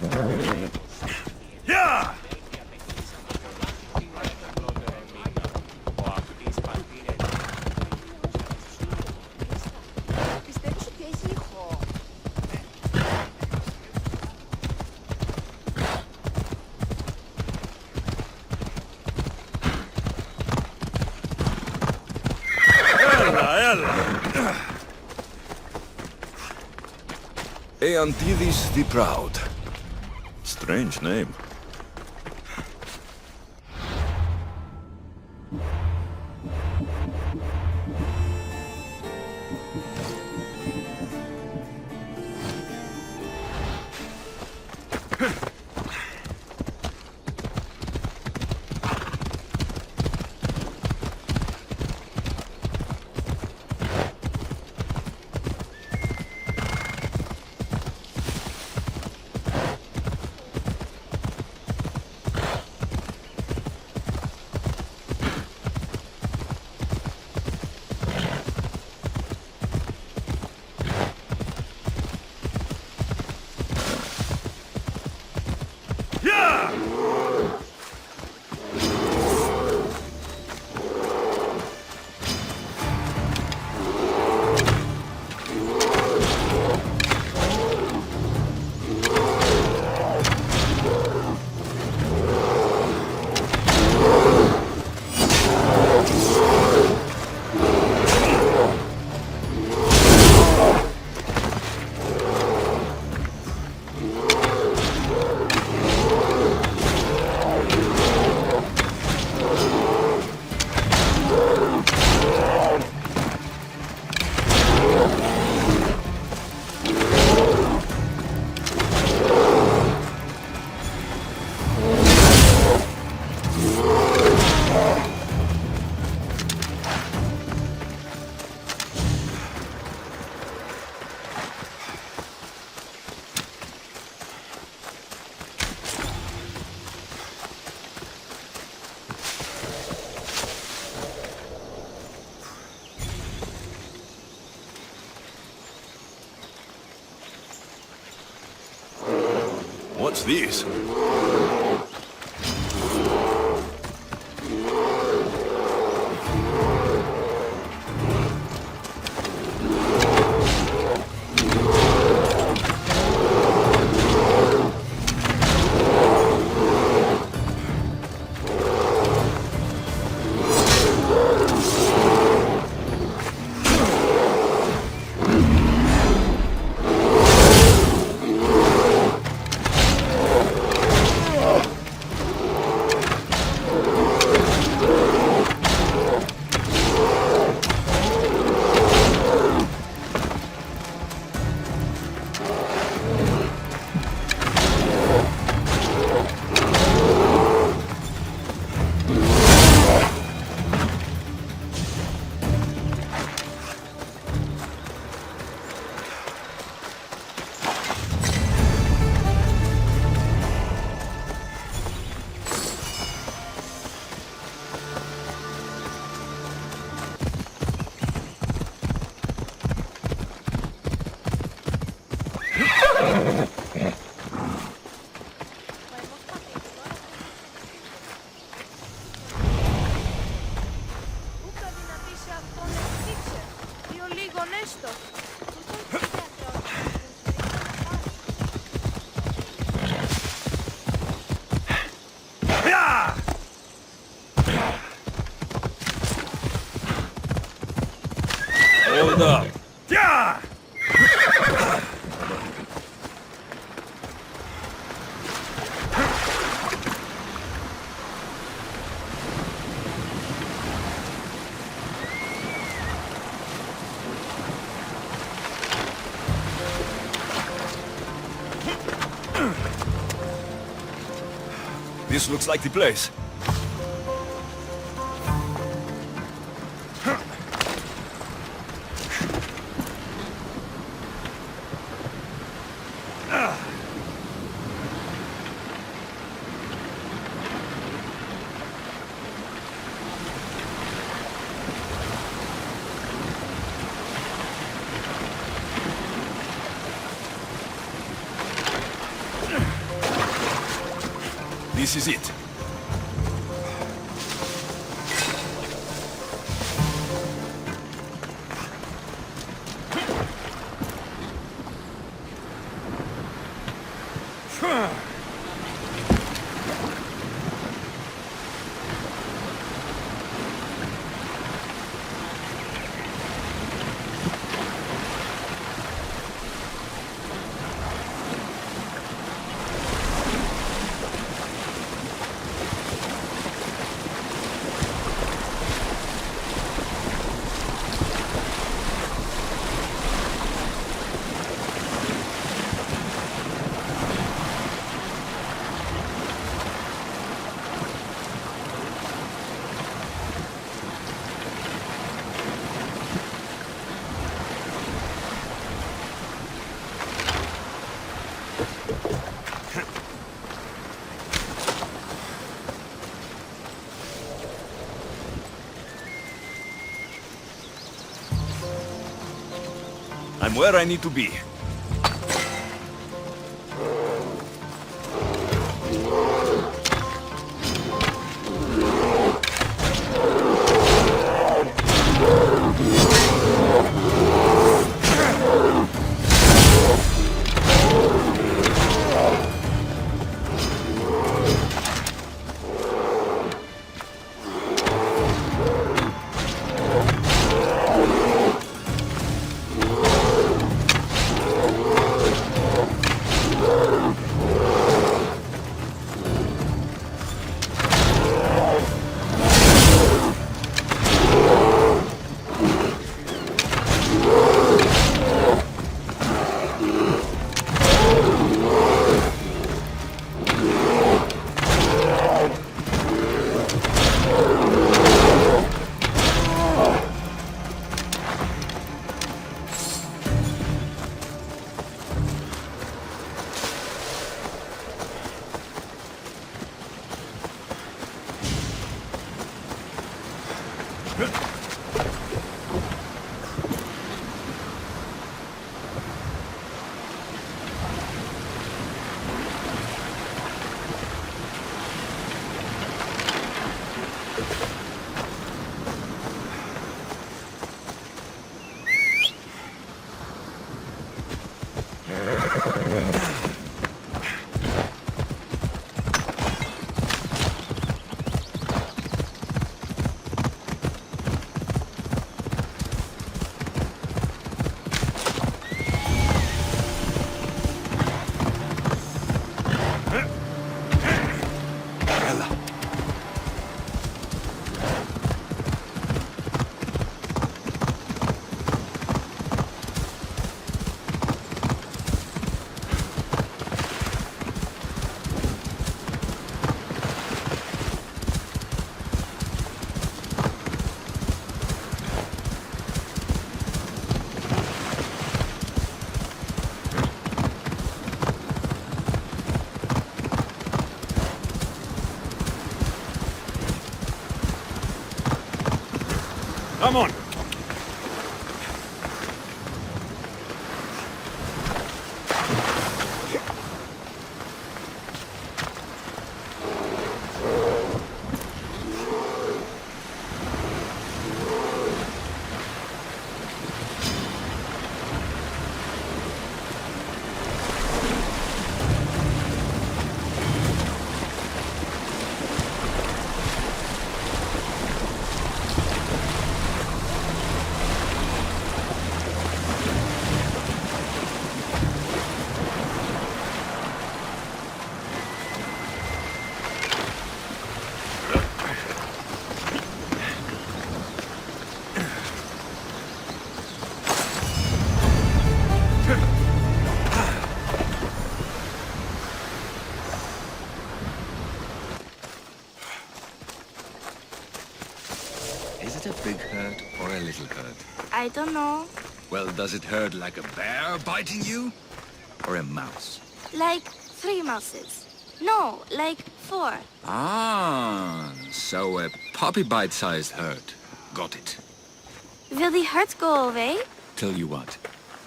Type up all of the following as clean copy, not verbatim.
Yeah! Eantidis the Proud. Strange name. What's this? Hold up. Yeah! This looks like the place. This is it. I'm where I need to be. Come on! Big hurt or a little hurt? I don't know. Well, does it hurt like a bear biting you? Or a mouse? Like 3 mouses. No, like 4. Ah, so a puppy bite-sized hurt. Got it. Will the hurt go away? Tell you what,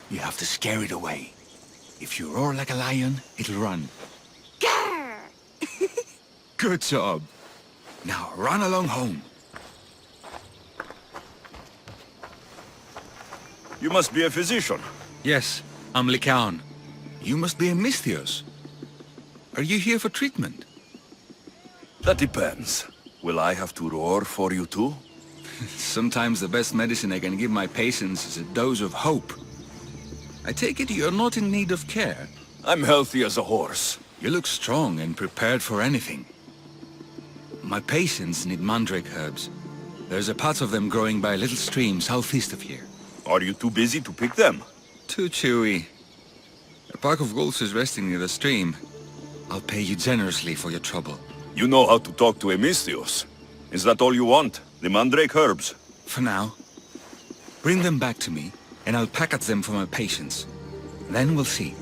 you have to scare it away. If you roar like a lion, it'll run. Grrr! Good job. Now run along home. You must be a physician. Yes, I'm Lykaon. You must be a Misthios. Are you here for treatment? That depends. Will I have to roar for you too? Sometimes the best medicine I can give my patients is a dose of hope. I take it you're not in need of care. I'm healthy as a horse. You look strong and prepared for anything. My patients need mandrake herbs. There's a patch of them growing by a little stream southeast of here. Are you too busy to pick them? Too chewy. A pack of wolves is resting near the stream. I'll pay you generously for your trouble. You know how to talk to a Misthios. Is that all you want? The mandrake herbs? For now. Bring them back to me, and I'll package them for my patients. Then we'll see.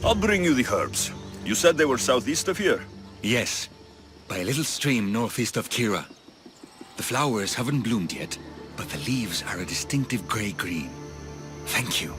I'll bring you the herbs. You said they were southeast of here? Yes, by a little stream northeast of Kira. The flowers haven't bloomed yet, but the leaves are a distinctive grey-green. Thank you.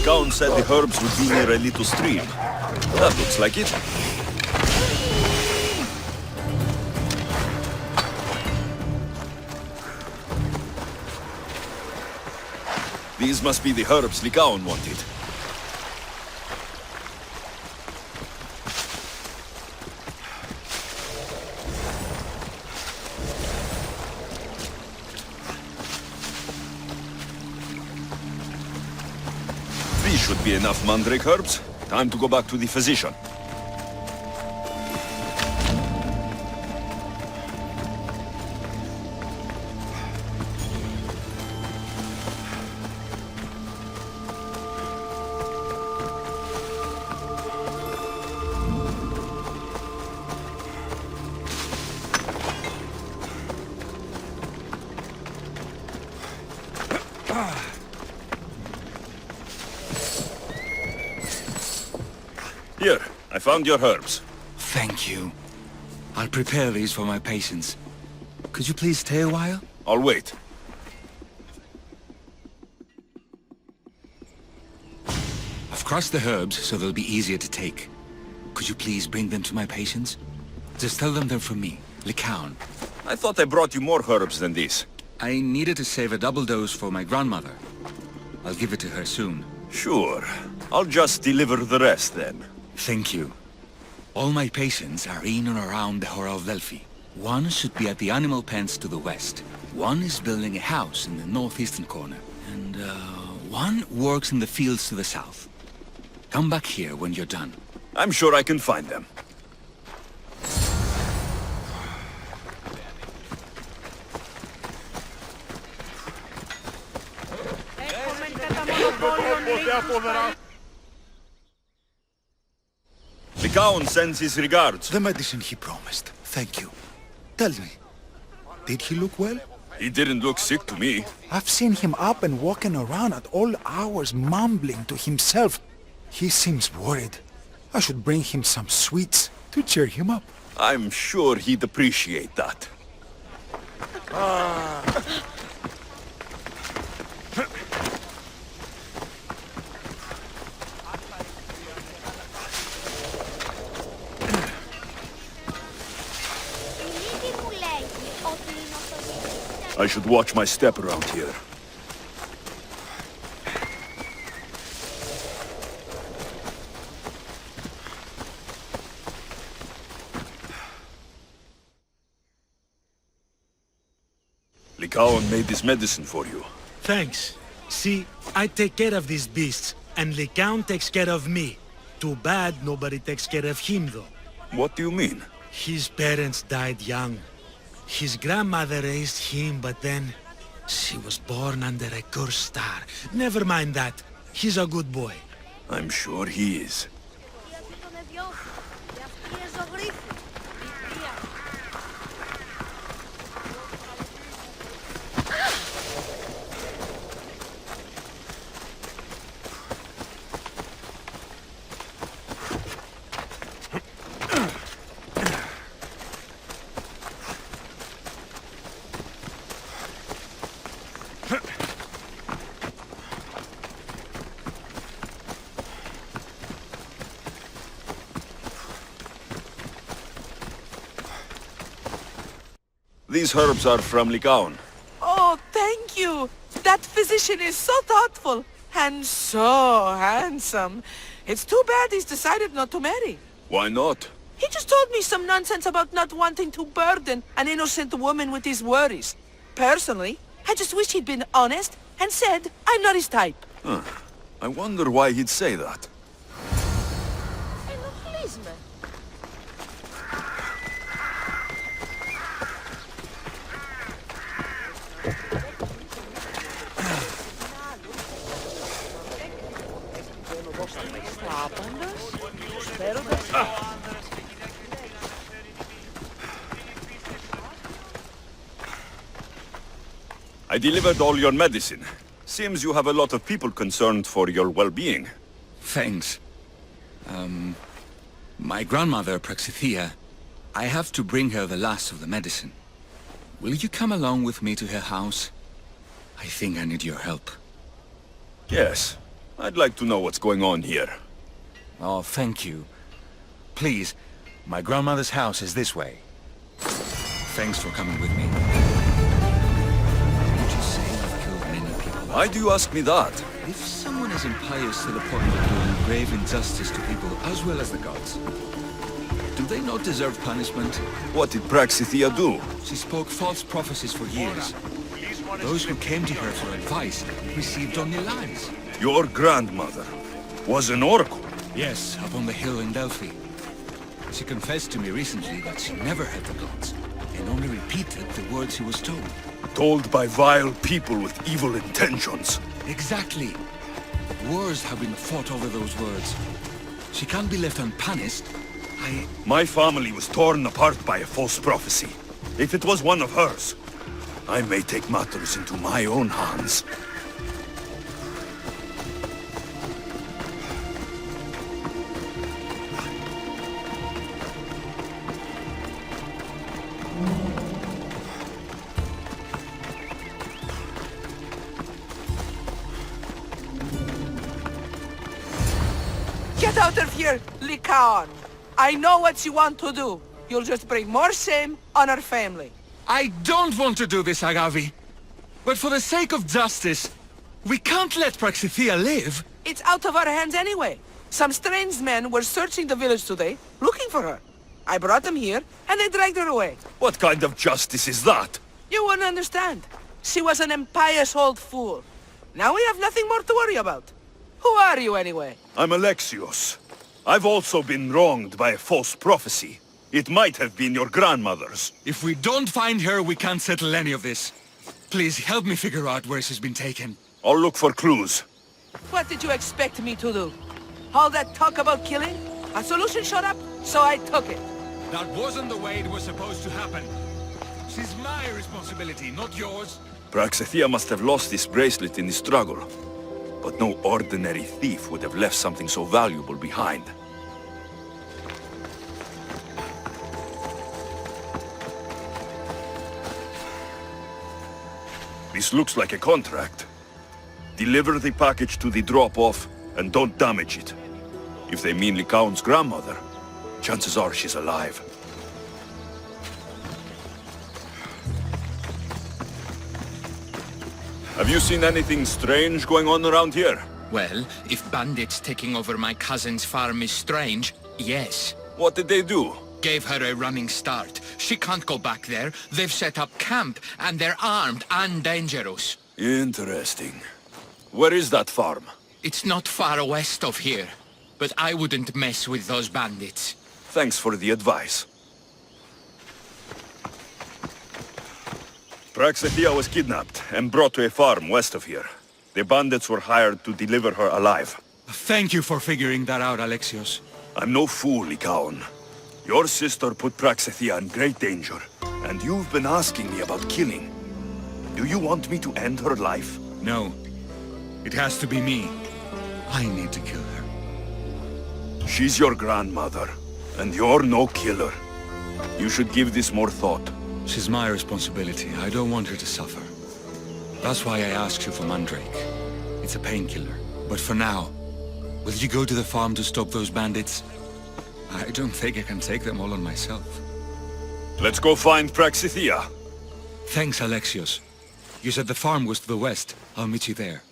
Lykaon said the herbs would be near a little stream. That looks like it. These must be the herbs Lykaon wanted. These should be enough mandrake herbs. Time to go back to the physician. Here, I found your herbs. Thank you. I'll prepare these for my patients. Could you please stay a while? I'll wait. I've crushed the herbs so they'll be easier to take. Could you please bring them to my patients? Just tell them they're from me, Lykaon. I thought I brought you more herbs than this. I needed to save a double dose for my grandmother. I'll give it to her soon. Sure. I'll just deliver the rest then. Thank you. All my patients are in and around the Hora of Delphi. One should be at the animal pens to the west. One is building a house in the northeastern corner. And, one works in the fields to the south. Come back here when you're done. I'm sure I can find them. Lykaon sends his regards. The medicine he promised. Thank you. Tell me, did he look well? He didn't look sick to me. I've seen him up and walking around at all hours, mumbling to himself. He seems worried. I should bring him some sweets to cheer him up. I'm sure he'd appreciate that. I should watch my step around here. Lykaon made this medicine for you. Thanks. See, I take care of these beasts, and Lykaon takes care of me. Too bad nobody takes care of him, though. What do you mean? His parents died young. His grandmother raised him, but then she was born under a cursed star. Never mind that. He's a good boy. I'm sure he is. These herbs are from Lykaon. Oh, thank you. That physician is so thoughtful and so handsome. It's too bad he's decided not to marry. Why not? He just told me some nonsense about not wanting to burden an innocent woman with his worries. Personally, I just wish he'd been honest and said I'm not his type. I wonder why he'd say that. I delivered all your medicine. Seems you have a lot of people concerned for your well-being. Thanks. My grandmother, Praxithea, I have to bring her the last of the medicine. Will you come along with me to her house? I think I need your help. Yes. I'd like to know what's going on here. Oh, thank you. Please, my grandmother's house is this way. Thanks for coming with me. Would you say you've killed many people? Why do you ask me that? If someone is impious to the point of doing grave injustice to people as well as the gods, do they not deserve punishment? What did Praxithea do? She spoke false prophecies for years. Those who came to her for advice received only lies. Your grandmother was an oracle. Yes, up on the hill in Delphi. She confessed to me recently that she never had the gods, and only repeated the words she was told. Told by vile people with evil intentions. Exactly. Wars have been fought over those words. She can't be left unpunished. My family was torn apart by a false prophecy. If it was one of hers, I may take matters into my own hands. Get out of here, Lykaon. I know what you want to do. You'll just bring more shame on our family. I don't want to do this, Agavi. But for the sake of justice, we can't let Praxithea live. It's out of our hands anyway. Some strange men were searching the village today, looking for her. I brought them here, and they dragged her away. What kind of justice is that? You wouldn't understand. She was an impious old fool. Now we have nothing more to worry about. Who are you anyway? I'm Alexios. I've also been wronged by a false prophecy. It might have been your grandmother's. If we don't find her, we can't settle any of this. Please help me figure out where she's been taken. I'll look for clues. What did you expect me to do? All that talk about killing? A solution showed up, so I took it. That wasn't the way it was supposed to happen. She's my responsibility, not yours. Praxithea must have lost this bracelet in the struggle. But no ordinary thief would have left something so valuable behind. This looks like a contract. Deliver the package to the drop-off, and don't damage it. If they mean Lykaon's grandmother, chances are she's alive. Have you seen anything strange going on around here? Well, if bandits taking over my cousin's farm is strange, yes. What did they do? Gave her a running start. She can't go back there. They've set up camp, and they're armed and dangerous. Interesting. Where is that farm? It's not far west of here. but I wouldn't mess with those bandits. Thanks for the advice. Praxithea was kidnapped and brought to a farm west of here. The bandits were hired to deliver her alive. Thank you for figuring that out, Alexios. I'm no fool, Lykaon. Your sister put Praxithea in great danger, and you've been asking me about killing. Do you want me to end her life? No. It has to be me. I need to kill her. She's your grandmother, and you're no killer. You should give this more thought. She's my responsibility. I don't want her to suffer. That's why I asked you for Mandrake. It's a painkiller. But for now, will you go to the farm to stop those bandits? I don't think I can take them all on myself. Let's go find Praxithea. Thanks, Alexios. You said the farm was to the west. I'll meet you there.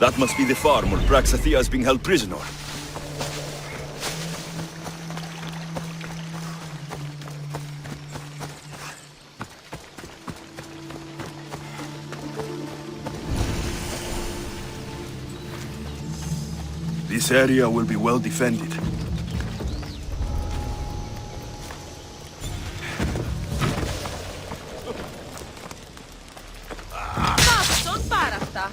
That must be the farm where Praxithea is being held prisoner. This area will be well defended. Don't para αυτά.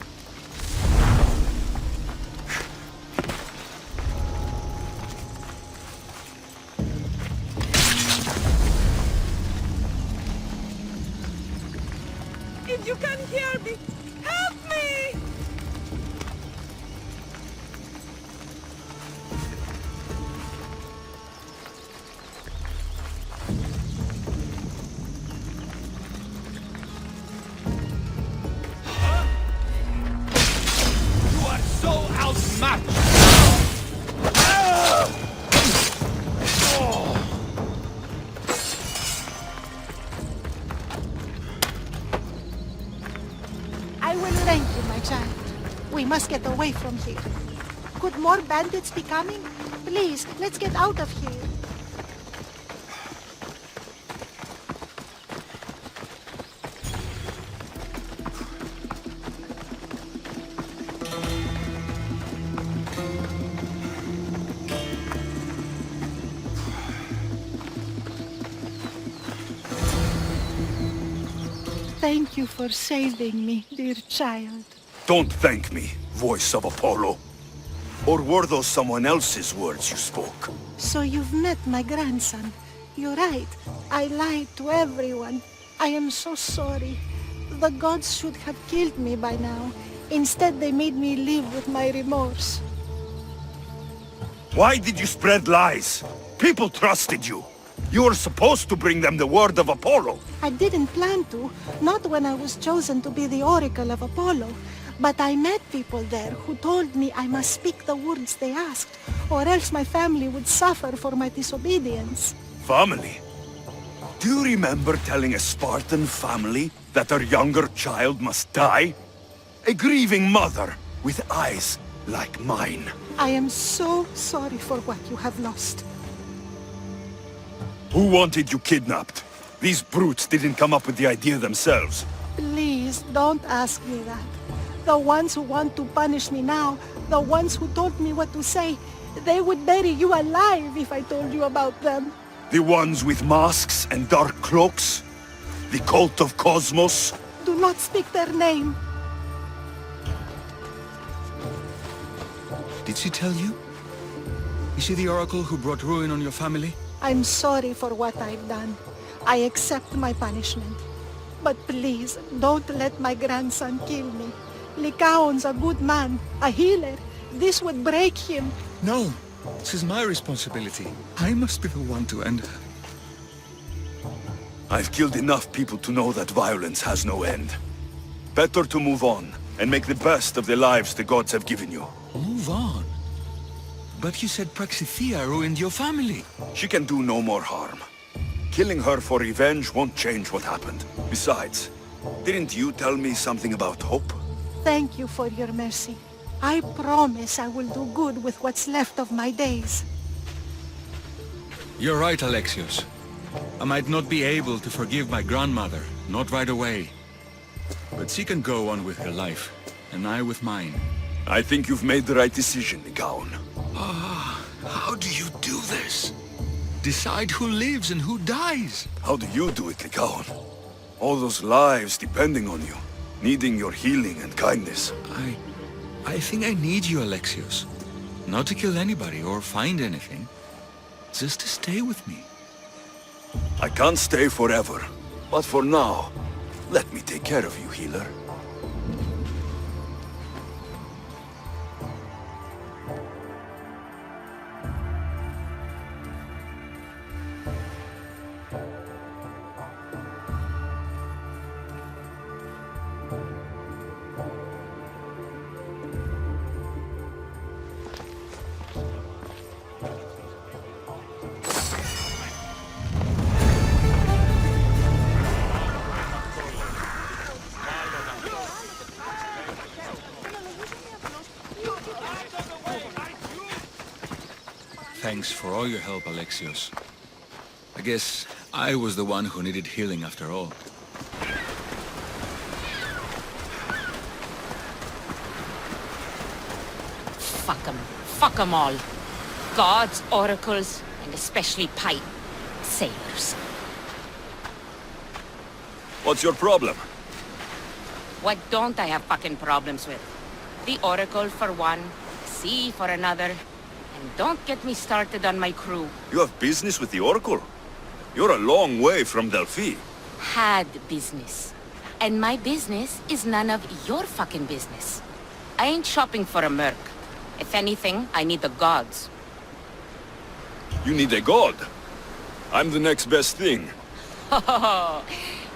If you can hear me, help me! You are so outmatched! I will thank you, my child. We must get away from here. Could more bandits be coming? Please, let's get out of here. Thank you for saving me, dear child. Don't thank me, voice of Apollo. Or were those someone else's words you spoke? So you've met my grandson. You're right. I lied to everyone. I am so sorry. The gods should have killed me by now. Instead, they made me live with my remorse. Why did you spread lies? People trusted you. You were supposed to bring them the word of Apollo. I didn't plan to, not when I was chosen to be the oracle of Apollo. But I met people there who told me I must speak the words they asked, or else my family would suffer for my disobedience. Family? Do you remember telling a Spartan family that their younger child must die? A grieving mother with eyes like mine. I am so sorry for what you have lost. Who wanted you kidnapped? These brutes didn't come up with the idea themselves. Please, don't ask me that. The ones who want to punish me now, the ones who told me what to say, they would bury you alive if I told you about them. The ones with masks and dark cloaks? The cult of Cosmos? Do not speak their name. Did she tell you? Is she the oracle who brought ruin on your family? I'm sorry for what I've done. I accept my punishment. But please, don't let my grandson kill me. Lykaon's a good man, a healer. This would break him. No, this is my responsibility. I must be the one to end her. I've killed enough people to know that violence has no end. Better to move on, and make the best of the lives the gods have given you. Move on? But you said Praxithea ruined your family. She can do no more harm. Killing her for revenge won't change what happened. Besides, didn't you tell me something about hope? Thank you for your mercy. I promise I will do good with what's left of my days. You're right, Alexios. I might not be able to forgive my grandmother, not right away. But she can go on with her life, and I with mine. I think you've made the right decision, Lykaon. How do you do this? Decide who lives and who dies? How do you do it, Lykaon? All those lives depending on you, needing your healing and kindness. I think I need you, Alexios. Not to kill anybody or find anything. Just to stay with me. I can't stay forever, but for now, let me take care of you, healer. Thanks for all your help, Alexios. I guess I was the one who needed healing after all. Fuck 'em. Fuck 'em all. Gods, oracles, and especially sailors. What's your problem? What don't I have fucking problems with? The oracle for one, sea for another, and don't get me started on my crew. You have business with the Oracle? You're a long way from Delphi. Had business. And my business is none of your fucking business. I ain't shopping for a merc. If anything, I need the gods. You need a god. I'm the next best thing. Oh,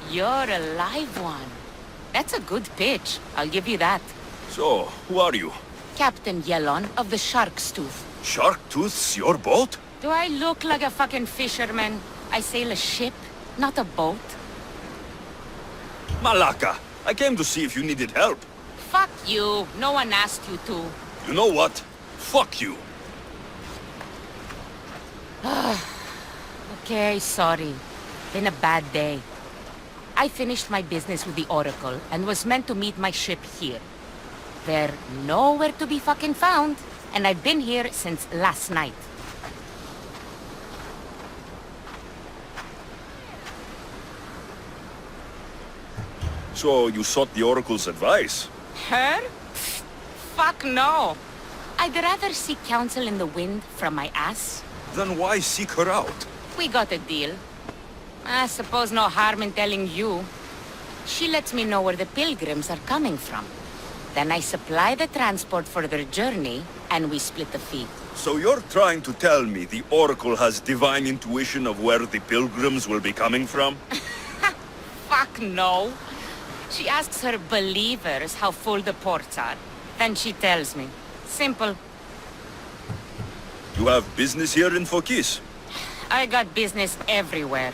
you're a live one. That's a good pitch, I'll give you that. So, who are you? Captain Yellon of the Shark's Tooth. Shark Tooth's your boat? Do I look like a fucking fisherman? I sail a ship, not a boat. Malaka, I came to see if you needed help. Fuck you. No one asked you to. You know what? Fuck you. Okay, sorry. Been a bad day. I finished my business with the Oracle and was meant to meet my ship here. They're nowhere to be fucking found, and I've been here since last night. So you sought the Oracle's advice? Her? Pfft, fuck no. I'd rather seek counsel in the wind from my ass. Then why seek her out? We got a deal. I suppose no harm in telling you. She lets me know where the pilgrims are coming from. Then I supply the transport for their journey, and we split the fee. So you're trying to tell me the Oracle has divine intuition of where the pilgrims will be coming from? Fuck no. She asks her believers how full the ports are. Then she tells me. Simple. You have business here in Phokis? I got business everywhere.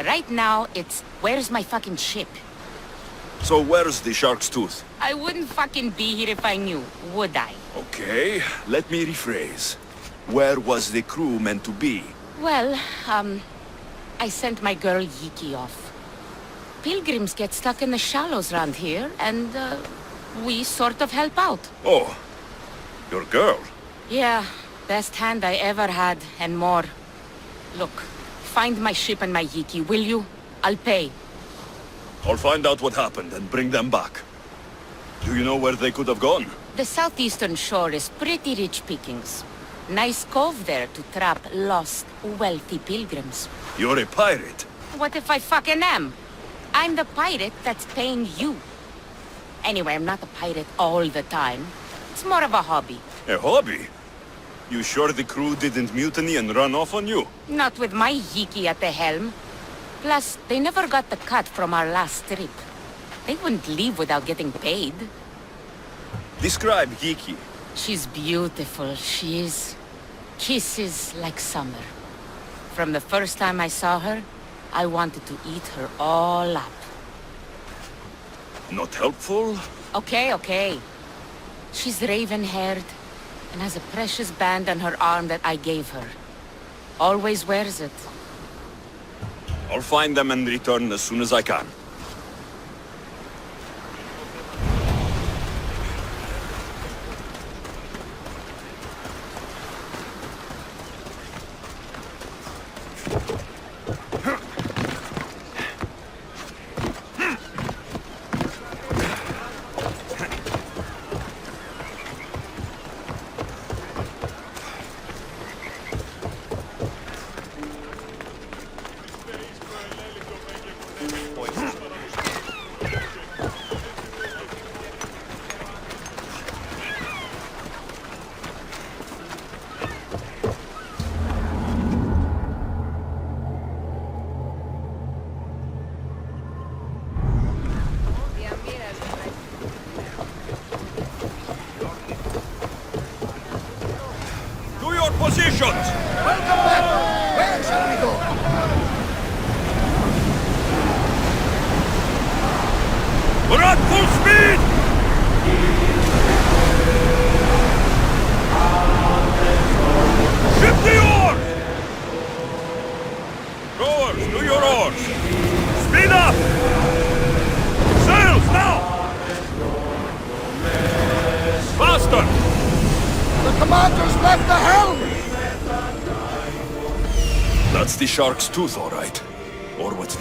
Right now, it's, where's my fucking ship? So where's the Shark's Tooth? I wouldn't fucking be here if I knew, would I? Okay, let me rephrase. Where was the crew meant to be? Well, I sent my girl Yiki off. Pilgrims get stuck in the shallows around here, and, we sort of help out. Oh, your girl? Yeah, best hand I ever had, and more. Look, find my ship and my Yiki, will you? I'll pay. I'll find out what happened and bring them back. Do you know where they could have gone? The southeastern shore is pretty rich pickings. Nice cove there to trap lost, wealthy pilgrims. You're a pirate. What if I fucking am? I'm the pirate that's paying you. Anyway, I'm not a pirate all the time. It's more of a hobby. A hobby? You sure the crew didn't mutiny and run off on you? Not with my Yiki at the helm. Plus, they never got the cut from our last trip. They wouldn't leave without getting paid. Describe Yiki. She's beautiful, she is. Kisses like summer. From the first time I saw her, I wanted to eat her all up. Not helpful? Okay. She's raven-haired and has a precious band on her arm that I gave her. Always wears it. I'll find them and return as soon as I can. Positions! Welcome back! Where shall we go? We're at full speed! Ship the oars! Rowers, do your oars! Speed up! Sails now! Faster! The commander's left the helm! That's the shark's tooth, all right. Or what's...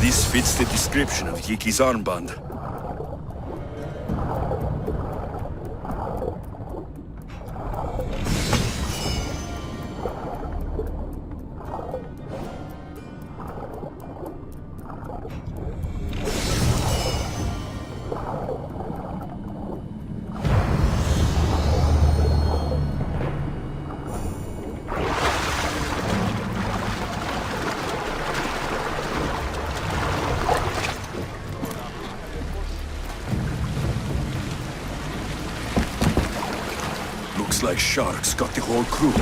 This fits the description of Yiki's armband. Looks like sharks got the whole crew.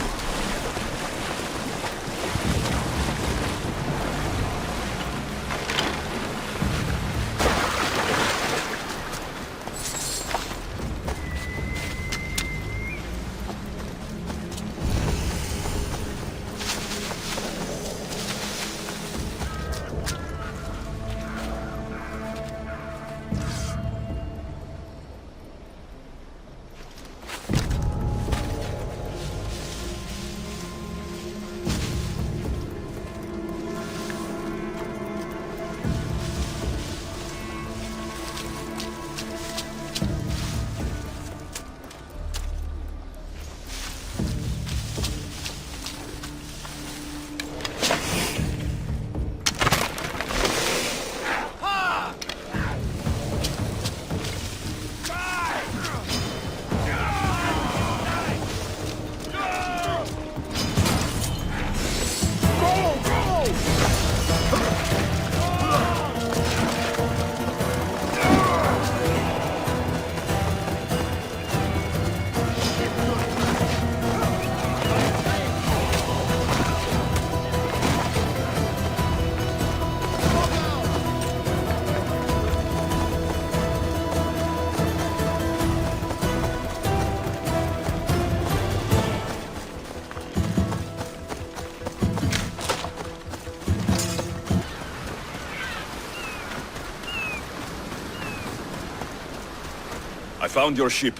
I found your ship.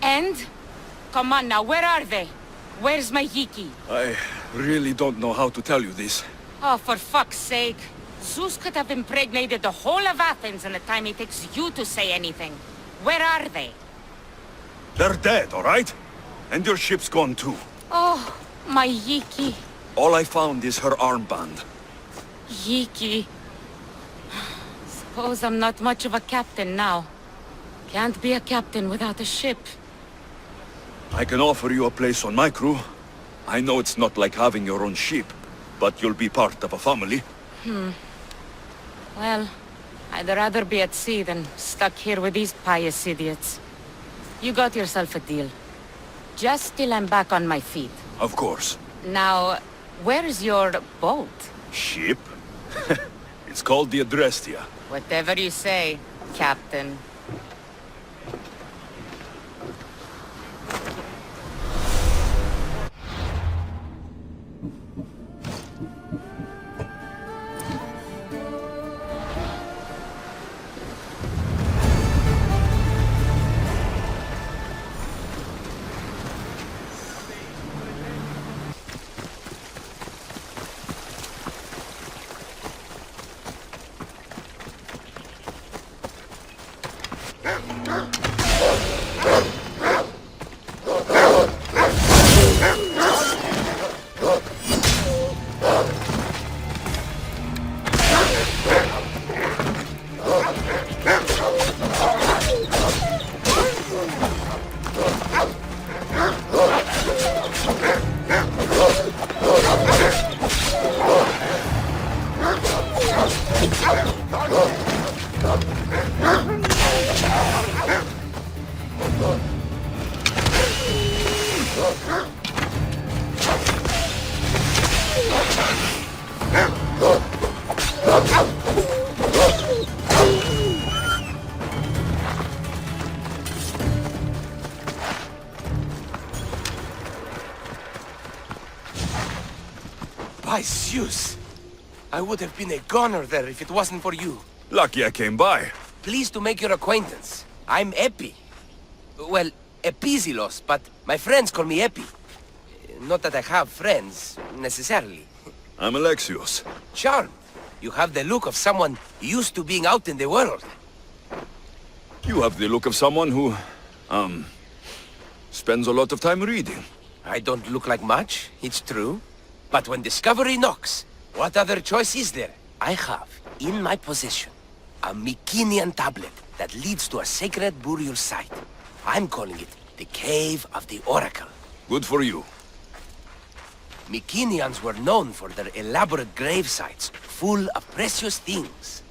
And? Come on now, where are they? Where's my Yiki? I really don't know how to tell you this. Oh, for fuck's sake. Zeus could have impregnated the whole of Athens in the time it takes you to say anything. Where are they? They're dead, all right? And your ship's gone too. Oh, my Yiki. All I found is her armband. Yiki. Suppose I'm not much of a captain now. Can't be a captain without a ship. I can offer you a place on my crew. I know it's not like having your own ship, but you'll be part of a family. Well, I'd rather be at sea than stuck here with these pious idiots. You got yourself a deal. Just till I'm back on my feet. Of course. Now, where's your boat? Ship? It's called the Odessa. Whatever you say, Captain. By Zeus! I would have been a goner there if it wasn't for you. Lucky I came by. Pleased to make your acquaintance. I'm Eppie. Well, Episilos, but my friends call me Eppie. Not that I have friends, necessarily. I'm Alexios. Charmed. You have the look of someone used to being out in the world. You have the look of someone who, spends a lot of time reading. I don't look like much, it's true. But when discovery knocks, what other choice is there? I have, in my possession, a Mycenaean tablet that leads to a sacred burial site. I'm calling it the Cave of the Oracle. Good for you. Mycenaeans were known for their elaborate grave sites, full of precious things.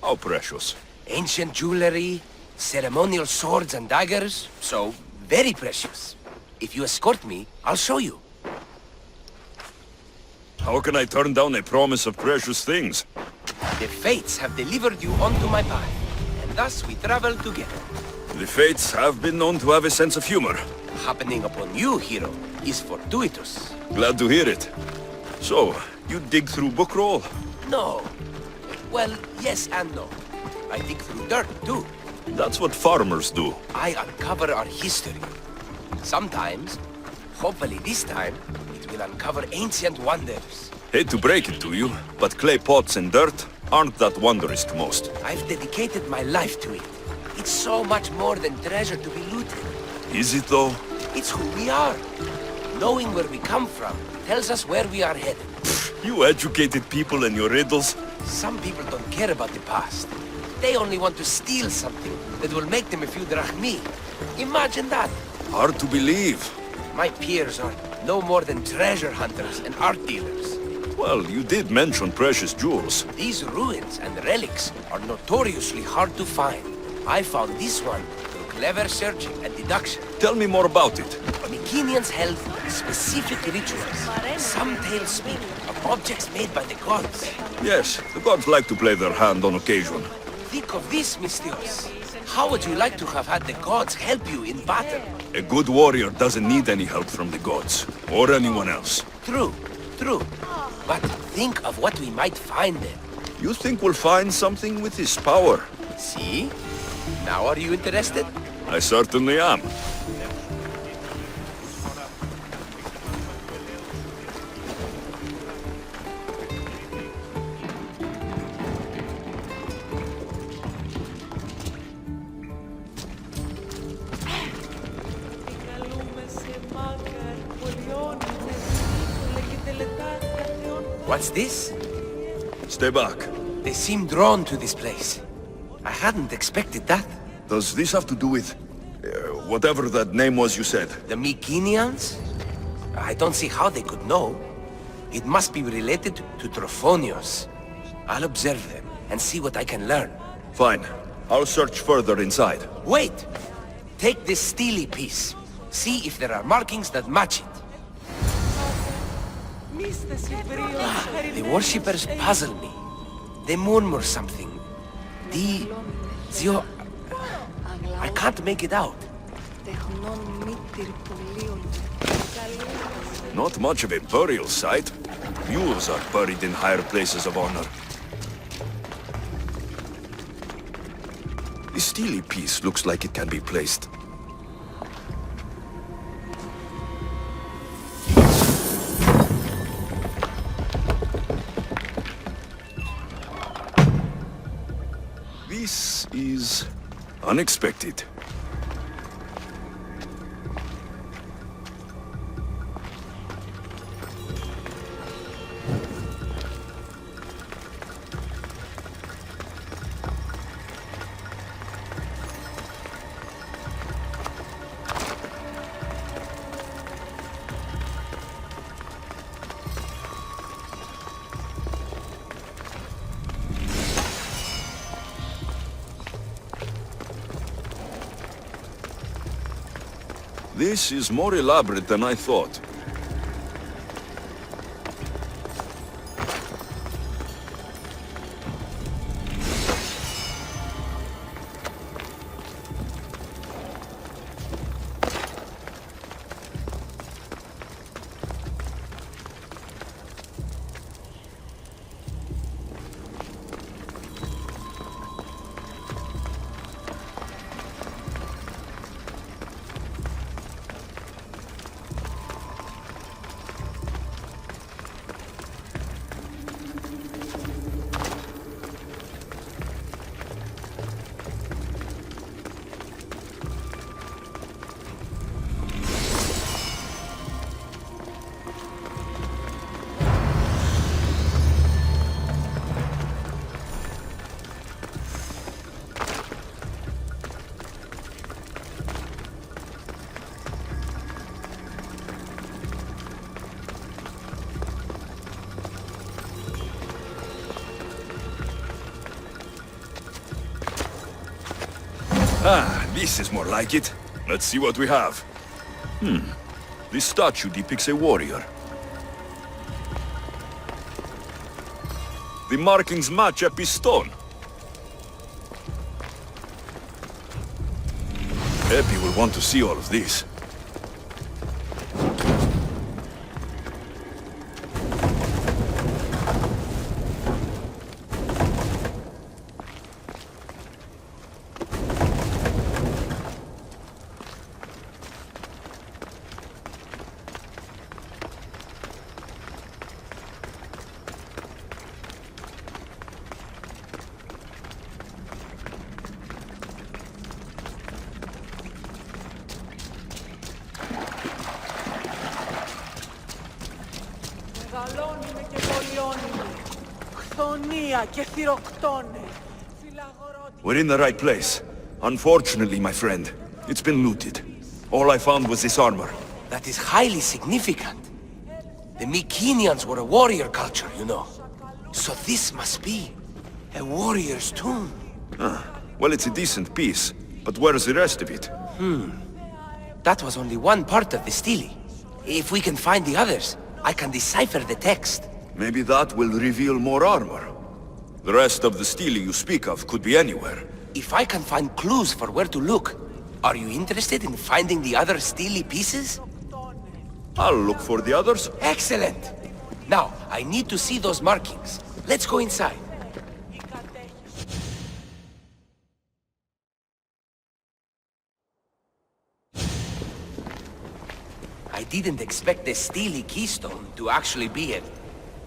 How precious. Ancient jewelry, ceremonial swords and daggers, so very precious. If you escort me, I'll show you. How can I turn down a promise of precious things? The Fates have delivered you onto my path, and thus we travel together. The Fates have been known to have a sense of humor. Happening upon you, hero, is fortuitous. Glad to hear it. So, you dig through book roll? No. Well, yes and no. I dig through dirt, too. That's what farmers do. I uncover our history. Sometimes, hopefully this time, it will uncover ancient wonders. Hate to break it to you, but clay pots and dirt aren't that wondrous to most. I've dedicated my life to it. It's so much more than treasure to be looted. Is it though? It's who we are. Knowing where we come from tells us where we are headed. You educated people and your riddles. Some people don't care about the past. They only want to steal something that will make them a few drachmi. Imagine that. Hard to believe. My peers are no more than treasure hunters and art dealers. Well, you did mention precious jewels. These ruins and relics are notoriously hard to find. I found this one through clever searching and deduction. Tell me more about it. Mycenaeans held specific rituals. Some tales speak of objects made by the gods. Yes, the gods like to play their hand on occasion. Think of this, Misthios. How would you like to have had the gods help you in battle? A good warrior doesn't need any help from the gods, or anyone else. True, true. But think of what we might find there. You think we'll find something with his power? See? Now are you interested? I certainly am. What's this? Stay back. They seem drawn to this place. I hadn't expected that. Does this have to do with... whatever that name was you said? The Mycenaeans? I don't see how they could know. It must be related to Trophonios. I'll observe them and see what I can learn. Fine. I'll search further inside. Wait! Take this steely piece. See if there are markings that match it. The worshippers puzzle me. They murmur something. Zio... I can't make it out. Not much of a burial site. Mules are buried in higher places of honor. The steely piece looks like it can be placed. This is unexpected. This is more elaborate than I thought. Ah, this is more like it. Let's see what we have. This statue depicts a warrior. The markings match Eppie's stone. Eppie will want to see all of this. We're in the right place. Unfortunately, my friend, it's been looted. All I found was this armor. That is highly significant. The Mycenaeans were a warrior culture, you know. So this must be a warrior's tomb. Well, it's a decent piece, but where's the rest of it? That was only one part of the stele. If we can find the others, I can decipher the text. Maybe that will reveal more armor. The rest of the stele you speak of could be anywhere. If I can find clues for where to look, are you interested in finding the other stele pieces? I'll look for the others. Excellent! Now, I need to see those markings. Let's go inside. I didn't expect the steely keystone to actually be a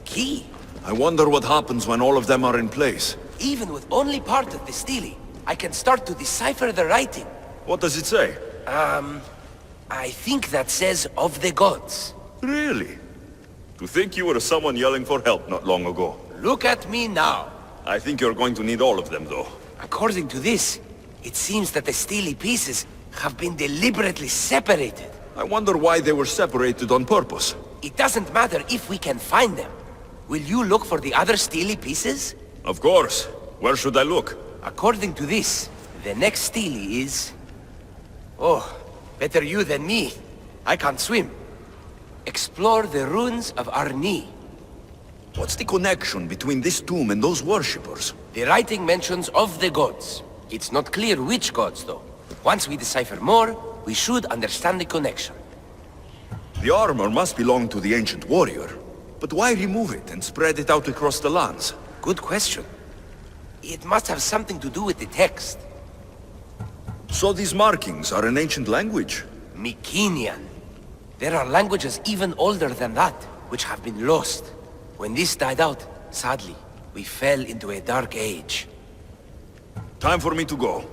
key. I wonder what happens when all of them are in place. Even with only part of the steely, I can start to decipher the writing. What does it say? I think that says of the gods. Really? To think you were someone yelling for help not long ago. Look at me now. I think you're going to need all of them, though. According to this, it seems that the steely pieces have been deliberately separated. I wonder why they were separated on purpose. It doesn't matter if we can find them. Will you look for the other steely pieces? Of course. Where should I look? According to this, the next steely is... Oh, better you than me. I can't swim. Explore the ruins of Arni. What's the connection between this tomb and those worshippers? The writing mentions of the gods. It's not clear which gods, though. Once we decipher more, we should understand the connection. The armor must belong to the ancient warrior. But why remove it and spread it out across the lands? Good question. It must have something to do with the text. So these markings are an ancient language? Mycenaean. There are languages even older than that, which have been lost. When this died out, sadly, we fell into a dark age. Time for me to go.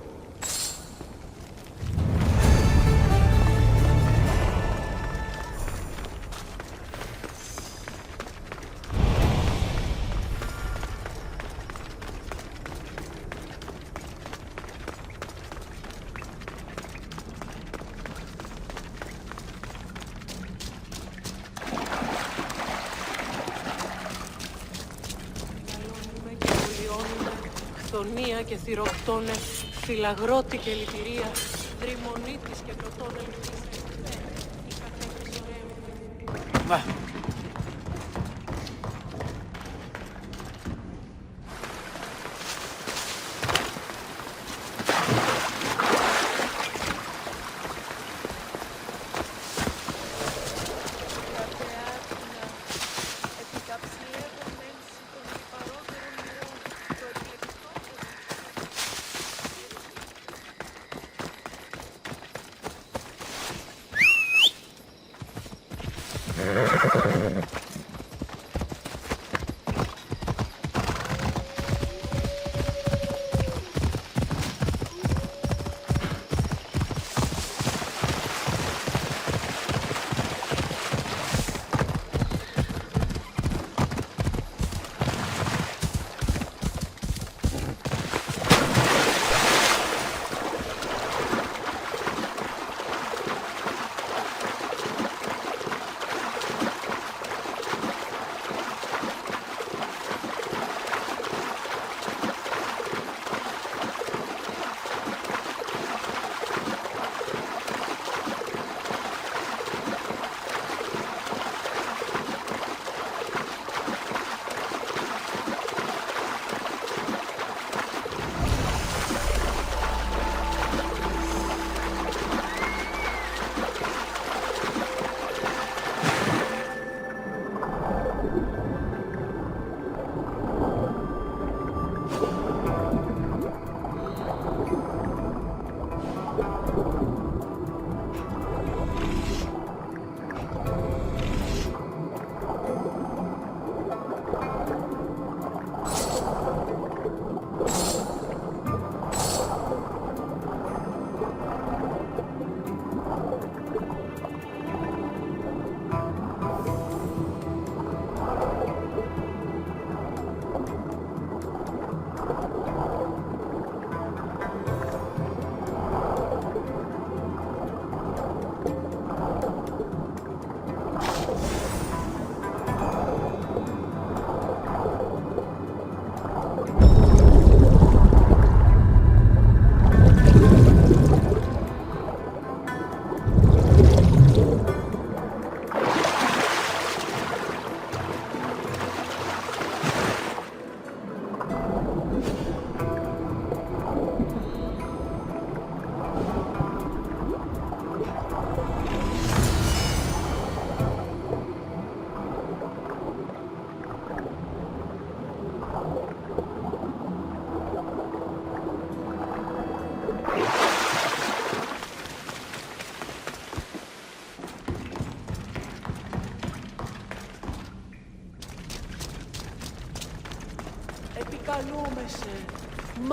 Χθονία και θυροκτώνε, φυλαγρώτη και λυτηρία, δρυμονίτης και πρωτών ελπίδες.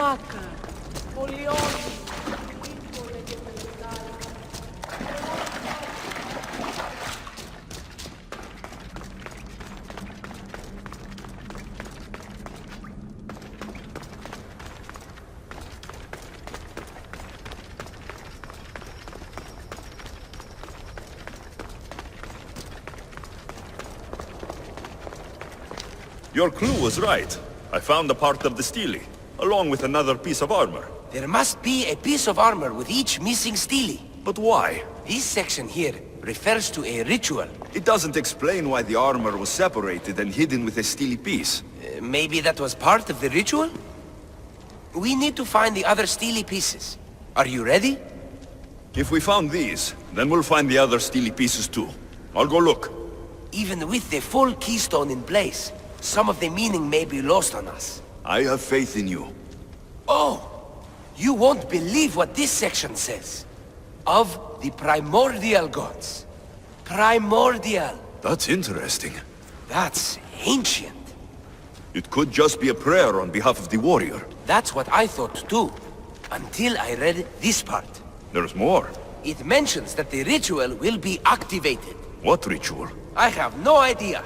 Maka, Polioni. Your clue was right. I found a part of the stele, along with another piece of armor. There must be a piece of armor with each missing stele. But why? This section here refers to a ritual. It doesn't explain why the armor was separated and hidden with a stele piece. Maybe that was part of the ritual? We need to find the other stele pieces. Are you ready? If we found these, then we'll find the other stele pieces too. I'll go look. Even with the full keystone in place, some of the meaning may be lost on us. I have faith in you. Oh! You won't believe what this section says. Of the primordial gods. Primordial. That's interesting. That's ancient. It could just be a prayer on behalf of the warrior. That's what I thought too. Until I read this part. There's more. It mentions that the ritual will be activated. What ritual? I have no idea.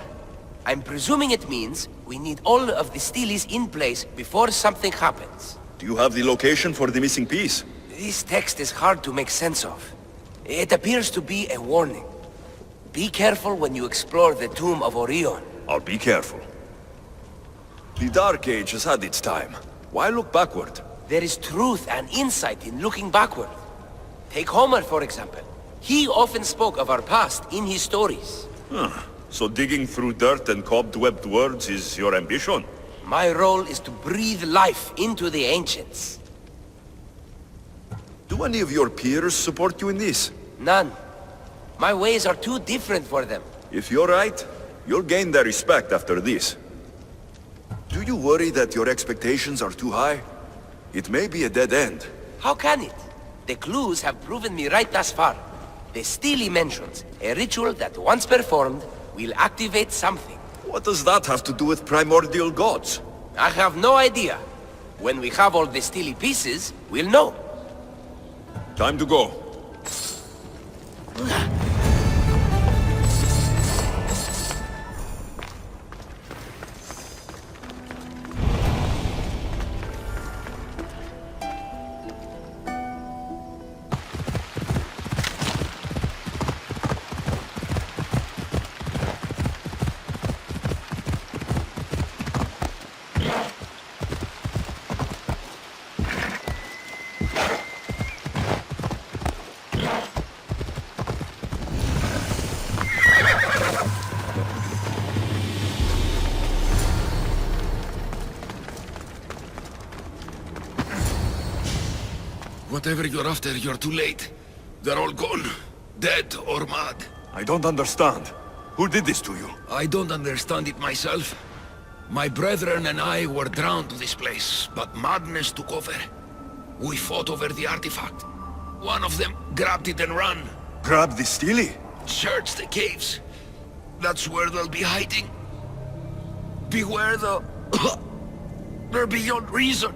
I'm presuming it means we need all of the steles in place before something happens. Do you have the location for the missing piece? This text is hard to make sense of. It appears to be a warning. Be careful when you explore the tomb of Orion. I'll be careful. The Dark Age has had its time. Why look backward? There is truth and insight in looking backward. Take Homer, for example. He often spoke of our past in his stories. So digging through dirt and cobwebbed words is your ambition? My role is to breathe life into the ancients. Do any of your peers support you in this? None. My ways are too different for them. If you're right, you'll gain their respect after this. Do you worry that your expectations are too high? It may be a dead end. How can it? The clues have proven me right thus far. The stele mentions a ritual that once performed will activate something. What does that have to do with primordial gods? I have no idea. When we have all the stele pieces, we'll know. Time to go. Whatever you're after, you're too late. They're all gone. Dead or mad. I don't understand. Who did this to you? I don't understand it myself. My brethren and I were drawn to this place, but madness took over. We fought over the artifact. One of them grabbed it and ran. Grab the stele? Search the caves. That's where they'll be hiding. Beware the... They're beyond reason.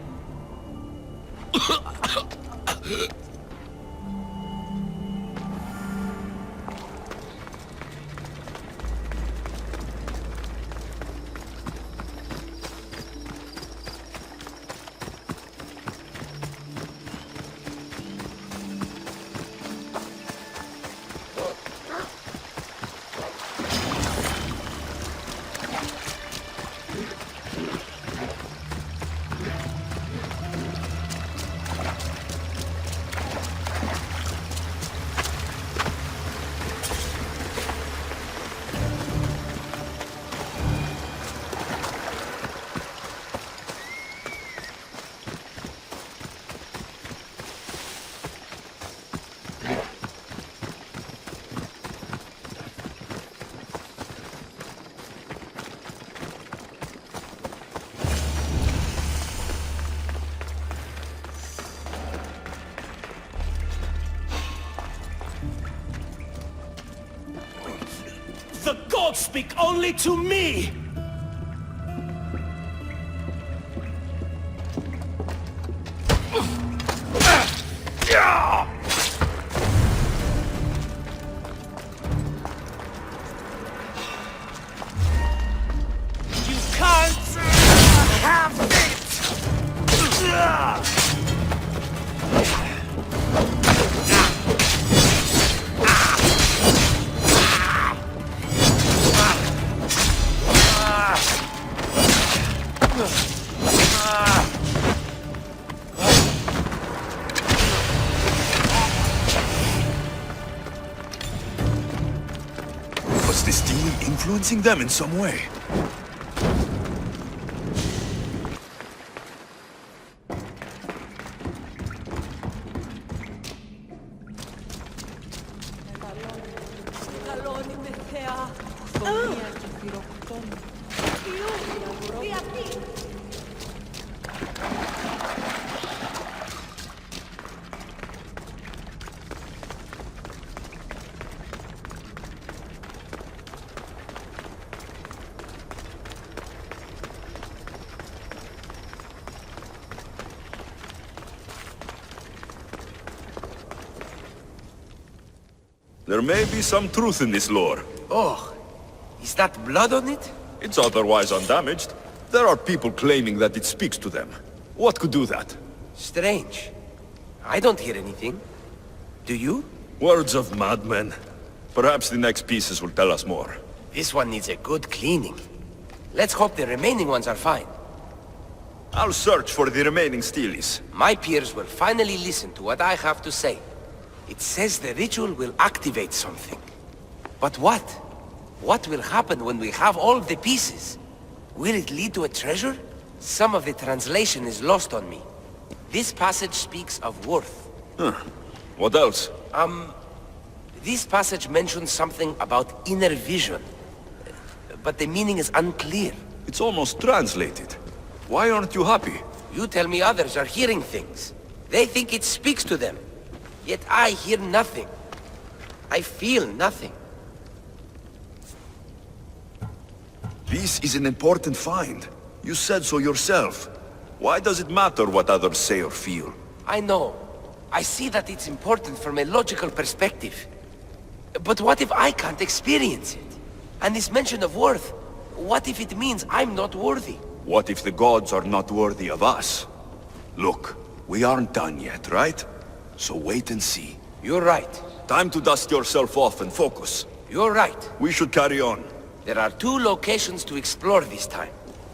The gods speak only to me! influencing them in some way. There may be some truth in this lore. Oh, is that blood on it? It's otherwise undamaged. There are people claiming that it speaks to them. What could do that? Strange. I don't hear anything. Do you? Words of madmen. Perhaps the next pieces will tell us more. This one needs a good cleaning. Let's hope the remaining ones are fine. I'll search for the remaining steelies. My peers will finally listen to what I have to say. It says the ritual will activate something. But what? What will happen when we have all the pieces? Will it lead to a treasure? Some of the translation is lost on me. This passage speaks of worth. Huh. What else? This passage mentions something about inner vision. But the meaning is unclear. It's almost translated. Why aren't you happy? You tell me others are hearing things. They think it speaks to them. Yet I hear nothing. I feel nothing. This is an important find. You said so yourself. Why does it matter what others say or feel? I know. I see that it's important from a logical perspective. But what if I can't experience it? And this mention of worth, what if it means I'm not worthy? What if the gods are not worthy of us? Look, we aren't done yet, right? So wait and see. You're right. Time to dust yourself off and focus. You're right. We should carry on. There are 2 locations to explore this time.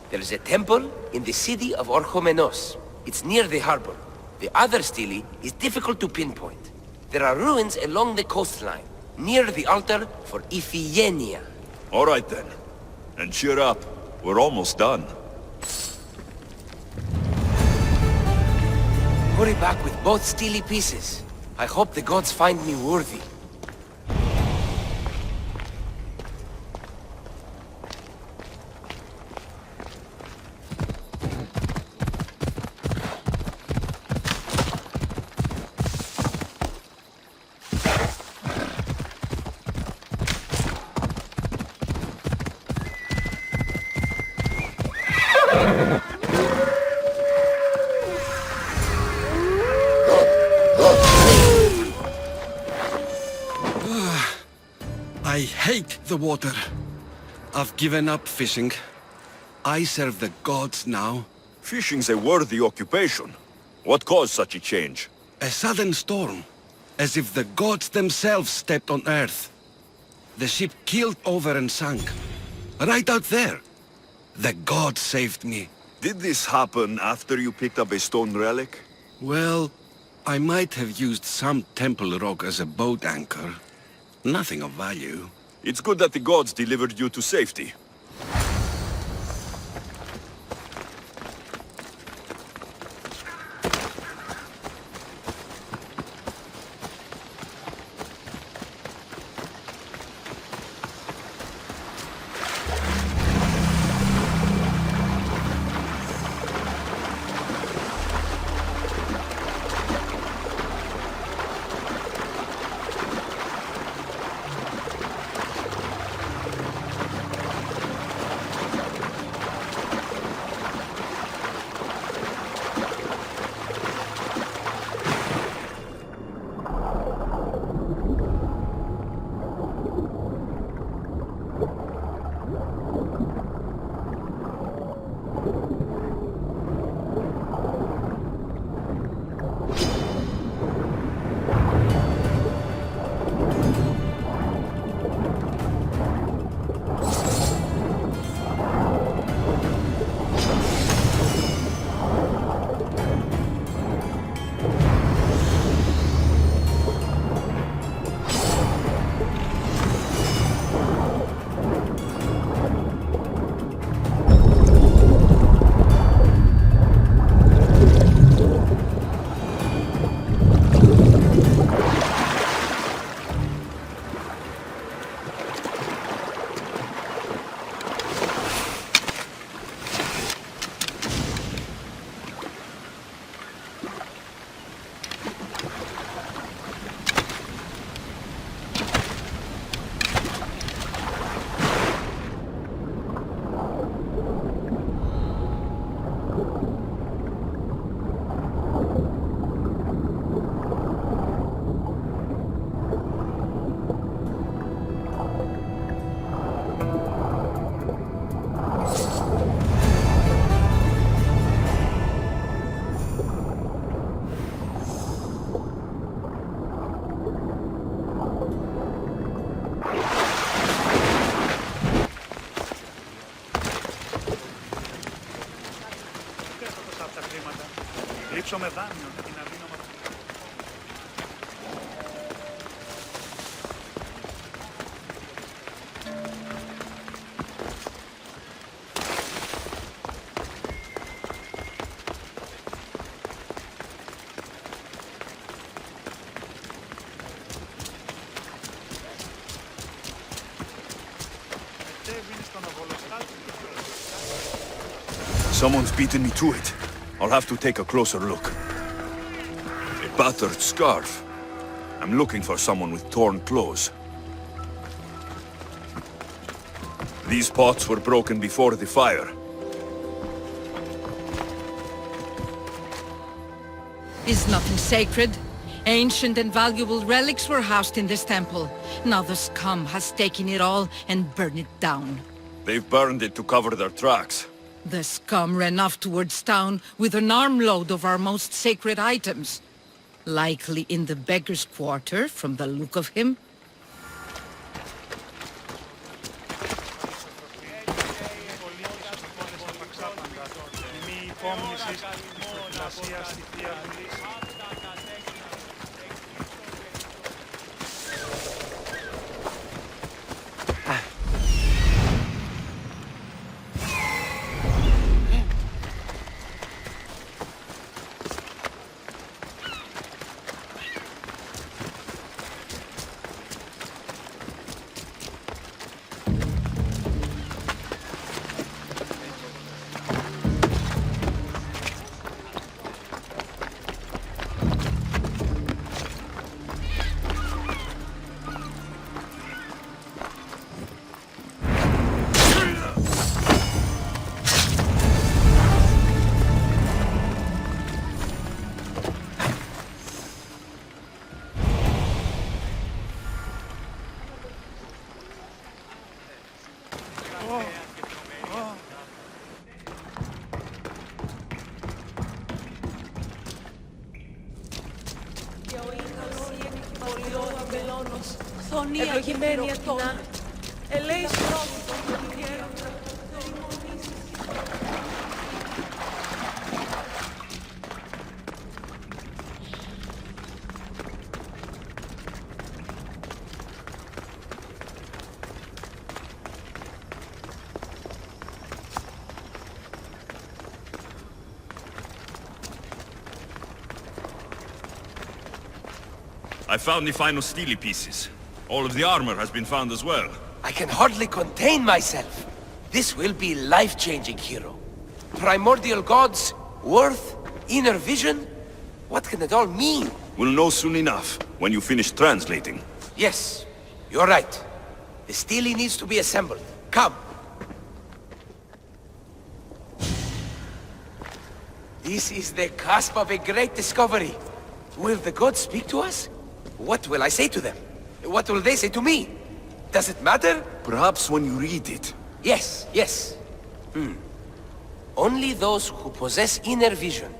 There is a temple in the city of Orchomenos. It's near the harbor. The other stele is difficult to pinpoint. There are ruins along the coastline, near the altar for Iphigenia. All right then. And cheer up. We're almost done. Hurry back with both stele pieces. I hope the gods find me worthy. I hate the water. I've given up fishing. I serve the gods now. Fishing's a worthy occupation. What caused such a change? A sudden storm. As if the gods themselves stepped on Earth. The ship keeled over and sank. Right out there. The gods saved me. Did this happen after you picked up a stone relic? Well, I might have used some temple rock as a boat anchor. Nothing of value. It's good that the gods delivered you to safety. ζητήσω με δάνειο την αδύναμα. Someone's beaten me to it. I'll have to take a closer look. A battered scarf. I'm looking for someone with torn clothes. These pots were broken before the fire. Is nothing sacred? Ancient and valuable relics were housed in this temple. Now the scum has taken it all and burned it down. They've burned it to cover their tracks. The scum ran off towards town with an armload of our most sacred items. Likely in the beggar's quarter, from the look of him. Ευλογημένη Αθηνά, ελέησον. I found the final steely pieces. All of the armor has been found as well. I can hardly contain myself. This will be life-changing, hero. Primordial gods, worth, inner vision? What can it all mean? We'll know soon enough, when you finish translating. Yes, you're right. The stele needs to be assembled. Come. This is the cusp of a great discovery. Will the gods speak to us? What will I say to them? What will they say to me? Does it matter? Perhaps when you read it. Yes, yes. Only those who possess inner vision,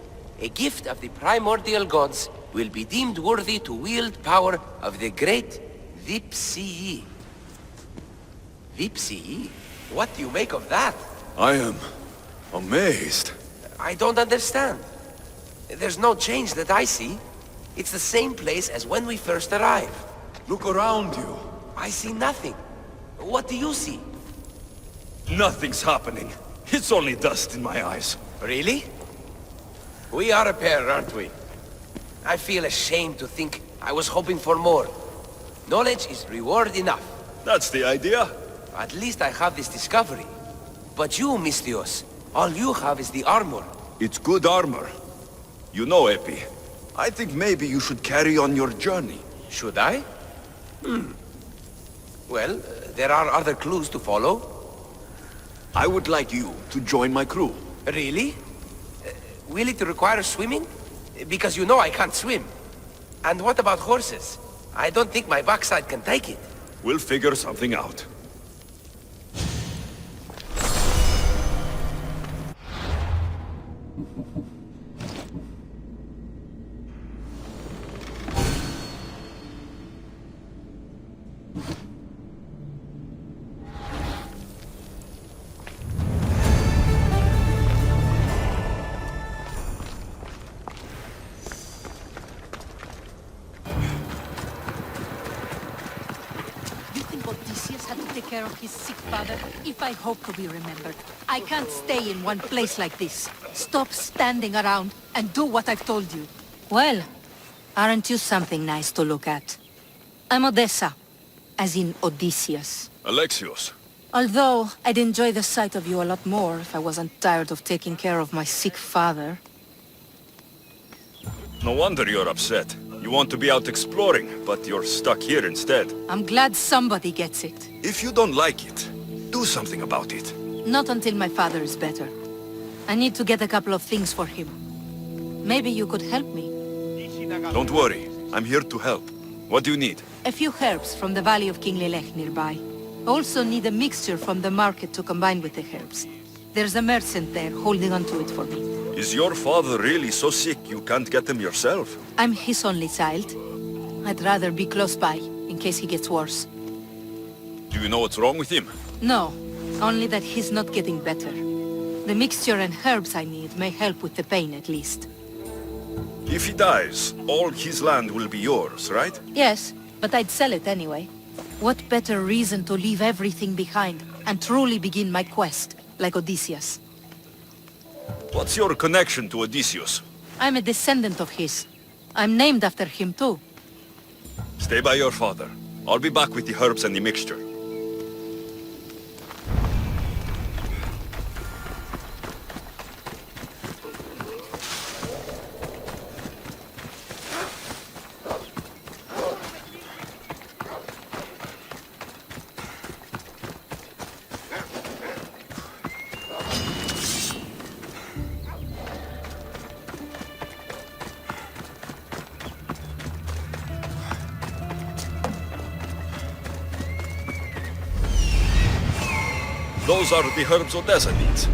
a gift of the primordial gods, will be deemed worthy to wield power of the great Vipsii. Vipsii? What do you make of that? I am amazed. I don't understand. There's no change that I see. It's the same place as when we first arrived. Look around you. I see nothing. What do you see? Nothing's happening. It's only dust in my eyes. Really? We are a pair, aren't we? I feel ashamed to think I was hoping for more. Knowledge is reward enough. That's the idea. At least I have this discovery. But you, Misthios, all you have is the armor. It's good armor. You know, Eppie, I think maybe you should carry on your journey. Should I? Well, there are other clues to follow. I would like you to join my crew. Really? Will it require swimming? Because you know I can't swim. And what about horses? I don't think my backside can take it. We'll figure something out. take care of his sick father if I hope to be remembered. I can't stay in one place like this. Stop standing around and do what I've told you. Well, aren't you something nice to look at? I'm Odessa, as in Odysseus. Alexios. Although I'd enjoy the sight of you a lot more if I wasn't tired of taking care of my sick father. No wonder you're upset. You want to be out exploring, but you're stuck here instead. I'm glad somebody gets it. If you don't like it, do something about it. Not until my father is better. I need to get a couple of things for him. Maybe you could help me. Don't worry, I'm here to help. What do you need? A few herbs from the valley of King Lelech nearby. Also need a mixture from the market to combine with the herbs. There's a merchant there holding onto it for me. Is your father really so sick you can't get him yourself? I'm his only child. I'd rather be close by, in case he gets worse. Do you know what's wrong with him? No, only that he's not getting better. The mixture and herbs I need may help with the pain at least. If he dies, all his land will be yours, right? Yes, but I'd sell it anyway. What better reason to leave everything behind and truly begin my quest, like Odysseus? What's your connection to Odysseus? I'm a descendant of his. I'm named after him too. Stay by your father. I'll be back with the herbs and the mixture. Those are the herbs Odessa needs.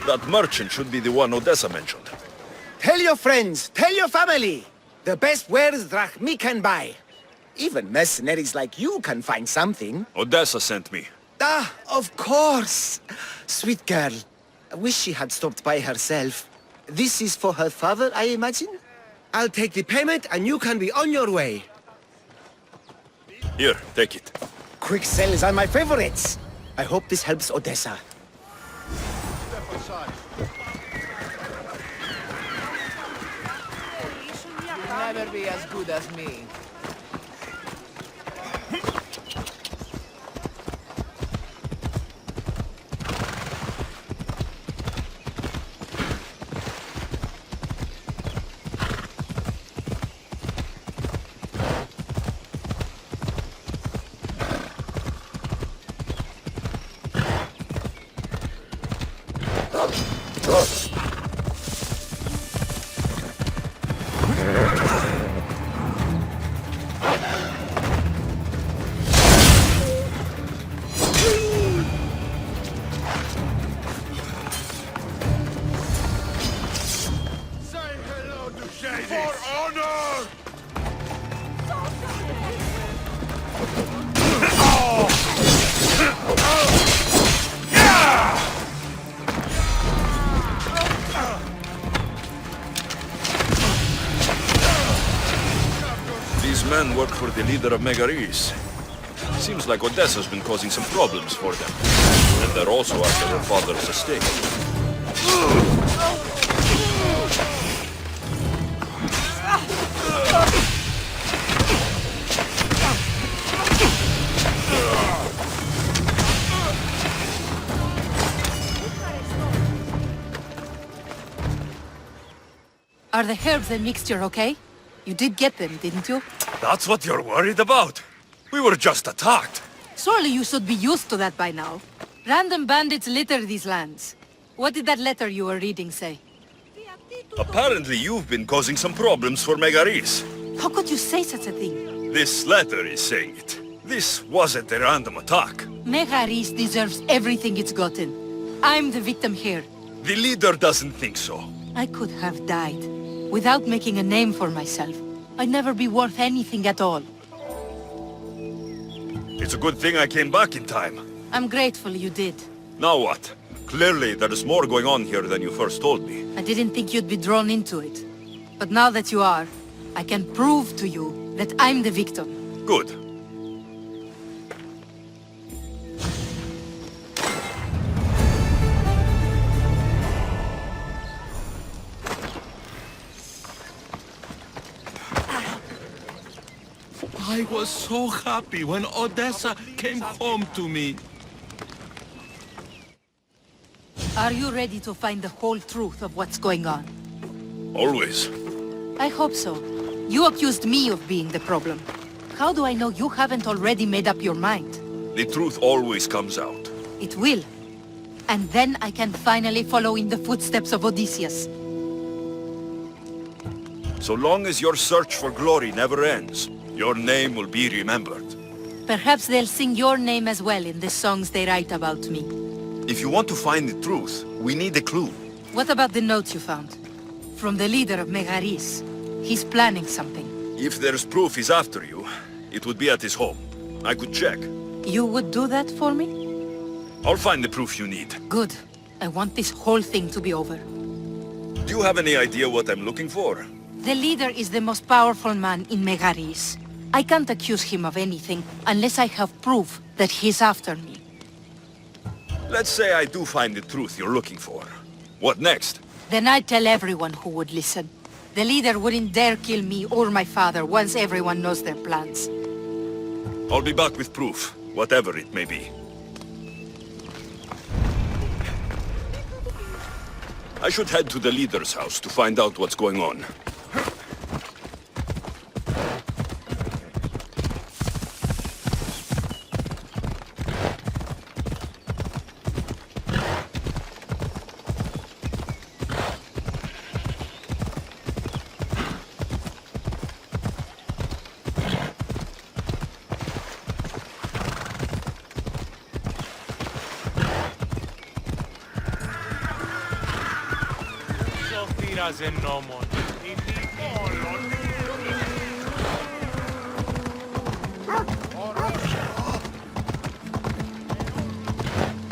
That merchant should be the one Odessa mentioned. Tell your friends, tell your family. The best wares drachmi can buy. Even mercenaries like you can find something. Odessa sent me. Ah, of course. Sweet girl. I wish she had stopped by herself. This is for her father, I imagine? I'll take the payment and you can be on your way. Here, take it. Quick sales are my favorites. I hope this helps Odessa. You'll never be as good as me. For honor! men work for the leader of Megaris. Seems like Odessa's been causing some problems for them. And they're also after her father's estate. Are the herbs and mixture okay? You did get them, didn't you? That's what you're worried about? We were just attacked. Surely you should be used to that by now. Random bandits litter these lands. What did that letter you were reading say? Apparently you've been causing some problems for Megaris. How could you say such a thing? This letter is saying it. This wasn't a random attack. Megaris deserves everything it's gotten. I'm the victim here. The leader doesn't think so. I could have died. Without making a name for myself. I'd never be worth anything at all. It's a good thing I came back in time. I'm grateful you did. Now what? Clearly there's more going on here than you first told me. I didn't think you'd be drawn into it. But now that you are, I can prove to you that I'm the victim. Good. I was so happy when Odessa came home to me. Are you ready to find the whole truth of what's going on? Always. I hope so. You accused me of being the problem. How do I know you haven't already made up your mind? The truth always comes out. It will. And then I can finally follow in the footsteps of Odysseus. So long as your search for glory never ends, your name will be remembered. Perhaps they'll sing your name as well in the songs they write about me. If you want to find the truth, we need a clue. What about the note you found? From the leader of Megaris. He's planning something. If there's proof he's after you, it would be at his home. I could check. You would do that for me? I'll find the proof you need. Good. I want this whole thing to be over. Do you have any idea what I'm looking for? The leader is the most powerful man in Megaris. I can't accuse him of anything unless I have proof that he's after me. Let's say I do find the truth you're looking for. What next? Then I'd tell everyone who would listen. The leader wouldn't dare kill me or my father once everyone knows their plans. I'll be back with proof, whatever it may be. I should head to the leader's house to find out what's going on.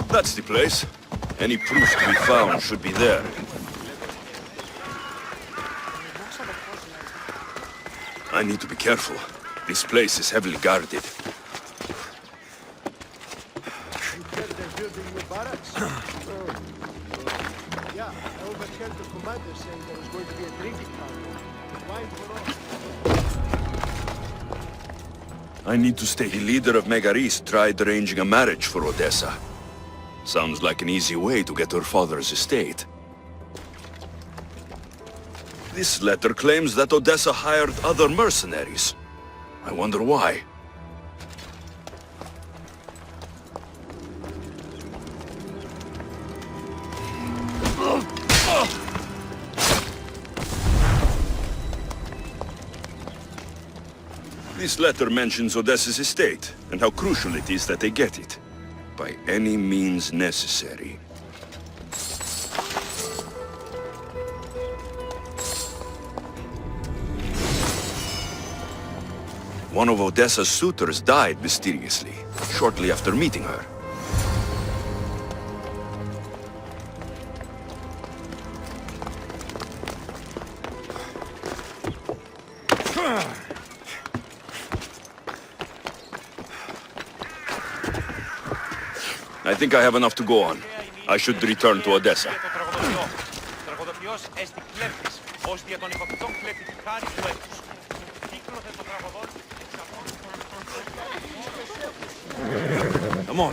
That's the place. Any proof to be found should be there. I need to be careful. This place is heavily guarded. Yeah, I overheard the commander saying there was going to be a drinking fountain. Wine for all. I need to stay. The leader of Megaris tried arranging a marriage for Odessa. Sounds like an easy way to get her father's estate. This letter claims that Odessa hired other mercenaries. I wonder why. This letter mentions Odessa's estate, and how crucial it is that they get it. By any means necessary. One of Odessa's suitors died mysteriously, shortly after meeting her. think I have enough to go on. I should return to Odessa. Come on.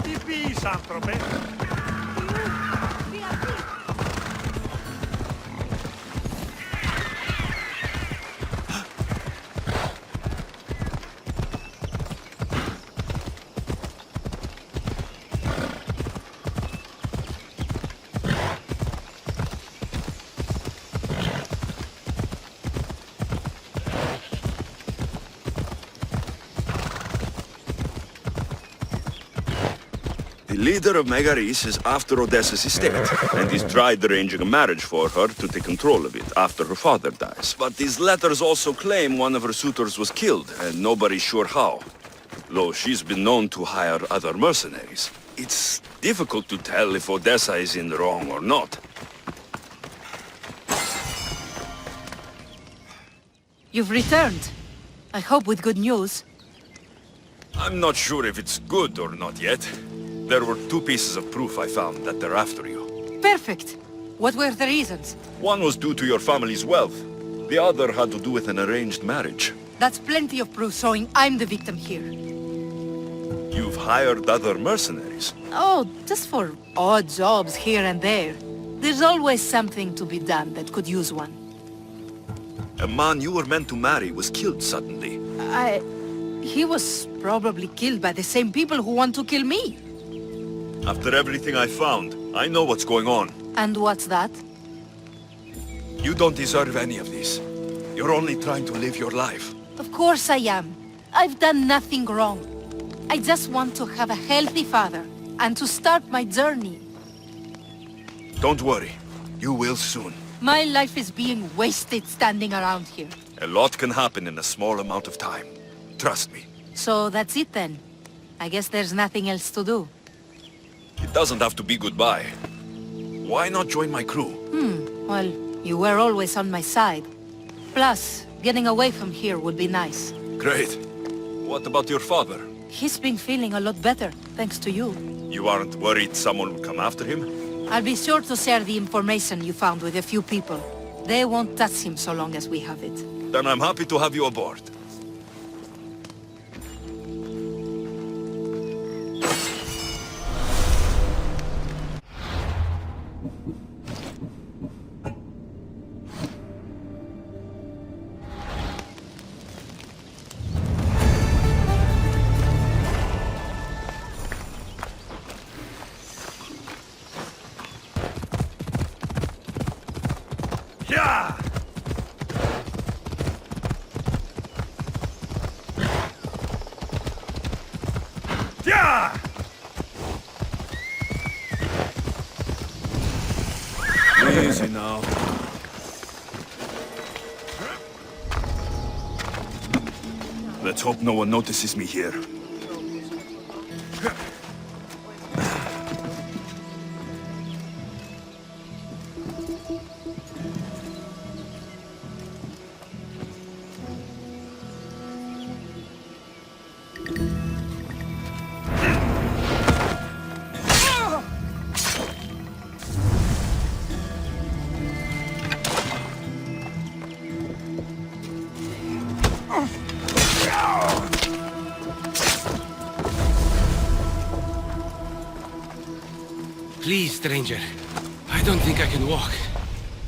Τι πεις, άνθρωπε? The leader of Megaris is after Odessa's estate, and he's tried arranging a marriage for her to take control of it after her father dies. But these letters also claim one of her suitors was killed, and nobody's sure how. Though she's been known to hire other mercenaries. It's difficult to tell if Odessa is in the wrong or not. You've returned. I hope with good news. I'm not sure if it's good or not yet. There were 2 pieces of proof I found that they're after you. Perfect. What were the reasons? One was due to your family's wealth. The other had to do with an arranged marriage. That's plenty of proof showing I'm the victim here. You've hired other mercenaries. Oh, just for odd jobs here and there. There's always something to be done that could use one. A man you were meant to marry was killed suddenly. He was probably killed by the same people who want to kill me. After everything I found, I know what's going on. And what's that? You don't deserve any of this. You're only trying to live your life. Of course I am. I've done nothing wrong. I just want to have a healthy father, and to start my journey. Don't worry. You will soon. My life is being wasted standing around here. A lot can happen in a small amount of time. Trust me. So that's it then. I guess there's nothing else to do. It doesn't have to be goodbye. Why not join my crew? Well, you were always on my side. Plus, getting away from here would be nice. Great. What about your father? He's been feeling a lot better, thanks to you. You aren't worried someone will come after him? I'll be sure to share the information you found with a few people. They won't touch him so long as we have it. Then I'm happy to have you aboard. Easy now. Let's hope no one notices me here. Please, stranger. I don't think I can walk.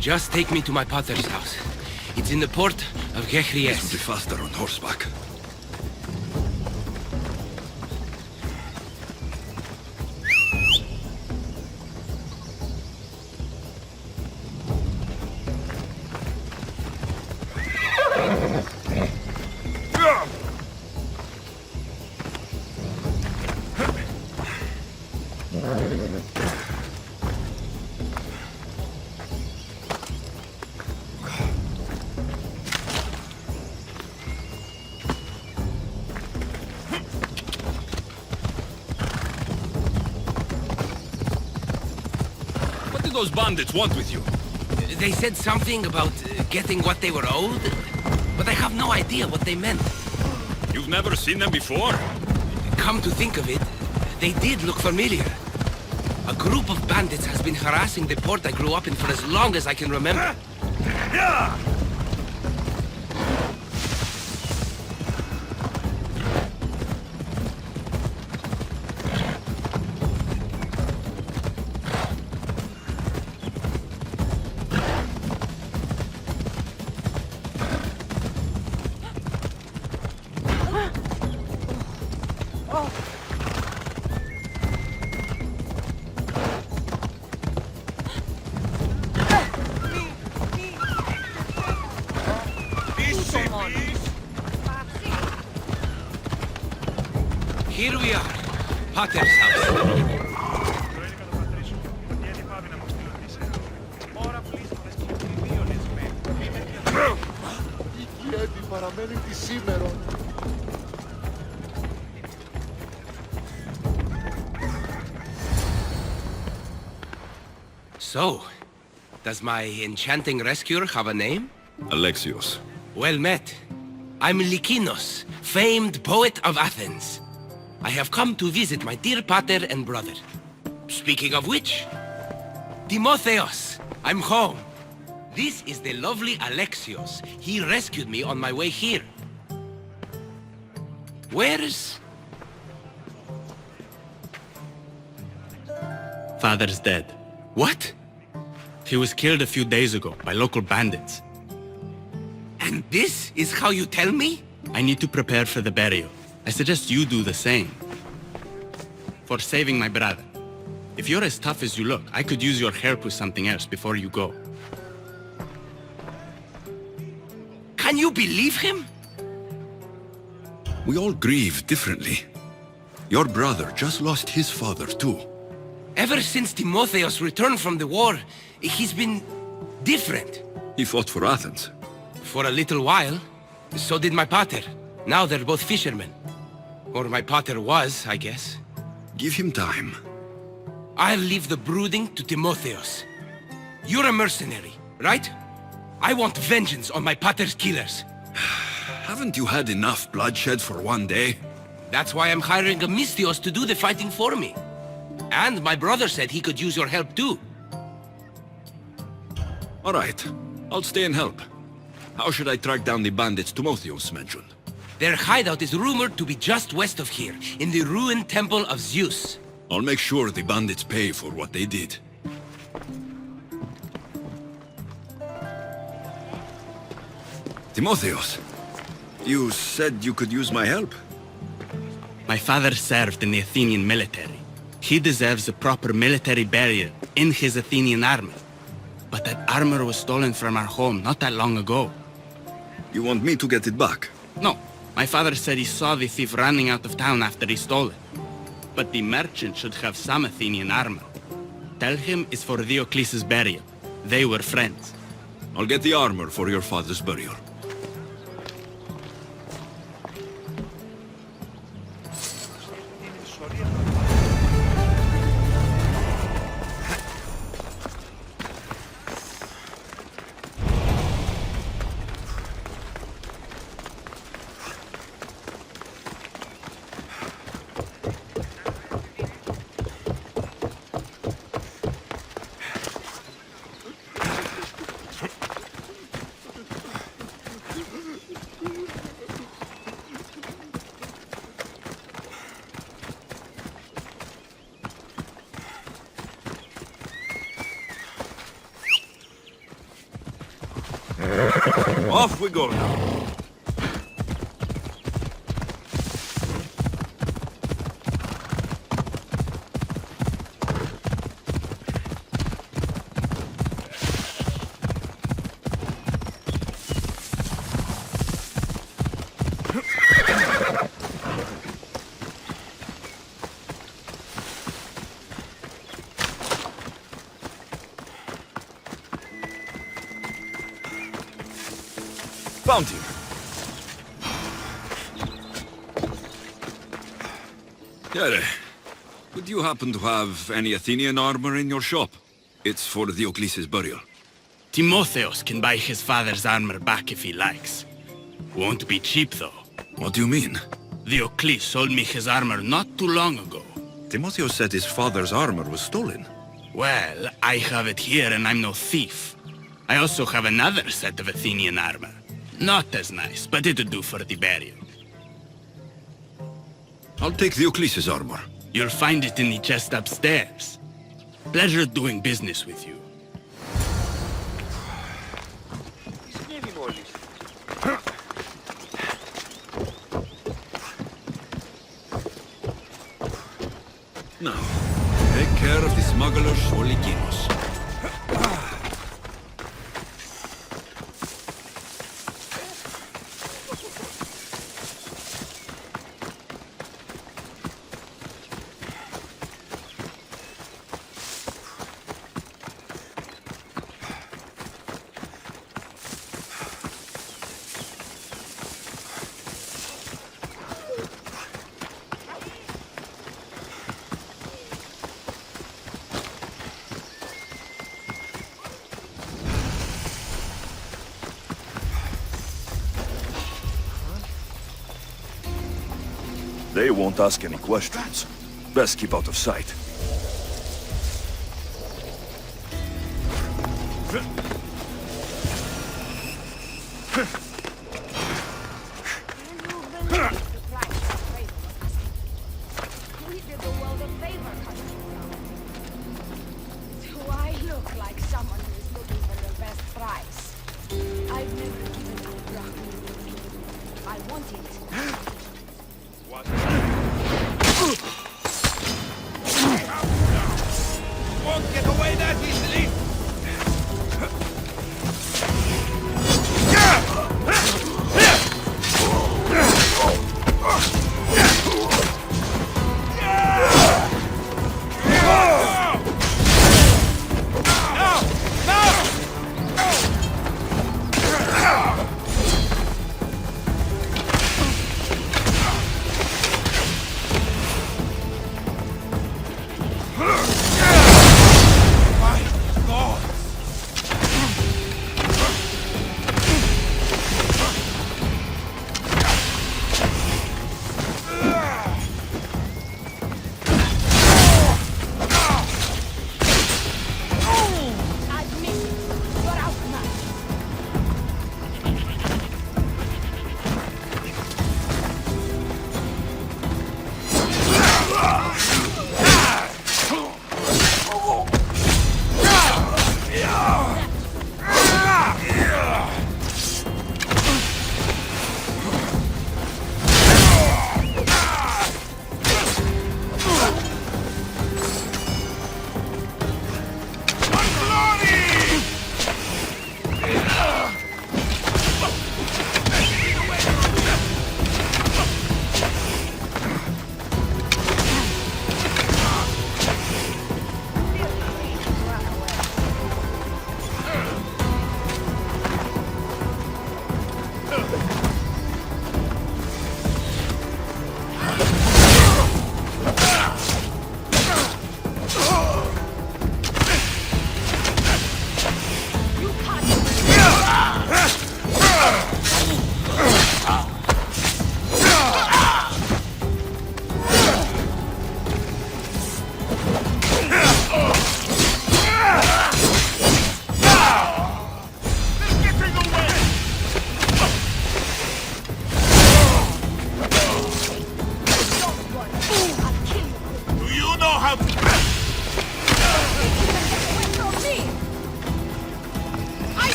Just take me to my father's house. It's in the port of Kytherean. This will be faster on horseback. Those bandits want with you? They said something about getting what they were owed, but I have no idea what they meant. You've never seen them before? Come to think of it, they did look familiar. A group of bandits has been harassing the port I grew up in for as long as I can remember. Yeah! Here we are, Pater's house. Η Eppie παραμένει τη σήμερον. So, does my enchanting rescuer have a name? Alexios. Well met. I'm Lykaon, famed poet of Athens. I have come to visit my dear pater and brother. Speaking of which, Misthios, I'm home. This is the lovely Alexios. He rescued me on my way here. Where's... Father's dead. What? He was killed a few days ago by local bandits. And this is how you tell me? I need to prepare for the burial. I suggest you do the same. For saving my brother. If you're as tough as you look, I could use your help with something else before you go. Can you believe him? We all grieve differently. Your brother just lost his father too. Ever since Misthios returned from the war, he's been different. He fought for Athens. For a little while. So did my pater. Now they're both fishermen. Or my pater was, I guess. Give him time. I'll leave the brooding to Misthios. You're a mercenary, right? I want vengeance on my pater's killers. Haven't you had enough bloodshed for one day? That's why I'm hiring a Misthios to do the fighting for me. And my brother said he could use your help too. All right. I'll stay and help. How should I track down the bandits Misthios mentioned? Their hideout is rumored to be just west of here, in the ruined temple of Zeus. I'll make sure the bandits pay for what they did. Misthios, you said you could use my help? My father served in the Athenian military. He deserves a proper military burial in his Athenian armor. But that armor was stolen from our home not that long ago. You want me to get it back? No. My father said he saw the thief running out of town after he stole it. But the merchant should have some Athenian armor. Tell him it's for Diocles' burial. They were friends. I'll get the armor for your father's burial. Off we go now. Found him. Here, would you happen to have any Athenian armor in your shop? It's for Diocles' burial. Misthios can buy his father's armor back if he likes. Won't be cheap, though. What do you mean? Diocles sold me his armor not too long ago. Timotheus said his father's armor was stolen. Well, I have it here and I'm no thief. I also have another set of Athenian armor. Not as nice, but it'll do for the burial. I'll take Diocles' armor. You'll find it in the chest upstairs. Pleasure doing business with you. Now, take care of the smugglers or Lykaos. They won't ask any questions. Best keep out of sight.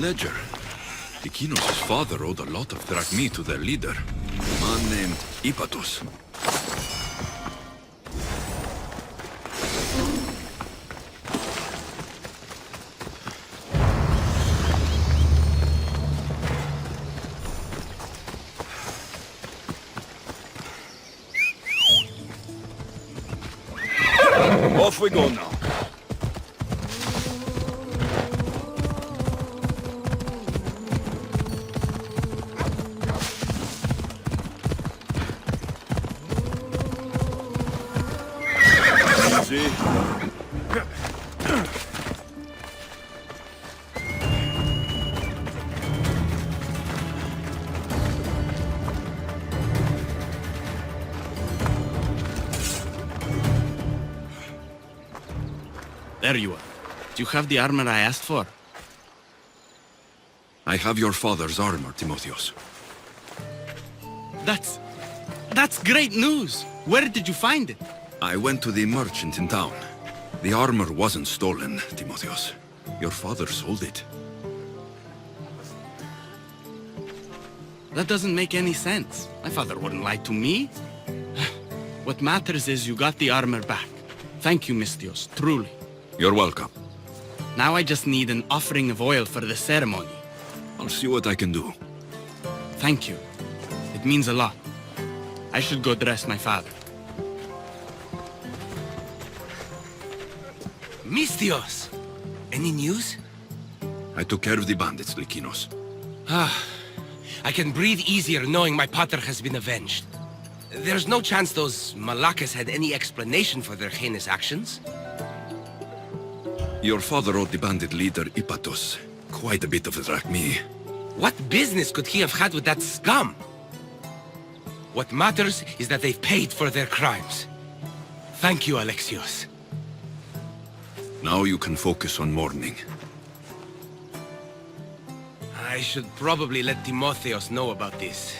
Ledger. Lykaos' father owed a lot of drachmi to their leader, a man named Aigisthos. Off we go now. There you are. Do you have the armor I asked for? I have your father's armor, Timotheos. That's great news! Where did you find it? I went to the merchant in town. The armor wasn't stolen, Timotheos. Your father sold it. That doesn't make any sense. My father wouldn't lie to me. What matters is you got the armor back. Thank you, Misthios, truly. You're welcome. Now I just need an offering of oil for the ceremony. I'll see what I can do. Thank you. It means a lot. I should go dress my father. Misthios! Any news? I took care of the bandits, Lykinos. I can breathe easier knowing my pater has been avenged. There's no chance those Malakas had any explanation for their heinous actions? Your father owed the bandit leader Aigisthos quite a bit of a drachmae. What business could he have had with that scum? What matters is that they've paid for their crimes. Thank you, Alexios. Now you can focus on mourning. I should probably let Timotheos know about this.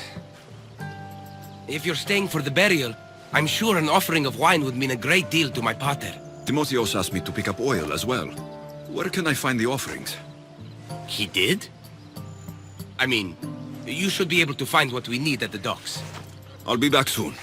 If you're staying for the burial, I'm sure an offering of wine would mean a great deal to my pater. Timotheos asked me to pick up oil as well. Where can I find the offerings? He did? I mean, you should be able to find what we need at the docks. I'll be back soon.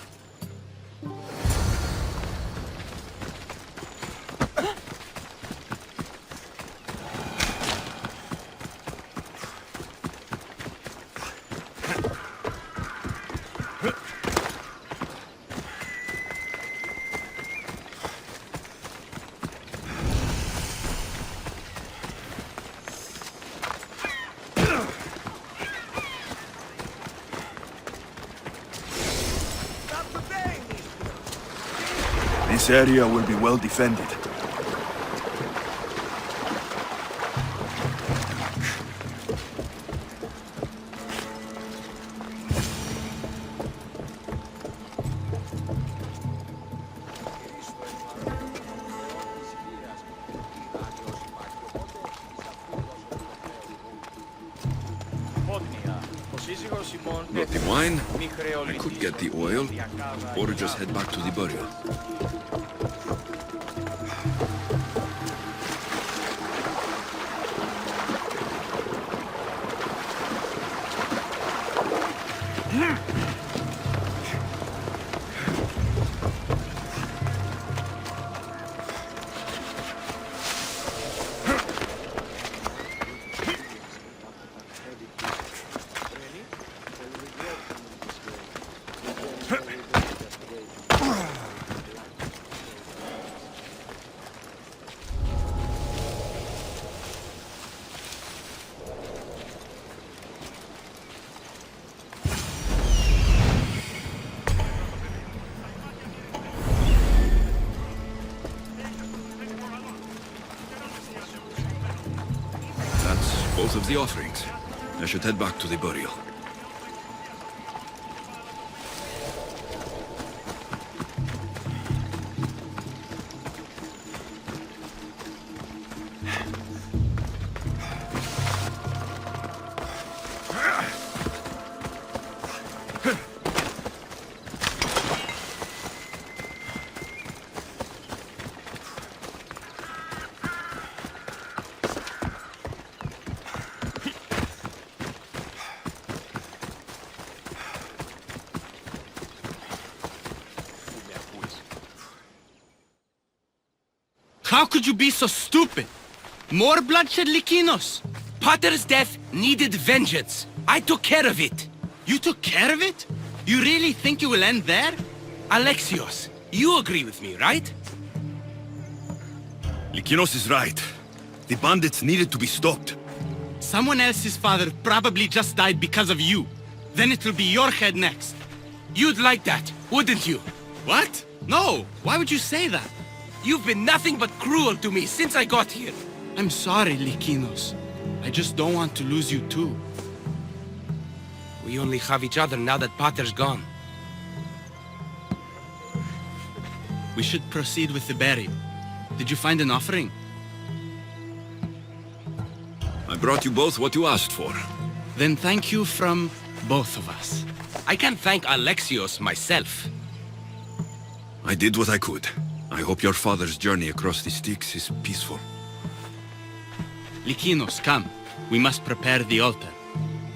This area will be well defended. Not the wine? I could get the oil, or just head back to the burial. Both of the offerings. I should head back to the burial. How could you be so stupid? More bloodshed, Lykinos? Pater's death needed vengeance. I took care of it. You took care of it? You really think it will end there? Alexios, you agree with me, right? Lykinos is right. The bandits needed to be stopped. Someone else's father probably just died because of you. Then it will be your head next. You'd like that, wouldn't you? What? No! Why would you say that? You've been nothing but cruel to me since I got here. I'm sorry, Lykaon. I just don't want to lose you too. We only have each other now that Pater's gone. We should proceed with the burial. Did you find an offering? I brought you both what you asked for. Then thank you from both of us. I can't thank Alexios myself. I did what I could. I hope your father's journey across the Styx is peaceful. Lykaon, come. We must prepare the altar.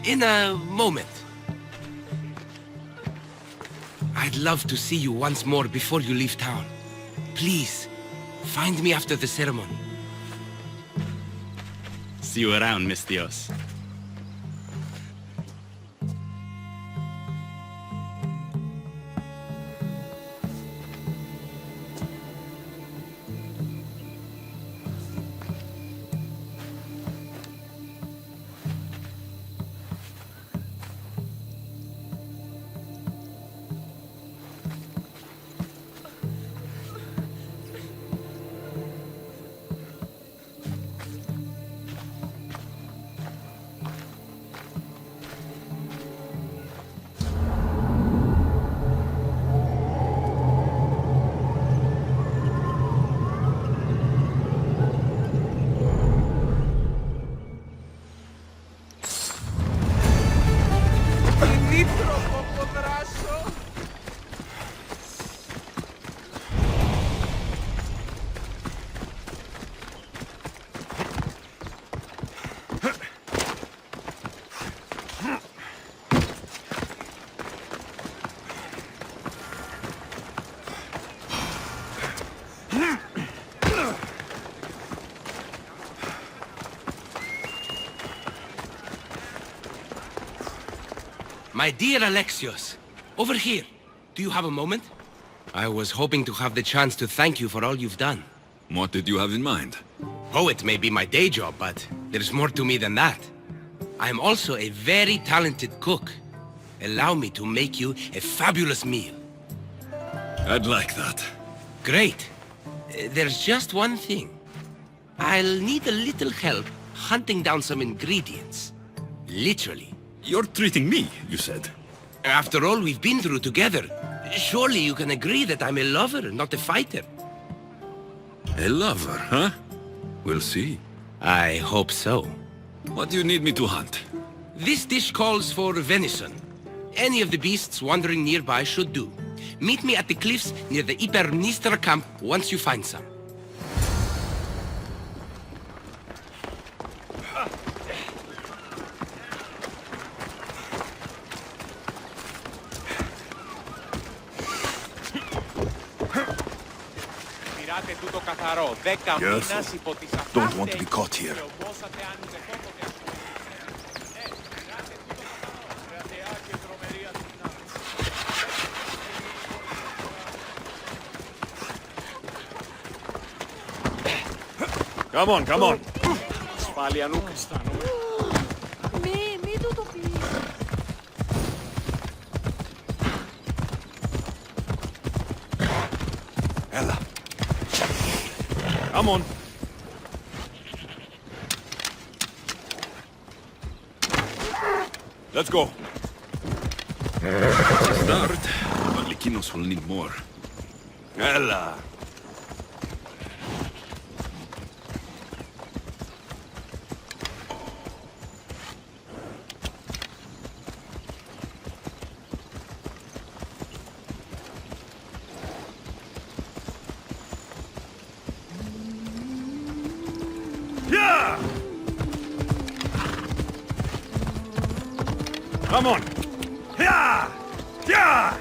In a moment. I'd love to see you once more before you leave town. Please, find me after the ceremony. See you around, Misthios. My dear Alexios, over here. Do you have a moment? I was hoping to have the chance to thank you for all you've done. What did you have in mind? Poet may be my day job, but there's more to me than that. I'm also a very talented cook. Allow me to make you a fabulous meal. I'd like that. Great. There's just one thing. I'll need a little help hunting down some ingredients. Literally. You're treating me, you said. After all we've been through together, surely you can agree that I'm a lover, not a fighter. A lover, huh? We'll see. I hope so. What do you need me to hunt? This dish calls for venison. Any of the beasts wandering nearby should do. Meet me at the cliffs near the Hypermnestra camp once you find some. Careful. Don't want to be caught here. Come on, come on. Μη του το πεις. Έλα. Come on. Let's go. Start, but Lykaon will need more. Έλα. Come on! Yeah! Yeah!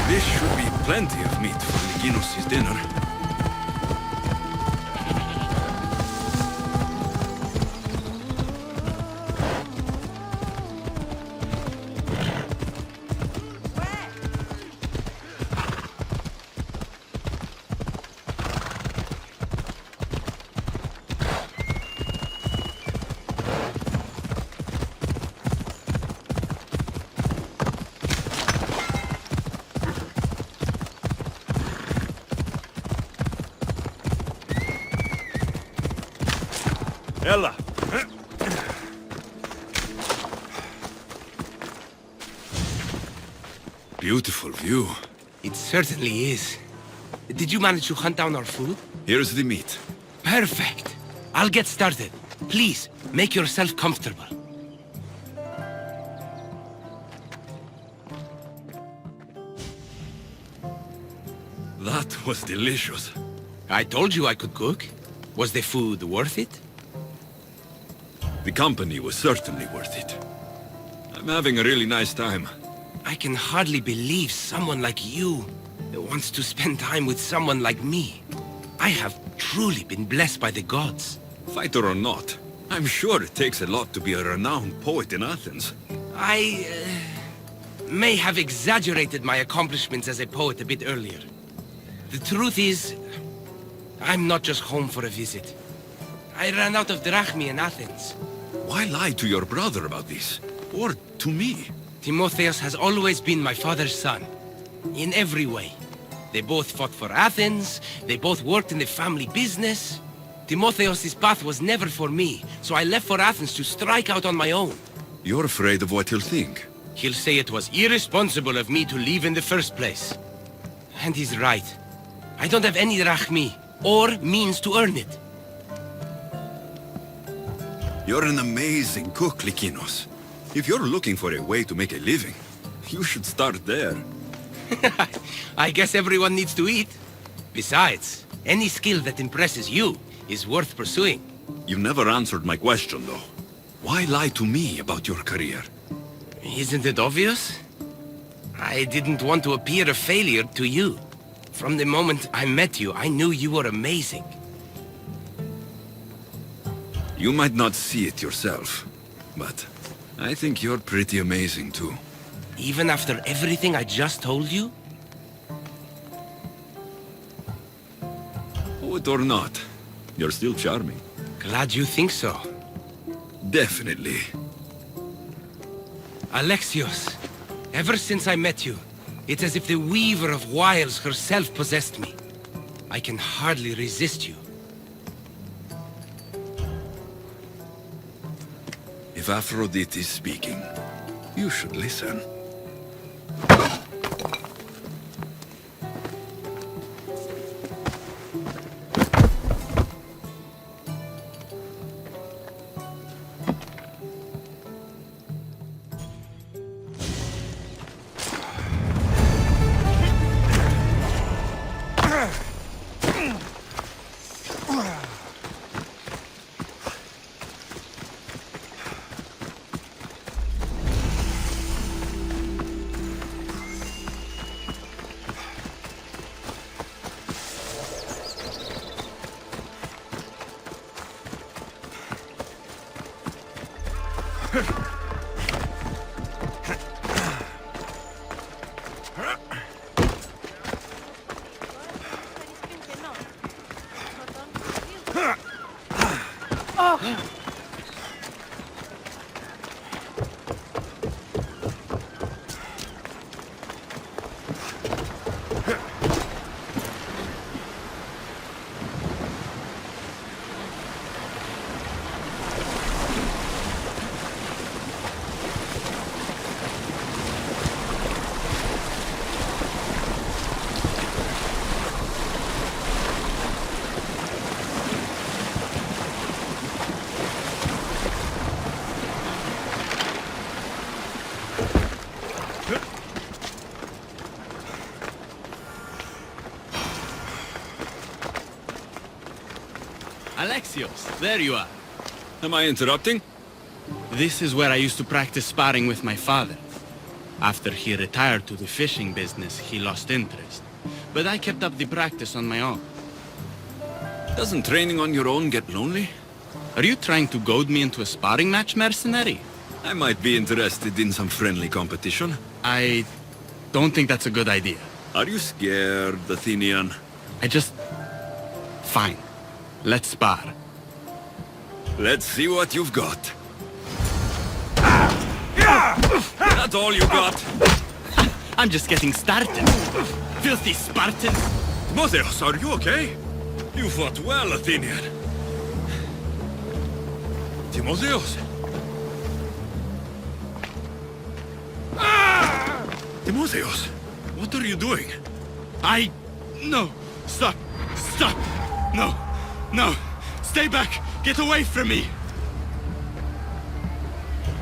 This should be plenty of meat for Lykaon' dinner. Yalla. Beautiful view. It certainly is. Did you manage to hunt down our food? Here's the meat. Perfect. I'll get started. Please, make yourself comfortable. That was delicious. I told you I could cook. Was the food worth it? The company was certainly worth it. I'm having a really nice time. I can hardly believe someone like you wants to spend time with someone like me. I have truly been blessed by the gods. Fighter or not, I'm sure it takes a lot to be a renowned poet in Athens. I may have exaggerated my accomplishments as a poet a bit earlier. The truth is, I'm not just home for a visit. I ran out of drachmi in Athens. Why lie to your brother about this? Or to me? Timotheos has always been my father's son. In every way. They both fought for Athens, they both worked in the family business. Timotheos' path was never for me, so I left for Athens to strike out on my own. You're afraid of what he'll think. He'll say it was irresponsible of me to leave in the first place. And he's right. I don't have any drachmi, or means to earn it. You're an amazing cook, Lykaon. If you're looking for a way to make a living, you should start there. I guess everyone needs to eat. Besides, any skill that impresses you is worth pursuing. You never answered my question, though. Why lie to me about your career? Isn't it obvious? I didn't want to appear a failure to you. From the moment I met you, I knew you were amazing. You might not see it yourself, but I think you're pretty amazing, too. Even after everything I just told you? Poet or not, you're still charming. Glad you think so. Definitely. Alexios, ever since I met you, it's as if the Weaver of Wiles herself possessed me. I can hardly resist you. If Aphrodite is speaking, you should listen. Alexios, there you are. Am I interrupting? This is where I used to practice sparring with my father. After he retired to the fishing business, he lost interest. But I kept up the practice on my own. Doesn't training on your own get lonely? Are you trying to goad me into a sparring match, mercenary? I might be interested in some friendly competition. I don't think that's a good idea. Are you scared, Athenian? Fine. Let's spar. Let's see what you've got. That's all you got. I'm just getting started. Filthy Spartans. Misthios, are you okay? You fought well, Athenian. Timotheos! Timotheos, what are you doing? No! Stop! Stop! No! No! Stay back! Get away from me!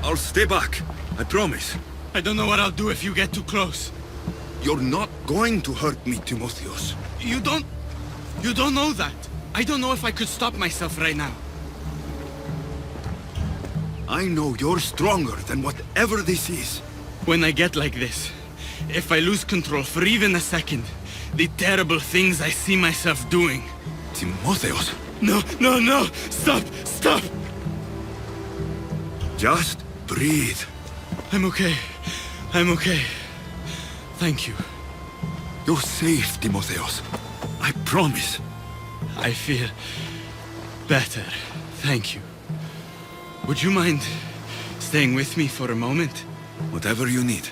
I'll stay back, I promise. I don't know what I'll do if you get too close. You're not going to hurt me, Timotheos. You don't know that. I don't know if I could stop myself right now. I know you're stronger than whatever this is. When I get like this, if I lose control for even a second, the terrible things I see myself doing. Timotheos! No, no, no! Stop! Stop! Just breathe. I'm okay. I'm okay. Thank you. You're safe, Timotheos. I promise. I feel better. Thank you. Would you mind staying with me for a moment? Whatever you need.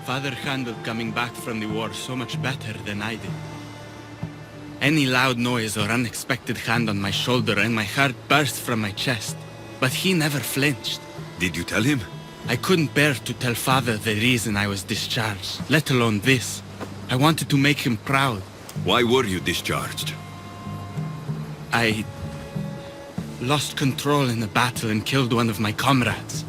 Father handled coming back from the war so much better than I did. Any loud noise or unexpected hand on my shoulder and my heart burst from my chest. But he never flinched. Did you tell him? I couldn't bear to tell Father the reason I was discharged, let alone this. I wanted to make him proud. Why were you discharged? I lost control in a battle and killed one of my comrades.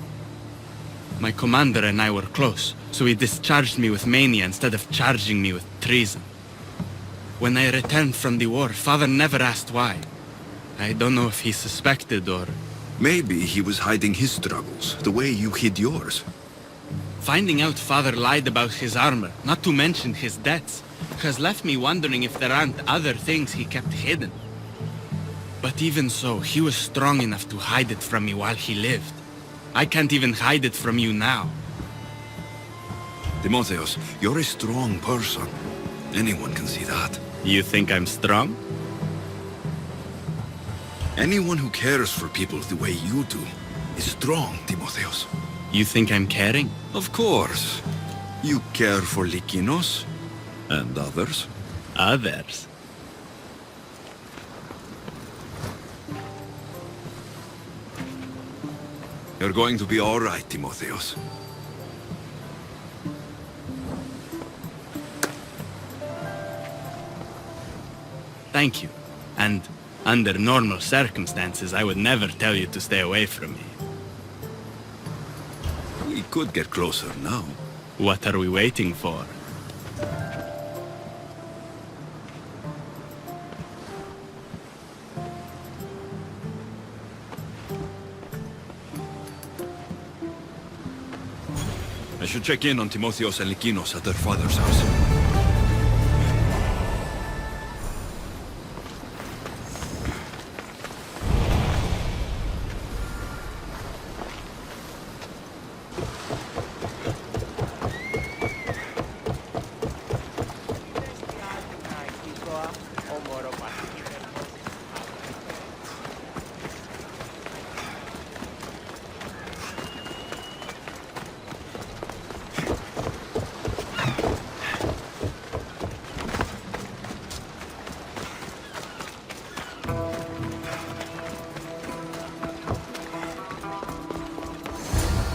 My commander and I were close, so he discharged me with mania instead of charging me with treason. When I returned from the war, Father never asked why. I don't know if he suspected or... Maybe he was hiding his struggles, the way you hid yours. Finding out Father lied about his armor, not to mention his debts, has left me wondering if there aren't other things he kept hidden. But even so, he was strong enough to hide it from me while he lived. I can't even hide it from you now. Timotheos, you're a strong person. Anyone can see that. You think I'm strong? Anyone who cares for people the way you do is strong, Timotheos. You think I'm caring? Of course. You care for Lykaon and others. Others? You're going to be all right, Timotheos. Thank you. And under normal circumstances, I would never tell you to stay away from me. We could get closer now. What are we waiting for? I should check in on Timotheos and Lykaon at their father's house.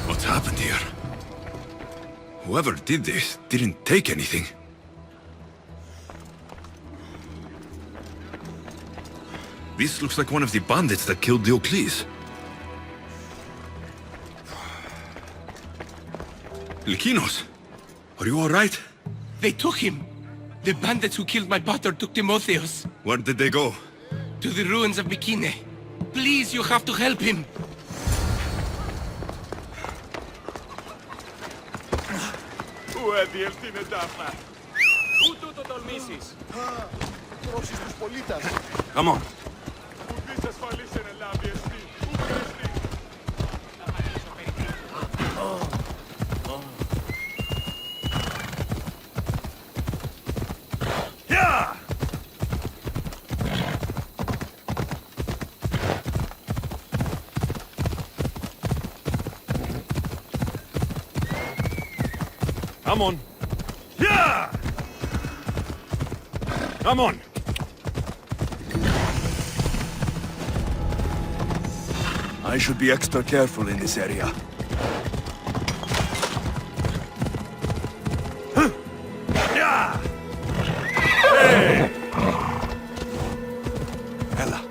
What's happened here? Whoever did this didn't take anything. This looks like one of the bandits that killed Diocles. Lykaon, are you all right? They took him. The bandits who killed my brother took Timotheos. Where did they go? To the ruins of Mycenae. Please, you have to help him. Come on. Come on. Yeah! Come on. I should be extra careful in this area. Yeah! Hey! Ella.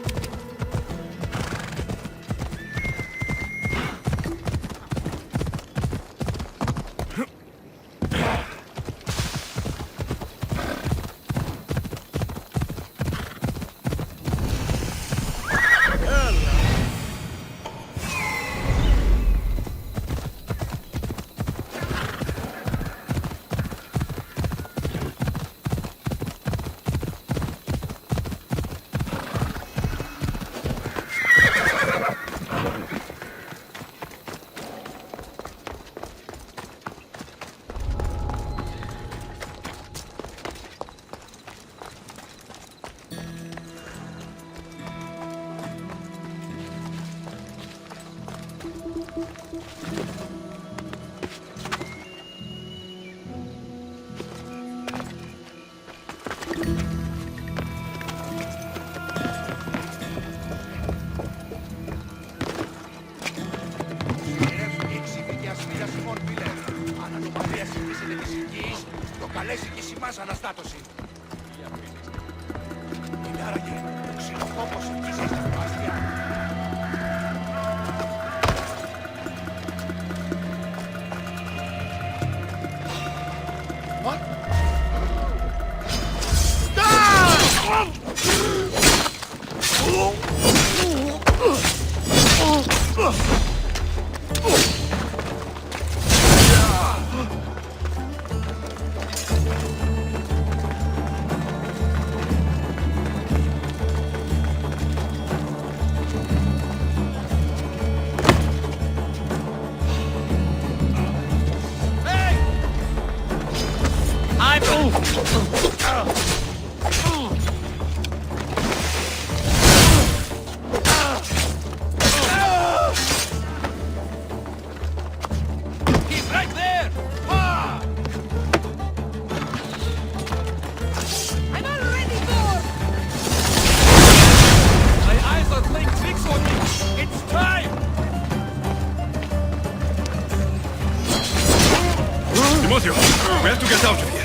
Misthios, we have to get out of here.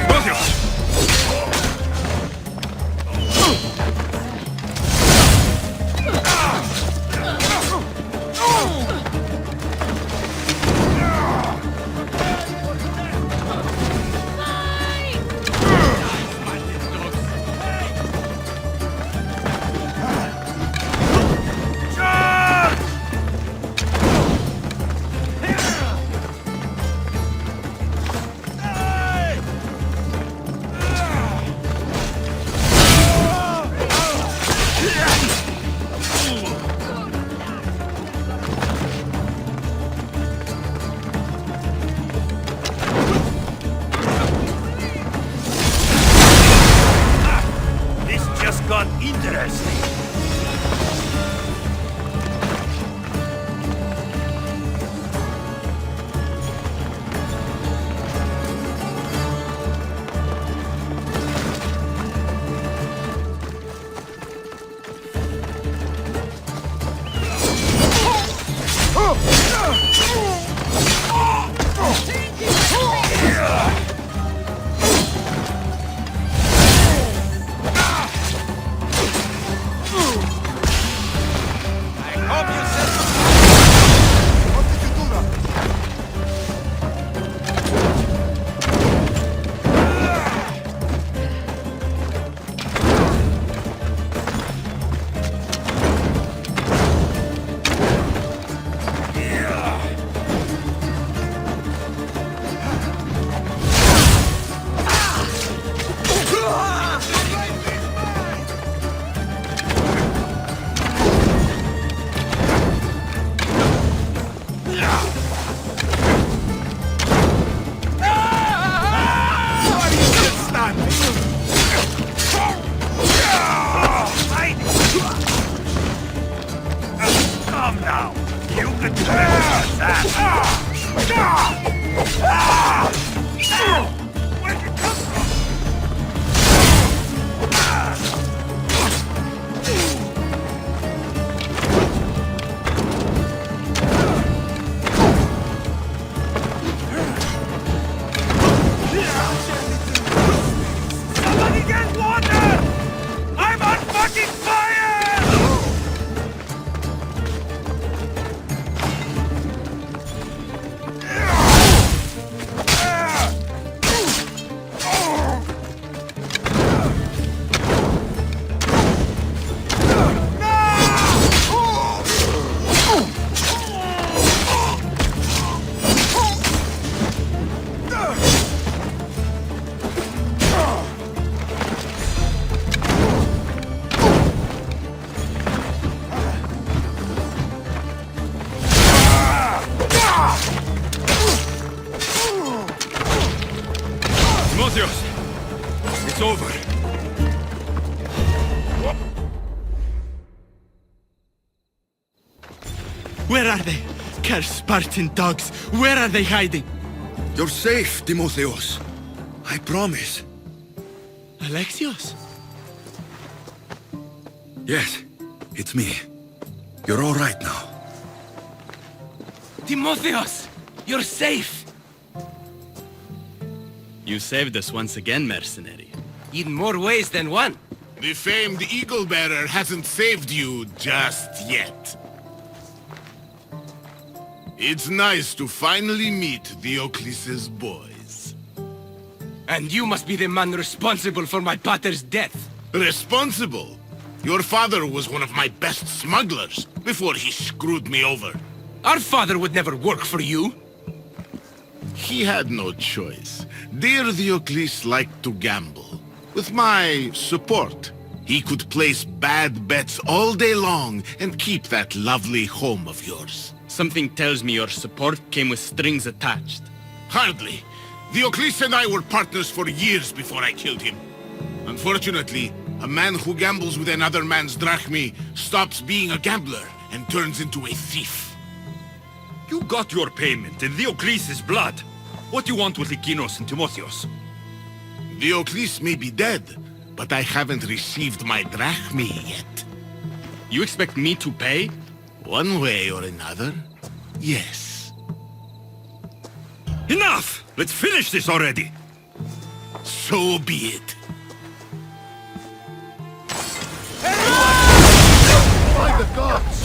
Misthios! Where are they? Cursed Spartan dogs! Where are they hiding? You're safe, Timotheos. I promise. Alexios? Yes, it's me. You're all right now. Timotheos! You're safe! You saved us once again, mercenary. In more ways than one. The famed Eagle Bearer hasn't saved you just yet. It's nice to finally meet Diocles' boys. And you must be the man responsible for my pater's death. Responsible? Your father was one of my best smugglers before he screwed me over. Our father would never work for you. He had no choice. Dear Diocles liked to gamble. With my support, he could place bad bets all day long and keep that lovely home of yours. Something tells me your support came with strings attached. Hardly. Diocles and I were partners for years before I killed him. Unfortunately, a man who gambles with another man's drachmi stops being a gambler and turns into a thief. You got your payment in Diocles' blood. What do you want with Lykaon and Timotheos? Diocles may be dead, but I haven't received my drachmi yet. You expect me to pay? One way or another, yes. Enough! Let's finish this already! So be it. By the gods!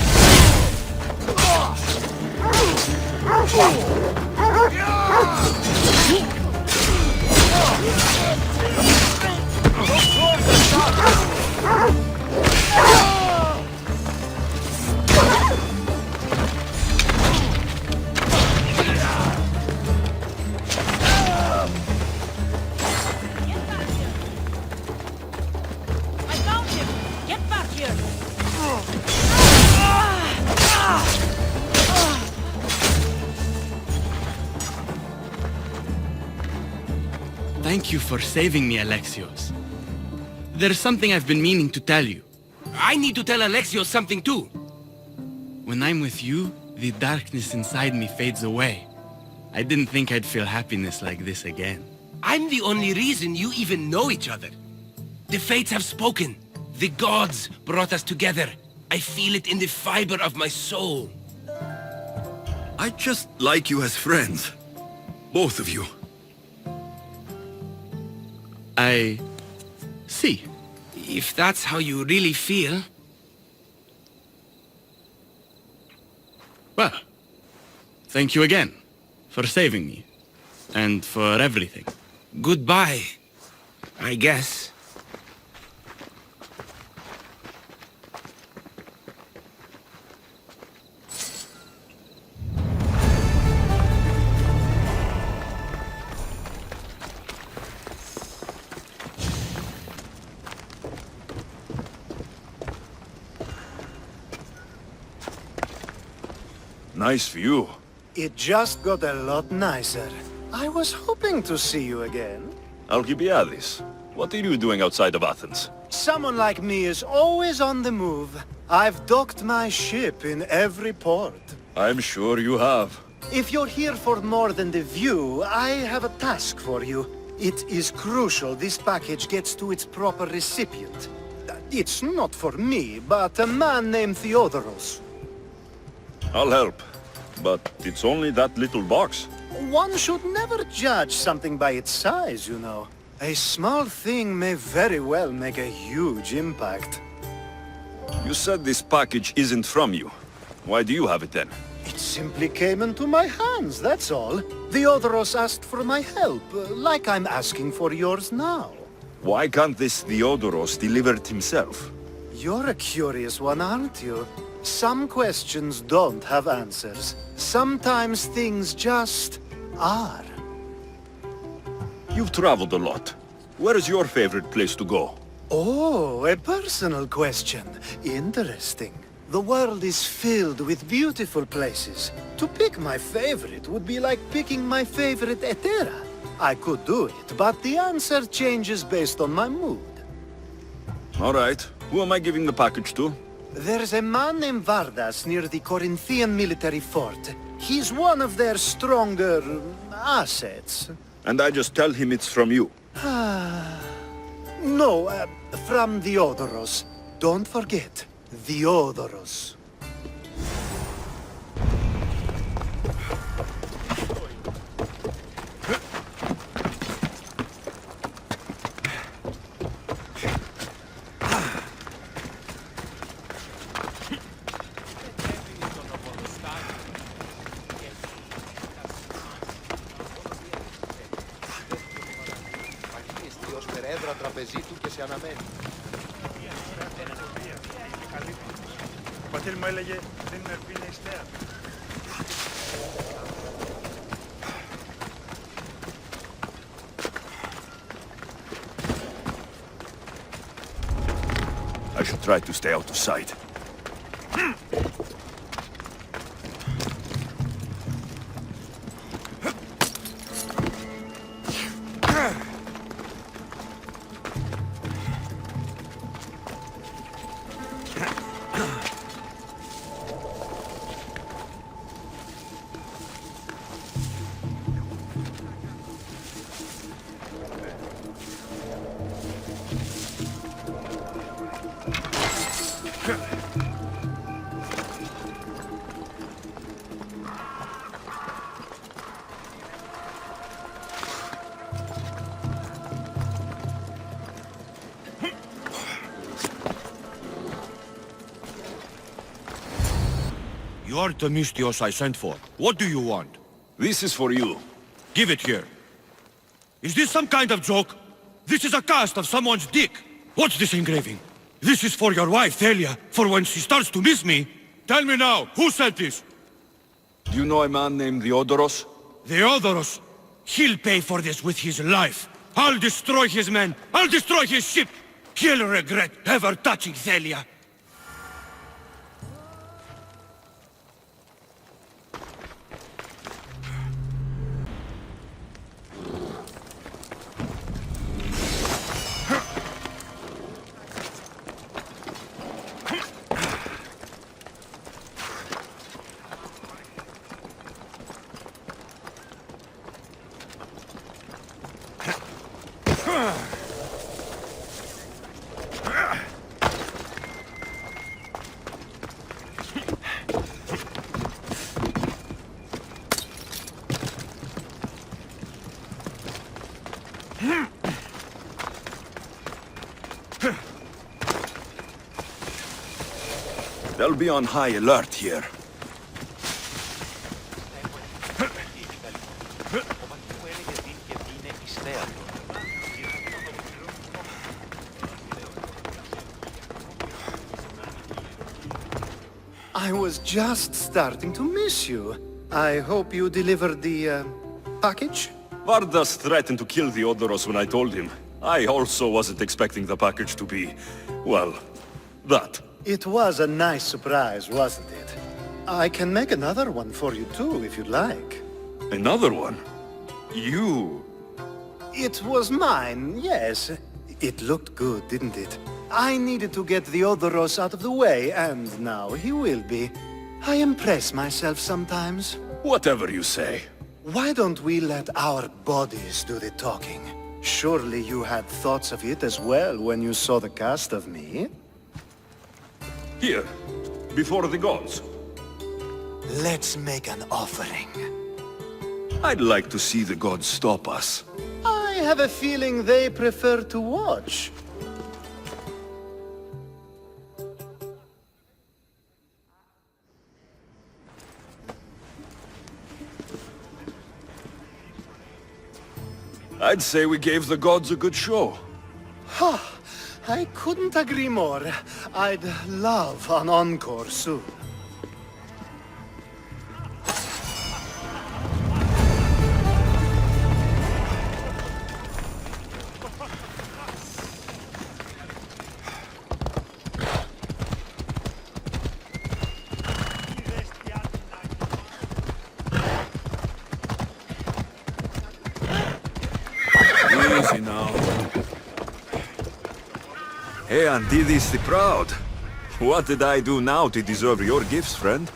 Thank you for saving me, Alexios. There's something I've been meaning to tell you. I need to tell Alexios something too. When I'm with you, the darkness inside me fades away. I didn't think I'd feel happiness like this again. I'm the only reason you even know each other. The fates have spoken. The gods brought us together. I feel it in the fiber of my soul. I just like you as friends. Both of you. I see. If that's how you really feel... Well, thank you again for saving me. And for everything. Goodbye, I guess. Nice view. It just got a lot nicer. I was hoping to see you again. Alcibiades, what are you doing outside of Athens? Someone like me is always on the move. I've docked my ship in every port. I'm sure you have. If you're here for more than the view, I have a task for you. It is crucial this package gets to its proper recipient. It's not for me, but a man named Theodoros. I'll help. But it's only that little box. One should never judge something by its size, you know. A small thing may very well make a huge impact. You said this package isn't from you. Why do you have it then? It simply came into my hands, that's all. Theodoros asked for my help, like I'm asking for yours now. Why can't this Theodoros deliver it himself? You're a curious one, aren't you? Some questions don't have answers. Sometimes things just are. You've traveled a lot. Where is your favorite place to go? Oh, a personal question. Interesting. The world is filled with beautiful places. To pick my favorite would be like picking my favorite Hetera. I could do it, but the answer changes based on my mood. All right. Who am I giving the package to? There's a man named Vardas near the Corinthian military fort. He's one of their stronger assets. And I just tell him it's from you. No, from Theodoros. Don't forget, Theodoros. I should try to stay out of sight. You're the Misthios I sent for. What do you want? This is for you. Give it here. Is this some kind of joke? This is a cast of someone's dick. What's this engraving? This is for your wife, Thalia, for when she starts to miss me. Tell me now, who sent this? Do you know a man named Theodoros? Theodoros? He'll pay for this with his life. I'll destroy his men. I'll destroy his ship. He'll regret ever touching Thalia. They'll be on high alert here. I was just starting to miss you. I hope you delivered the, package? Vardas threatened to kill Theodoros when I told him. I also wasn't expecting the package to be, well, that. It was a nice surprise, wasn't it? I can make another one for you too, if you'd like. Another one? You? It was mine, yes. It looked good, didn't it? I needed to get Theodoros out of the way, and now he will be. I impress myself sometimes. Whatever you say. Why don't we let our bodies do the talking? Surely you had thoughts of it as well when you saw the cast of me? Here, before the gods. Let's make an offering. I'd like to see the gods stop us. I have a feeling they prefer to watch. I'd say we gave the gods a good show. Ha! I couldn't agree more. I'd love an encore soon. Easy now. Hey, Andidis the Proud. What did I do now to deserve your gifts, friend?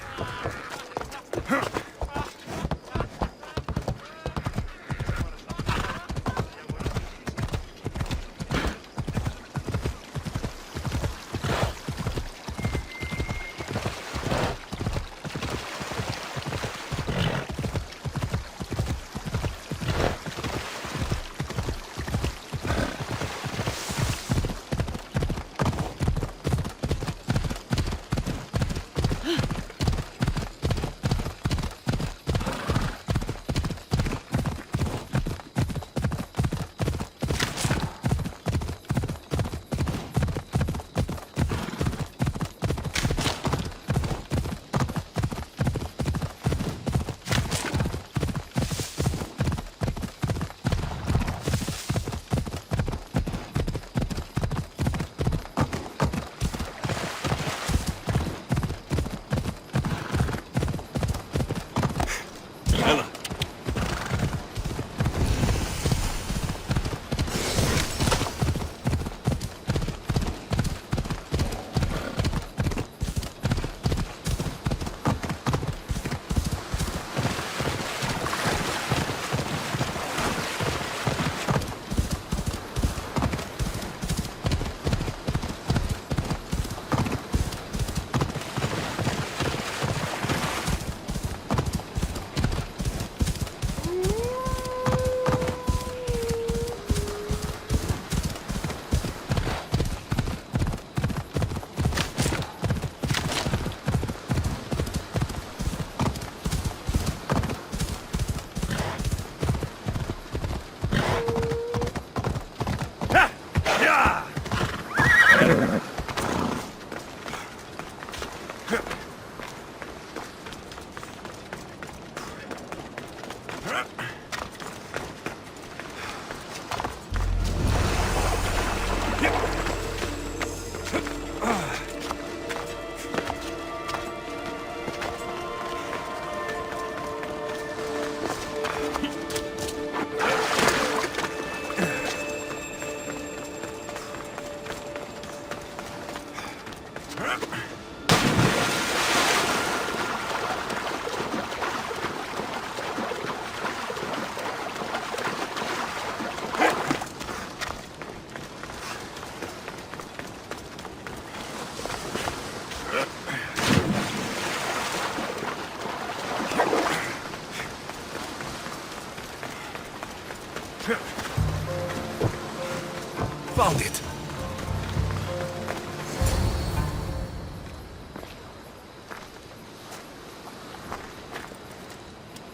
Found it!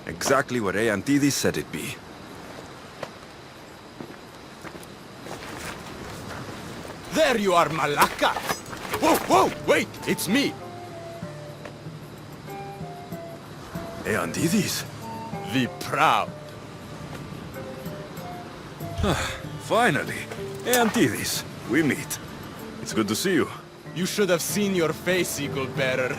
Exactly where Aigisthos said it'd be. There you are, Malaka! Whoa, whoa, wait, it's me! Aigisthos? The proud. Finally. Aigisthos, we meet. It's good to see you. You should have seen your face, Eagle Bearer.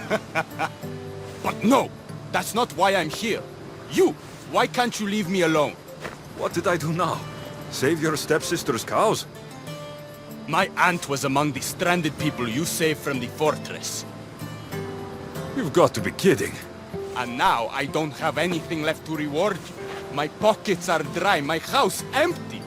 But no, that's not why I'm here. You, why can't you leave me alone? What did I do now? Save your stepsister's cows? My aunt was among the stranded people you saved from the fortress. You've got to be kidding. And now I don't have anything left to reward you. My pockets are dry, my house empty.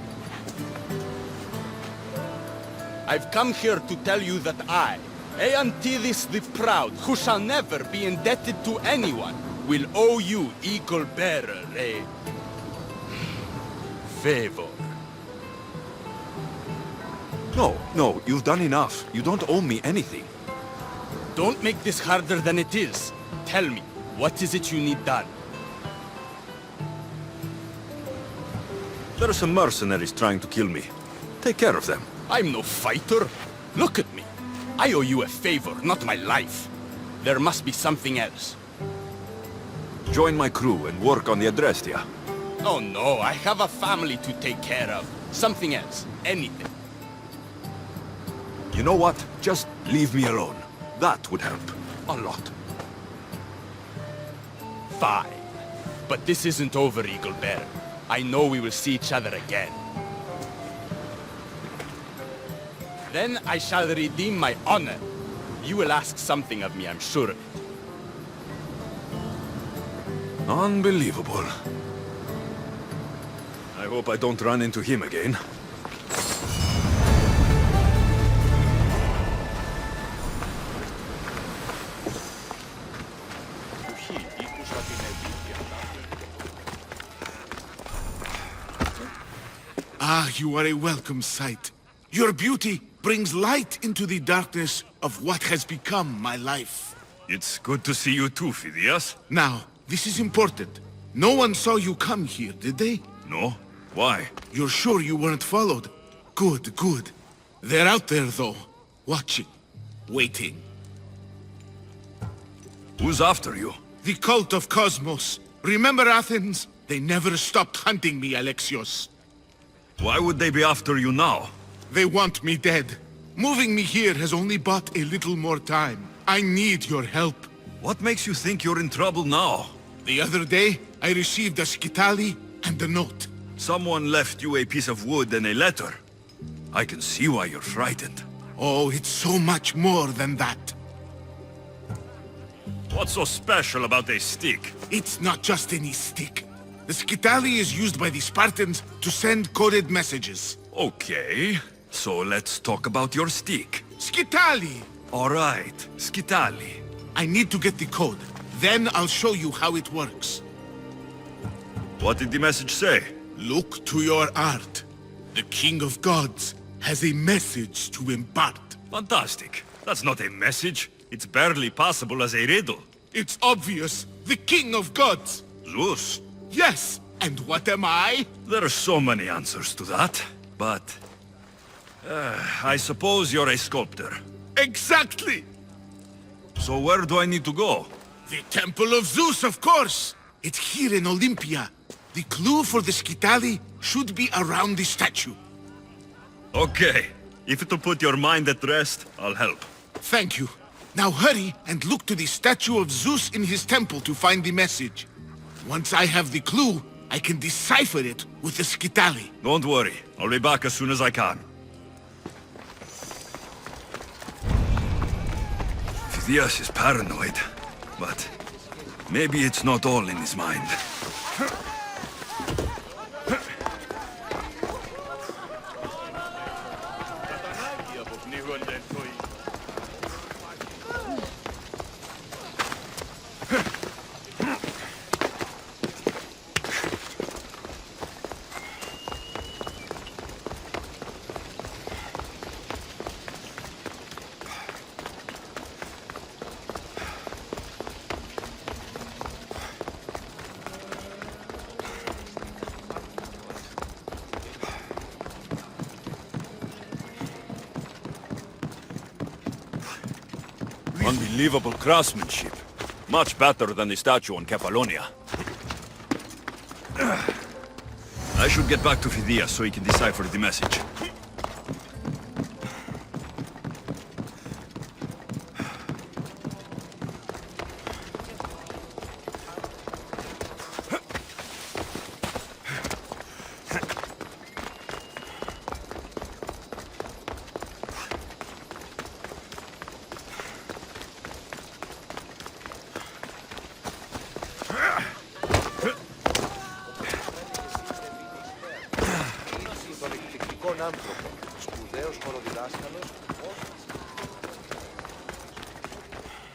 I've come here to tell you that I, Aigisthos the Proud, who shall never be indebted to anyone, will owe you, Eagle Bearer, a favor. No, you've done enough. You don't owe me anything. Don't make this harder than it is. Tell me, what is it you need done? There are some mercenaries trying to kill me. Take care of them. I'm no fighter. Look at me. I owe you a favor, not my life. There must be something else. Join my crew and work on the Adrestia. Oh no, I have a family to take care of. Something else. Anything. You know what? Just leave me alone. That would help. A lot. Fine. But this isn't over, Eagle Bearer. I know we will see each other again. Then I shall redeem my honor. You will ask something of me, I'm sure. Unbelievable. I hope I don't run into him again. Ah, you are a welcome sight. Your beauty brings light into the darkness of what has become my life. It's good to see you too, Misthios. Now, this is important. No one saw you come here, did they? No? Why? You're sure you weren't followed? Good, good. They're out there, though. Watching. Waiting. Who's after you? The cult of Cosmos. Remember Athens? They never stopped hunting me, Alexios. Why would they be after you now? They want me dead. Moving me here has only bought a little more time. I need your help. What makes you think you're in trouble now? The other day, I received a skitali and a note. Someone left you a piece of wood and a letter. I can see why you're frightened. Oh, it's so much more than that. What's so special about a stick? It's not just any stick. The skitali is used by the Spartans to send coded messages. Okay, so let's talk about your stick. Skitali! All right, skitali. I need to get the code. Then I'll show you how it works. What did the message say? Look to your art. The King of Gods has a message to impart. Fantastic. That's not a message. It's barely passable as a riddle. It's obvious. The King of Gods. Zeus. Yes. And what am I? There are so many answers to that, but... I suppose you're a sculptor. Exactly! So where do I need to go? The Temple of Zeus, of course! It's here in Olympia. The clue for the skitali should be around the statue. Okay. If it'll put your mind at rest, I'll help. Thank you. Now hurry and look to the statue of Zeus in his temple to find the message. Once I have the clue, I can decipher it with the skitali. Don't worry. I'll be back as soon as I can. Misthios is paranoid, but maybe it's not all in his mind. Unbelievable craftsmanship. Much better than the statue on Kefalonia. I should get back to Misthios so he can decipher the message.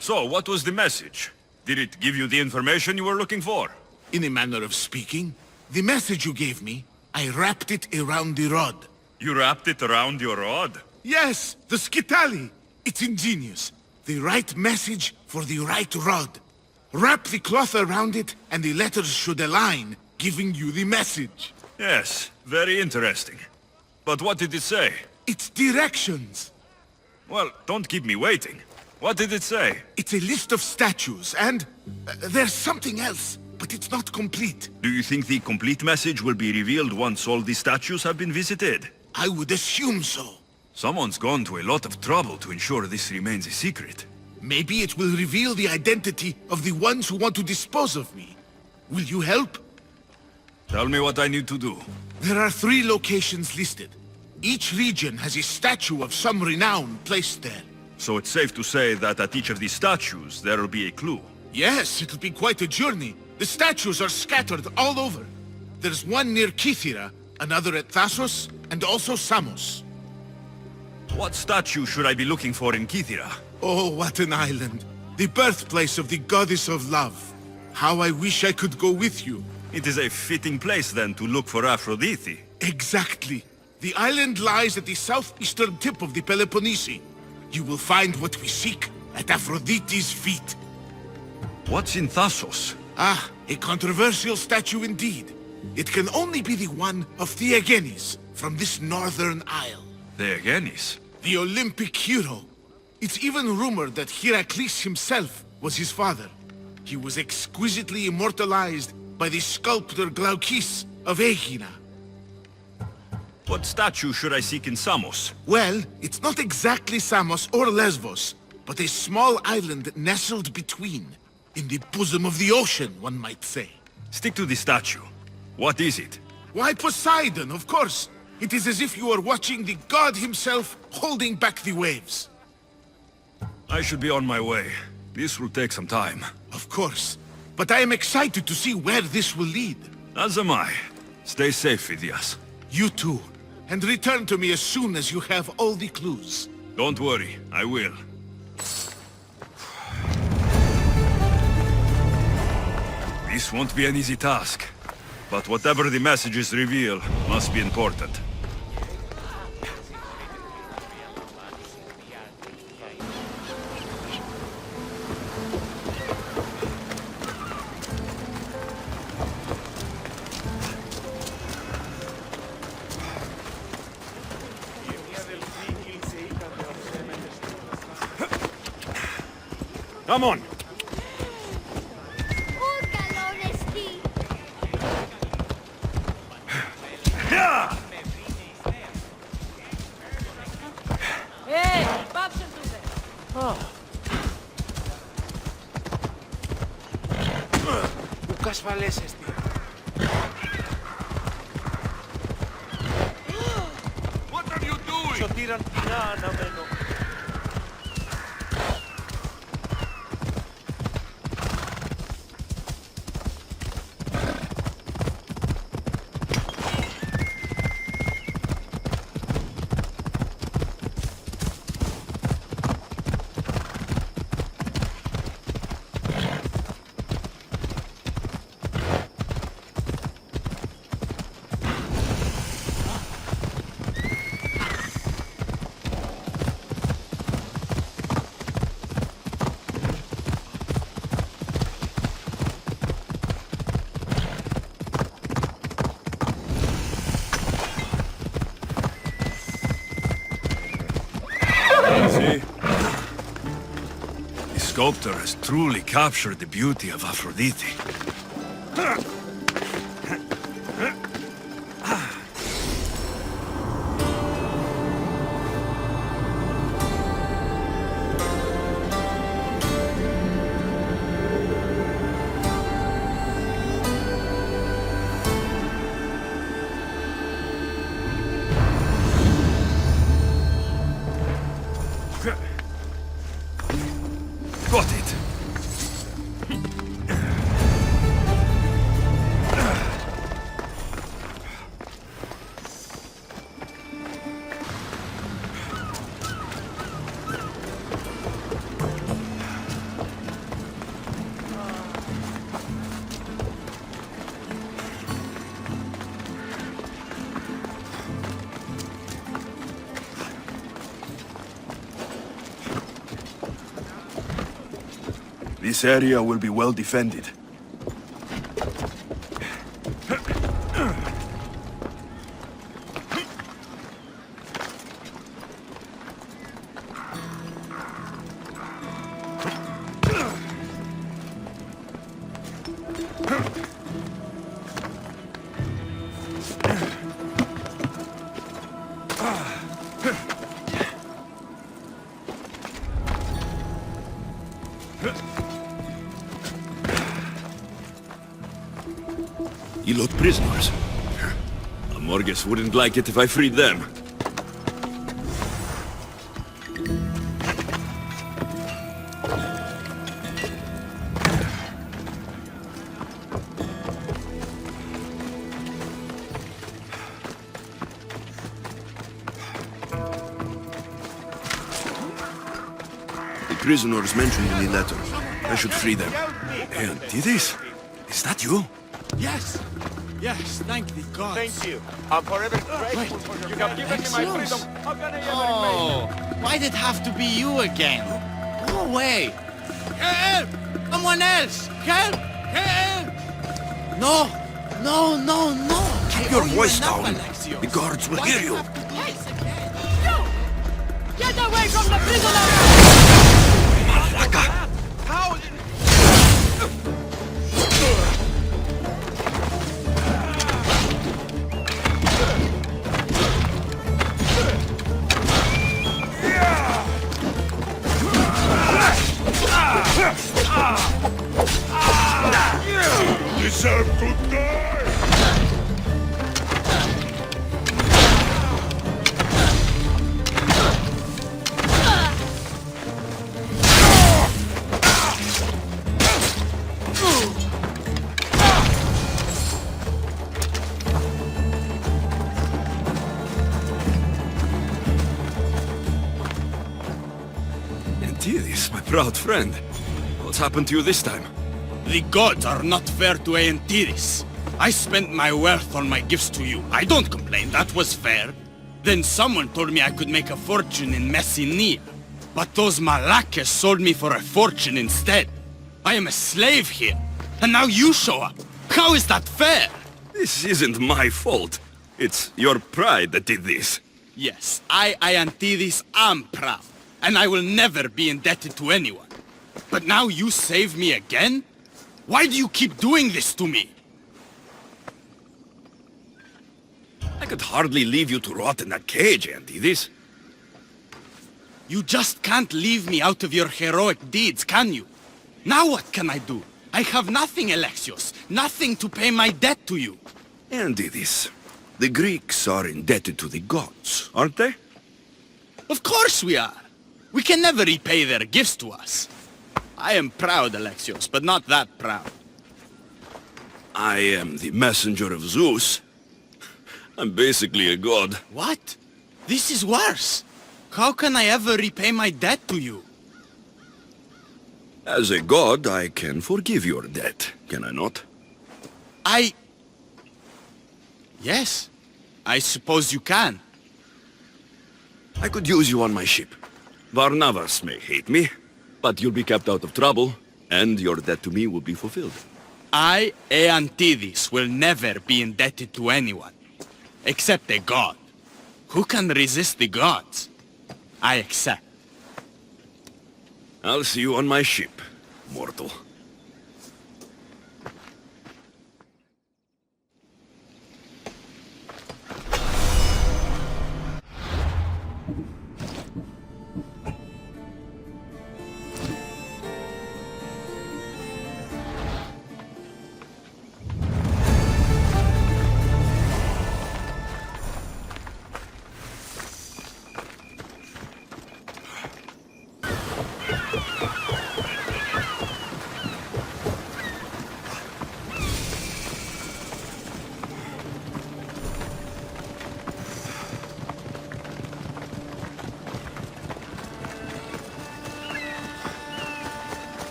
So, what was the message? Did it give you the information you were looking for? In a manner of speaking, the message you gave me, I wrapped it around the rod. You wrapped it around your rod? Yes, the skitali. It's ingenious. The right message for the right rod. Wrap the cloth around it and the letters should align, giving you the message. Yes, very interesting. But what did it say? It's directions. Well, don't keep me waiting. What did it say? It's a list of statues, and there's something else, but it's not complete. Do you think the complete message will be revealed once all the statues have been visited? I would assume so. Someone's gone to a lot of trouble to ensure this remains a secret. Maybe it will reveal the identity of the ones who want to dispose of me. Will you help? Tell me what I need to do. There are 3 locations listed. Each region has a statue of some renown placed there. So it's safe to say that at each of these statues, there will be a clue. Yes, it'll be quite a journey. The statues are scattered all over. There's one near Kythera, another at Thasos, and also Samos. What statue should I be looking for in Kythera? Oh, what an island. The birthplace of the goddess of love. How I wish I could go with you. It is a fitting place, then, to look for Aphrodite. Exactly. The island lies at the southeastern tip of the Peloponnese. You will find what we seek at Aphrodite's feet. What's in Thasos? Ah, a controversial statue indeed. It can only be the one of Theagenes, from this northern isle. Theagenes? The Olympic hero. It's even rumored that Heracles himself was his father. He was exquisitely immortalized by the sculptor Glaukis of Aegina. What statue should I seek in Samos? Well, it's not exactly Samos or Lesbos, but a small island nestled between. In the bosom of the ocean, one might say. Stick to the statue. What is it? Why, Poseidon, of course. It is as if you are watching the god himself holding back the waves. I should be on my way. This will take some time. Of course. But I am excited to see where this will lead. As am I. Stay safe, Phidias. You too. And return to me as soon as you have all the clues. Don't worry, I will. This won't be an easy task. But whatever the messages reveal must be important. Come on! What are you doing? The sculptor has truly captured the beauty of Aphrodite. Got it. This area will be well defended. You look prisoners. Amorges wouldn't like it if I freed them. The prisoners mentioned in the letter. I should free them. Aigisthos? Is that you? Yes! Yes, thank the gods. Thank you. I'm forever grateful for your... You have given me my freedom. How can I Oh, why'd it have to be you again? Go away! Help! Someone else! Help! Help! No! No, no, no! Keep your voice down. The guards will hear you. Get away from the prisoner! Malaka! How? You deserve to die! Aigisthos, my proud friend. What's happened to you this time? The gods are not fair to Aigisthos. I spent my wealth on my gifts to you. I don't complain, that was fair. Then someone told me I could make a fortune in Messenia. But those Malakas sold me for a fortune instead. I am a slave here, and now you show up. How is that fair? This isn't my fault. It's your pride that did this. Yes, I, Aigisthos, am proud, and I will never be indebted to anyone. But now you save me again? Why do you keep doing this to me? I could hardly leave you to rot in that cage, Aigisthos. You just can't leave me out of your heroic deeds, can you? Now what can I do? I have nothing, Alexios. Nothing to pay my debt to you. Aigisthos, the Greeks are indebted to the gods, aren't they? Of course we are. We can never repay their gifts to us. I am proud, Alexios, but not that proud. I am the messenger of Zeus. I'm basically a god. What? This is worse. How can I ever repay my debt to you? As a god, I can forgive your debt, can I not? Yes. I suppose you can. I could use you on my ship. Varnavas may hate me, but you'll be kept out of trouble, and your debt to me will be fulfilled. I, Aigisthos, will never be indebted to anyone. Except a god. Who can resist the gods? I accept. I'll see you on my ship, mortal.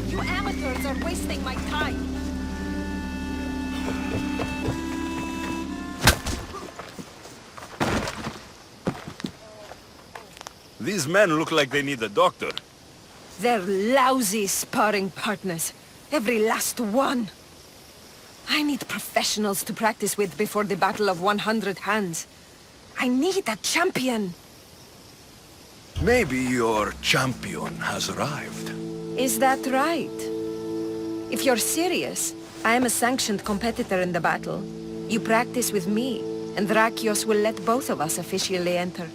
You amateurs are wasting my time. These men look like they need a doctor. They're lousy sparring partners. Every last one. I need professionals to practice with before the Battle of 100 Hands. I need a champion. Maybe your champion has arrived. Is that right? If you're serious, I am a sanctioned competitor in the battle. You practice with me, and Drakios will let both of us officially enter.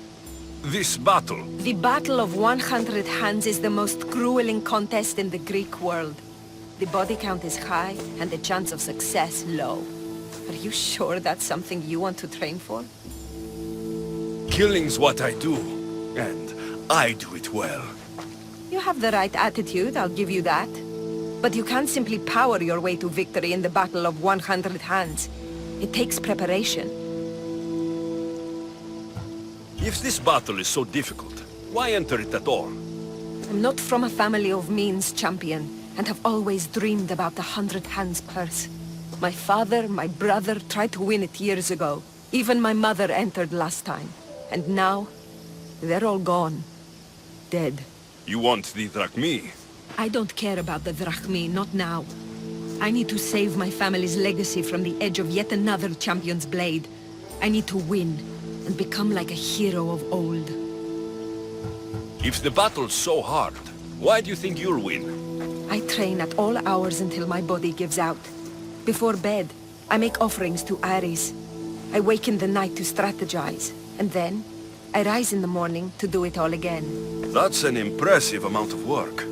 This battle? The Battle of 100 Hands is the most grueling contest in the Greek world. The body count is high, and the chance of success low. Are you sure that's something you want to train for? Killing's what I do, and I do it well. You have the right attitude, I'll give you that. But you can't simply power your way to victory in the Battle of 100 Hands. It takes preparation. If this battle is so difficult, why enter it at all? I'm not from a family of means, champion, and have always dreamed about the 100 Hands purse. My father, my brother tried to win it years ago. Even my mother entered last time. And now, they're all gone. Dead. You want the Drachmi? I don't care about the Drachmi, not now. I need to save my family's legacy from the edge of yet another champion's blade. I need to win, and become like a hero of old. If the battle's so hard, why do you think you'll win? I train at all hours until my body gives out. Before bed, I make offerings to Ares. I wake in the night to strategize, and then I rise in the morning to do it all again. That's an impressive amount of work.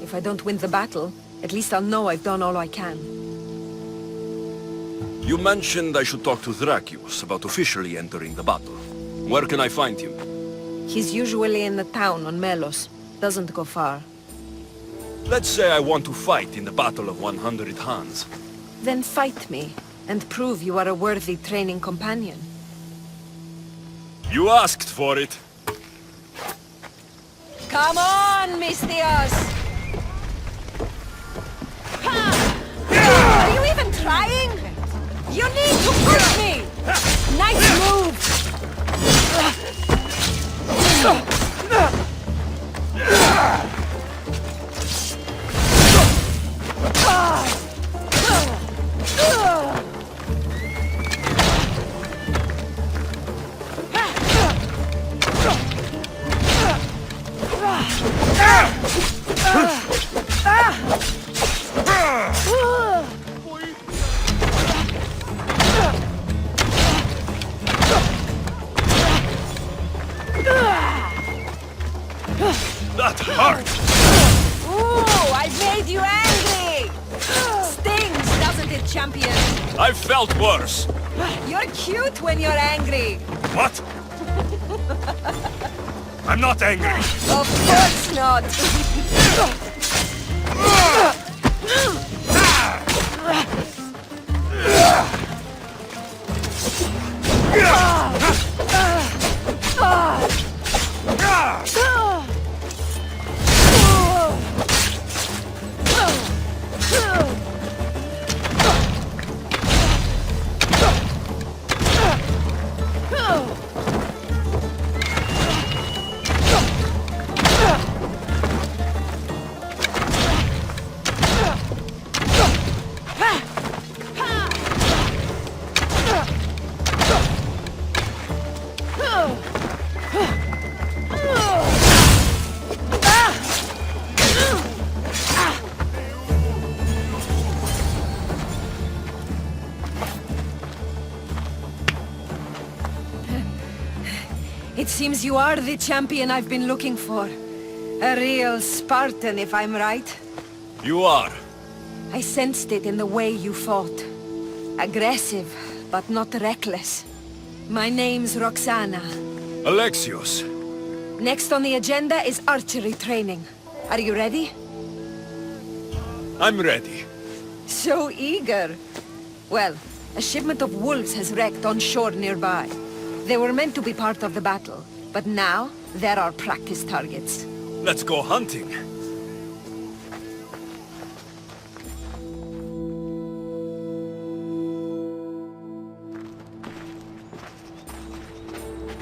If I don't win the battle, at least I'll know I've done all I can. You mentioned I should talk to Drakios about officially entering the battle. Where can I find him? He's usually in the town on Melos. Doesn't go far. Let's say I want to fight in the Battle of 100 Hands. Then fight me, and prove you are a worthy training companion. You asked for it. Come on, Misthios! Are you even trying? You need to push me! Nice move! That hurt! Ooh, I made you angry! Stings, doesn't it, champion? I've felt worse. You're cute when you're angry. What? I'm not angry. Of course not. It seems you are the champion I've been looking for. A real Spartan, if I'm right. You are. I sensed it in the way you fought. Aggressive, but not reckless. My name's Roxana. Alexios. Next on the agenda is archery training. Are you ready? I'm ready. So eager. Well, a shipment of wolves has wrecked on shore nearby. They were meant to be part of the battle, but now they're our practice targets. Let's go hunting.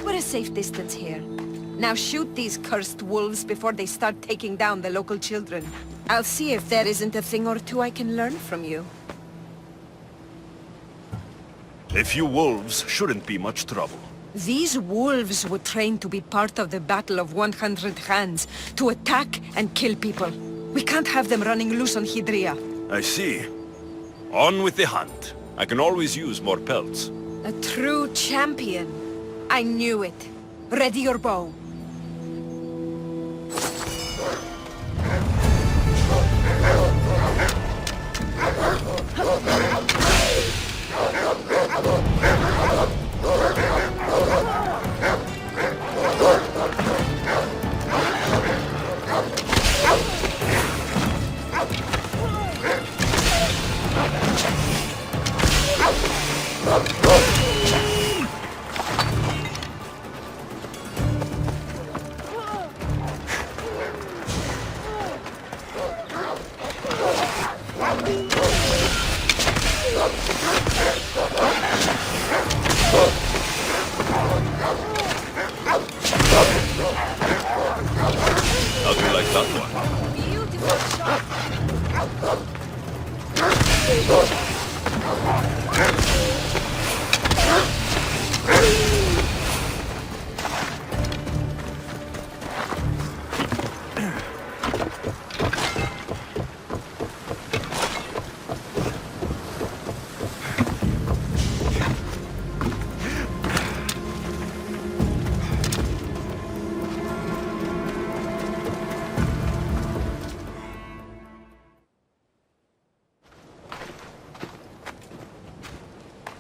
We're a safe distance here. Now shoot these cursed wolves before they start taking down the local children. I'll see if there isn't a thing or two I can learn from you. A few wolves shouldn't be much trouble. These wolves were trained to be part of the Battle of 100 Hands, to attack and kill people. We can't have them running loose on Hydria. I see. On with the hunt. I can always use more pelts. A true champion. I knew it. Ready your bow.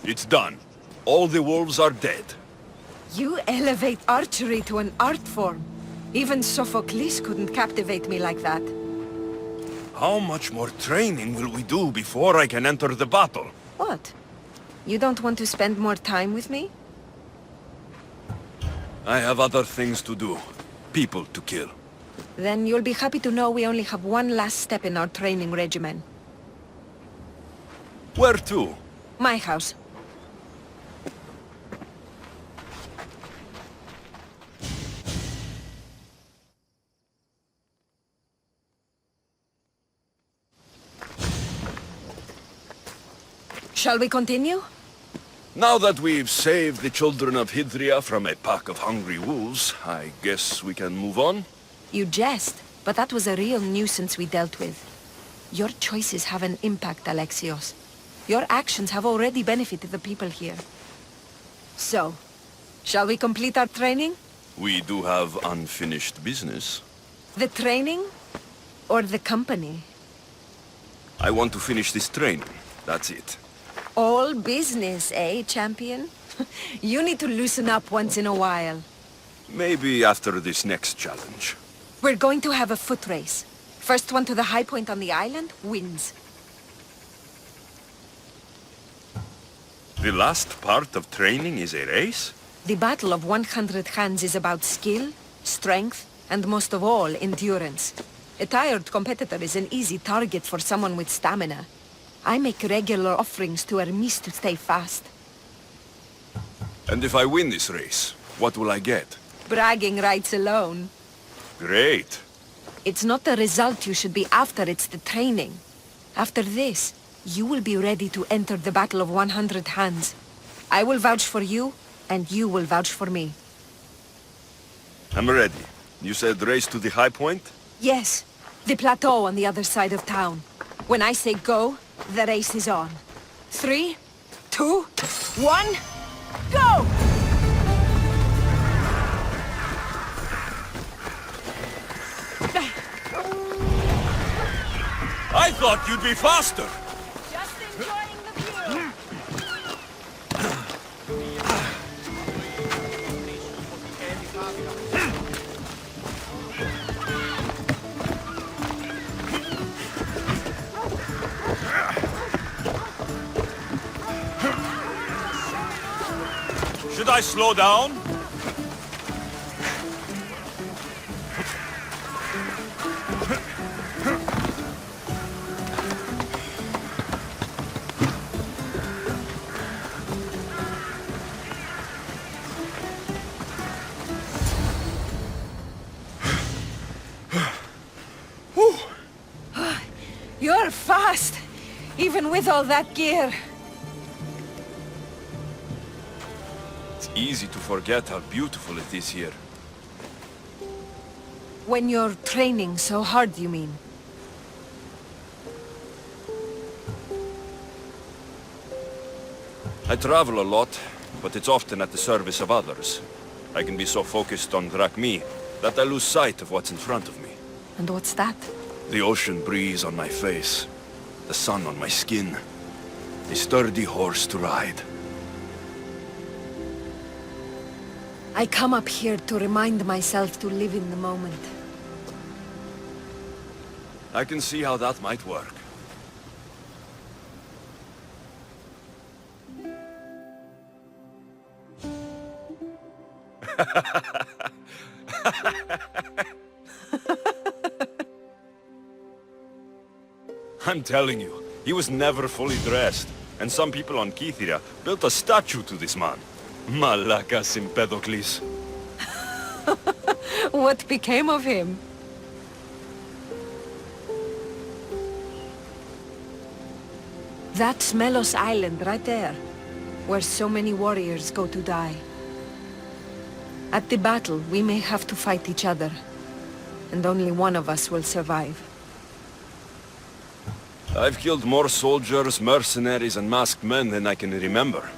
It's done. All the wolves are dead. You elevate archery to an art form. Even Sophocles couldn't captivate me like that. How much more training will we do before I can enter the battle? What? You don't want to spend more time with me? I have other things to do. People to kill. Then you'll be happy to know we only have one last step in our training regimen. Where to? My house. Shall we continue? Now that we've saved the children of Hydria from a pack of hungry wolves, I guess we can move on? You jest, but that was a real nuisance we dealt with. Your choices have an impact, Alexios. Your actions have already benefited the people here. So, shall we complete our training? We do have unfinished business. The training? Or the company? I want to finish this training. That's it. All business, eh, champion? You need to loosen up once in a while. Maybe after this next challenge. We're going to have a foot race. First one to the high point on the island wins. The last part of training is a race? The Battle of 100 Hands is about skill, strength, and most of all, endurance. A tired competitor is an easy target for someone with stamina. I make regular offerings to Hermes to stay fast. And if I win this race, what will I get? Bragging rights alone. Great. It's not the result you should be after, it's the training. After this, you will be ready to enter the Battle of 100 Hands. I will vouch for you, and you will vouch for me. I'm ready. You said race to the high point? Yes, the plateau on the other side of town. When I say go, the race is on. 3, 2, 1, go! I thought you'd be faster! Just enjoying the view! Should I slow down? You're fast, even with all that gear. It's easy to forget how beautiful it is here. When you're training so hard, you mean? I travel a lot, but it's often at the service of others. I can be so focused on Drachmi that I lose sight of what's in front of me. And what's that? The ocean breeze on my face, the sun on my skin, a sturdy horse to ride. I come up here to remind myself to live in the moment. I can see how that might work. I'm telling you, he was never fully dressed, and some people on Kytheria built a statue to this man. Malaka Empedocles. What became of him? That's Melos Island right there, where so many warriors go to die. At the battle, we may have to fight each other, and only one of us will survive. I've killed more soldiers, mercenaries, and masked men than I can remember.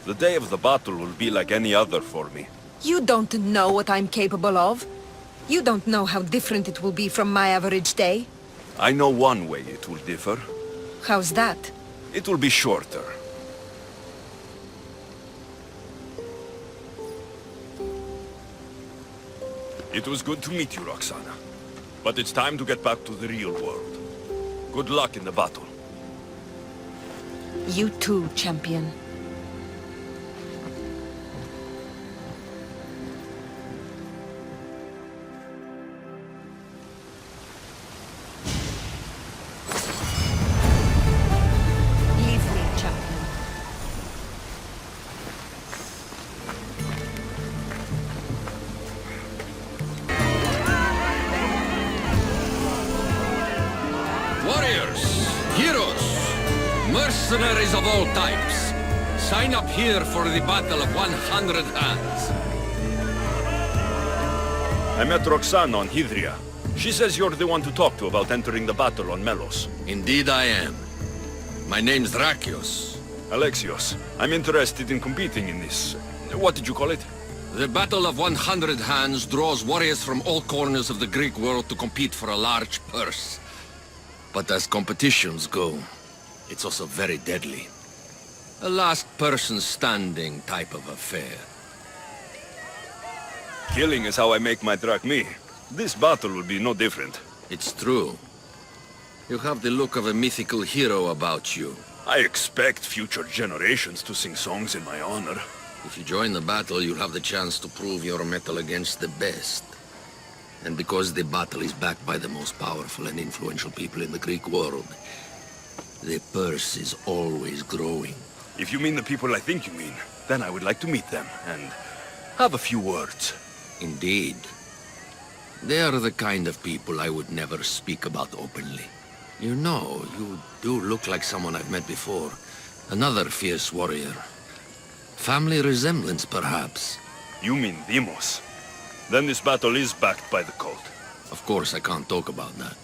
The day of the battle will be like any other for me. You don't know what I'm capable of. You don't know how different it will be from my average day. I know one way it will differ. How's that? It will be shorter. It was good to meet you, Roxana. But it's time to get back to the real world. Good luck in the battle. You too, champion. Leave me, champion. Warriors, heroes, mercenaries of all types, sign up here for the Battle of 100 Hands. I met Roxana on Hydria. She says you're the one to talk to about entering the battle on Melos. Indeed I am. My name's Drakios. Alexios, I'm interested in competing in this. What did you call it? The Battle of 100 Hands draws warriors from all corners of the Greek world to compete for a large purse. But as competitions go, it's also very deadly. A last person standing type of affair. Killing is how I make my drachmi. This battle will be no different. It's true. You have the look of a mythical hero about you. I expect future generations to sing songs in my honor. If you join the battle, you'll have the chance to prove your mettle against the best. And because the battle is backed by the most powerful and influential people in the Greek world, the purse is always growing. If you mean the people I think you mean, then I would like to meet them and have a few words. Indeed. They are the kind of people I would never speak about openly. You know, you do look like someone I've met before. Another fierce warrior. Family resemblance, perhaps. You mean Deimos? Then this battle is backed by the cult. Of course I can't talk about that.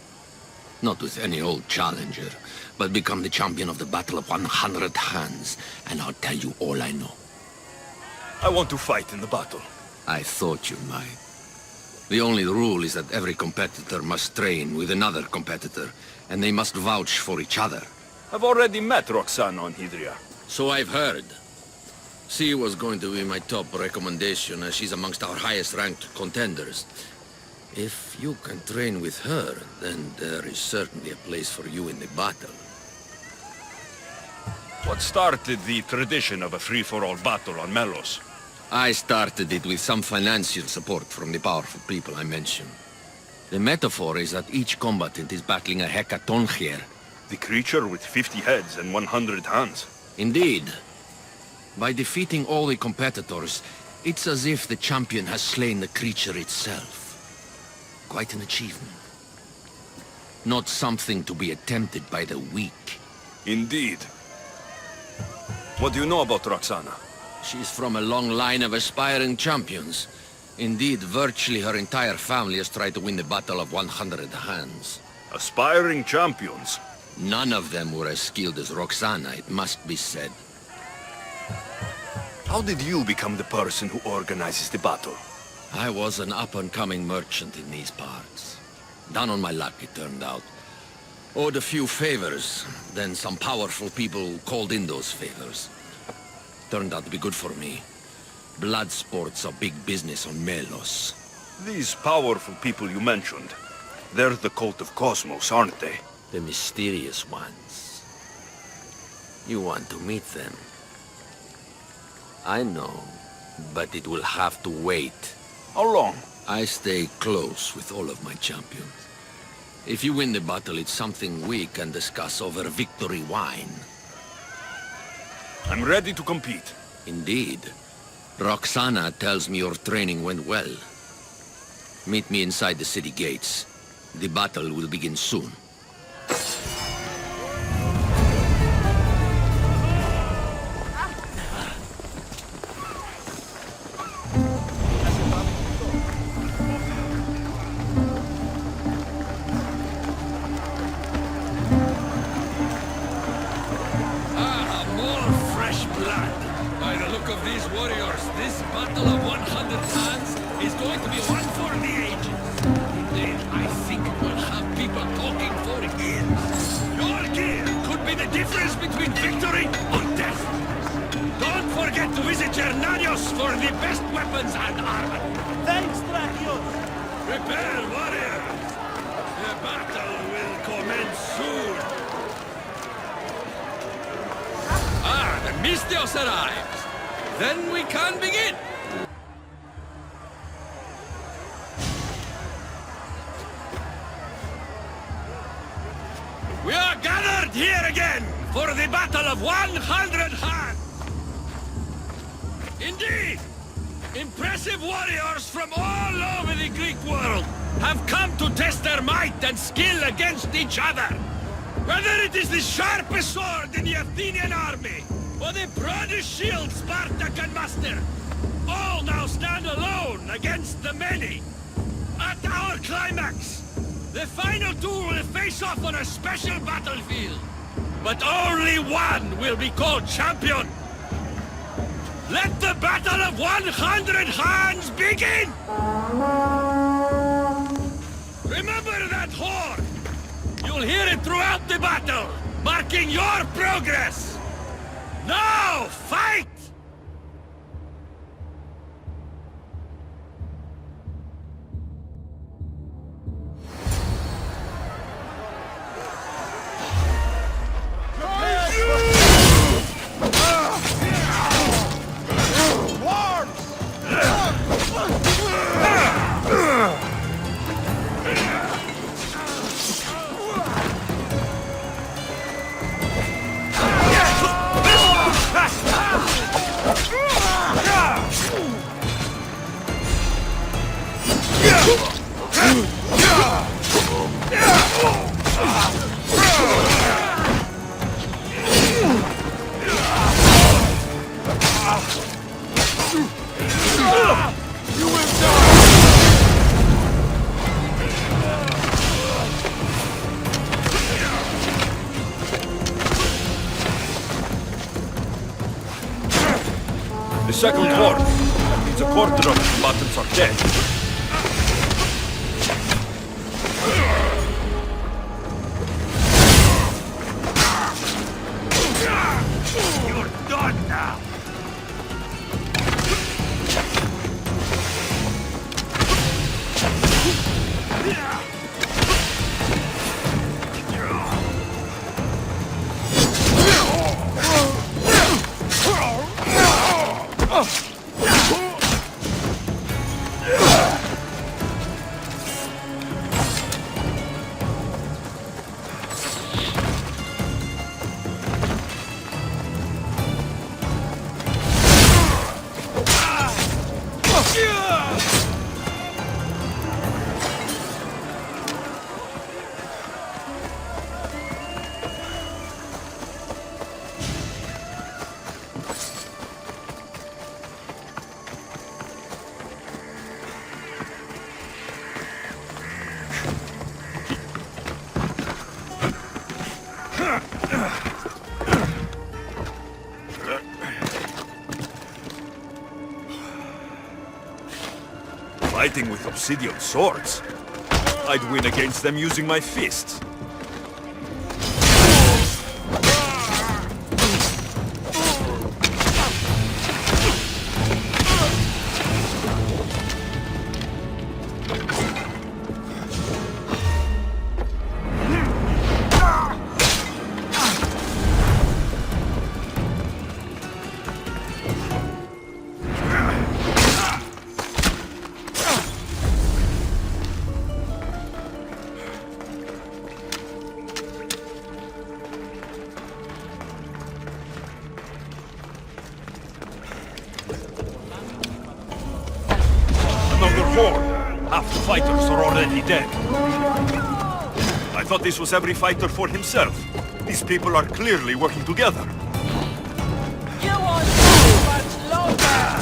Not with any old challenger, but become the champion of the Battle of 100 Hands, and I'll tell you all I know. I want to fight in the battle. I thought you might. The only rule is that every competitor must train with another competitor, and they must vouch for each other. I've already met Roxana on Hydria. So I've heard. She was going to be my top recommendation, as she's amongst our highest-ranked contenders. If you can train with her, then there is certainly a place for you in the battle. What started the tradition of a free-for-all battle on Melos? I started it with some financial support from the powerful people I mentioned. The metaphor is that each combatant is battling a hecaton here. The creature with 50 heads and 100 hands. Indeed. By defeating all the competitors, it's as if the champion has slain the creature itself. Quite an achievement. Not something to be attempted by the weak. Indeed. What do you know about Roxana? She's from a long line of aspiring champions. Indeed, virtually her entire family has tried to win the Battle of 100 Hands. Aspiring champions? None of them were as skilled as Roxana, it must be said. How did you become the person who organizes the battle? I was an up-and-coming merchant in these parts. Down on my luck, it turned out. Owed a few favors, then some powerful people called in those favors. Turned out to be good for me. Blood sports are big business on Melos. These powerful people you mentioned, they're the cult of Cosmos, aren't they? The mysterious ones. You want to meet them? I know, but it will have to wait. How long? I stay close with all of my champions. If you win the battle, it's something we can discuss over victory wine. I'm ready to compete. Indeed. Roxana tells me your training went well. Meet me inside the city gates. The battle will begin soon. For the best weapons and armor. Thanks, Drakios. Prepare, warrior! The battle will commence soon! Ah, the Misthios arrives! Then we can begin! We are gathered here again for the battle of 100 hands! Indeed! Impressive warriors from all over the Greek world have come to test their might and skill against each other. Whether it is the sharpest sword in the Athenian army, or the broadest shield Sparta can muster, all now stand alone against the many. At our climax, the final two will face off on a special battlefield. But only one will be called champion. Let the battle of 100 hands begin! Remember that horn! You'll hear it throughout the battle, marking your progress! Now, fight! The second horn. That means a quarter of the combatants are dead. You're done now! Fighting with obsidian swords? I'd win against them using my fists. Half the fighters are already dead. I thought this was every fighter for himself. These people are clearly working together. You want too much longer!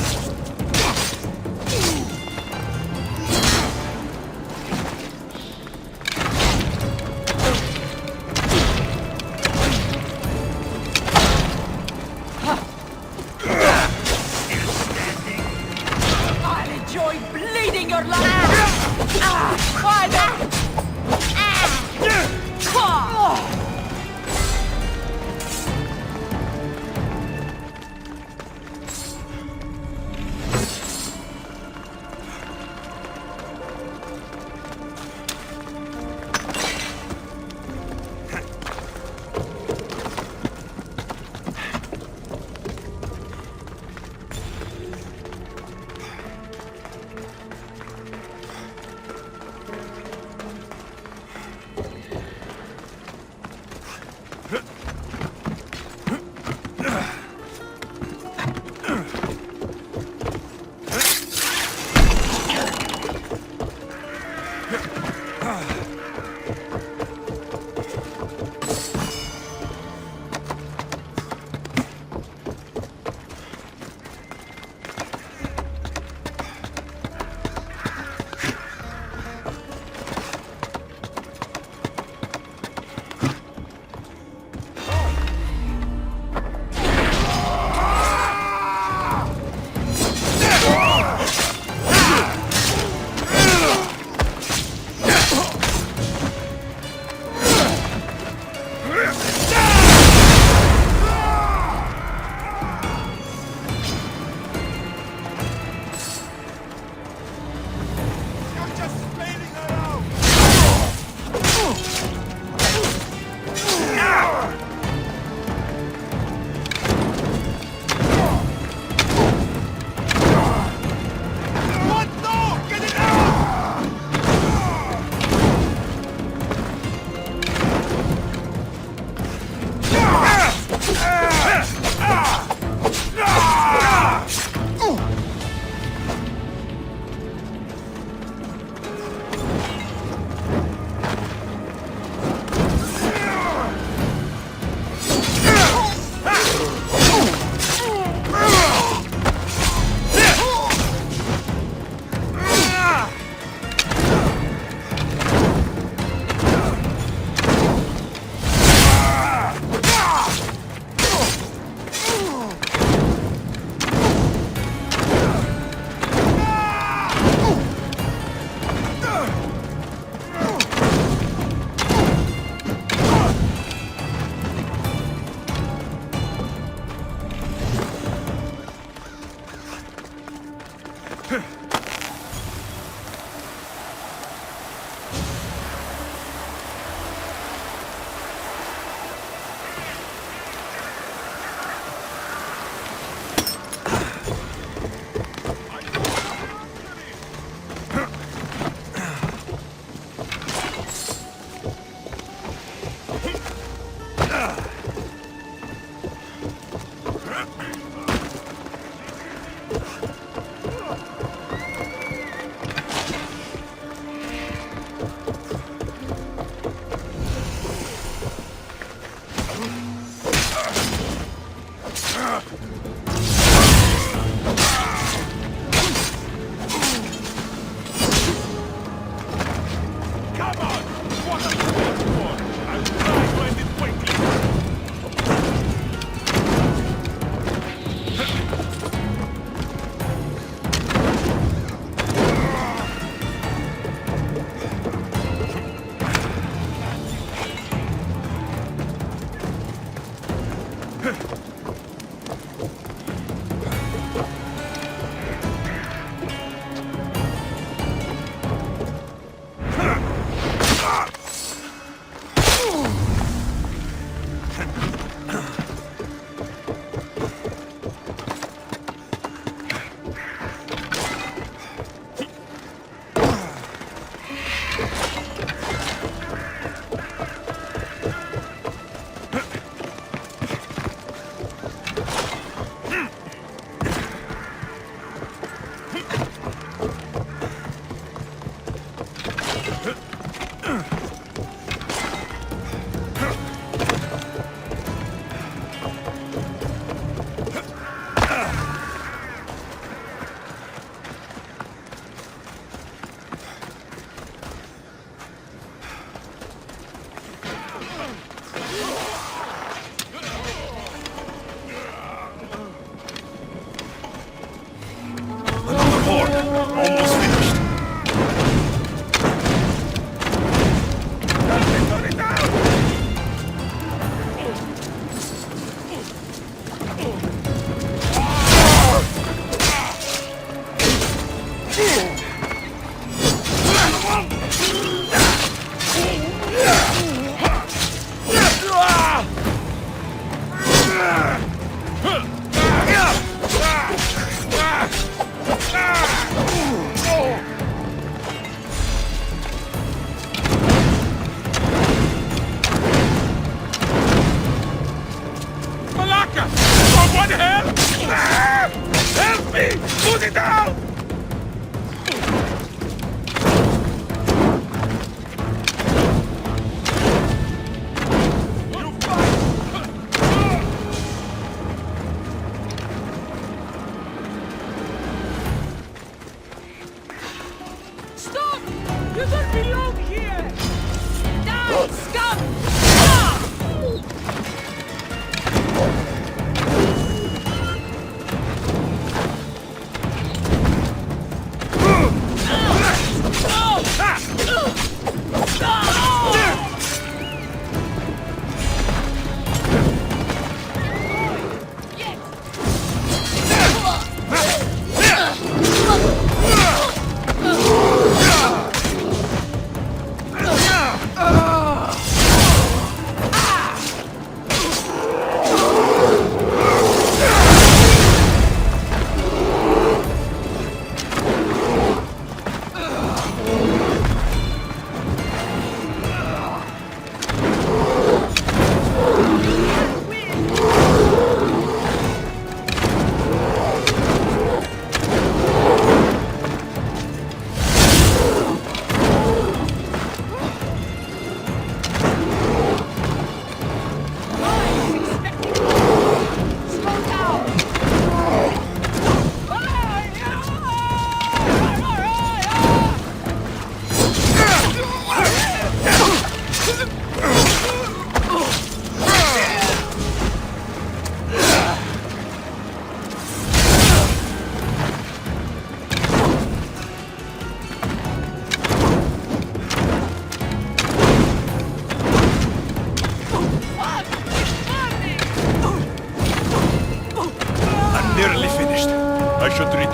Help me! Put it down!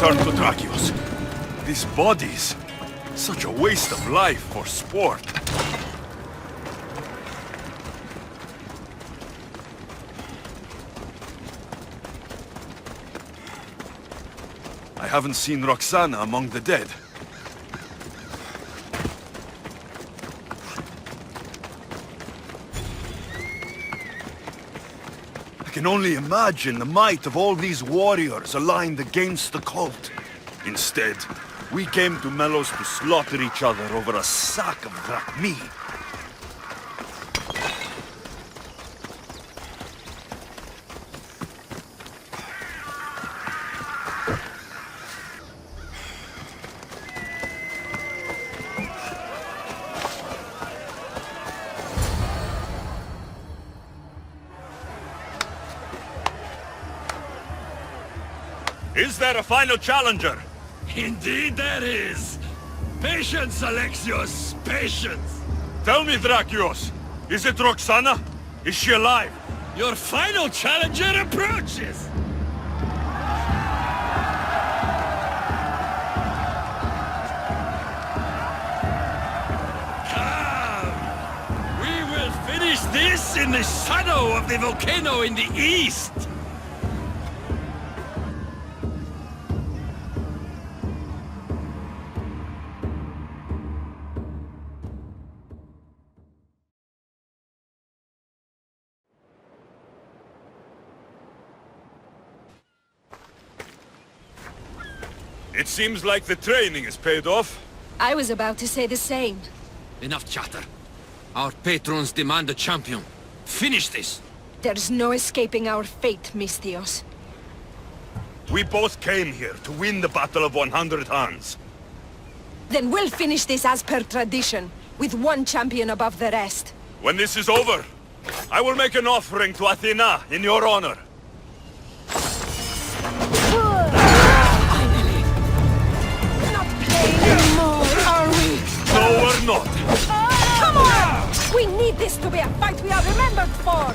return to Drakios. These bodies, such a waste of life for sport. I haven't seen Roxana among the dead. I can only imagine the might of all these warriors aligned against the cult. Instead, we came to Melos to slaughter each other over a sack of drachmi. Is there a final challenger? Indeed there is. Patience, Alexios, patience. Tell me, Drakios, is it Roxana? Is she alive? Your final challenger approaches. Come. We will finish this in the shadow of the volcano in the east. It seems like the training is paid off. I was about to say the same. Enough chatter. Our patrons demand a champion. Finish this. There's no escaping our fate, Misthios. We both came here to win the Battle of 100 Hands. Then we'll finish this as per tradition, with one champion above the rest. When this is over, I will make an offering to Athena in your honor. Are we? No, we're not. Come on! We need this to be a fight we are remembered for!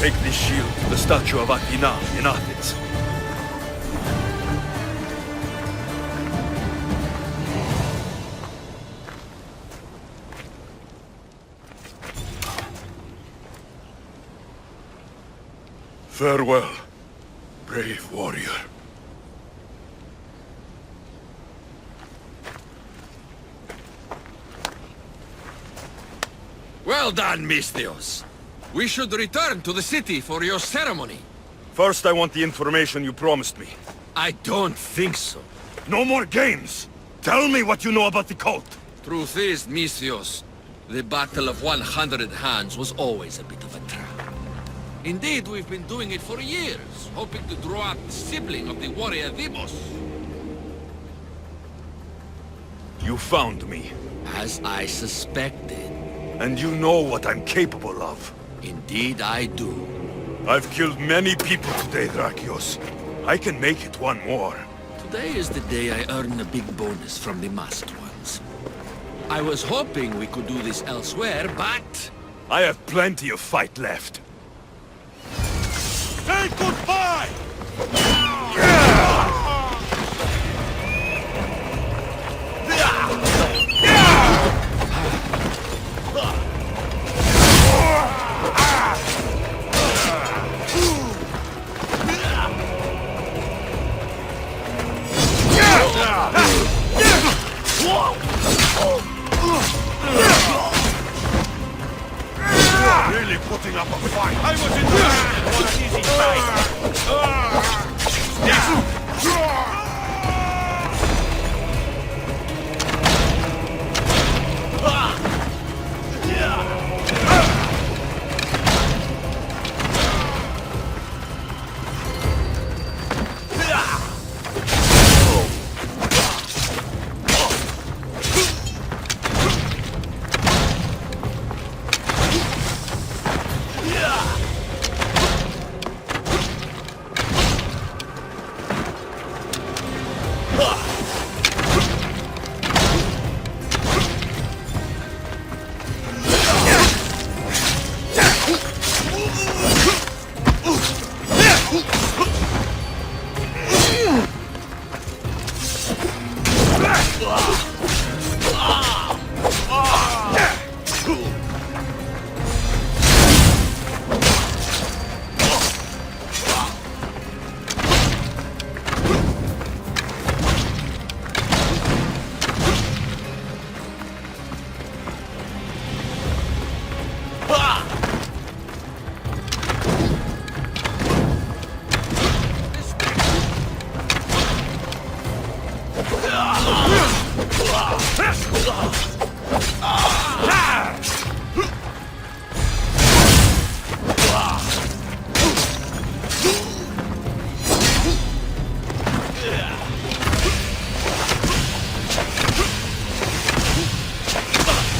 Take this shield to the statue of Athena in Athens. Farewell, brave warrior. Well done, Misthios. We should return to the city for your ceremony. First, I want the information you promised me. I don't think so. No more games! Tell me what you know about the cult! Truth is, Misthios, the Battle of 100 Hands was always a bit of a trap. Indeed, we've been doing it for years, hoping to draw out the sibling of the warrior Demos. You found me. As I suspected. And you know what I'm capable of. Indeed I do. I've killed many people today, Drakios. I can make it one more. Today is the day I earn a big bonus from the masked ones. I was hoping we could do this elsewhere, but... I have plenty of fight left. Say goodbye! Really putting up a fight. I was in the for an easy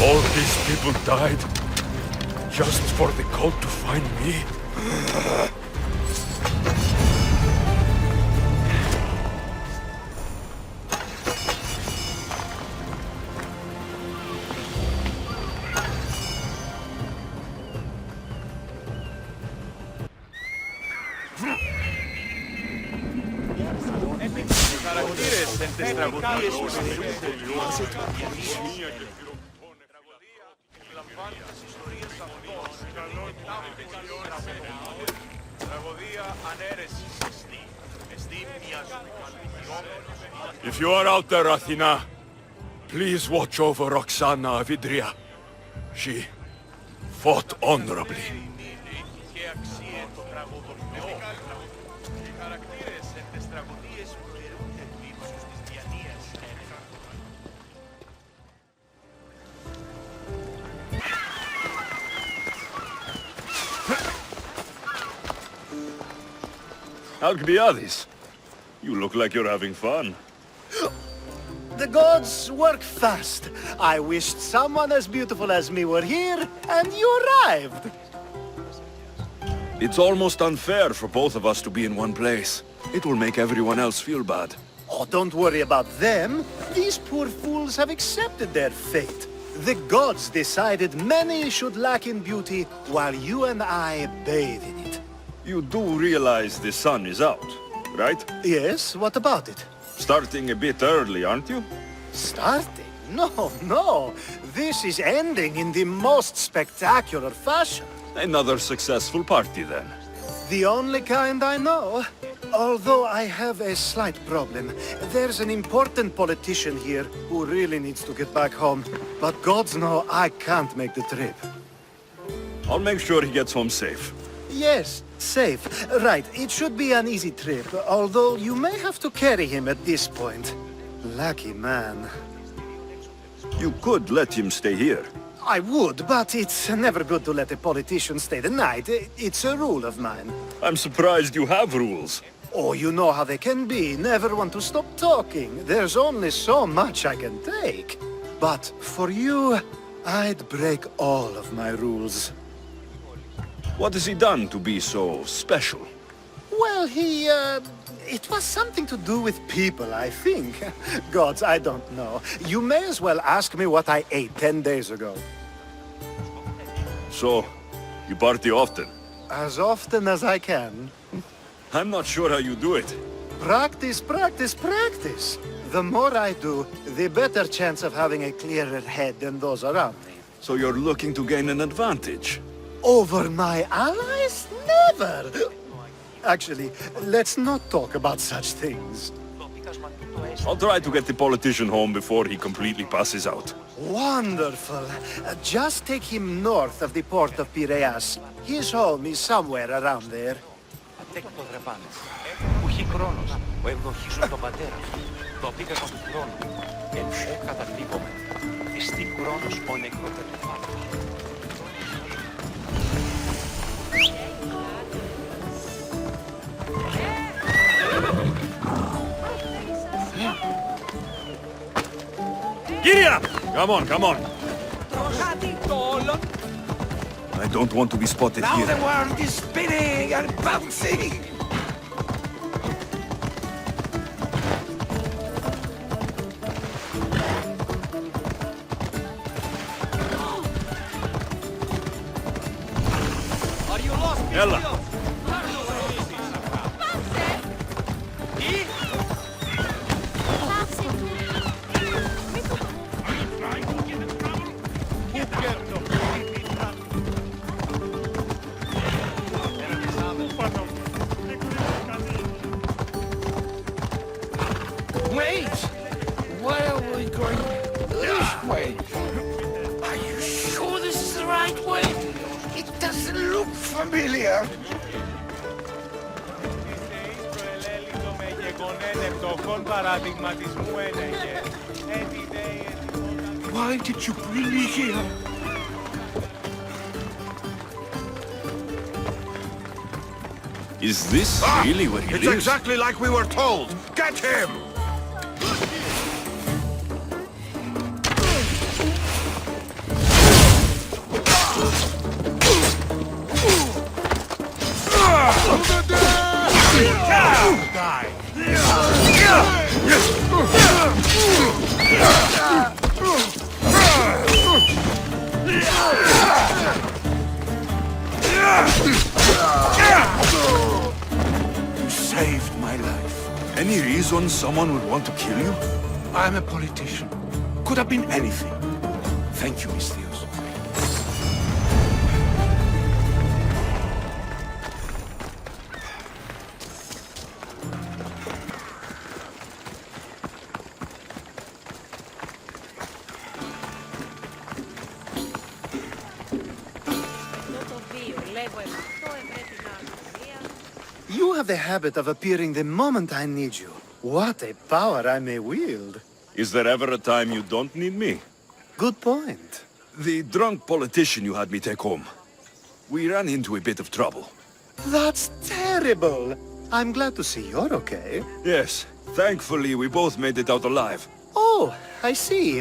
All these people died just for the cult to find me? If you are out there, Athena, please watch over Roxana Avidria. She fought honorably. Alcibiades, you look like you're having fun. The gods work fast. I wished someone as beautiful as me were here, and you arrived. It's almost unfair for both of us to be in one place. It will make everyone else feel bad. Oh, don't worry about them. These poor fools have accepted their fate. The gods decided many should lack in beauty, while you and I bathe in it. You do realize the sun is out, right? Yes, what about it? Starting a bit early, aren't you? Starting? No. This is ending in the most spectacular fashion. Another successful party, then. The only kind I know. Although I have a slight problem. There's an important politician here who really needs to get back home. But gods know I can't make the trip. I'll make sure he gets home safe. Yes, safe. Right, it should be an easy trip, although you may have to carry him at this point. Lucky man. You could let him stay here. I would, but it's never good to let a politician stay the night. It's a rule of mine. I'm surprised you have rules. Oh, you know how they can be. Never want to stop talking. There's only so much I can take. But for you, I'd break all of my rules. What has he done to be so special? Well, it was something to do with people, I think. Gods, I don't know. You may as well ask me what I ate 10 days ago. So, you party often? As often as I can. I'm not sure how you do it. Practice, practice, practice. The more I do, the better chance of having a clearer head than those around me. So you're looking to gain an advantage? Over my allies? Never! Actually, let's not talk about such things. I'll try to get the politician home before he completely passes out. Wonderful. Just take him north of the port of Piraeus. His home is somewhere around there. Giddy up! Come on, come on. I don't want to be spotted here. Now the world is spinning and bouncing! Are you lost, Ella. Misthios? Wait! Why are we going this way? Are you sure this is the right way? It doesn't look familiar. Why did you bring me here? Is this really where he It's lives? exactly like we were told. Get him! You saved my life. Any reason someone would want to kill you? I'm a politician. Could have been anything. Thank you, Misthios. You have the habit of appearing the moment I need you. What a power I may wield. Is there ever a time you don't need me? Good point. The drunk politician you had me take home. We ran into a bit of trouble. That's terrible. I'm glad to see you're okay. Yes, thankfully we both made it out alive. Oh, I see.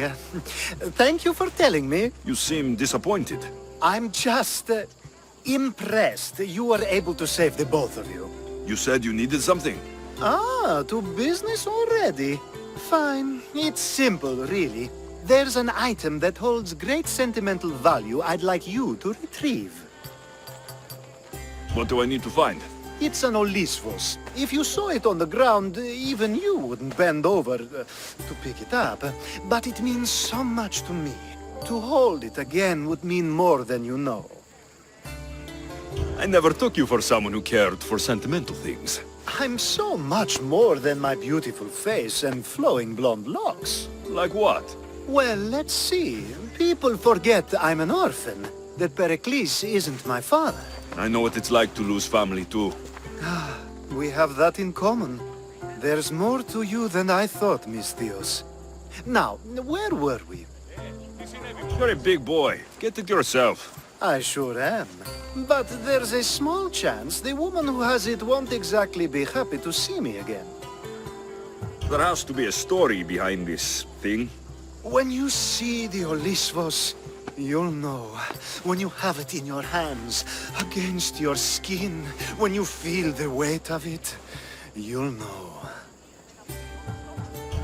Thank you for telling me. You seem disappointed. I'm just impressed you were able to save the both of you. You said you needed something. Ah, to business already. Fine. It's simple, really. There's an item that holds great sentimental value I'd like you to retrieve. What do I need to find? It's an Olyssvos. If you saw it on the ground, even you wouldn't bend over to pick it up. But it means so much to me. To hold it again would mean more than you know. I never took you for someone who cared for sentimental things. I'm so much more than my beautiful face and flowing blonde locks. Like what? Well, let's see. People forget I'm an orphan, that Pericles isn't my father. I know what it's like to lose family too. We have that in common. There's more to you than I thought, Misthios. Now, where were we? You're a big boy. Get it yourself. I sure am. But there's a small chance the woman who has it won't exactly be happy to see me again. There has to be a story behind this thing. When you see the Olyssvos, you'll know. When you have it in your hands, against your skin, when you feel the weight of it, you'll know.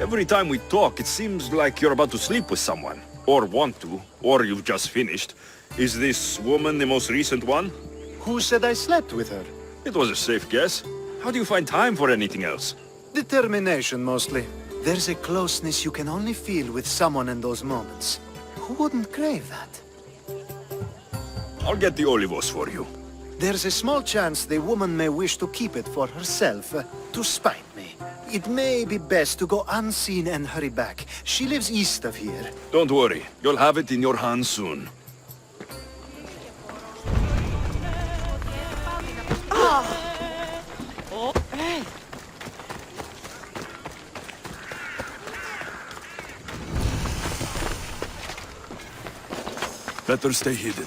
Every time we talk, it seems like you're about to sleep with someone. Or want to, or you've just finished. Is this woman the most recent one? Who said I slept with her? It was a safe guess. How do you find time for anything else? Determination, mostly. There's a closeness you can only feel with someone in those moments. Who wouldn't crave that? I'll get the olivos for you. There's a small chance the woman may wish to keep it for herself, to spite me. It may be best to go unseen and hurry back. She lives east of here. Don't worry, you'll have it in your hands soon. Better stay hidden.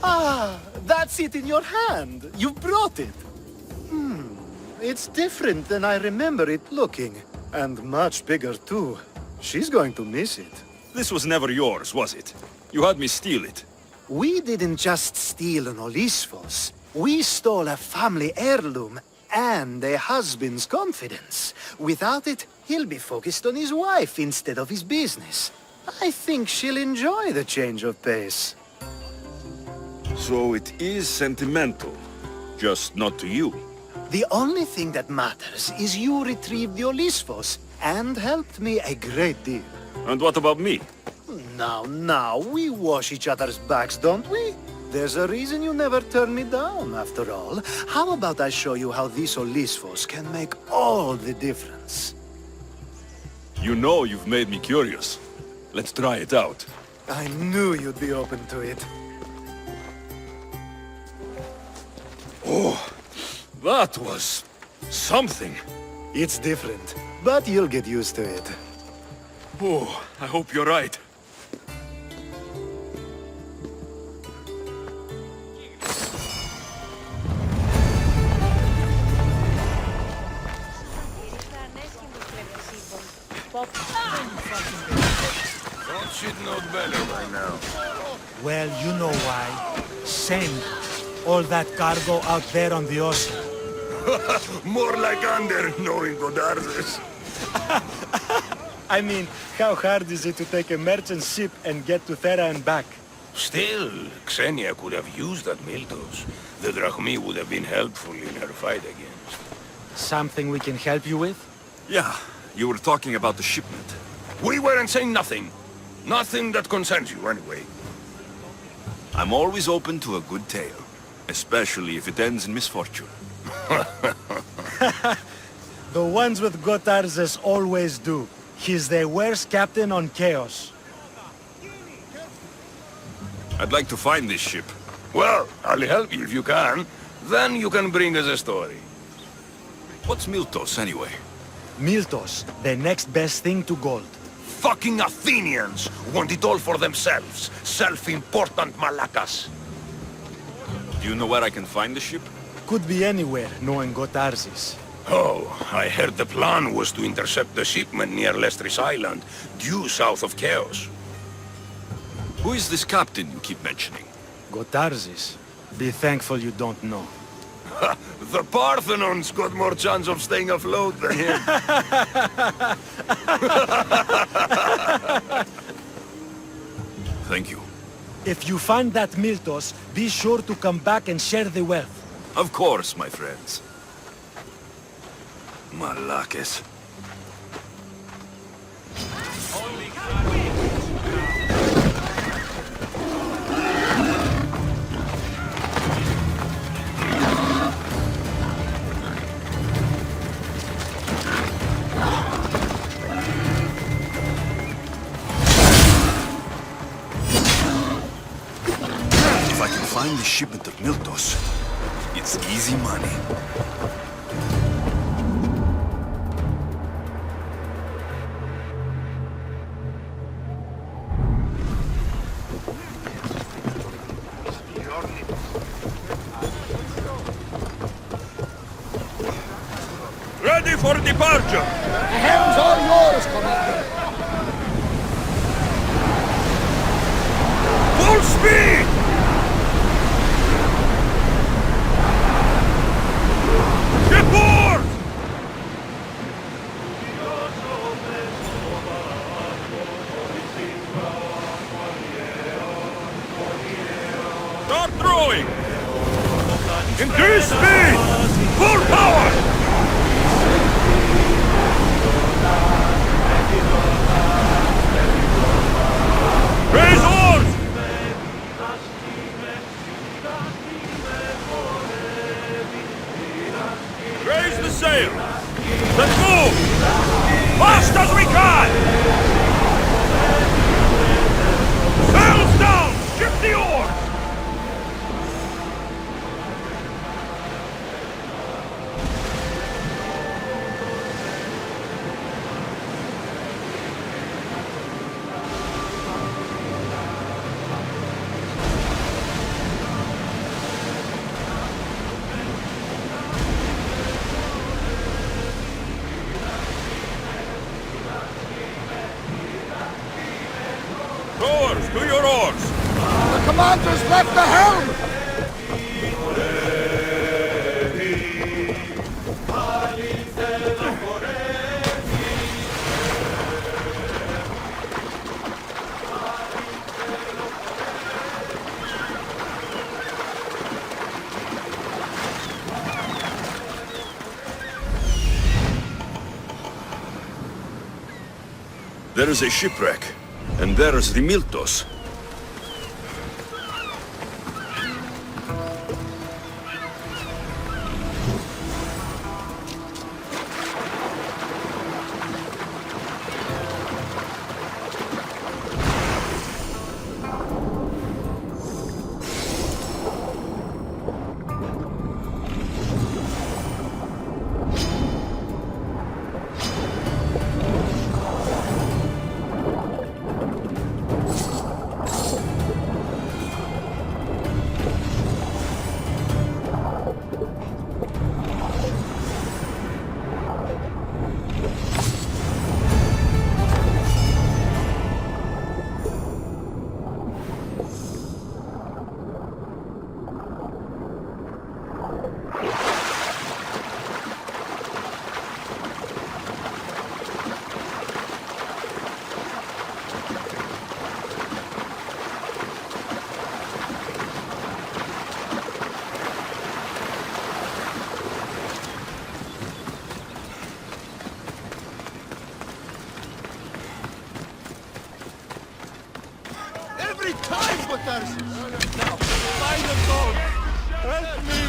Ah, that's it in your hand. You brought it. It's different than I remember it looking. And much bigger, too. She's going to miss it. This was never yours, was it? You had me steal it. We didn't just steal an Olyssvos. We stole a family heirloom and a husband's confidence. Without it, he'll be focused on his wife instead of his business. I think she'll enjoy the change of pace. So it is sentimental, just not to you. The only thing that matters is you retrieved the Olyssvos and helped me a great deal. And what about me? Now, we wash each other's backs, don't we? There's a reason you never turn me down, after all. How about I show you how these Olyssvos can make all the difference? You know you've made me curious. Let's try it out. I knew you'd be open to it. Oh, that was something. It's different, but you'll get used to it. Oh, I hope you're right. Don't should know better by now. Well, you know why. Send all that cargo out there on the ocean. More like under knowing Godardes. I mean, how hard is it to take a merchant ship and get to Thera and back? Still, Xenia could have used that Miltos. The Drachmi would have been helpful in her fight against. Something we can help you with? Yeah, you were talking about the shipment. We weren't saying nothing. Nothing that concerns you, anyway. I'm always open to a good tale, especially if it ends in misfortune. The ones with Gotarzes always do. He's the worst captain on Chaos. I'd like to find this ship. Well, I'll help you if you can. Then you can bring us a story. What's Miltos, anyway? Miltos, the next best thing to gold. Fucking Athenians want it all for themselves. Self-important Malakas. Do you know where I can find the ship? Could be anywhere, knowing Gotarzes. Oh, I heard the plan was to intercept the shipment near Lestris Island, due south of Chaos. Who is this captain you keep mentioning? Gotarzes. Be thankful you don't know. The Parthenon's got more chance of staying afloat than him. Thank you. If you find that Miltos, be sure to come back and share the wealth. Of course, my friends. Malakes. find the shipment of Misthios, it's easy money. Ready for departure! The helm's all yours, Commander. Full speed! Shipboard! Start throwing! Increase speed! Full power! Raise oars! Raise the sail! Let's move! Fast as we can! Sails down! Ship the oars! Rowers, to your oars! The commander's left the helm! There is a shipwreck, and there is the Misthios. Every time, Butters! Now, find the dog! Help me!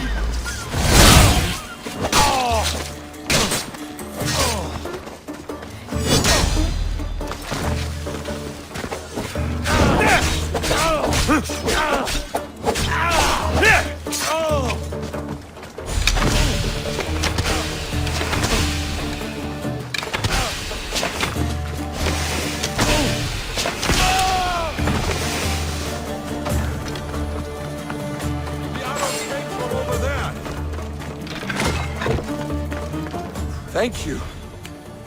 Thank you.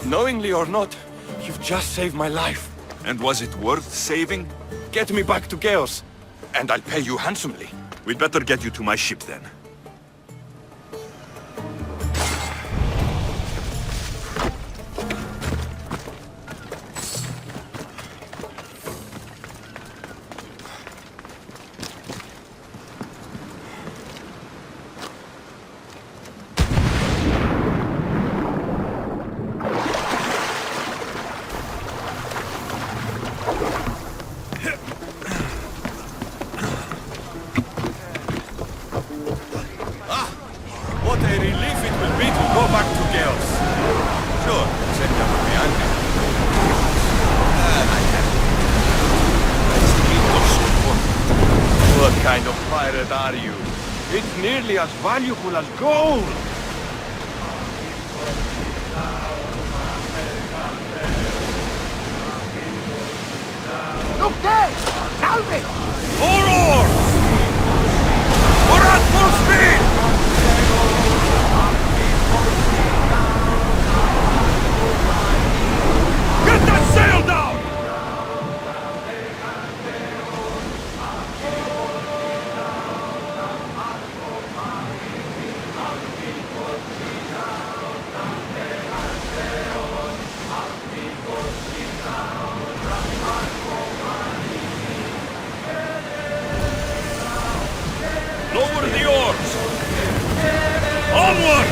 Knowingly or not, you've just saved my life. And was it worth saving? Get me back to Chaos, and I'll pay you handsomely. We'd better get you to my ship then. pirate, are you? It's nearly as valuable as gold! Look there! Salve! More oars! We're at full speed! Get that sail down! Lower the oars! Onward!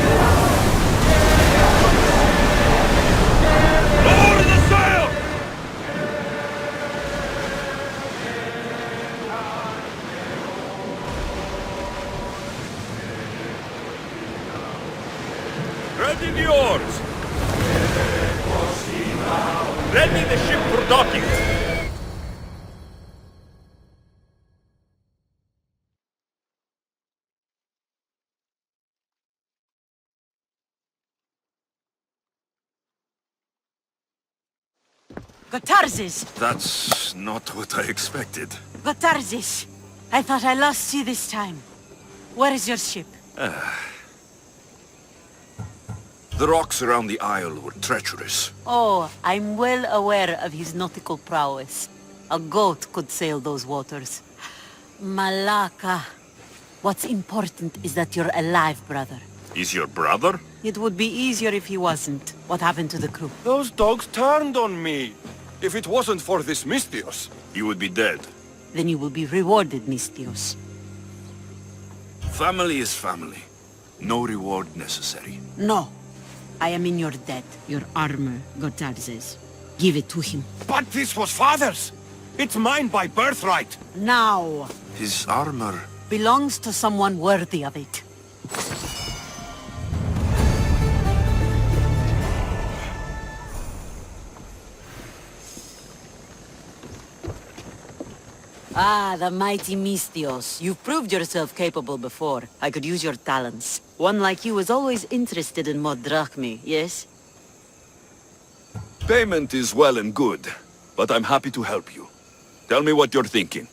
Lower the sail! Ready the oars! Ready the ship for docking! Gotarzes! That's not what I expected. Gotarzes! I thought I lost you this time. Where is your ship? The rocks around the isle were treacherous. Oh, I'm well aware of his nautical prowess. A goat could sail those waters. Malaka. What's important is that you're alive, brother. Is your brother? It would be easier if he wasn't. What happened to the crew? Those dogs turned on me! If it wasn't for this Misthios... You would be dead. Then you will be rewarded, Misthios. Family is family. No reward necessary. No. I am in your debt. Your armor, Gotarzes. Give it to him. But this was father's! It's mine by birthright! Now! His armor... belongs to someone worthy of it. Ah, the mighty Misthios. You've proved yourself capable before. I could use your talents. One like you is always interested in more drachmi, yes? Payment is well and good, but I'm happy to help you. Tell me what you're thinking.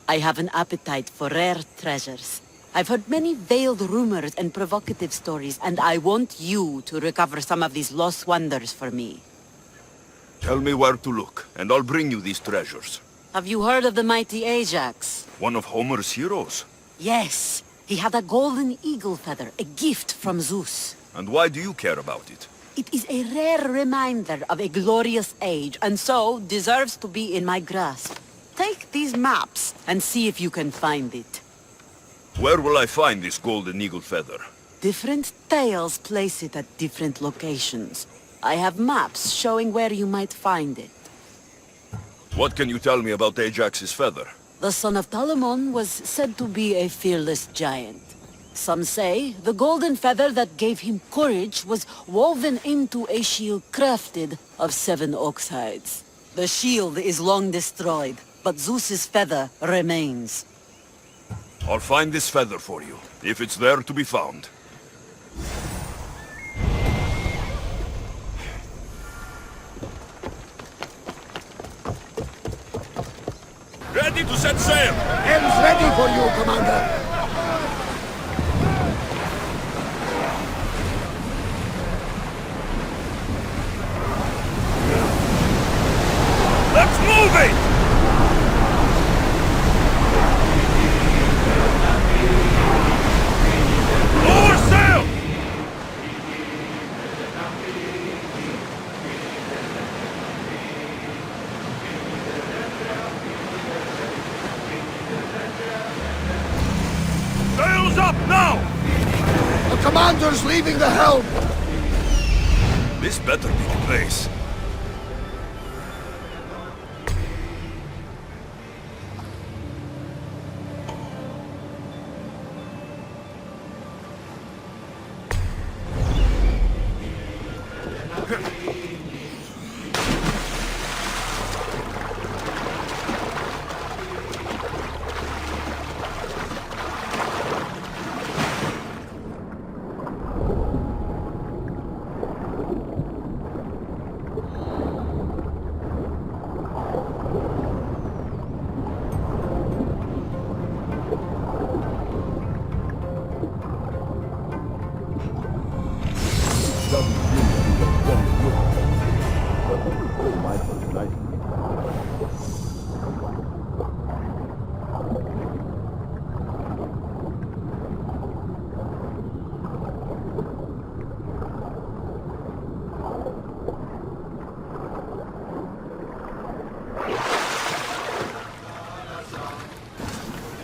I have an appetite for rare treasures. I've heard many veiled rumors and provocative stories, and I want you to recover some of these lost wonders for me. Tell me where to look, and I'll bring you these treasures. Have you heard of the mighty Ajax? One of Homer's heroes? Yes. He had a golden eagle feather, a gift from Zeus. And why do you care about it? It is a rare reminder of a glorious age, and so deserves to be in my grasp. Take these maps and see if you can find it. Where will I find this golden eagle feather? Different tales place it at different locations. I have maps showing where you might find it. What can you tell me about Ajax's feather? The son of Telamon was said to be a fearless giant. Some say the golden feather that gave him courage was woven into a shield crafted of 7 ox hides. The shield is long destroyed, but Zeus's feather remains. I'll find this feather for you, if it's there to be found. Ready to set sail! Helm's ready for you, Commander! Let's move it! Lower sail! Sails up now! The commander's leaving the helm! This better be the place.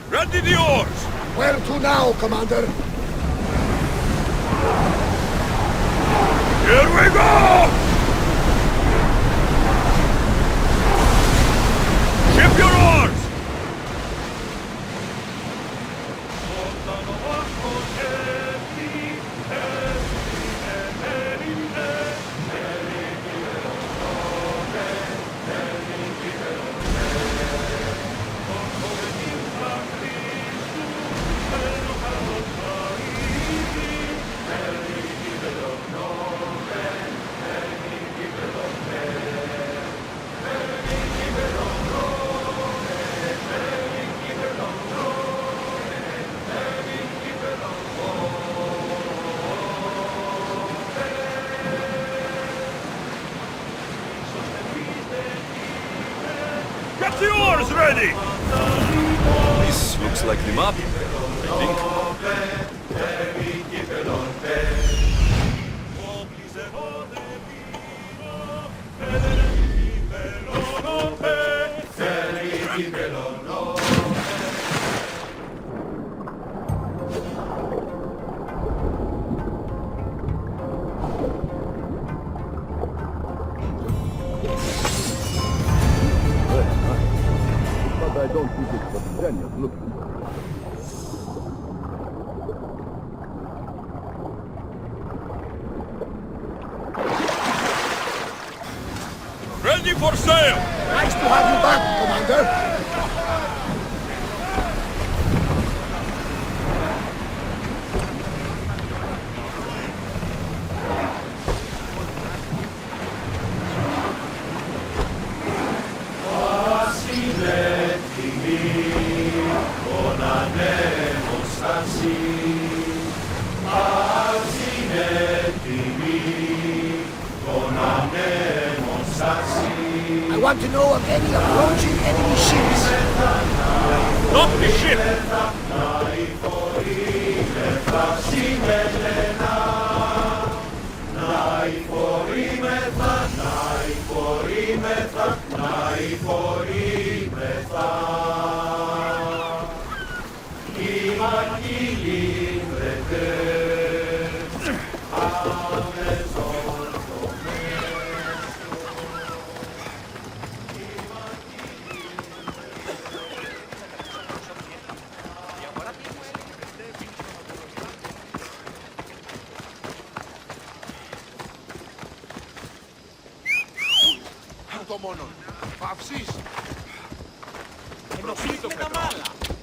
Ready the oars! Where to now, Commander? Here we go! Ship your oars! Get the oars ready! This looks like the map, I think. But I don't think it's what Daniel's looking for. Ready for sail! Nice to have you back, Commander. I want to know of any approaching enemy ships. Not the ship!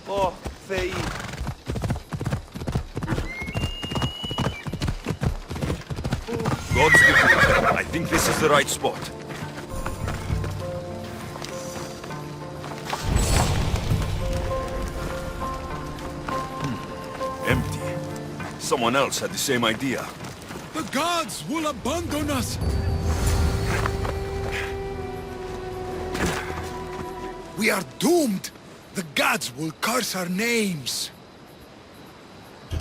Oh, Θεοί. God's gift. I think this is the right spot. Empty. Someone else had the same idea. The gods will abandon us! We are doomed! The gods will curse our names!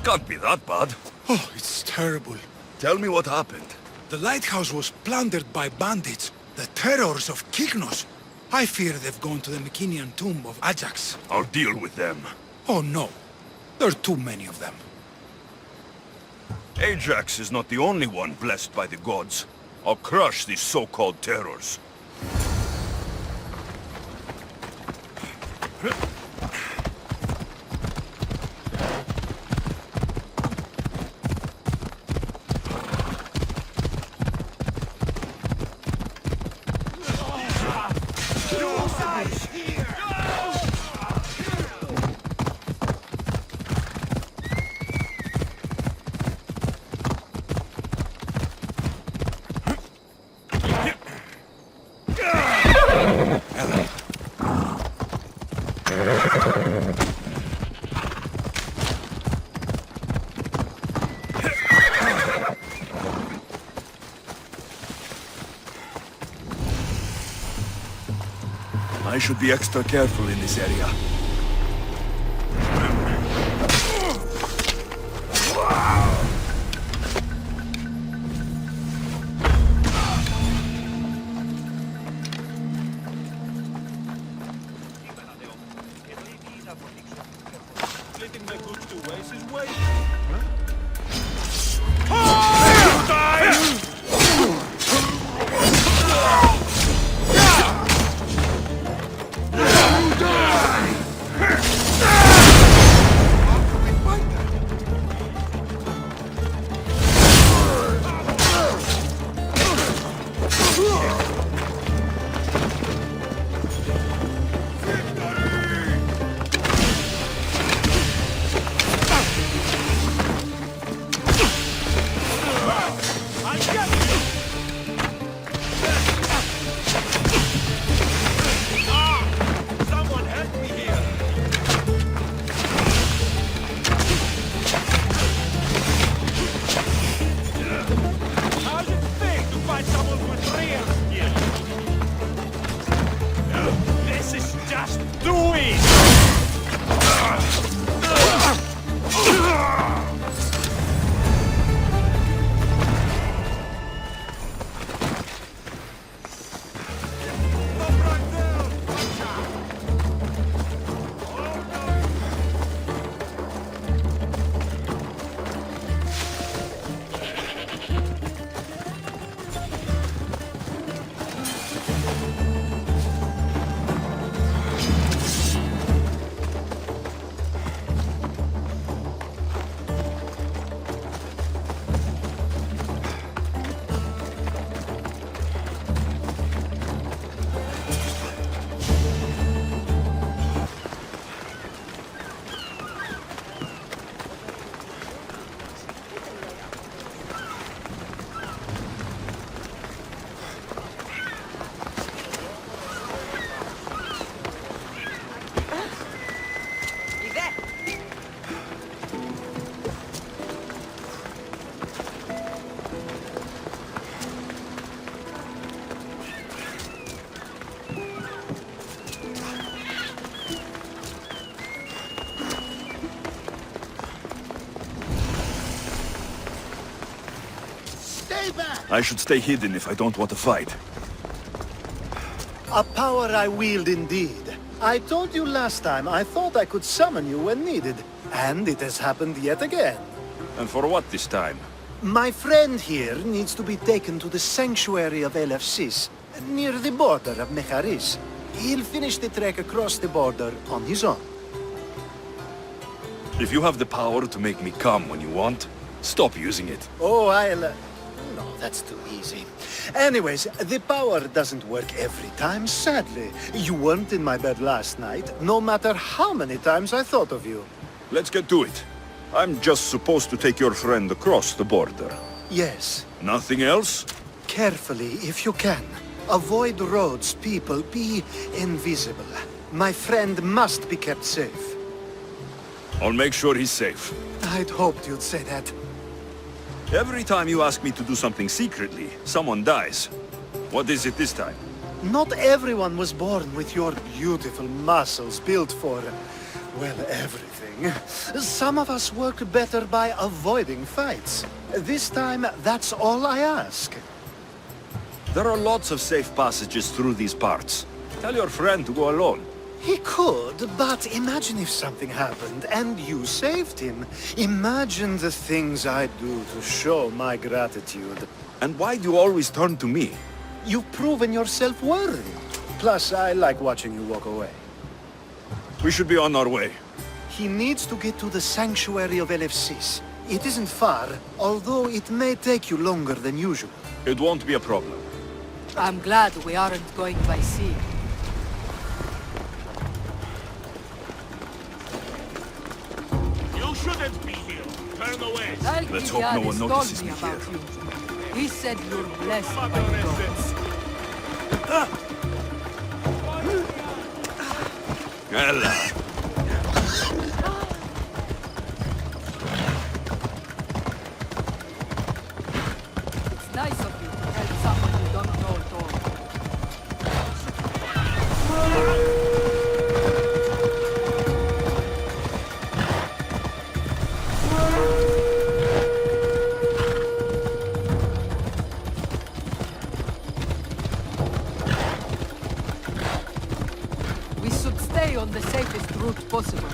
Can't be that bad. Oh, it's terrible. Tell me what happened. The lighthouse was plundered by bandits, the terrors of Kytherean. I fear they've gone to the Mycenaean tomb of Ajax. I'll deal with them. Oh no, there are too many of them. Ajax is not the only one blessed by the gods. I'll crush these so-called terrors. I should be extra careful in this area. Splitting the goods to waste is waste. I should stay hidden if I don't want to fight. A power I wield indeed. I told you last time I thought I could summon you when needed. And it has happened yet again. And for what this time? My friend here needs to be taken to the sanctuary of Elefsis, near the border of Mecharis. He'll finish the trek across the border on his own. If you have the power to make me come when you want, stop using it. Oh, No, that's too easy. Anyways, the power doesn't work every time, sadly. You weren't in my bed last night, no matter how many times I thought of you. Let's get to it. I'm just supposed to take your friend across the border. Yes. Nothing else? Carefully, if you can. Avoid roads, people, be invisible. My friend must be kept safe. I'll make sure he's safe. I'd hoped you'd say that. Every time you ask me to do something secretly, someone dies. What is it this time? Not everyone was born with your beautiful muscles built for, well, everything. Some of us work better by avoiding fights. This time, that's all I ask. There are lots of safe passages through these parts. Tell your friend to go alone. He could, but imagine if something happened and you saved him. Imagine the things I'd do to show my gratitude. And why do you always turn to me? You've proven yourself worthy. Plus, I like watching you walk away. We should be on our way. He needs to get to the sanctuary of Elefsis. It isn't far, although it may take you longer than usual. It won't be a problem. I'm glad we aren't going by sea. You shouldn't be here. Turn away. Let's hope no one notices me here. He said you're blessed by the gods. Ella. It's nice of you to help someone you don't know at all. stay on the safest route possible.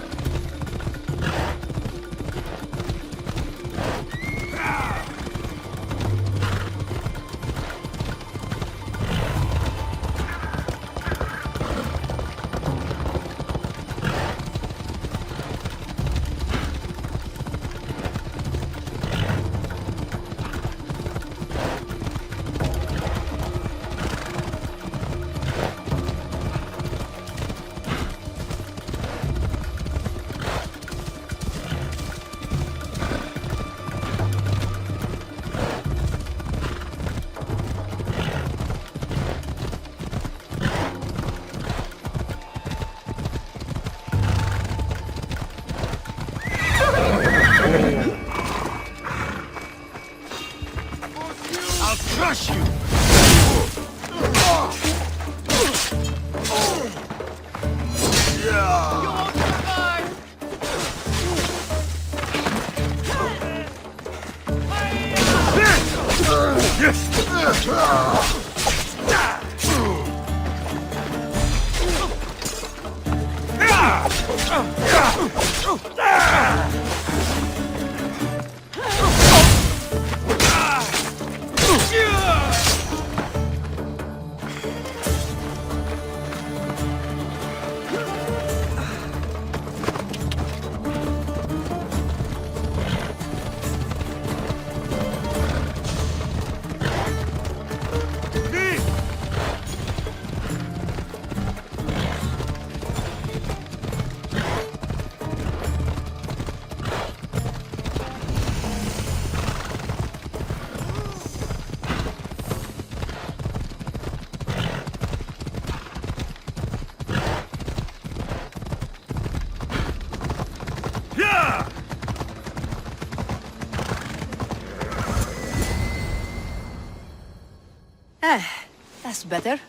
That's better.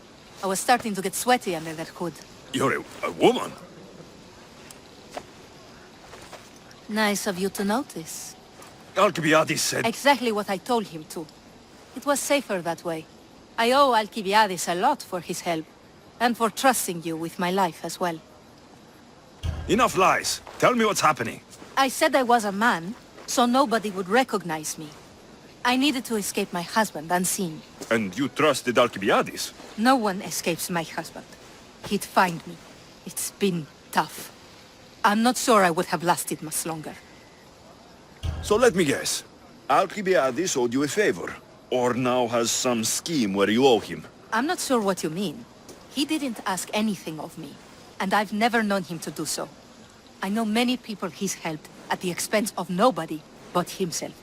I was starting to get sweaty under that hood. You're a woman? Nice of you to notice. Alcibiades said... Exactly what I told him to. It was safer that way. I owe Alcibiades a lot for his help, and for trusting you with my life as well. Enough lies. Tell me what's happening. I said I was a man, so nobody would recognize me. I needed to escape my husband unseen. And you trusted Alcibiades? No one escapes my husband. He'd find me. It's been tough. I'm not sure I would have lasted much longer. So let me guess. Alcibiades owed you a favor, or now has some scheme where you owe him. I'm not sure what you mean. He didn't ask anything of me, and I've never known him to do so. I know many people he's helped at the expense of nobody but himself.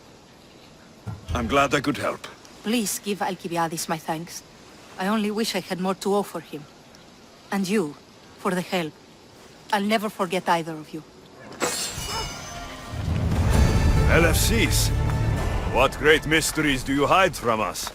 I'm glad I could help. Please give Alcibiades my thanks. I only wish I had more to offer him. And you, for the help. I'll never forget either of you. LFCs. What great mysteries do you hide from us?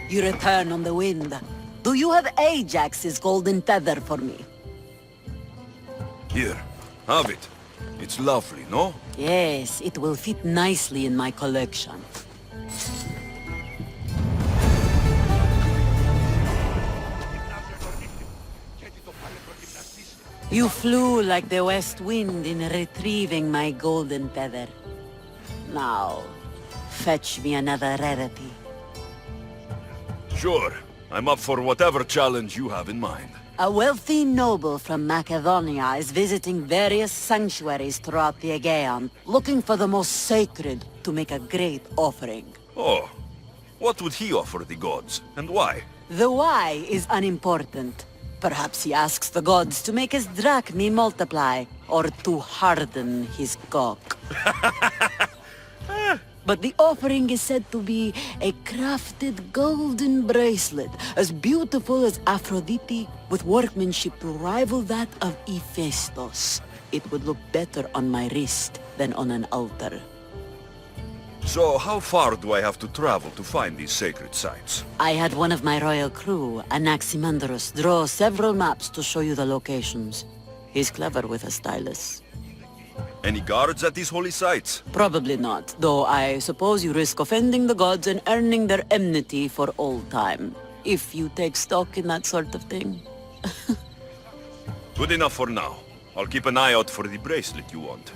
You return on the wind. Do you have Ajax's golden feather for me? Here, have it. It's lovely, no? Yes, it will fit nicely in my collection. You flew like the west wind in retrieving my golden feather. Now, fetch me another rarity. Sure. I'm up for whatever challenge you have in mind. A wealthy noble from Macedonia is visiting various sanctuaries throughout the Aegean, looking for the most sacred to make a great offering. Oh. What would he offer the gods, and why? The why is unimportant. Perhaps he asks the gods to make his drachmi multiply, or to harden his cock. But the offering is said to be a crafted golden bracelet, as beautiful as Aphrodite, with workmanship to rival that of Aigisthos. It would look better on my wrist than on an altar. So how far do I have to travel to find these sacred sites? I had one of my royal crew, Anaximandros, draw several maps to show you the locations. He's clever with a stylus. Any guards at these holy sites? Probably not, though I suppose you risk offending the gods and earning their enmity for all time. If you take stock in that sort of thing. Good enough for now. I'll keep an eye out for the bracelet you want.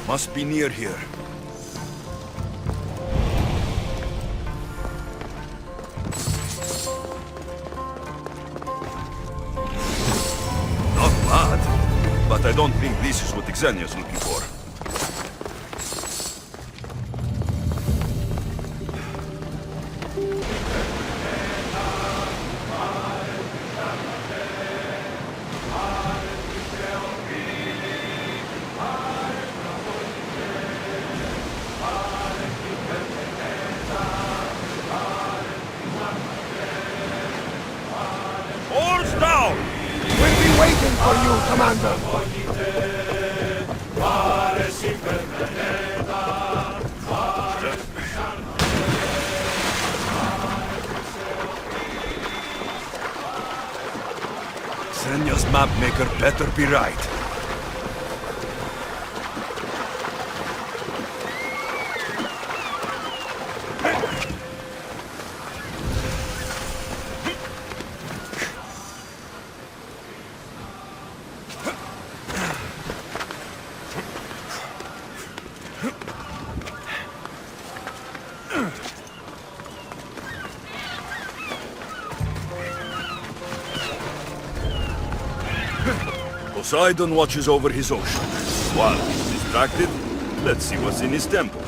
Must be near here. Not bad, but I don't think this is what Xenia's looking for. Waiting for you, Commander! Xenia's mapmaker better be right. Poseidon watches over his ocean. While he's distracted, let's see what's in his temple.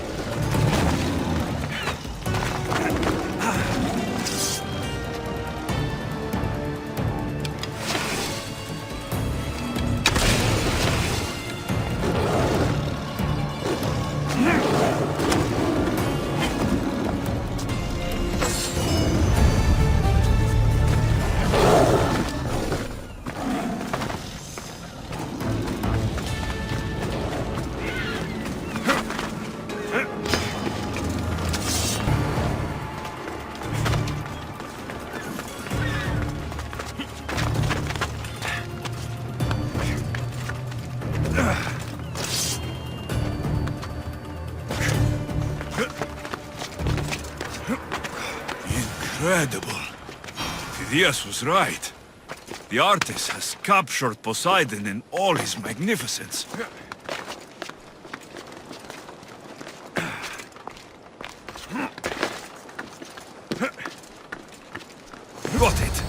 Incredible. Misthios was right. The artist has captured Poseidon in all his magnificence. Got it.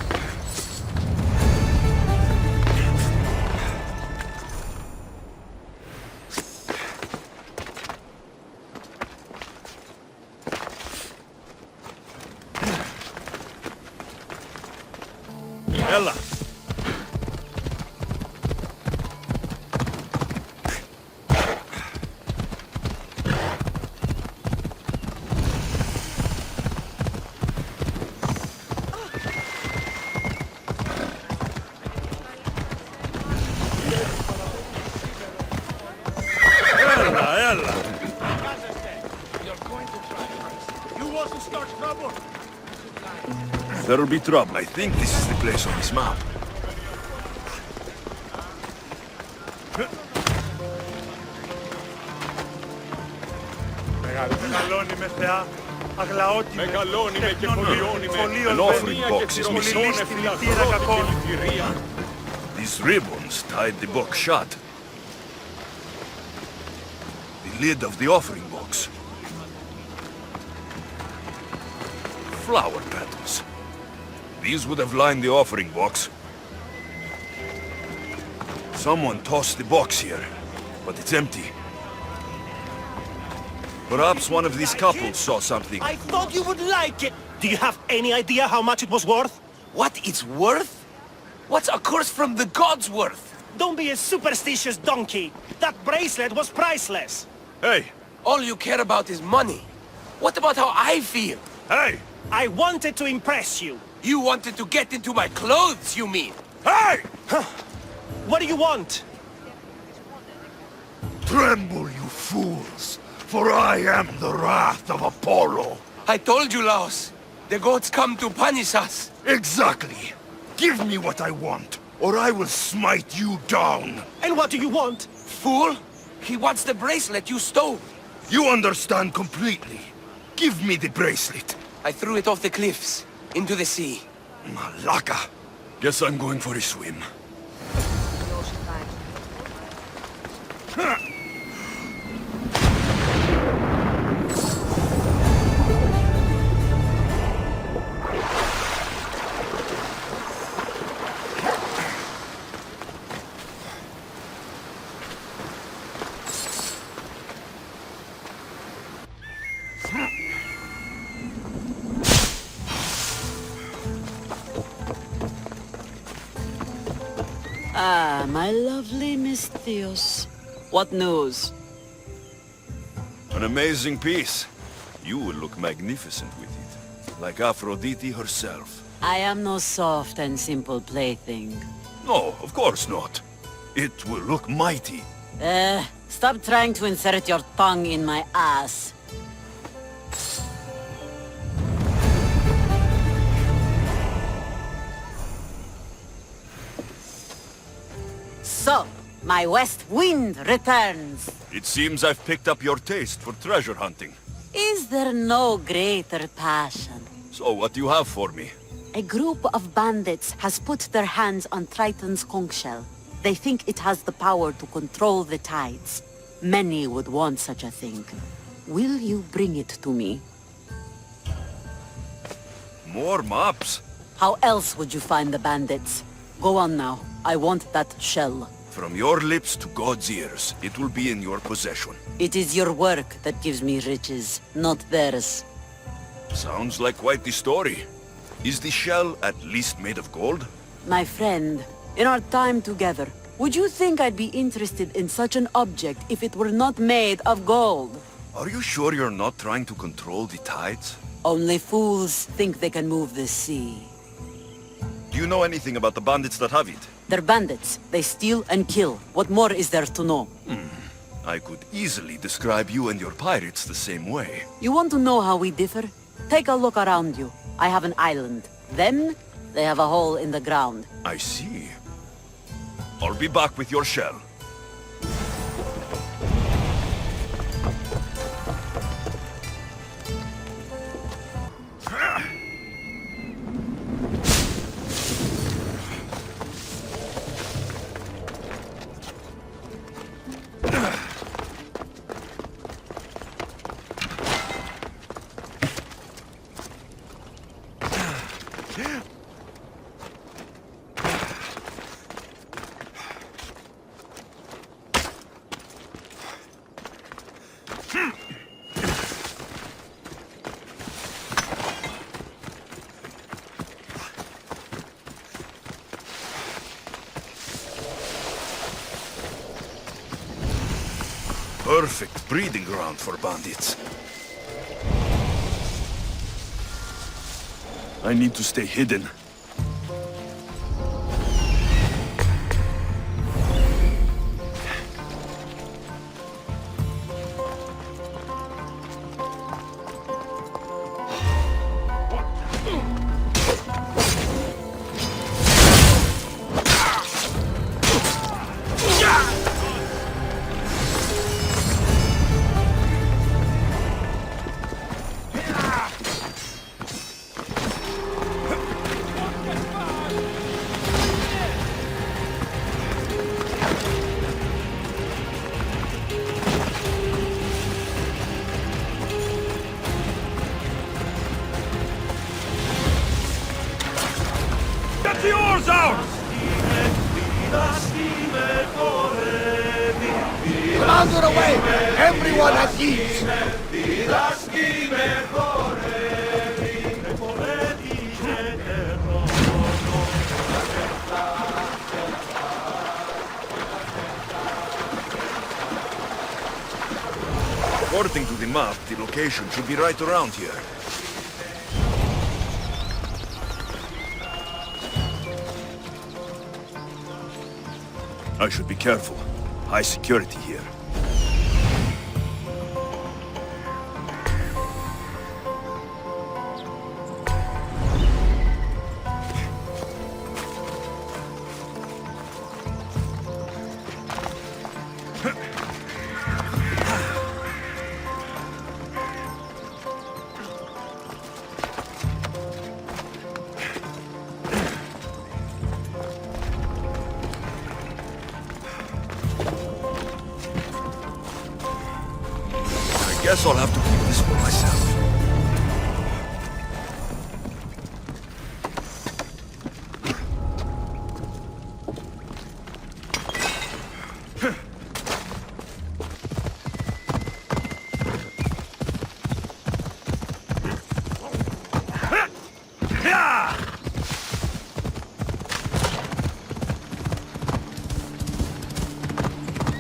Ella. Ella. You want to start trouble? There'll be trouble. I think this is the place on this map. An offering box is missing. These ribbons tied the box shut. The lid of the offering box. Flower petals. These would have lined the offering box. Someone tossed the box here, but it's empty. Perhaps one of these couples saw something. I thought you would like it! Do you have any idea how much it was worth? What it's worth? What's a curse from the gods worth? Don't be a superstitious donkey. That bracelet was priceless. Hey! All you care about is money. What about how I feel? Hey! I wanted to impress you. You wanted to get into my clothes, you mean? Hey! What do you want? Tremble, you fools, for I am the wrath of Apollo. I told you, Laos. The gods come to punish us. Exactly. Give me what I want, or I will smite you down. And what do you want? Fool! He wants the bracelet you stole. You understand completely. Give me the bracelet. I threw it off the cliffs, into the sea. Malaka. Guess I'm going for a swim. Ah, my lovely Misthios. What news? An amazing piece. You will look magnificent with it. Like Aphrodite herself. I am no soft and simple plaything. No, of course not. It will look mighty. Stop trying to insert your tongue in my ass. So, my west wind returns. It seems I've picked up your taste for treasure hunting. Is there no greater passion? So what do you have for me? A group of bandits has put their hands on Triton's conch shell. They think it has the power to control the tides. Many would want such a thing. Will you bring it to me? More maps? How else would you find the bandits? Go on now. I want that shell. From your lips to God's ears, it will be in your possession. It is your work that gives me riches, not theirs. Sounds like quite the story. Is the shell at least made of gold? My friend, in our time together, would you think I'd be interested in such an object if it were not made of gold? Are you sure you're not trying to control the tides? Only fools think they can move the sea. Do you know anything about the bandits that have it? They're bandits. They steal and kill. What more is there to know? I could easily describe you and your pirates the same way. You want to know how we differ? Take a look around you. I have an island. Them, they have a hole in the ground. I see. I'll be back with your shell. Perfect breeding ground for bandits. I need to stay hidden. Get the oars out! Under away! Everyone at ease! the map, the location should be right around here. I should be careful. High security here. Guess I'll have to keep this for myself.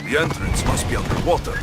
The entrance must be underwater.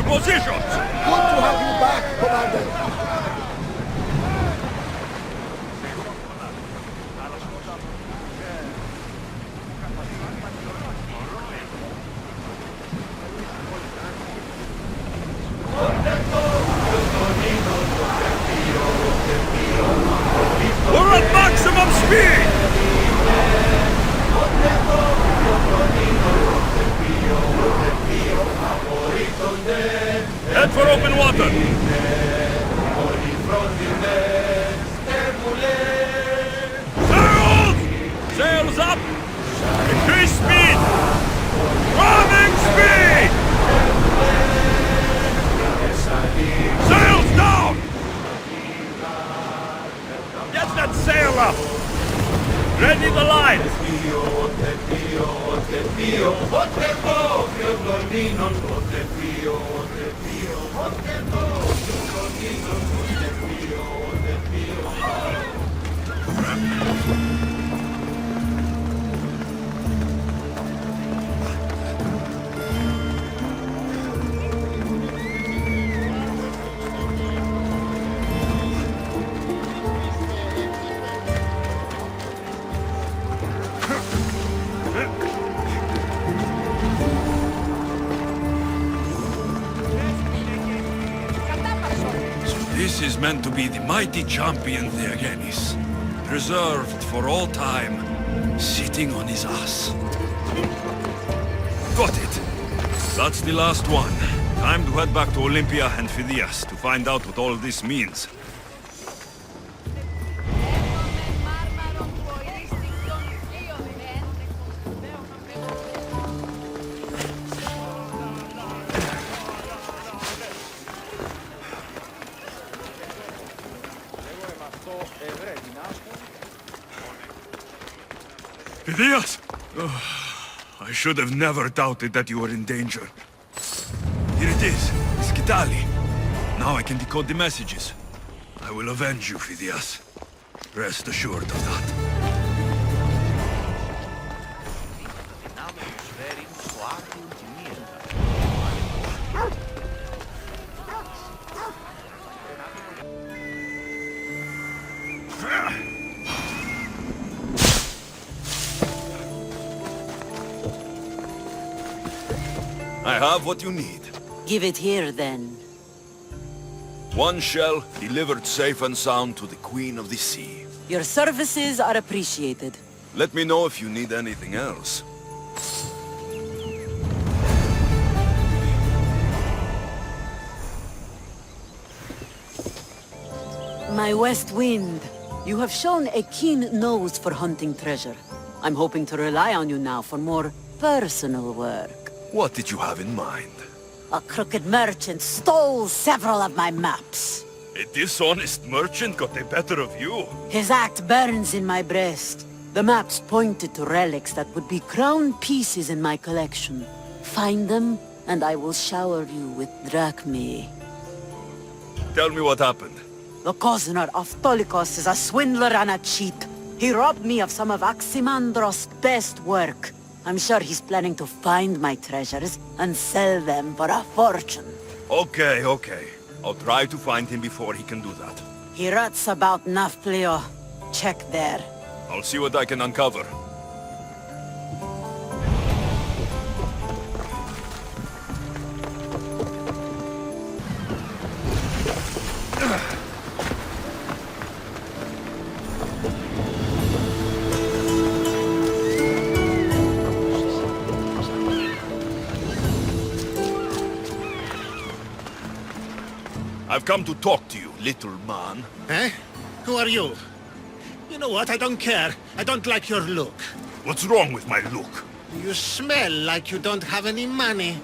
Positions! Good to have you back, Commander! We're at maximum speed! Head for open water! Sails! Sails up! Increase speed! Running speed! Sails down! Get that sail up! Ready the line! This is meant to be the mighty champion Theogenes, reserved for all time, sitting on his ass. Got it! That's the last one. Time to head back to Olympia and Phidias to find out what all this means. Phidias! Oh, I should have never doubted that you were in danger. Here it is, Skitali. Now I can decode the messages. I will avenge you, Phidias. Rest assured of that. I have what you need. Give it here, then. One shell delivered safe and sound to the Queen of the Sea. Your services are appreciated. Let me know if you need anything else. My West Wind, you have shown a keen nose for hunting treasure. I'm hoping to rely on you now for more personal work. What did you have in mind? A crooked merchant stole several of my maps. A dishonest merchant got the better of you? His act burns in my breast. The maps pointed to relics that would be crown pieces in my collection. Find them, and I will shower you with drachmae. Tell me what happened. The cozener of Tolikos is a swindler and a cheat. He robbed me of some of Aximandros' best work. I'm sure he's planning to find my treasures and sell them for a fortune. Okay. I'll try to find him before he can do that. He rots about Nafplio. Check there. I'll see what I can uncover. I've come to talk to you, little man. Eh? Who are you? You know what? I don't care. I don't like your look. What's wrong with my look? You smell like you don't have any money.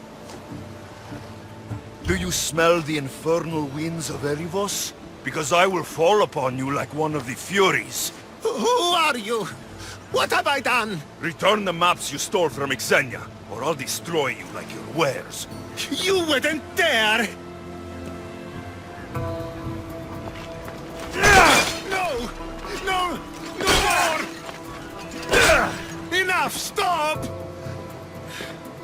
Do you smell the infernal winds of Erivos? Because I will fall upon you like one of the Furies. Who are you? What have I done? Return the maps you stole from Xenia, or I'll destroy you like your wares. You wouldn't dare! No! No! No more! Enough! Stop!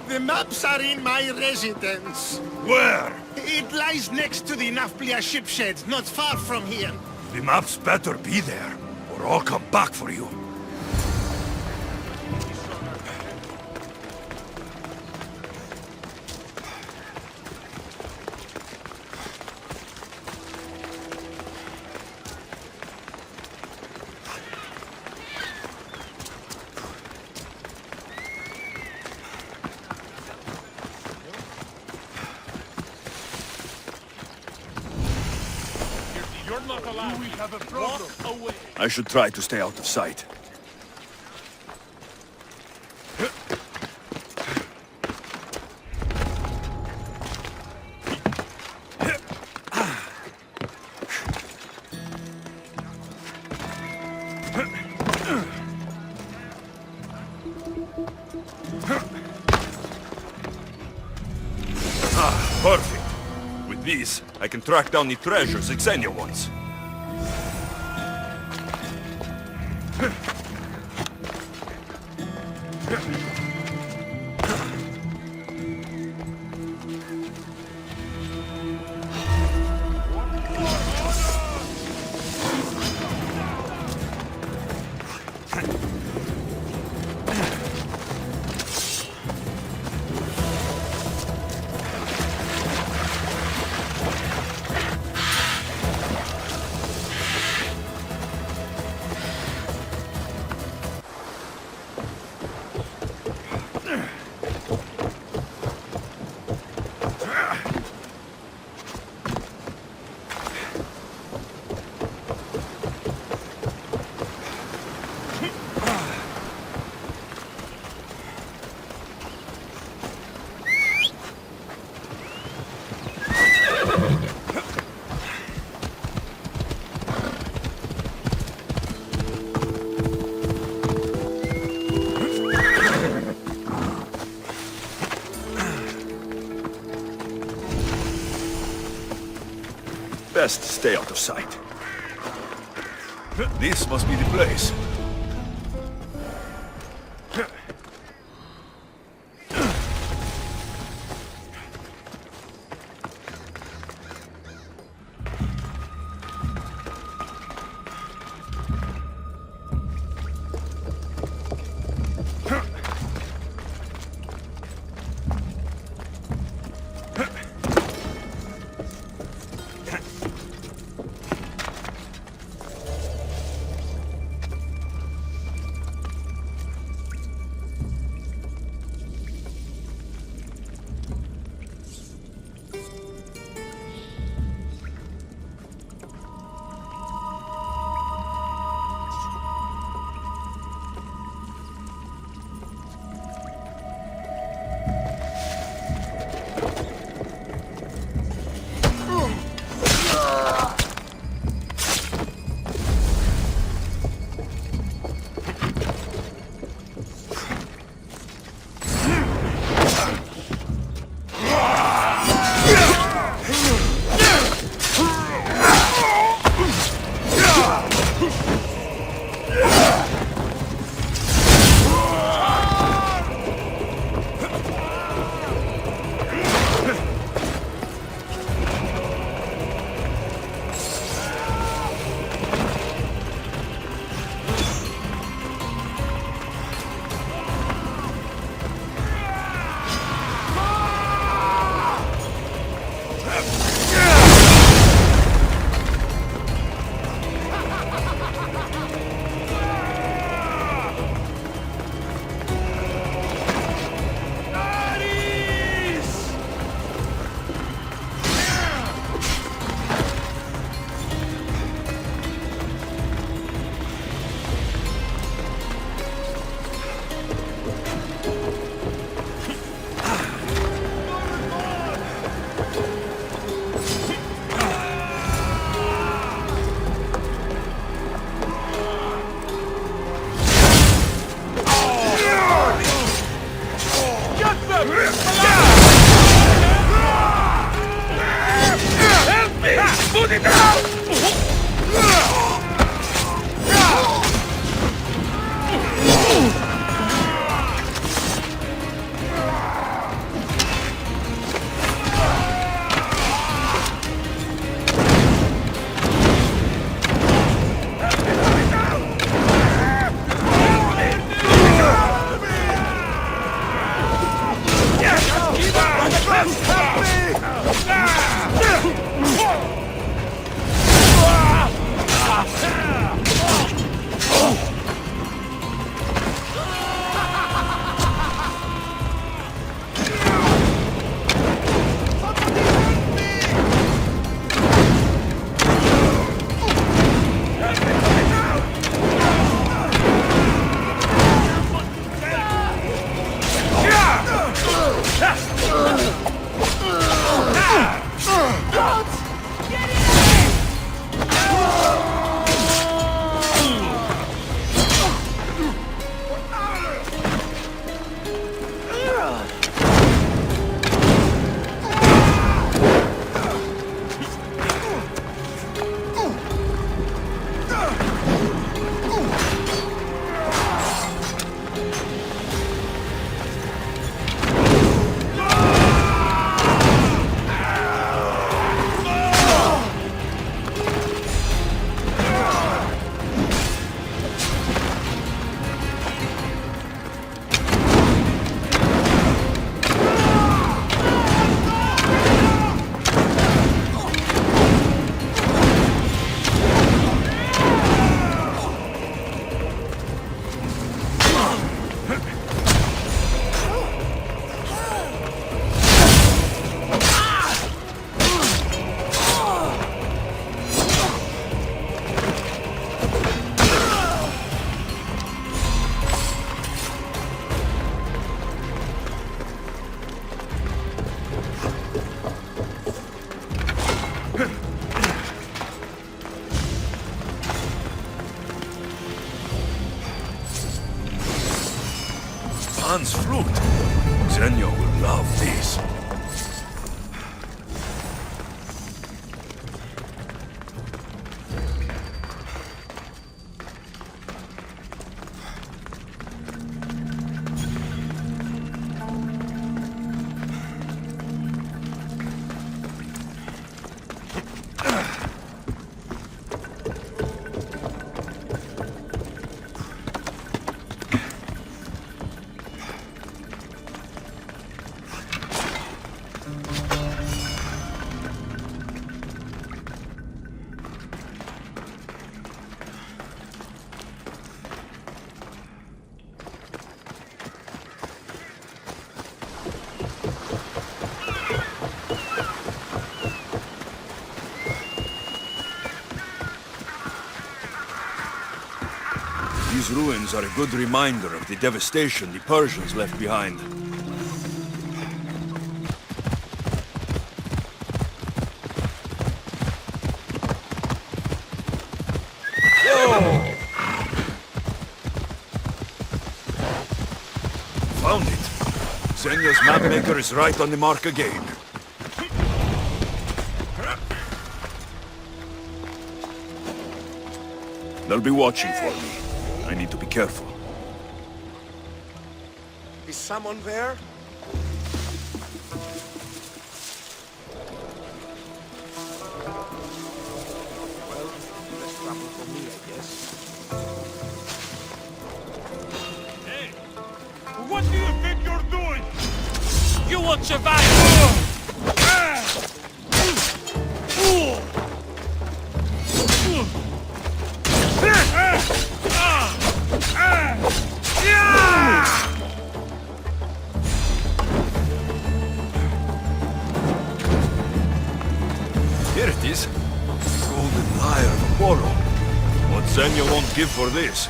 The maps are in my residence. Where? It lies next to the Nafplia ship shed, not far from here. The maps better be there, or I'll come back for you. I should try to stay out of sight. These, I can track down the treasures Xenia wants. Best stay out of sight. This must be the place. Pan's flute. Zenyo will love this. These ruins are a good reminder of the devastation the Persians left behind. Whoa! Found it. Zenya's mapmaker is right on the mark again. They'll be watching for me. I need to be careful. Is someone there? Well, less trouble for me, I guess. Hey! What do you think you're doing? You will survive! Here it is. The golden lyre of Apollo. What Zenyo won't give for this.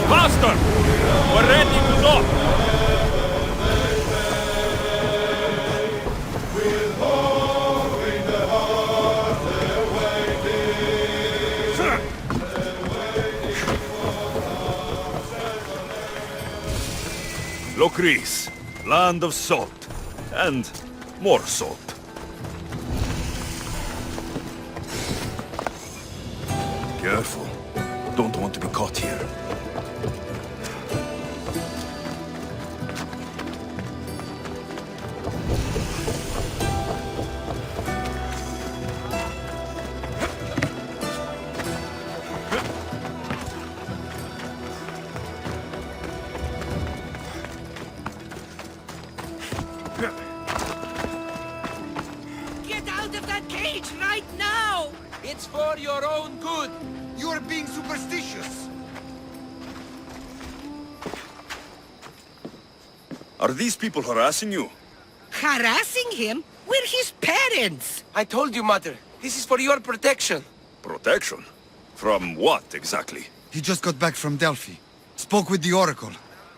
Master! We're ready to go! Greece, land of salt, and more salt. Careful. Don't want to be caught here. It's for your own good. You are being superstitious. Are these people harassing you? Harassing him? We're his parents. I told you, Mother. This is for your protection. Protection? From what, exactly? He just got back from Delphi. Spoke with the Oracle.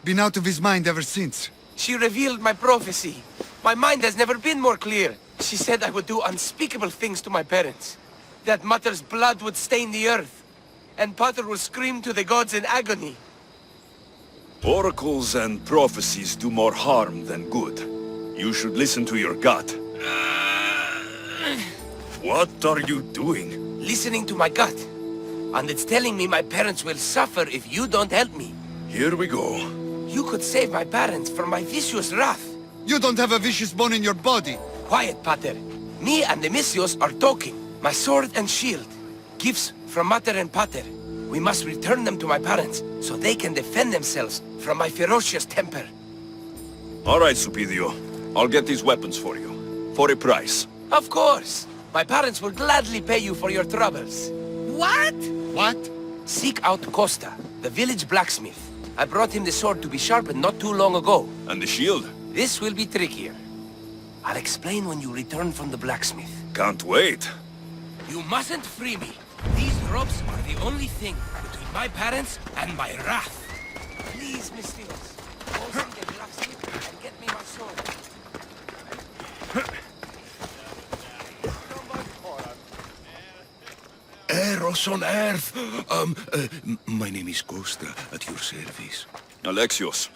Been out of his mind ever since. She revealed my prophecy. My mind has never been more clear. She said I would do unspeakable things to my parents. That Mother's blood would stain the earth. And Pater would scream to the gods in agony. Oracles and prophecies do more harm than good. You should listen to your gut. What are you doing? Listening to my gut. And it's telling me my parents will suffer if you don't help me. Here we go. You could save my parents from my vicious wrath. You don't have a vicious bone in your body. Quiet, Pater. Me and the Misthios are talking. My sword and shield. Gifts from Mater and Pater. We must return them to my parents, so they can defend themselves from my ferocious temper. All right, Supidio. I'll get these weapons for you. For a price. Of course. My parents will gladly pay you for your troubles. What? What? Seek out Costa, the village blacksmith. I brought him the sword to be sharpened not too long ago. And the shield? This will be trickier. I'll explain when you return from the blacksmith. Can't wait. You mustn't free me. These ropes are the only thing between my parents and my wrath. Please, Misthios, go see the blacksmith and get me my sword. cross on earth. My name is Costa, at your service. Alexios.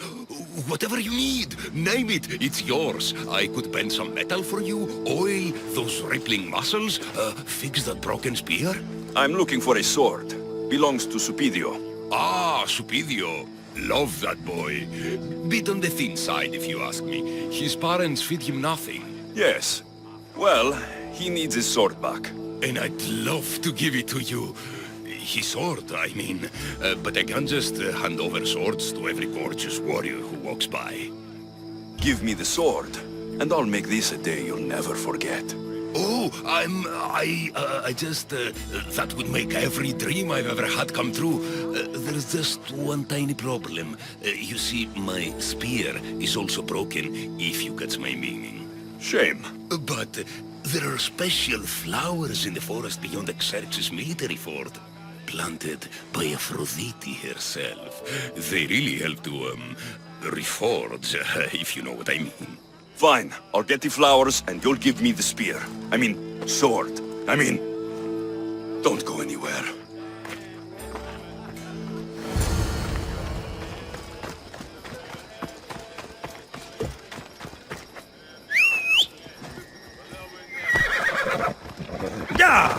Whatever you need, name it, it's yours. I could bend some metal for you, oil those rippling muscles, fix that broken spear. I'm looking for a sword. Belongs to Supidio. Ah, Supidio. Love that boy. Bit on the thin side, if you ask me. His parents feed him nothing. Yes. Well, he needs his sword back. And I'd love to give it to you. His sword, I mean. But I can't just hand over swords to every gorgeous warrior who walks by. Give me the sword, and I'll make this a day you'll never forget. Oh, that would make every dream I've ever had come true. There's just one tiny problem. You see, my spear is also broken, if you catch my meaning. Shame. But there are special flowers in the forest beyond Xerxes' military fort, planted by Aphrodite herself. They really help to, reforge, if you know what I mean. Fine, I'll get the flowers and you'll give me the spear. I mean, sword. Don't go anywhere. Yeah!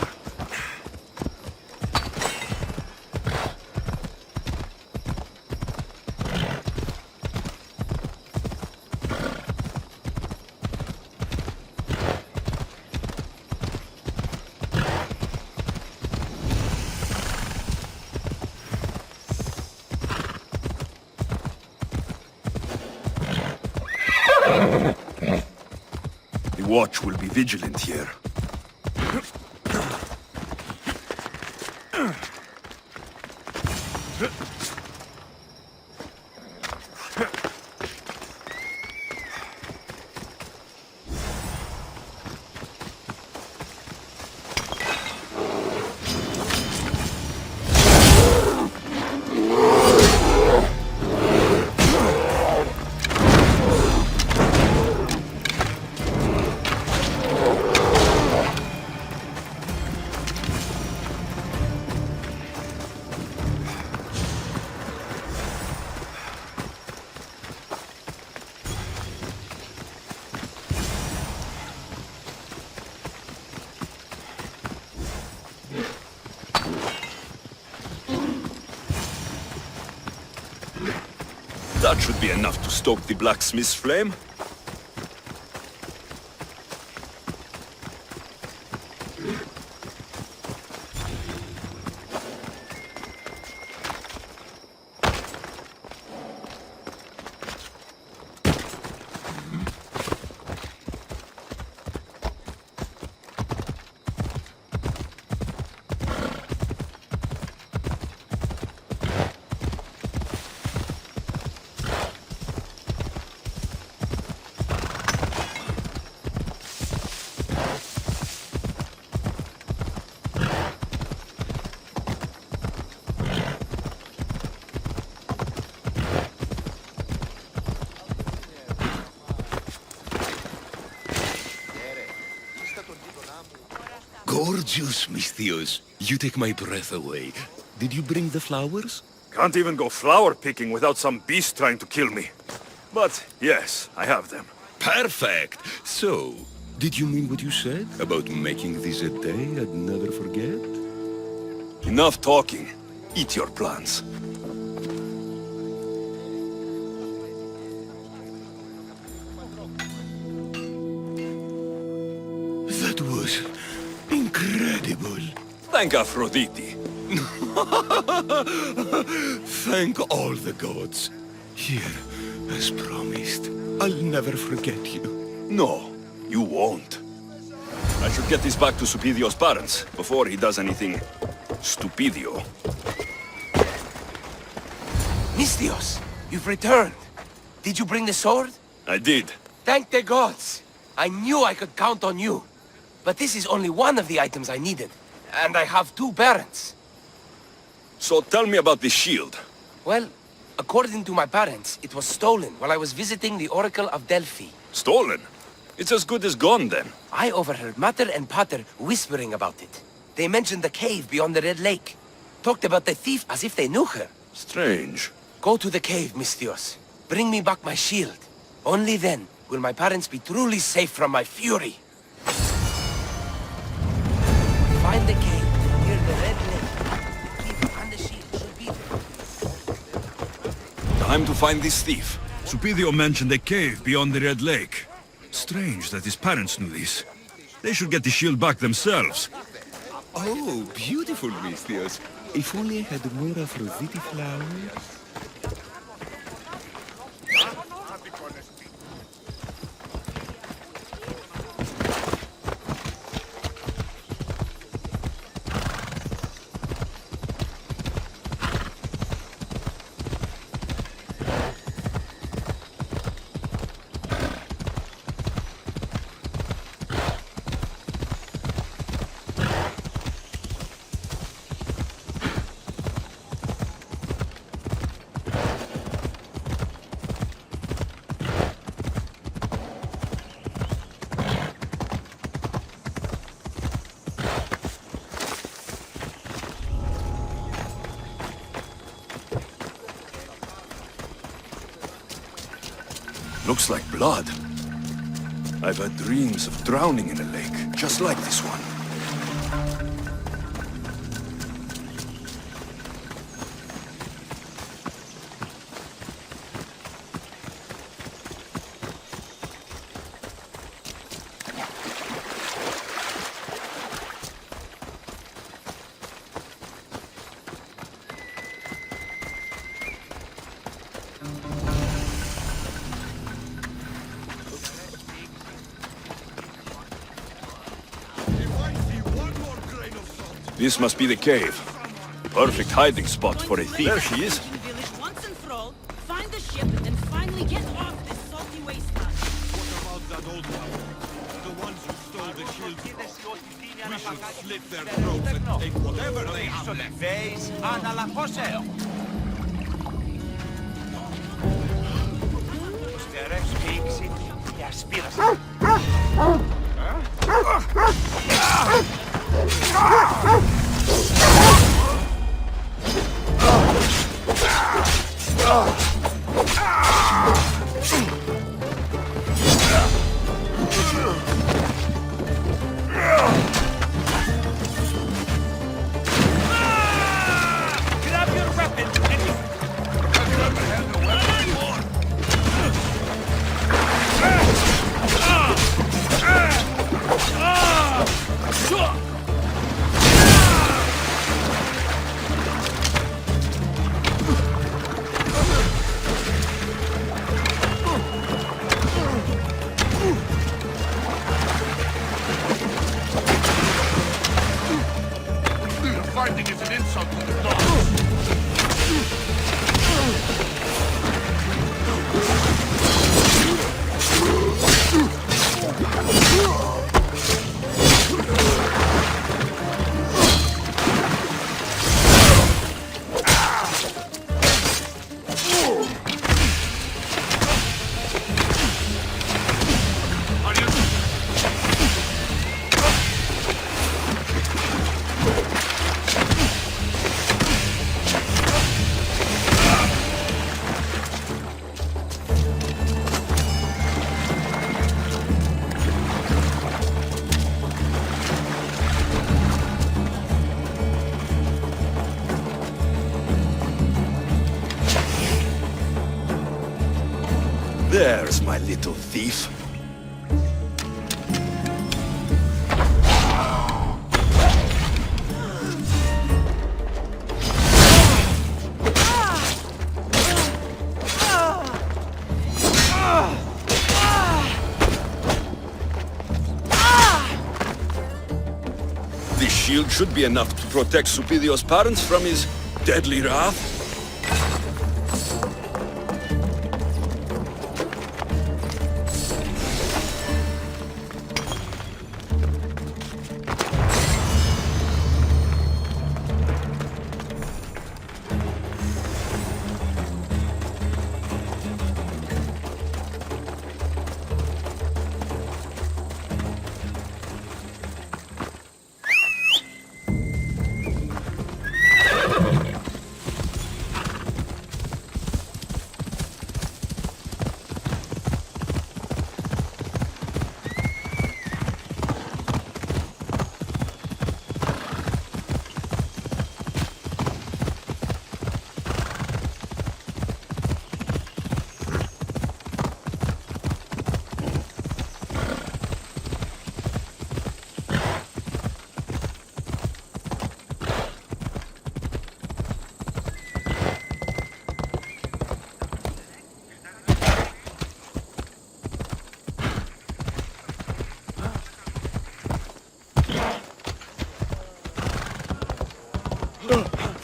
The watch will be vigilant here. That should be enough to stoke the blacksmith's flame. Gorgeous, Misthios. You take my breath away. Did you bring the flowers? Can't even go flower picking without some beast trying to kill me. But yes, I have them. Perfect! So, did you mean what you said about making this a day I'd never forget? Enough talking. Eat your plants. That was incredible. Thank Aphrodite. Thank all the gods. Here, as promised, I'll never forget you. No, you won't. I should get this back to Supidio's parents before he does anything stupidio. Misthios, you've returned. Did you bring the sword? I did. Thank the gods. I knew I could count on you. But this is only one of the items I needed. And I have 2 parents. So tell me about this shield. Well, according to my parents, it was stolen while I was visiting the Oracle of Delphi. Stolen? It's as good as gone then. I overheard Mater and Pater whispering about it. They mentioned the cave beyond the Red Lake. Talked about the thief as if they knew her. Strange. Go to the cave, Misthios. Bring me back my shield. Only then will my parents be truly safe from my fury. Find the cave near the Red Lake. The thief and the shield should be there. Time to find this thief. Suppidio mentioned a cave beyond the Red Lake. Strange that his parents knew this. They should get the shield back themselves. Oh, beautiful, Misthios. If only I had more Aphrodite flowers. Looks like blood. I've had dreams of drowning in a lake, just like this one. This must be the cave. Perfect hiding spot for a thief. There she is. Once and for all, find the ship and finally get off this salty wasteland. What about that old couple? The ones who stole the shield? We should slit their throats and take whatever they have Grab your weapon Fighting is an insult to the gods. There's my little thief. This shield should be enough to protect Suppidio's parents from his deadly wrath.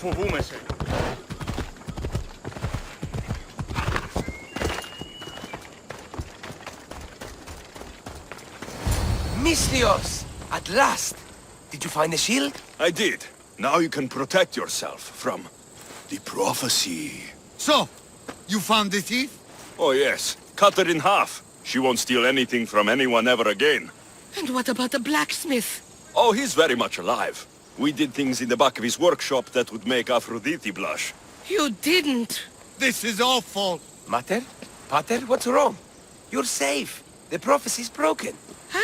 Φοβούμαι σε. Misthios! At last! Did you find the shield? I did. Now you can protect yourself from the prophecy. So, you found the thief? Oh yes, cut her in half. She won't steal anything from anyone ever again. And what about the blacksmith? Oh, he's very much alive. We did things in the back of his workshop that would make Aphrodite blush. You didn't. This is awful. Mater? Pater, what's wrong? You're safe. The prophecy's broken.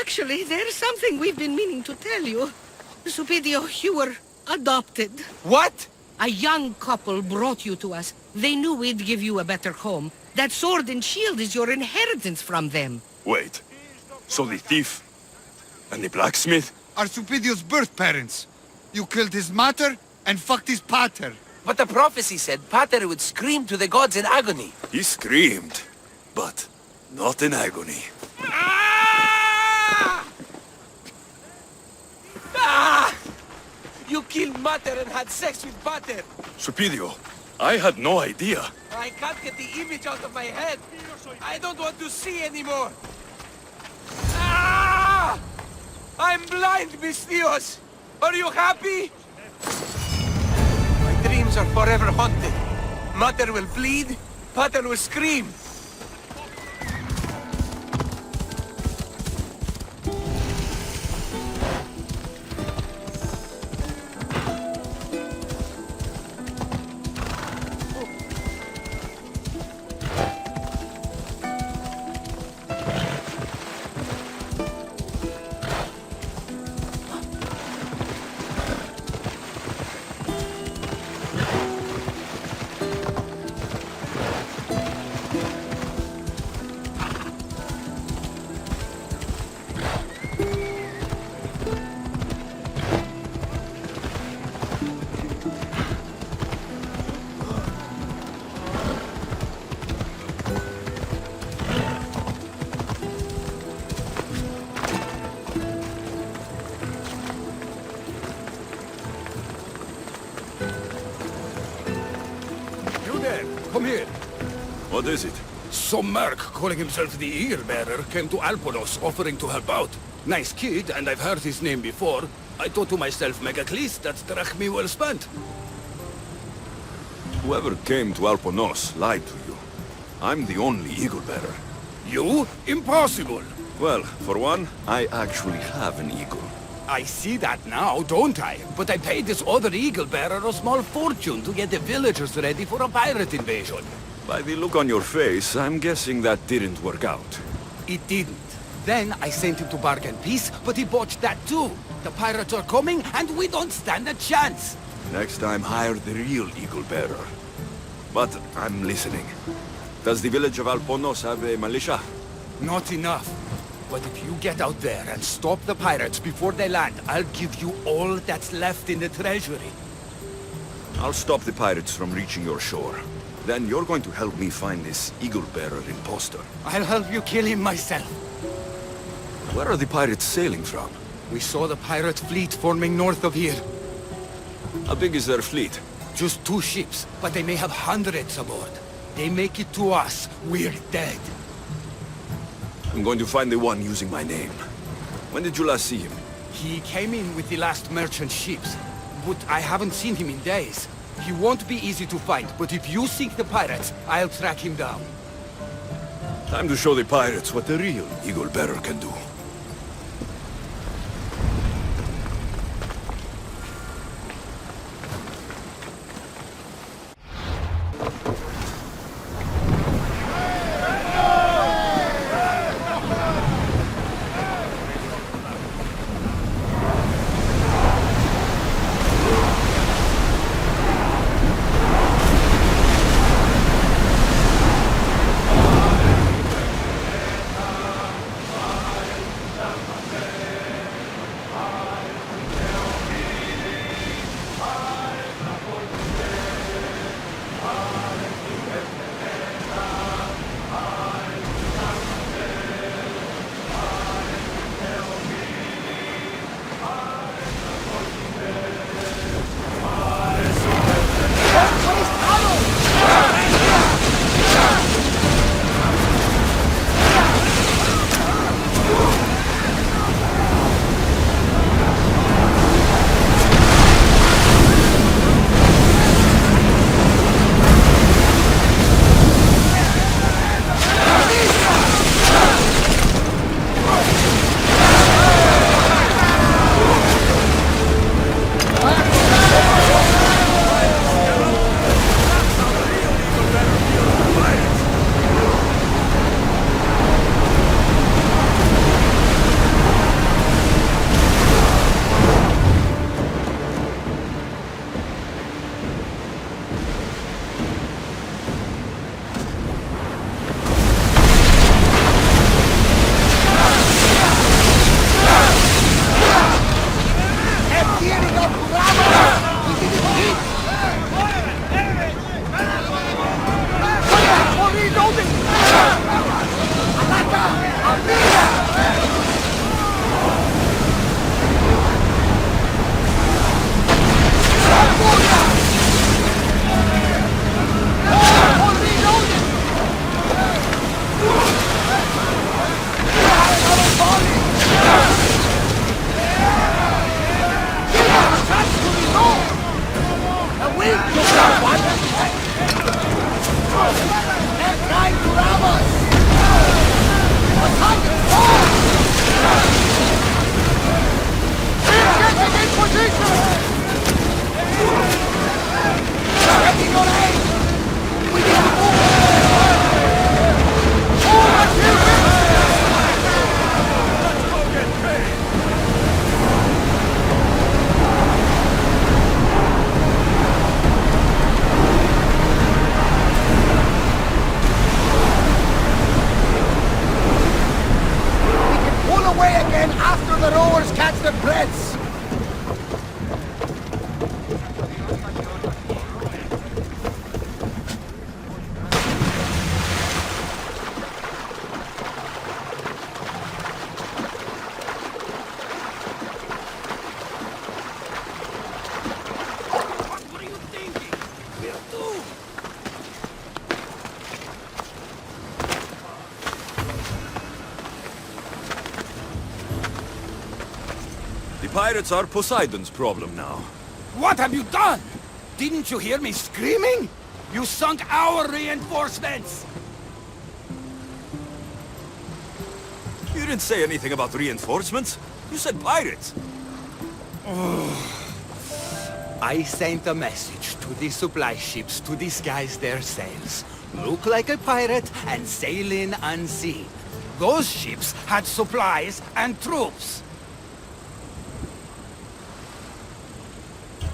Actually, there's something we've been meaning to tell you. Supidio, you were adopted. What? A young couple brought you to us. They knew we'd give you a better home. That sword and shield is your inheritance from them. Wait, so the thief and the blacksmith? Are Supidio's birth parents. You killed his mater and fucked his pater. But the prophecy said Pater would scream to the gods in agony. He screamed, but not in agony. Ah! You killed Mater and had sex with Pater. Supidio, I had no idea. I can't get the image out of my head. I don't want to see anymore. Ah! I'm blind, Misthios. Are you happy? My dreams are forever haunted. Mater will bleed, Pater will scream. Come here. What is it? Some merc calling himself the Eagle Bearer came to Alponos offering to help out. Nice kid, and I've heard his name before. I thought to myself, Megacles, that's drachmi well spent. Whoever came to Alponos lied to you. I'm the only Eagle Bearer. You? Impossible. Well, for one, I actually have an eagle. I see that now, don't I? But I paid this other Eagle Bearer a small fortune to get the villagers ready for a pirate invasion. By the look on your face, I'm guessing that didn't work out. It didn't. Then I sent him to bargain peace, but he botched that too. The pirates are coming, and we don't stand a chance. Next time, hire the real Eagle Bearer. But I'm listening. Does the village of Alponos have a militia? Not enough. But if you get out there and stop the pirates before they land, I'll give you all that's left in the treasury. I'll stop the pirates from reaching your shore. Then you're going to help me find this Eagle Bearer imposter. I'll help you kill him myself. Where are the pirates sailing from? We saw the pirate fleet forming north of here. How big is their fleet? Just 2 ships, but they may have hundreds aboard. They make it to us, we're dead. I'm going to find the one using my name. When did you last see him? He came in with the last merchant ships, but I haven't seen him in days. He won't be easy to find, but if you sink the pirates, I'll track him down. Time to show the pirates what the real Eagle Bearer can do. the rowers catch their breaths! Pirates are Poseidon's problem now. What have you done? Didn't you hear me screaming? You sunk our reinforcements! You didn't say anything about reinforcements. You said pirates. I sent a message to the supply ships to disguise their sails. Look like a pirate and sail in unseen. Those ships had supplies and troops.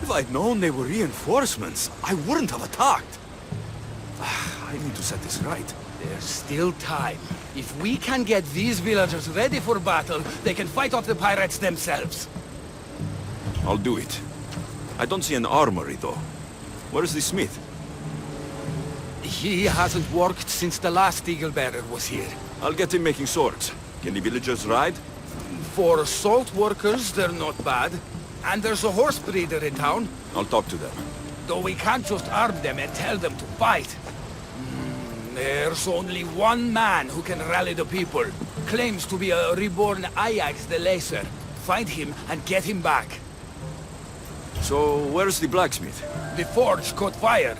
If I'd known they were reinforcements, I wouldn't have attacked. I need to set this right. There's still time. If we can get these villagers ready for battle, they can fight off the pirates themselves. I'll do it. I don't see an armory, though. Where's the smith? He hasn't worked since the last Eagle Bearer was here. I'll get him making swords. Can the villagers ride? For salt workers, they're not bad. And there's a horse breeder in town. I'll talk to them. Though we can't just arm them and tell them to fight. There's only one man who can rally the people. Claims to be a reborn Ajax the Lesser. Find him and get him back. So, where's the blacksmith? The forge caught fire.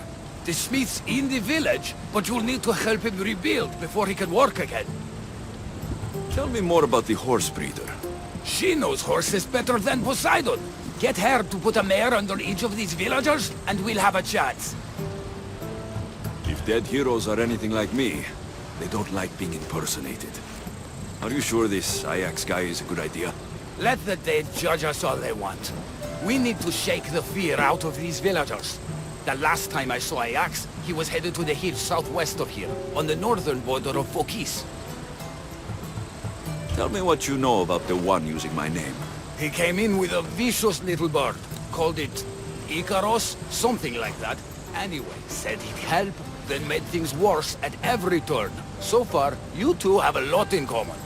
The smith's in the village, but you'll need to help him rebuild before he can work again. Tell me more about the horse breeder. She knows horses better than Poseidon. Get her to put a mare under each of these villagers, and we'll have a chance. If dead heroes are anything like me, they don't like being impersonated. Are you sure this Ajax guy is a good idea? Let the dead judge us all they want. We need to shake the fear out of these villagers. The last time I saw Ajax, he was headed to the hills southwest of here, on the northern border of Phokis. Tell me what you know about the one using my name. He came in with a vicious little bird. Called it Icaros, something like that. Anyway, said he'd help, then made things worse at every turn. So far, you two have a lot in common.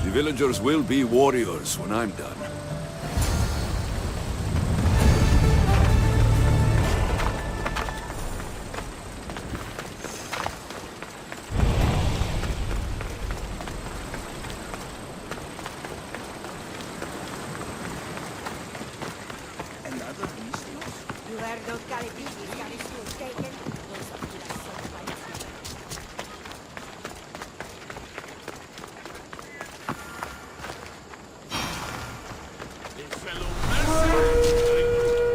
The villagers will be warriors when I'm done.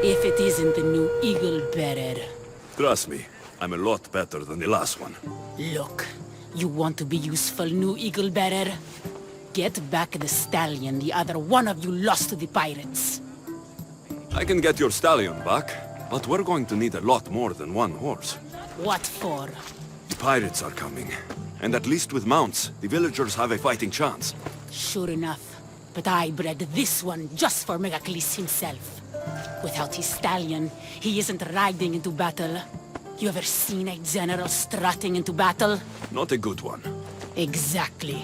If it isn't the new Eagle Bearer. Trust me, I'm a lot better than the last one. Look, you want to be useful, new Eagle Bearer? Get back the stallion the other one of you lost to the pirates. I can get your stallion back, but we're going to need a lot more than one horse. What for? The pirates are coming, and at least with mounts, the villagers have a fighting chance. Sure enough, but I bred this one just for Megacles himself. Without his stallion, he isn't riding into battle. You ever seen a general strutting into battle? Not a good one. Exactly.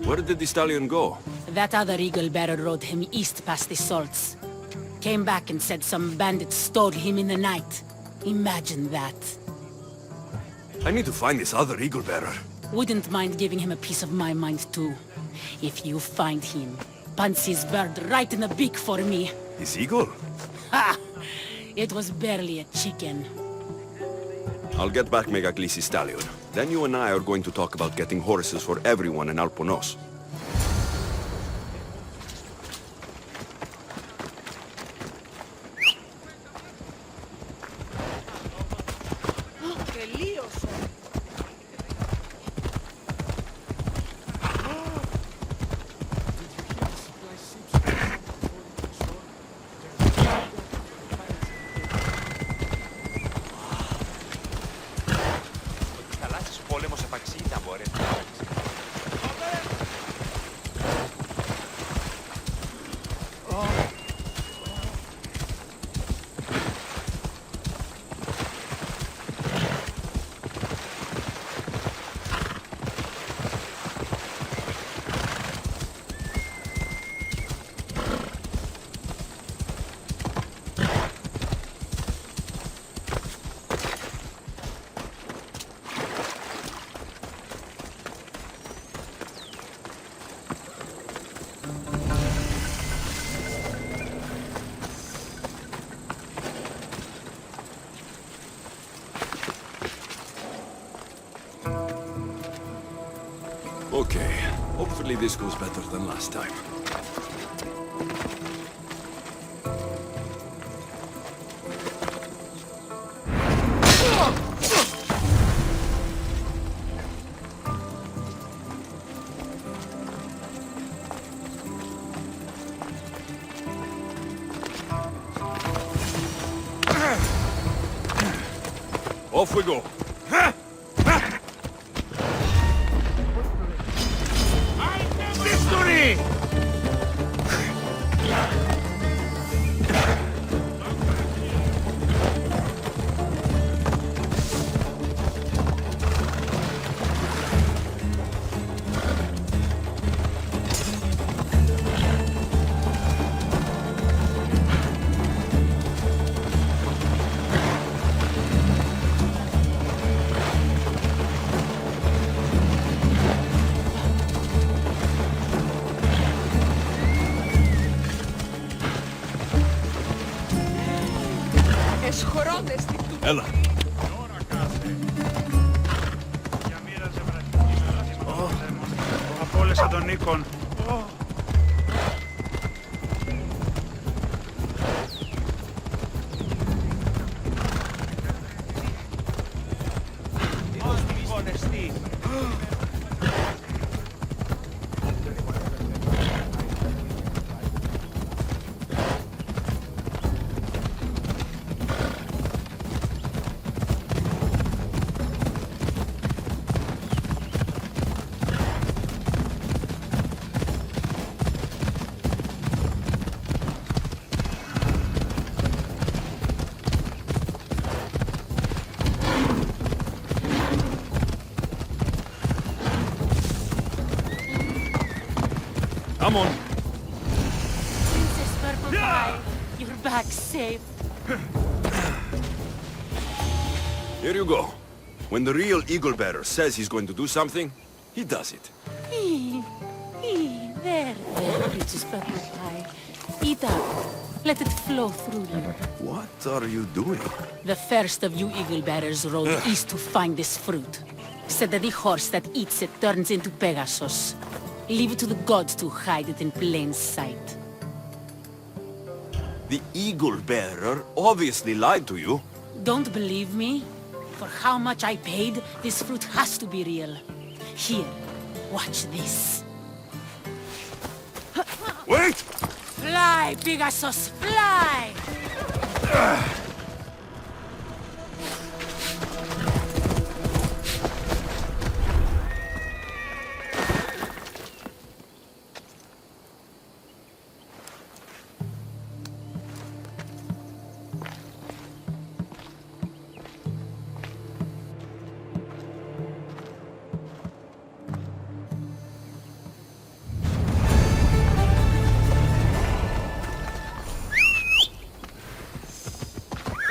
Where did the stallion go? That other Eagle Bearer rode him east past the salts. Came back and said some bandits stole him in the night. Imagine that. I need to find this other Eagle Bearer. Wouldn't mind giving him a piece of my mind too. If you find him, punch his bird right in the beak for me. His eagle? Ha! It was barely a chicken. I'll get back Megacles' stallion. Then you and I are going to talk about getting horses for everyone in Alponos. Hopefully this goes better than last time. Off we go. Victory! Έλα. Απόλυσα τον Νίκον. Come on. Princess Purple Pie, you're back safe. Here you go. When the real Eagle Bearer says he's going to do something, he does it. There, Princess Purple Pie. Eat up. Let it flow through you. What are you doing? The first of you Eagle Bearers rode east to find this fruit. Said that the horse that eats it turns into Pegasus. Leave it to the gods to hide it in plain sight. The Eagle Bearer obviously lied to you. Don't believe me? For how much I paid, this fruit has to be real. Here, watch this. Wait! Fly, Pegasus, fly!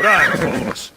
Right, folks.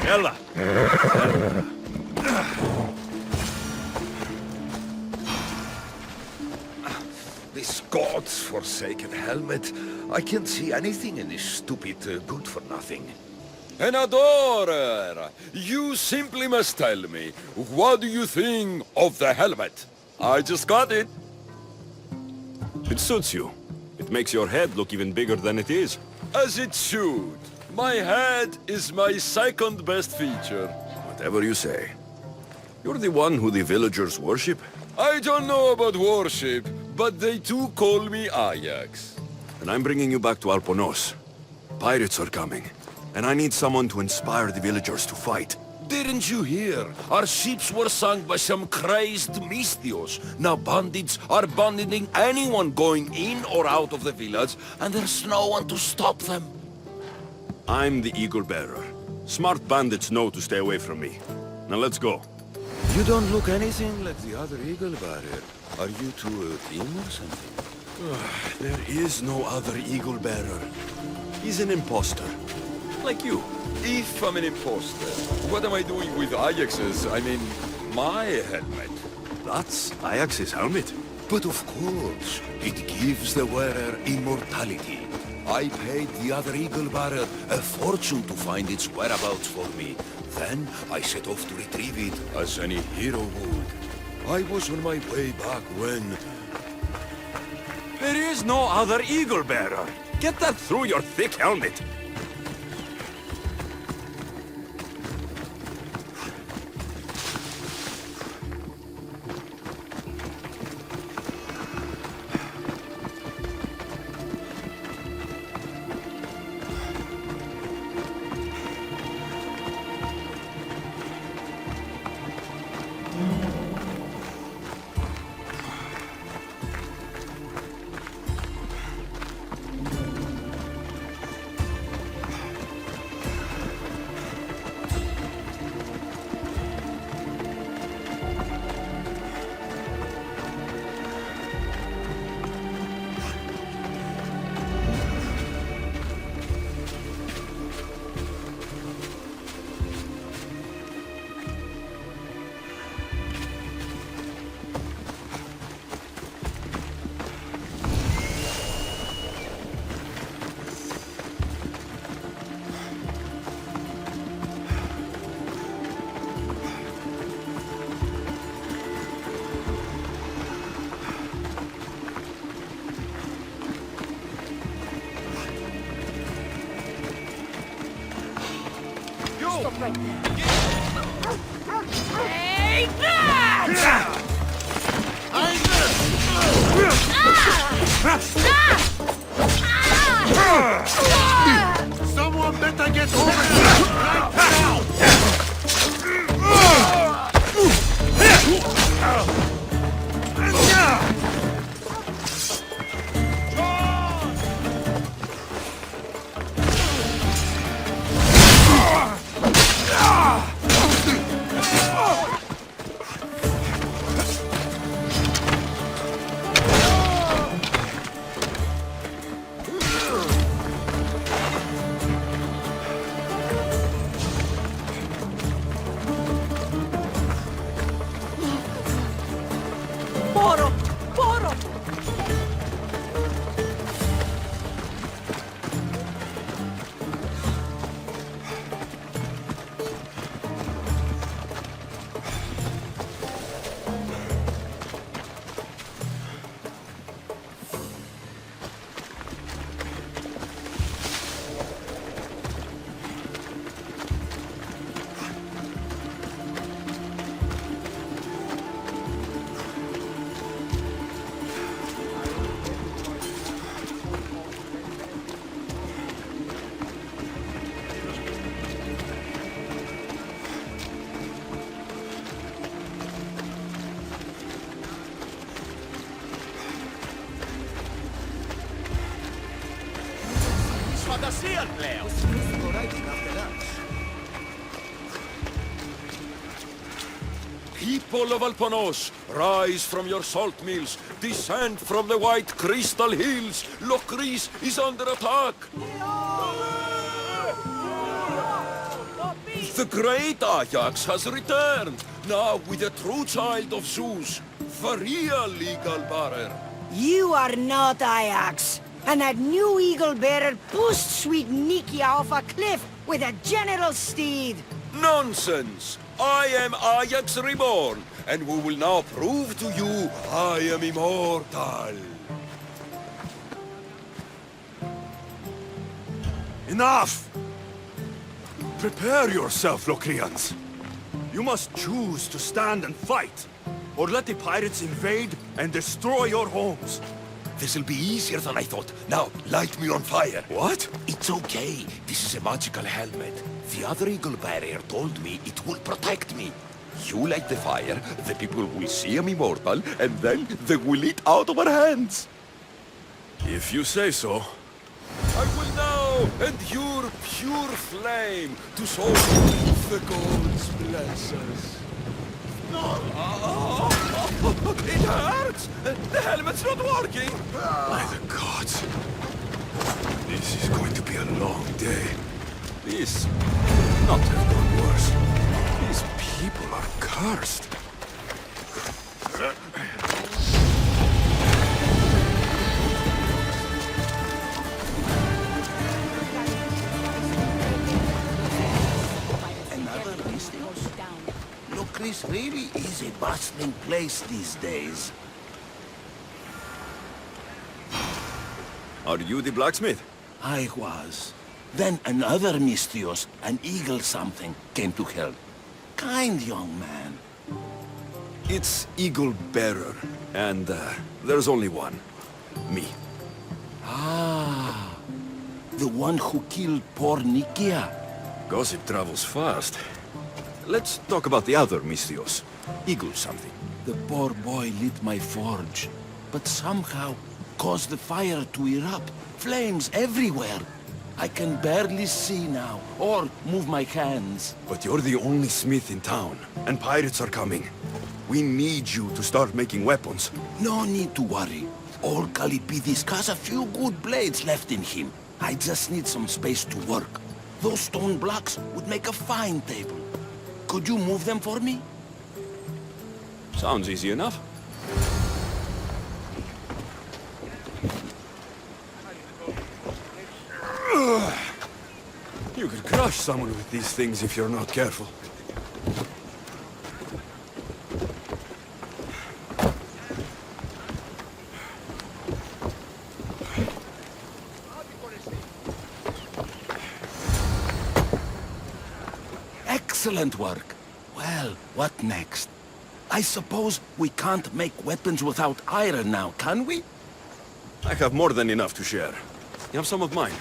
Ella. This god's forsaken helmet. I can't see anything in this stupid good-for-nothing. An adorer! You simply must tell me, what do you think of the helmet? I just got it. It suits you. It makes your head look even bigger than it is. As it should. My head is my second best feature. Whatever you say. You're the one who the villagers worship? I don't know about worship, but they too call me Ajax. And I'm bringing you back to Alponos. Pirates are coming, and I need someone to inspire the villagers to fight. Didn't you hear? Our ships were sunk by some crazed Misthios. Now bandits are banditing anyone going in or out of the village, and there's no one to stop them. I'm the Eagle Bearer. Smart bandits know to stay away from me. Now let's go. You don't look anything like the other eagle bearer. Are you two a team or something? There is no other eagle bearer. He's an imposter. Like you. If I'm an imposter, what am I doing with Ajax's, my helmet? That's Ajax's helmet. But of course, it gives the wearer immortality. I paid the other eagle bearer a fortune to find its whereabouts for me. Then I set off to retrieve it, as any hero would. I was on my way back when... There is no other eagle bearer. Get that through your thick helmet. Stop right there. Take that! Someone better get over here right now! People of Alpanos, rise from your salt mills, descend from the white crystal hills. Lokris is under attack. The great Ajax has returned, now with a true child of Zeus, the real eagle bearer. You are not Ajax, and that new eagle bearer pushed sweet Nikia off a cliff with a general steed. Nonsense! I am Ajax reborn, and we will now prove to you I am immortal. Enough! Prepare yourself, Locrians. You must choose to stand and fight, or let the pirates invade and destroy your homes. This'll be easier than I thought. Now, light me on fire. What? It's okay. This is a magical helmet. The other eagle barrier told me it will protect me. You light the fire, the people will see I'm immortal, and then they will eat out of our hands. If you say so. I will now glow, and your pure flame to soul. The gods bless us. It hurts! The helmet's not working! By the gods. This is going to be a long day. This not have gone worse. These people are cursed. Another Misthios? This really is a bustling place these days. Are you the blacksmith? I was. Then another Misthios, an eagle something, came to help. Kind young man. It's Eagle Bearer, and there's only one. Me. Ah, the one who killed poor Nikia. Gossip travels fast. Let's talk about the other Misthios. Eagle something. The poor boy lit my forge, but somehow caused the fire to erupt. Flames everywhere. I can barely see now, or move my hands. But you're the only smith in town, and pirates are coming. We need you to start making weapons. No need to worry. Old Kalipidis has a few good blades left in him. I just need some space to work. Those stone blocks would make a fine table. Could you move them for me? Sounds easy enough. You could crush someone with these things if you're not careful. Excellent work. Well, what next? I suppose we can't make weapons without iron now, can we? I have more than enough to share. You have some of mine.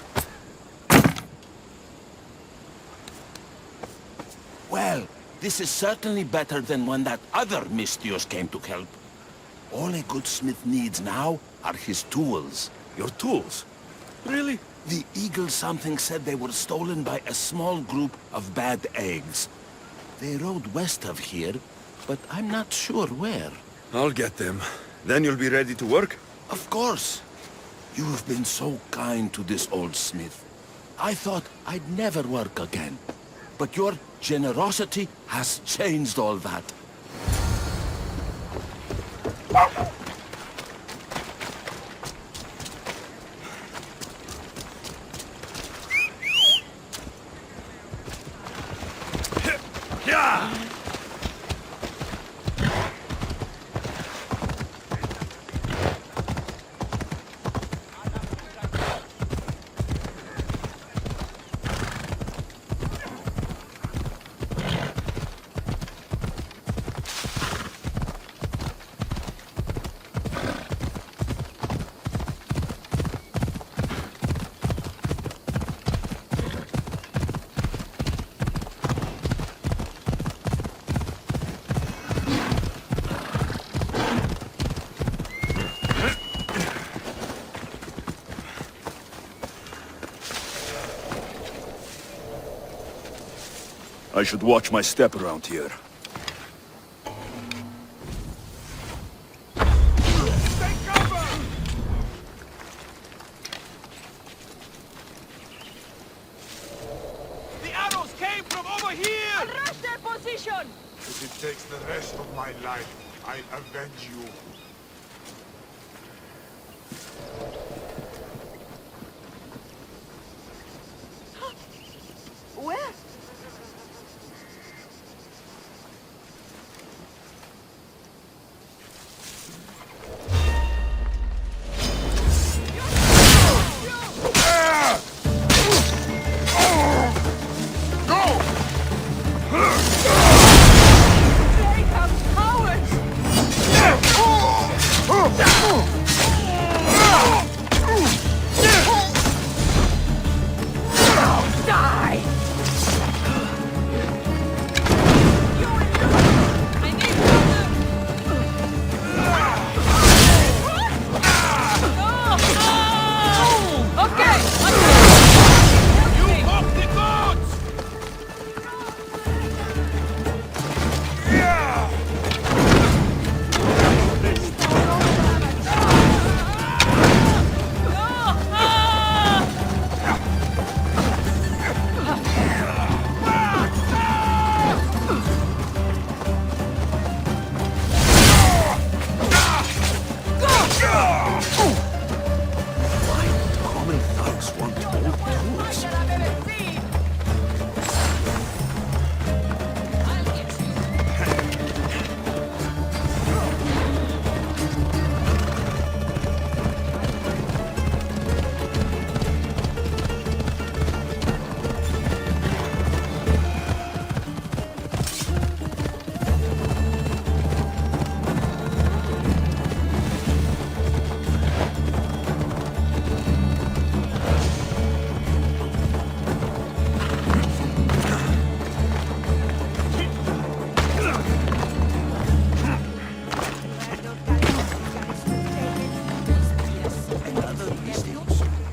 Well, this is certainly better than when that other Misthios came to help. All a good smith needs now are his tools. Your tools? Really? The eagle something said they were stolen by a small group of bad eggs. They rode west of here, but I'm not sure where. I'll get them. Then you'll be ready to work? Of course. You've been so kind to this old smith. I thought I'd never work again. But your generosity has changed all that. I should watch my step around here. The arrows came from over here! Arrest their position! If it takes the rest of my life, I'll avenge you. Where? They have cowards!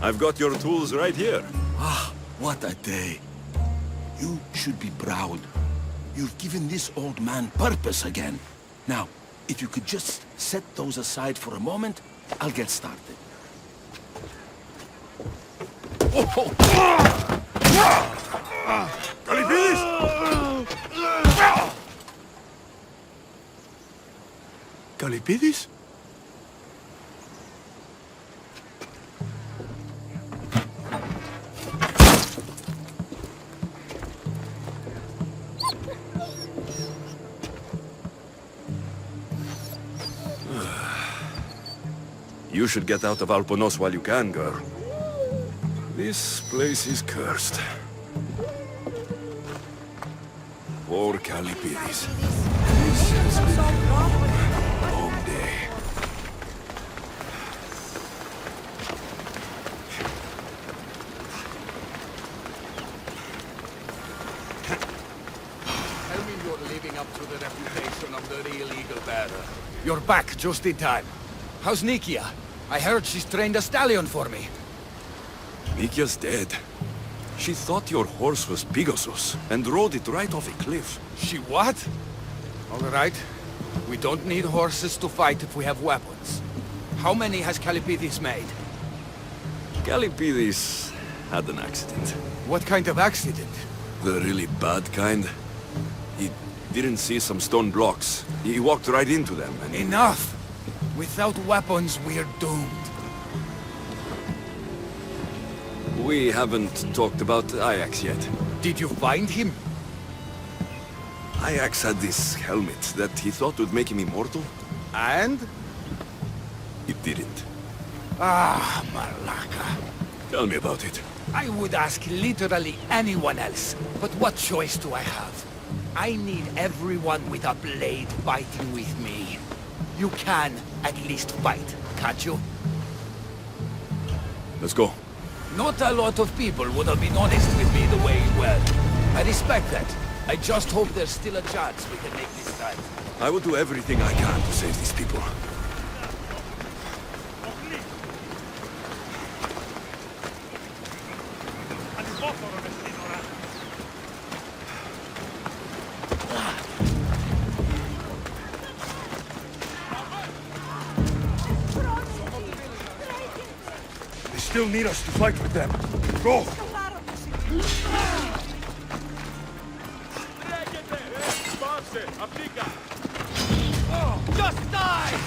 I've got your tools right here. Ah, what a day. You should be proud. You've given this old man purpose again. Now, if you could just set those aside for a moment, I'll get started. Kalipidis? You should get out of Alponos while you can, girl. This place is cursed. Poor Kalipidis. This has been a long day. Tell me you're living up to the reputation of the real Eagle Bearer. You're back just in time. How's Nikia? I heard she's trained a stallion for me. Nikia's dead. She thought your horse was Pegasus and rode it right off a cliff. She what? All right. We don't need horses to fight if we have weapons. How many has Kalipidis made? Kalipidis had an accident. What kind of accident? The really bad kind. He didn't see some stone blocks. He walked right into them and... Enough! Without weapons, we're doomed. We haven't talked about Ajax yet. Did you find him? Ajax had this helmet that he thought would make him immortal. And? It didn't. Ah, Malaka. Tell me about it. I would ask literally anyone else, but what choice do I have? I need everyone with a blade fighting with me. You can at least fight, can't you? Let's go. Not a lot of people would have been honest with me the way you were. I respect that. I just hope there's still a chance we can make this right. I will do everything I can to save these people. Still need us to fight with them. Go! Just die!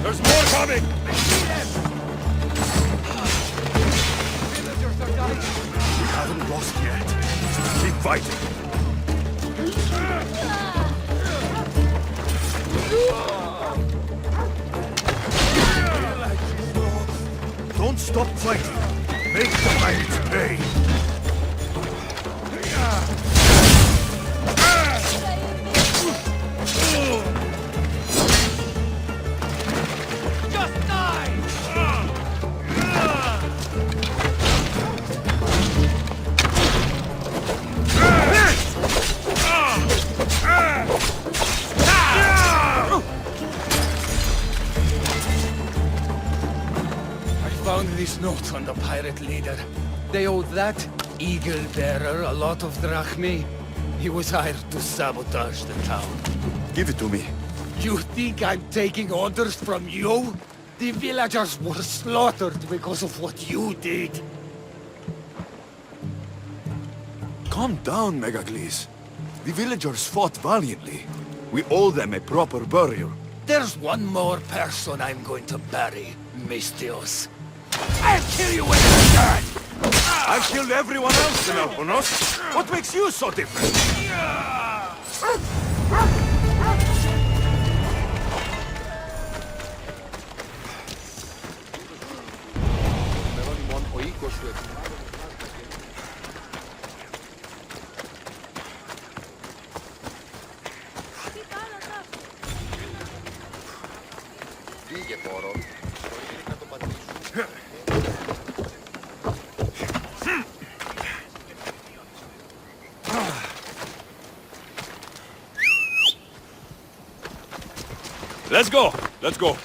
There's more coming! We haven't lost yet. Keep fighting. Don't stop fighting. Make the fight pay. This note on the pirate leader. They owe that eagle bearer a lot of drachmae. He was hired to sabotage the town. Give it to me. You think I'm taking orders from you? The villagers were slaughtered because of what you did. Calm down, Megacles. The villagers fought valiantly. We owe them a proper burial. There's one more person I'm going to bury, Misthios. I'll kill you when you return! I've killed everyone else in Alponos. What makes you so different? Let's go! Let's go!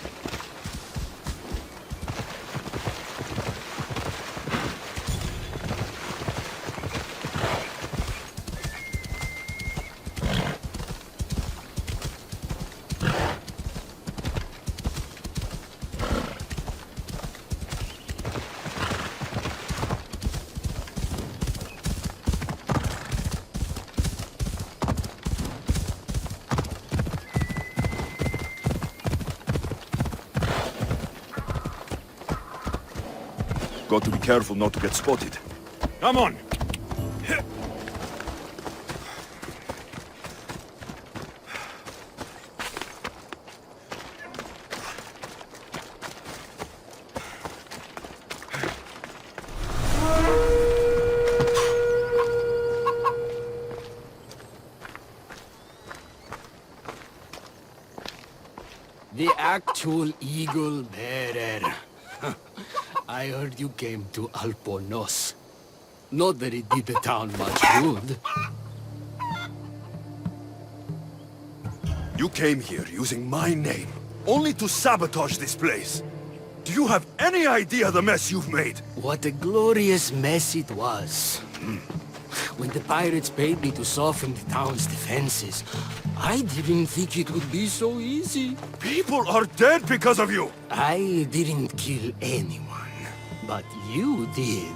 Got to be careful not to get spotted. Come on! The actual eagle bearer. I heard you came to Alponos. Not that it did the town much good. You came here using my name, only to sabotage this place. Do you have any idea the mess you've made? What a glorious mess it was. When the pirates paid me to soften the town's defenses, I didn't think it would be so easy. People are dead because of you! I didn't kill anyone, but you did.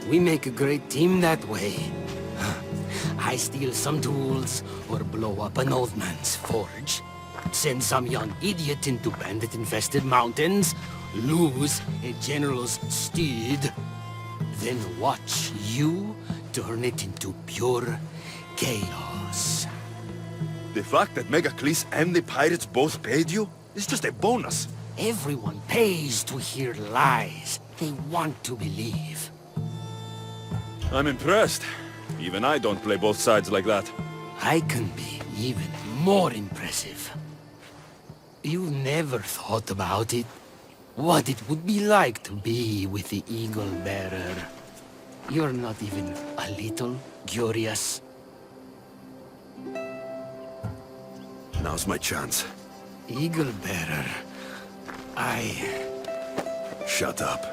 We make a great team that way. I steal some tools, or blow up an old man's forge. Send some young idiot into bandit-infested mountains. Lose a general's steed. Then watch you turn it into pure chaos. The fact that Megacles and the pirates both paid you is just a bonus. Everyone pays to hear lies they want to believe. I'm impressed. Even I don't play both sides like that. I can be even more impressive. You never thought about it? What it would be like to be with the Eagle Bearer. You're not even a little curious. Now's my chance. Eagle Bearer, Shut up.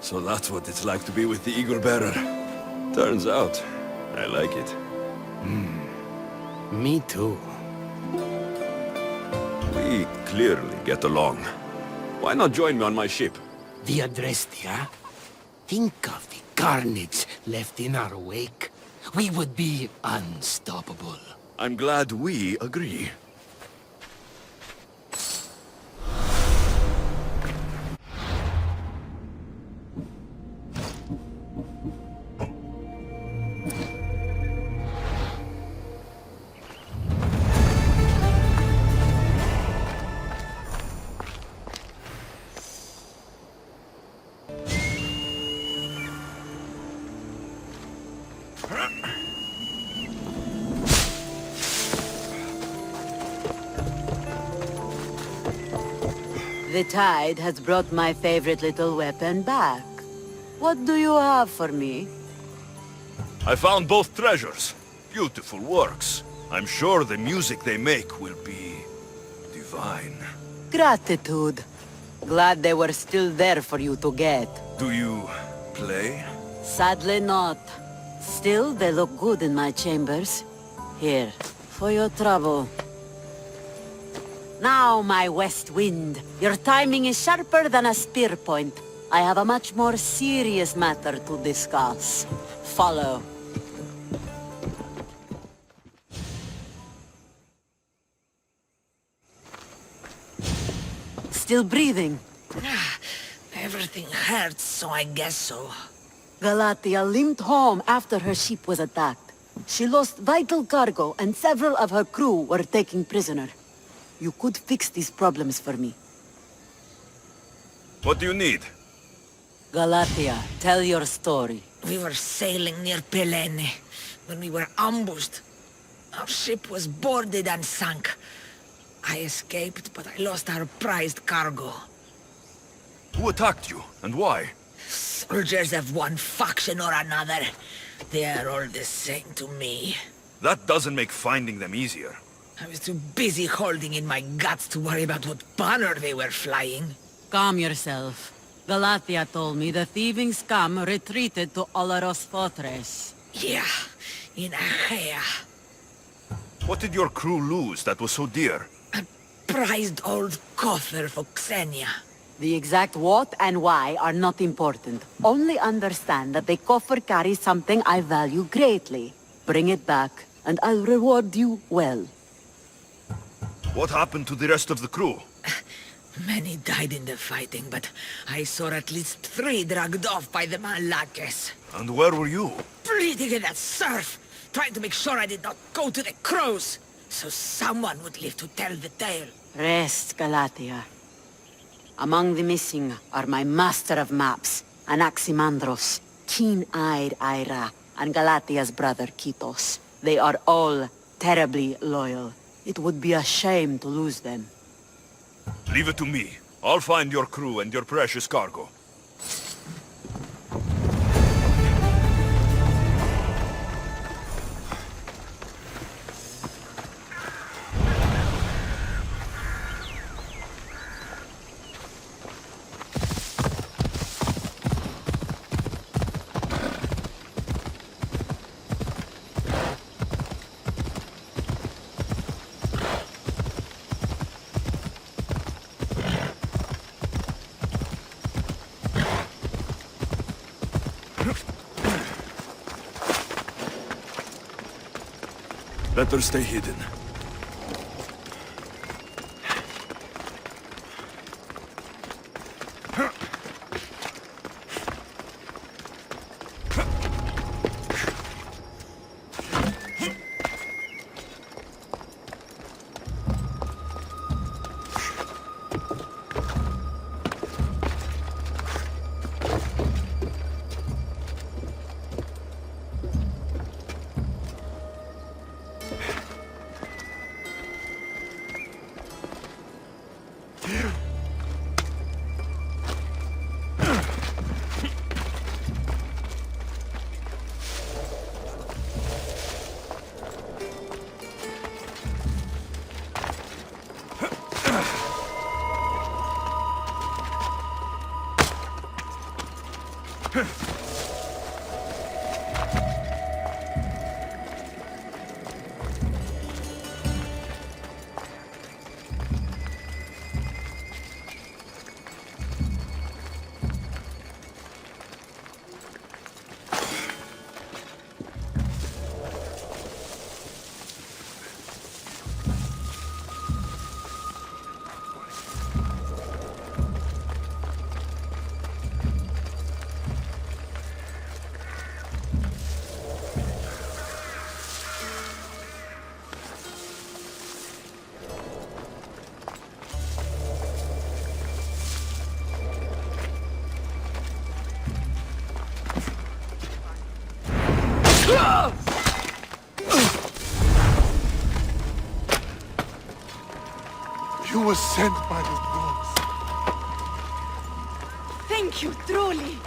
So that's what it's like to be with the Eagle Bearer. Turns out, I like it. Me too. We clearly get along. Why not join me on my ship? The Adrestia? Think of the carnage left in our wake. We would be unstoppable. I'm glad we agree. The tide has brought my favorite little weapon back. What do you have for me? I found both treasures. Beautiful works. I'm sure the music they make will be divine. Gratitude. Glad they were still there for you to get. Do you play? Sadly not. Still, they look good in my chambers. Here, for your trouble. Now, my west wind, your timing is sharper than a spear point. I have a much more serious matter to discuss. Follow. Still breathing? Everything hurts, so I guess so. Galatea limped home after her ship was attacked. She lost vital cargo, and several of her crew were taken prisoner. You could fix these problems for me. What do you need? Galatea, tell your story. We were sailing near Pelene when we were ambushed. Our ship was boarded and sunk. I escaped, but I lost our prized cargo. Who attacked you, and why? Soldiers of one faction or another. They are all the same to me. That doesn't make finding them easier. I was too busy holding in my guts to worry about what banner they were flying. Calm yourself. Galatea told me the thieving scum retreated to Olaros Fortress. Yeah, in Achaea. What did your crew lose that was so dear? A prized old coffer for Xenia. The exact what and why are not important. Only understand that the coffer carries something I value greatly. Bring it back, and I'll reward you well. What happened to the rest of the crew? Many died in the fighting, but I saw at least 3 dragged off by the Malakes. And where were you? Bleeding in that surf, trying to make sure I did not go to the crows, so someone would live to tell the tale. Rest, Galatea. Among the missing are my master of maps, Anaximandros, keen-eyed Ira, and Galatea's brother Kytheos. They are all terribly loyal. It would be a shame to lose them. Leave it to me. I'll find your crew and your precious cargo. Better stay hidden. You were sent by the gods. Thank you, truly.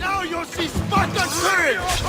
Now you'll see Spartan courage!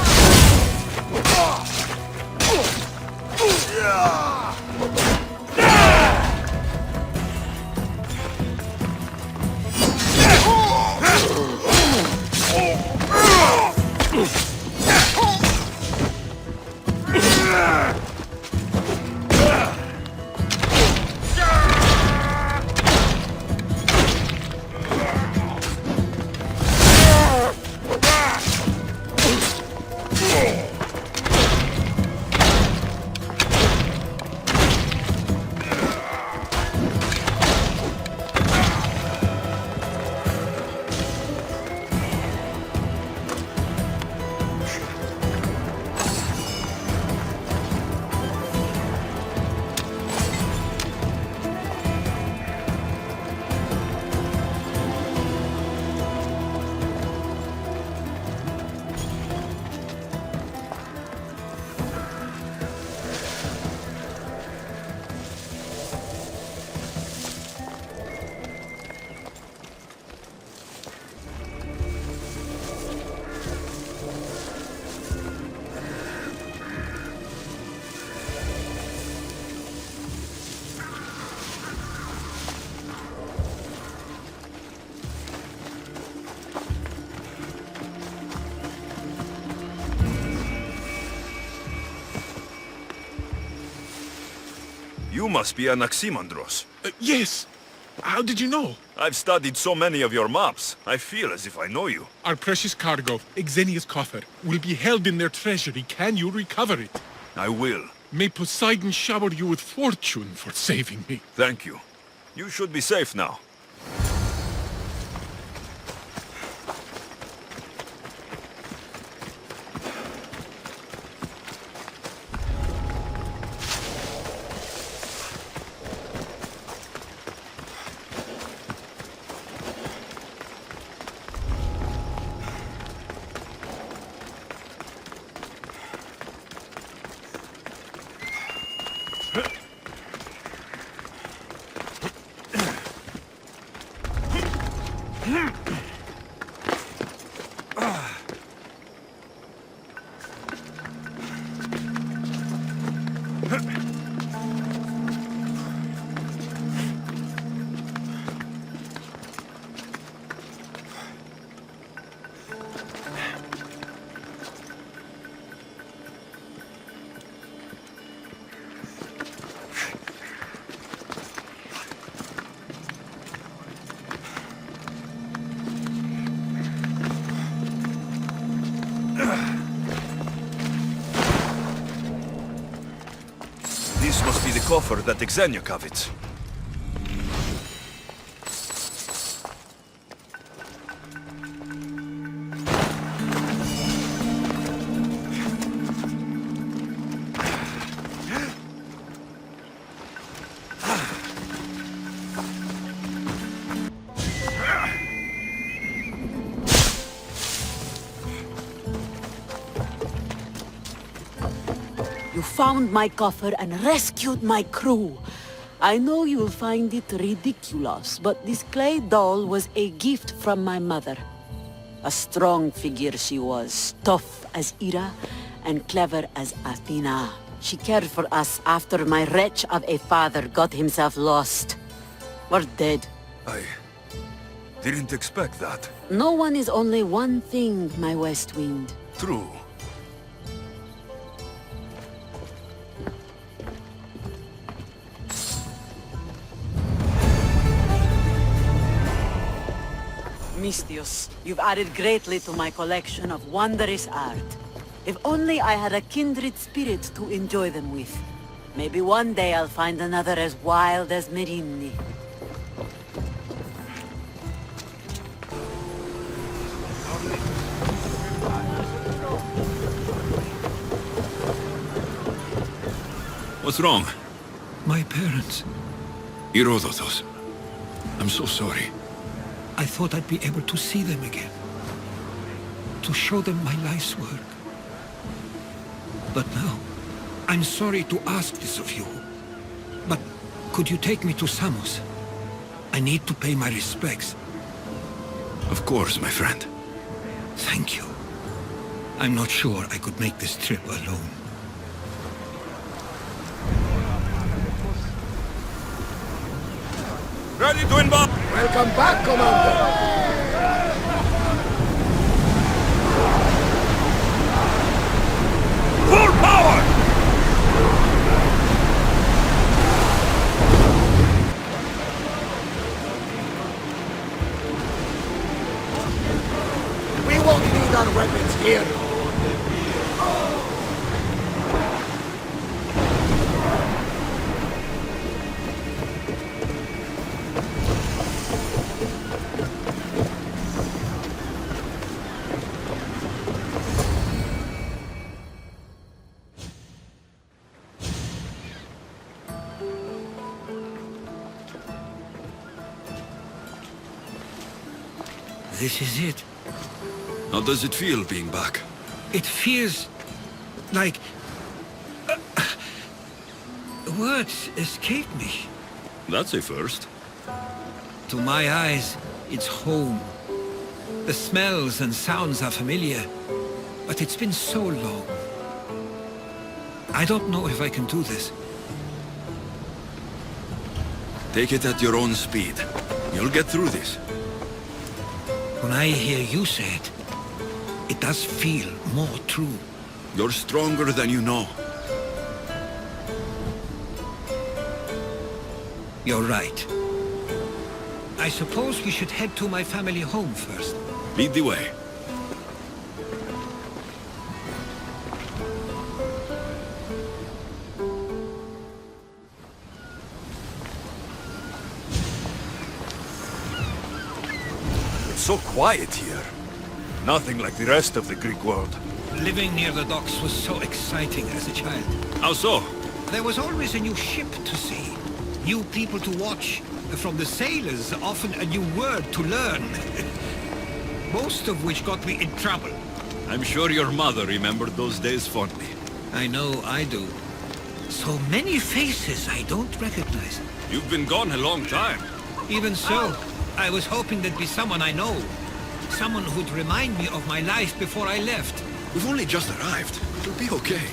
You must be Anaximandros. Yes. How did you know? I've studied so many of your maps. I feel as if I know you. Our precious cargo, Xenia's coffer, will be held in their treasury. Can you recover it? I will. May Poseidon shower you with fortune for saving me. Thank you. You should be safe now. This must be the coffer that Xenia covets. You found my coffer and rescued my crew. I know you'll find it ridiculous, but this clay doll was a gift from my mother. A strong figure she was, tough as Ira and clever as Athena. She cared for us after my wretch of a father got himself lost. Or dead. I didn't expect that. No one is only one thing, my West Wind. True. Misthios, you've added greatly to my collection of wondrous art. If only I had a kindred spirit to enjoy them with. Maybe one day I'll find another as wild as Merinni. What's wrong? My parents. Herodotos. I'm so sorry. I thought I'd be able to see them again. To show them my life's work. But now, I'm sorry to ask this of you. But could you take me to Samos? I need to pay my respects. Of course, my friend. Thank you. I'm not sure I could make this trip alone. Ready to embark! Welcome back, Commander! Full power! We won't need our weapons here. This is it. How does it feel being back? It feels like... words escape me. That's a first. To my eyes, it's home. The smells and sounds are familiar, but it's been so long. I don't know if I can do this. Take it at your own speed. You'll get through this. When I hear you say it, it does feel more true. You're stronger than you know. You're right. I suppose we should head to my family home first. Lead the way. It's so quiet here. Nothing like the rest of the Greek world. Living near the docks was so exciting as a child. How so? There was always a new ship to see, new people to watch, from the sailors, often a new word to learn. Most of which got me in trouble. I'm sure your mother remembered those days fondly. I know I do. So many faces I don't recognize. You've been gone a long time. Even so, I was hoping there'd be someone I know. Someone who'd remind me of my life before I left. We've only just arrived. It'll be okay.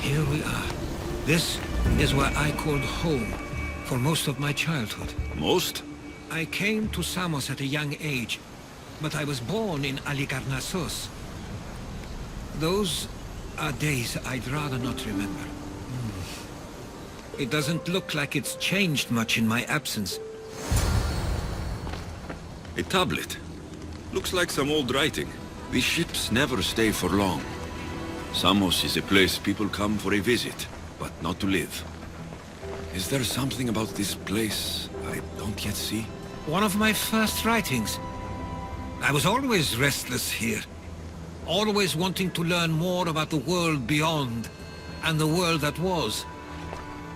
Here we are. This is where I called home for most of my childhood. Most? I came to Samos at a young age, but I was born in Lykaon. Those are days I'd rather not remember. It doesn't look like it's changed much in my absence. A tablet. Looks like some old writing. These ships never stay for long. Samos is a place people come for a visit, but not to live. Is there something about this place I don't yet see? One of my first writings. I was always restless here. Always wanting to learn more about the world beyond, and the world that was.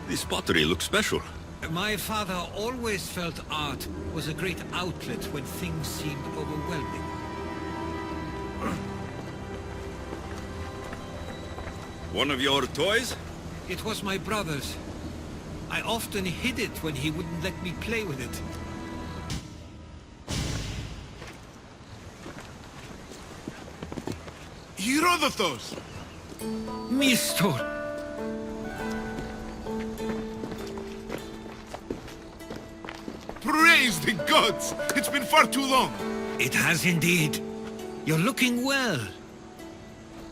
This pottery looks special. My father always felt art was a great outlet when things seemed overwhelming. One of your toys? It was my brother's. I often hid it when he wouldn't let me play with it. Herodotos! Mistor! Praise the gods! It's been far too long! It has indeed. You're looking well.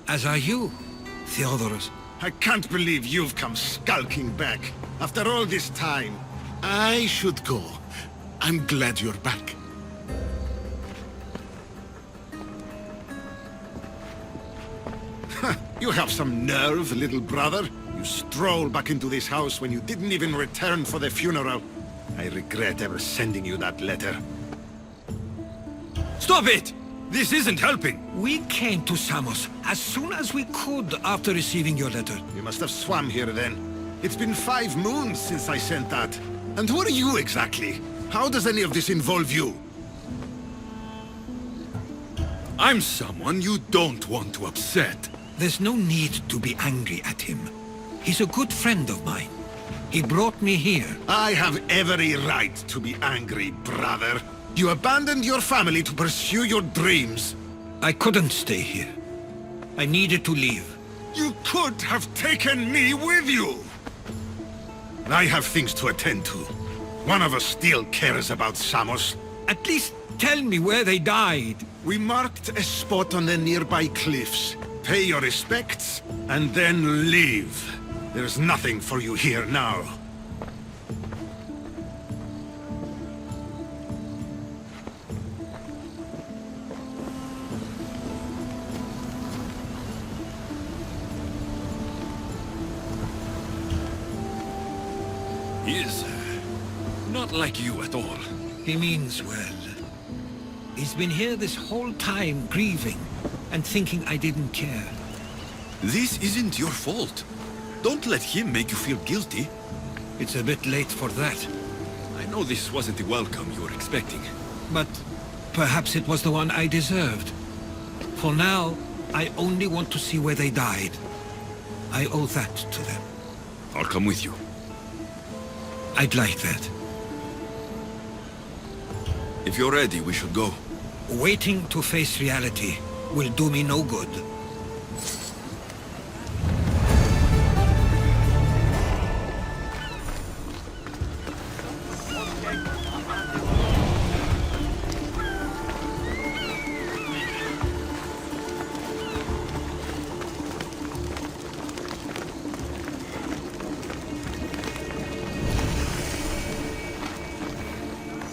As are you, Theodoros. I can't believe you've come skulking back. After all this time, I should go. I'm glad you're back. You have some nerve, little brother. You stroll back into this house when you didn't even return for the funeral. I regret ever sending you that letter. Stop it! This isn't helping! We came to Samos as soon as we could after receiving your letter. You must have swum here then. It's been 5 moons since I sent that. And who are you exactly? How does any of this involve you? I'm someone you don't want to upset. There's no need to be angry at him. He's a good friend of mine. He brought me here. I have every right to be angry, brother. You abandoned your family to pursue your dreams. I couldn't stay here. I needed to leave. You could have taken me with you! I have things to attend to. One of us still cares about Samos. At least tell me where they died. We marked a spot on the nearby cliffs. Pay your respects, and then leave. There's nothing for you here now. He is not like you at all. He means well. He's been here this whole time grieving and thinking I didn't care. This isn't your fault. Don't let him make you feel guilty. It's a bit late for that. I know this wasn't the welcome you were expecting. But perhaps it was the one I deserved. For now, I only want to see where they died. I owe that to them. I'll come with you. I'd like that. If you're ready, we should go. Waiting to face reality will do me no good.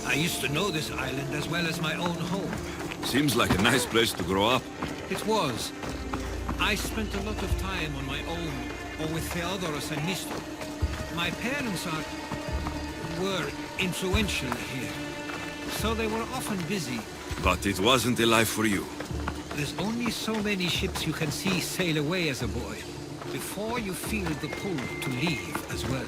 I used to know this island as well as my own home. Seems like a nice place to grow up. It was. I spent a lot of time on my own, or with Theodoros and Misthios. My parents were influential here, so they were often busy. But it wasn't a life for you. There's only so many ships you can see sail away as a boy, before you feel the pull to leave as well.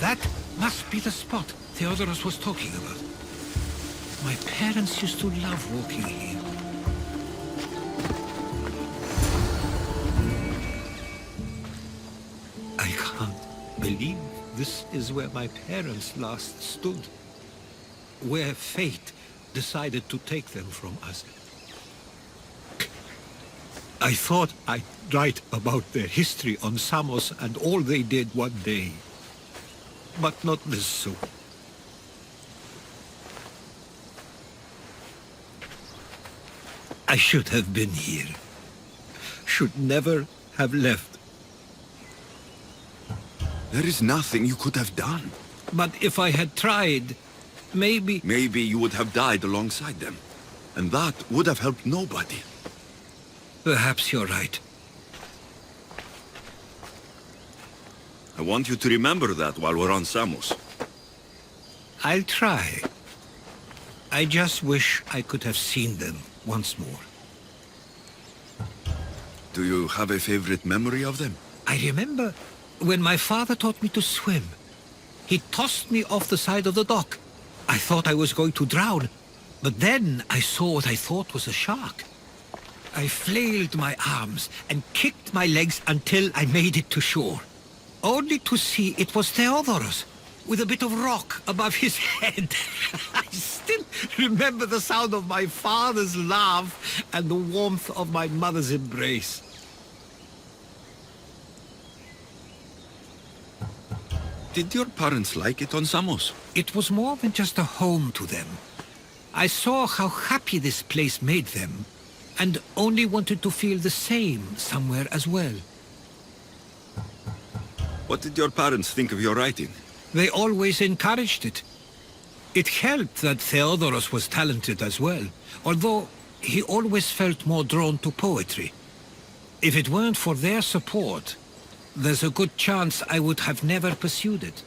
That must be the spot Theodoros was talking about. My parents used to love walking here. I can't believe this is where my parents last stood. Where fate decided to take them from us. I thought I'd write about their history on Samos and all they did one day. But not this soon. I should have been here. Should never have left. There is nothing you could have done. But if I had tried, maybe... Maybe you would have died alongside them. And that would have helped nobody. Perhaps you're right. I want you to remember that while we're on Samos. I'll try. I just wish I could have seen them once more. Do you have a favorite memory of them? I remember when my father taught me to swim. He tossed me off the side of the dock. I thought I was going to drown, but then I saw what I thought was a shark. I flailed my arms and kicked my legs until I made it to shore. Only to see it was Theodoros, with a bit of rock above his head. I still remember the sound of my father's laugh and the warmth of my mother's embrace. Did your parents like it on Samos? It was more than just a home to them. I saw how happy this place made them, and only wanted to feel the same somewhere as well. What did your parents think of your writing? They always encouraged it. It helped that Theodoros was talented as well, although he always felt more drawn to poetry. If it weren't for their support, there's a good chance I would have never pursued it.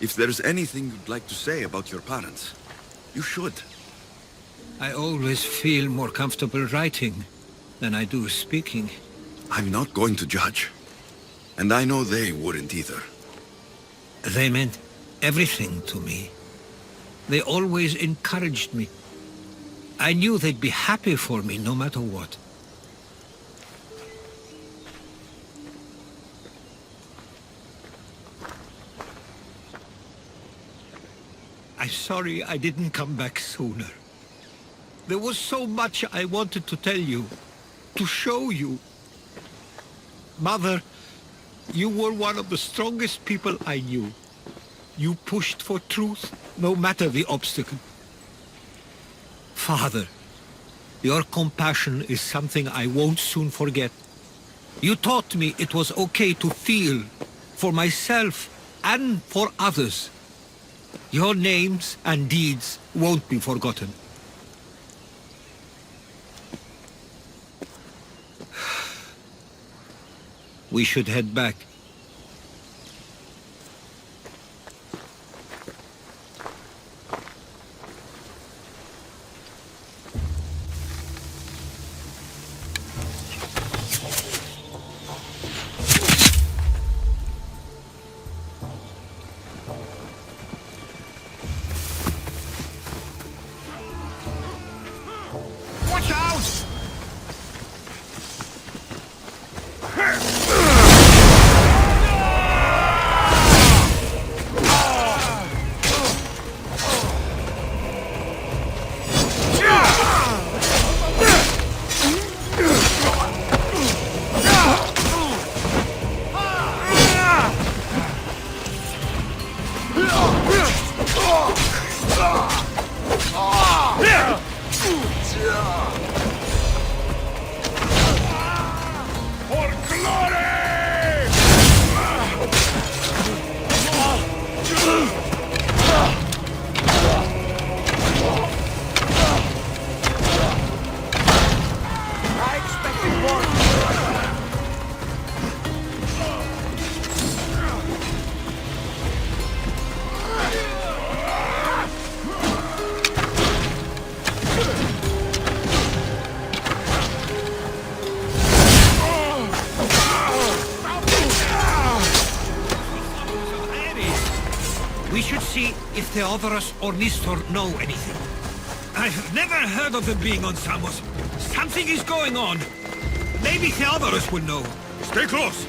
If there's anything you'd like to say about your parents, you should. I always feel more comfortable writing than I do speaking. I'm not going to judge. And I know they wouldn't either. They meant everything to me. They always encouraged me. I knew they'd be happy for me no matter what. I'm sorry I didn't come back sooner. There was so much I wanted to tell you, to show you. Mother, you were one of the strongest people I knew. You pushed for truth, no matter the obstacle. Father, your compassion is something I won't soon forget. You taught me it was okay to feel, for myself and for others. Your names and deeds won't be forgotten. We should head back. Watch out! We should see if Theodoros or Nistor know anything. I've never heard of them being on Samos. Something is going on. Maybe Theodoros will know. Stay close!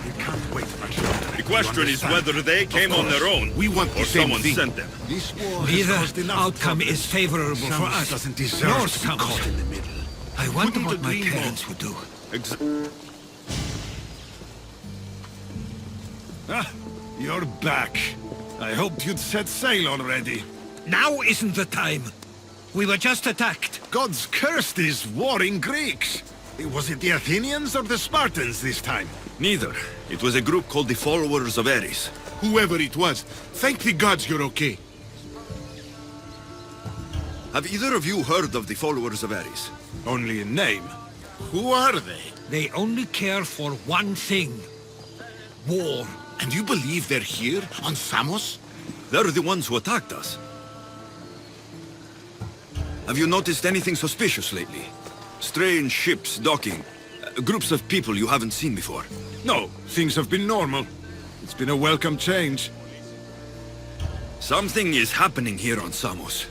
You can't wait much longer. The question is whether they came on their own, we want or someone sent them. This war Neither outcome is favorable for us, doesn't deserve nor to be Samos. caught in the middle. I wonder Wouldn't what my agree more. parents would do. Ah, you're back. I hoped you'd set sail already. Now isn't the time. We were just attacked. God's cursed these warring Greeks. Was it the Athenians or the Spartans this time? Neither. It was a group called the Followers of Ares. Whoever it was, thank the gods you're okay. Have either of you heard of the Followers of Ares? Only in name. Who are they? They only care for one thing. War. And you believe they're here, on Samos? They're the ones who attacked us. Have you noticed anything suspicious lately? Strange ships docking. Groups of people you haven't seen before. No, things have been normal. It's been a welcome change. Something is happening here on Samos.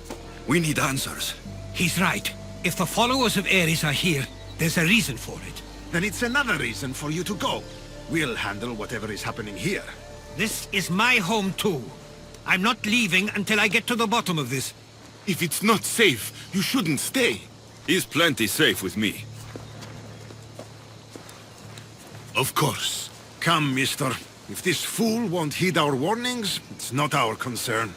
We need answers. He's right. If the followers of Ares are here, there's a reason for it. Then it's another reason for you to go. We'll handle whatever is happening here. This is my home too. I'm not leaving until I get to the bottom of this. If it's not safe, you shouldn't stay. He's plenty safe with me. Of course. Come, mister. If this fool won't heed our warnings, it's not our concern.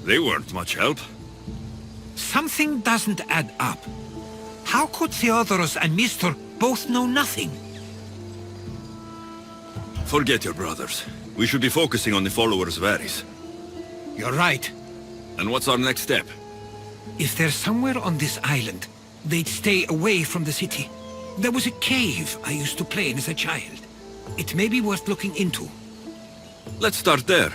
They weren't much help. Something doesn't add up. How could Theodoros and Mr. both know nothing? Forget your brothers. We should be focusing on the followers of Ares. You're right. And what's our next step? If they're somewhere on this island, they'd stay away from the city. There was a cave I used to play in as a child. It may be worth looking into. Let's start there.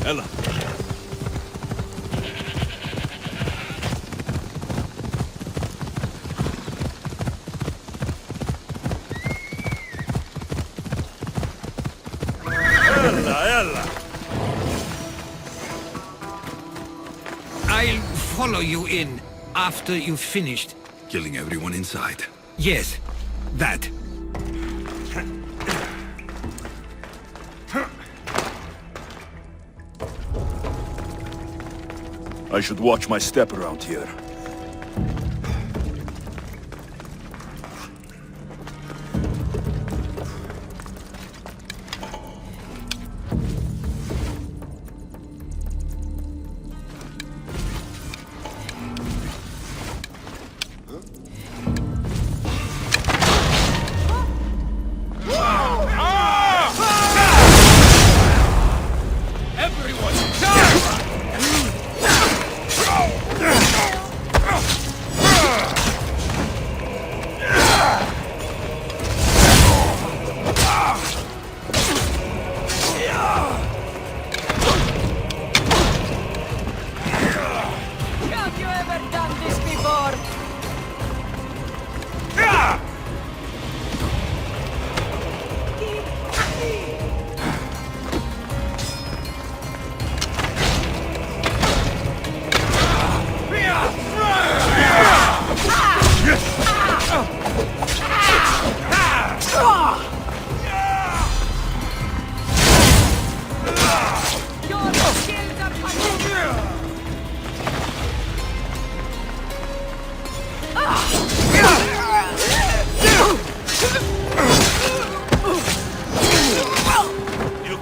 Ella. Ella. I'll follow you in after you've finished. Killing everyone inside. Yes, that. I should watch my step around here.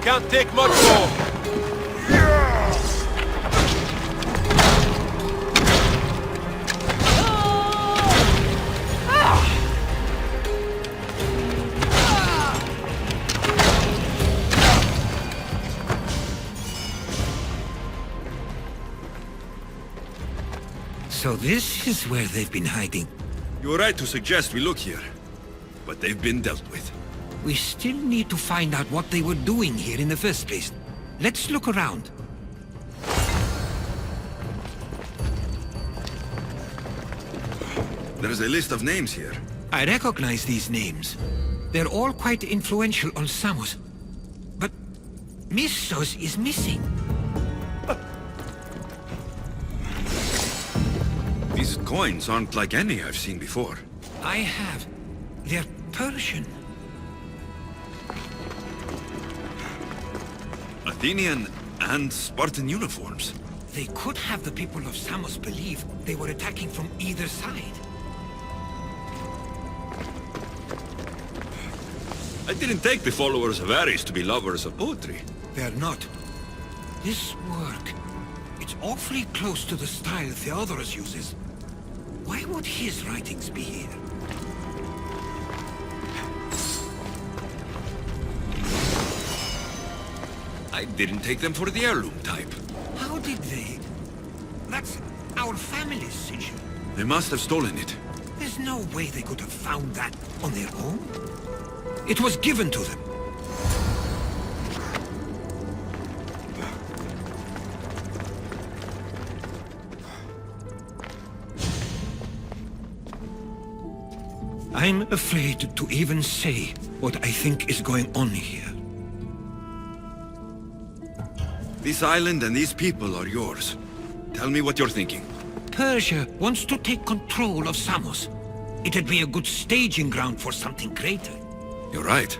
Can't take much more. So this is where they've been hiding. You were right to suggest we look here. But they've been dealt with. We still need to find out what they were doing here in the first place. Let's look around. There's a list of names here. I recognize these names. They're all quite influential on Samos. But Misthios is missing. These coins aren't like any I've seen before. I have. They're Persian. Athenian and Spartan uniforms. They could have the people of Samos believe they were attacking from either side. I didn't take the followers of Ares to be lovers of poetry. They're not. This work, it's awfully close to the style Theodoros uses. Why would his writings be here? I didn't take them for the heirloom type. How did they? That's our family's sigil. They must have stolen it. There's no way they could have found that on their own. It was given to them. I'm afraid to even say what I think is going on here. This island and these people are yours. Tell me what you're thinking. Persia wants to take control of Samos. It'd be a good staging ground for something greater. You're right.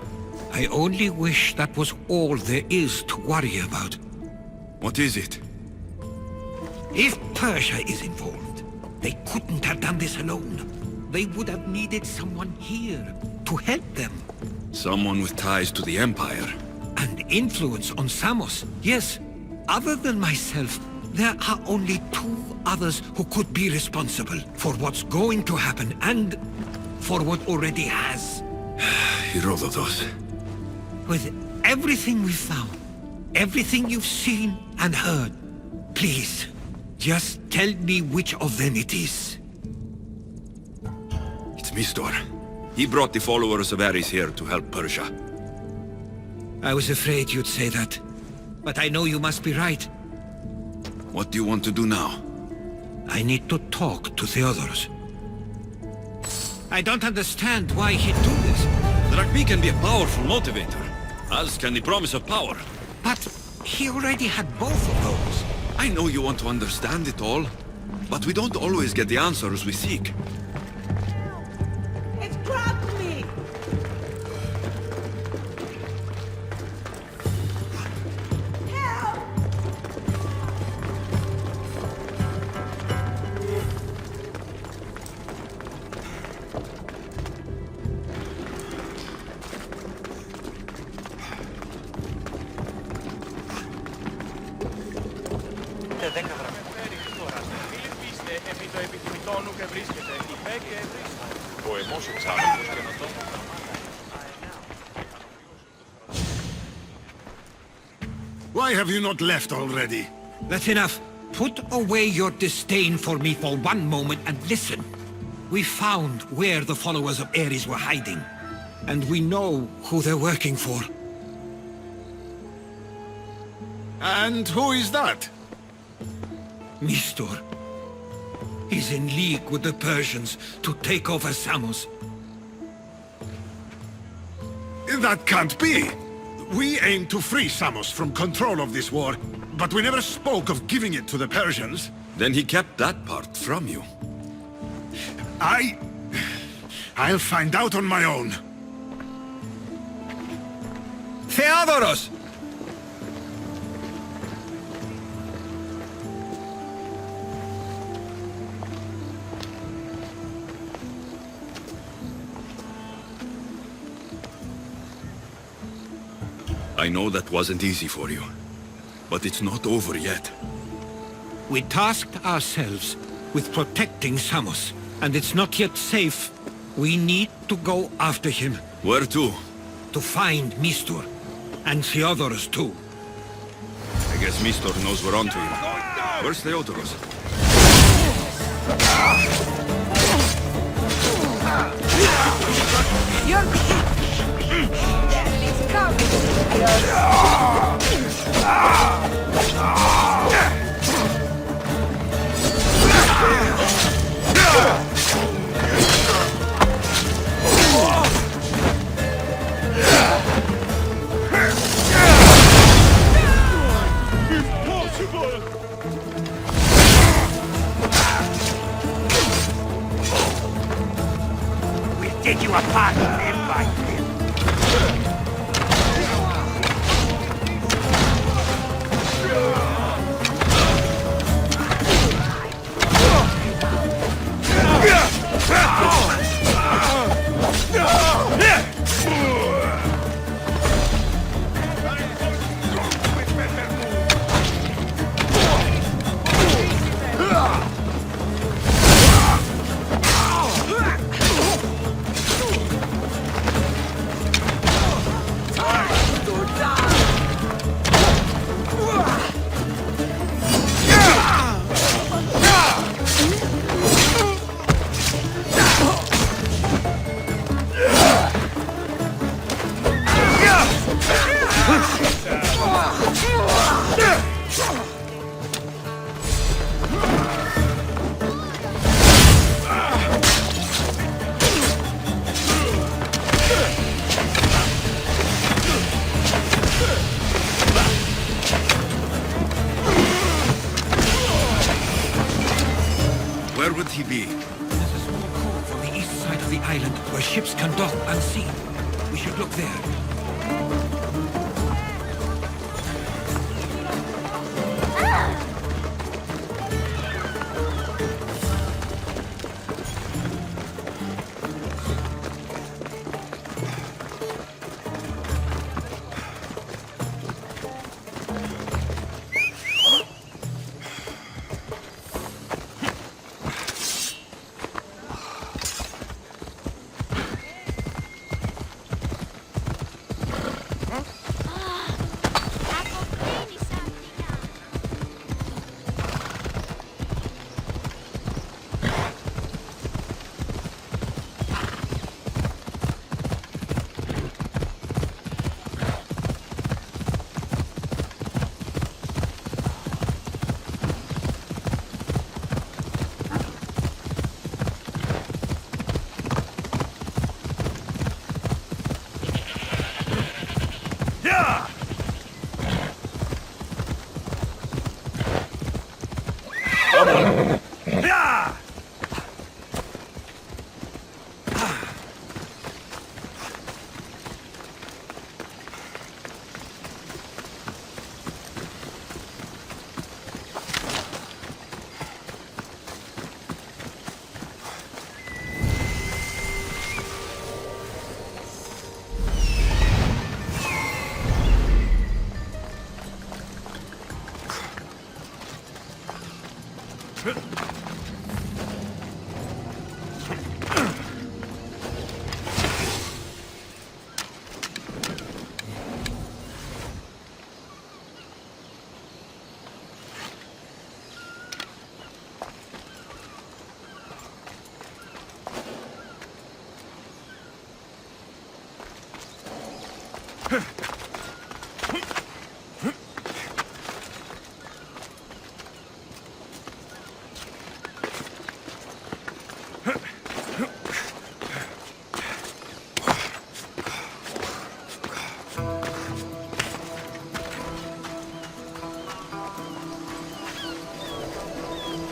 I only wish that was all there is to worry about. What is it? If Persia is involved, they couldn't have done this alone. They would have needed someone here to help them. Someone with ties to the Empire. And influence on Samos, yes. Other than myself, there are only 2 others who could be responsible for what's going to happen and for what already has. Herodotus. With everything we've found, everything you've seen and heard, please, just tell me which of them it is. It's Mistor. He brought the followers of Ares here to help Persia. I was afraid you'd say that, but I know you must be right. What do you want to do now? I need to talk to Theodoros. I don't understand why he'd do this. Drachmi can be a powerful motivator, as can the promise of power. But he already had both of those. I know you want to understand it all, but we don't always get the answers we seek. It's grabbed me! Help! Why have you not left already? That's enough. Put away your disdain for me for one moment and listen. We found where the followers of Ares were hiding, and we know who they're working for. And who is that? Mistor. He's in league with the Persians to take over Samos. That can't be! We aim to free Samos from control of this war, but we never spoke of giving it to the Persians. Then he kept that part from you. I'll find out on my own. Theodoros! I know that wasn't easy for you, but it's not over yet. We tasked ourselves with protecting Samos, and it's not yet safe. We need to go after him. Where to? To find Mistor, and Theodoros too. I guess Mistor knows we're onto him. Where's Theodoros? We'll take you apart limb by limb. would he be? There's a small cove on the east side of the island where ships can dock unseen. We should look there.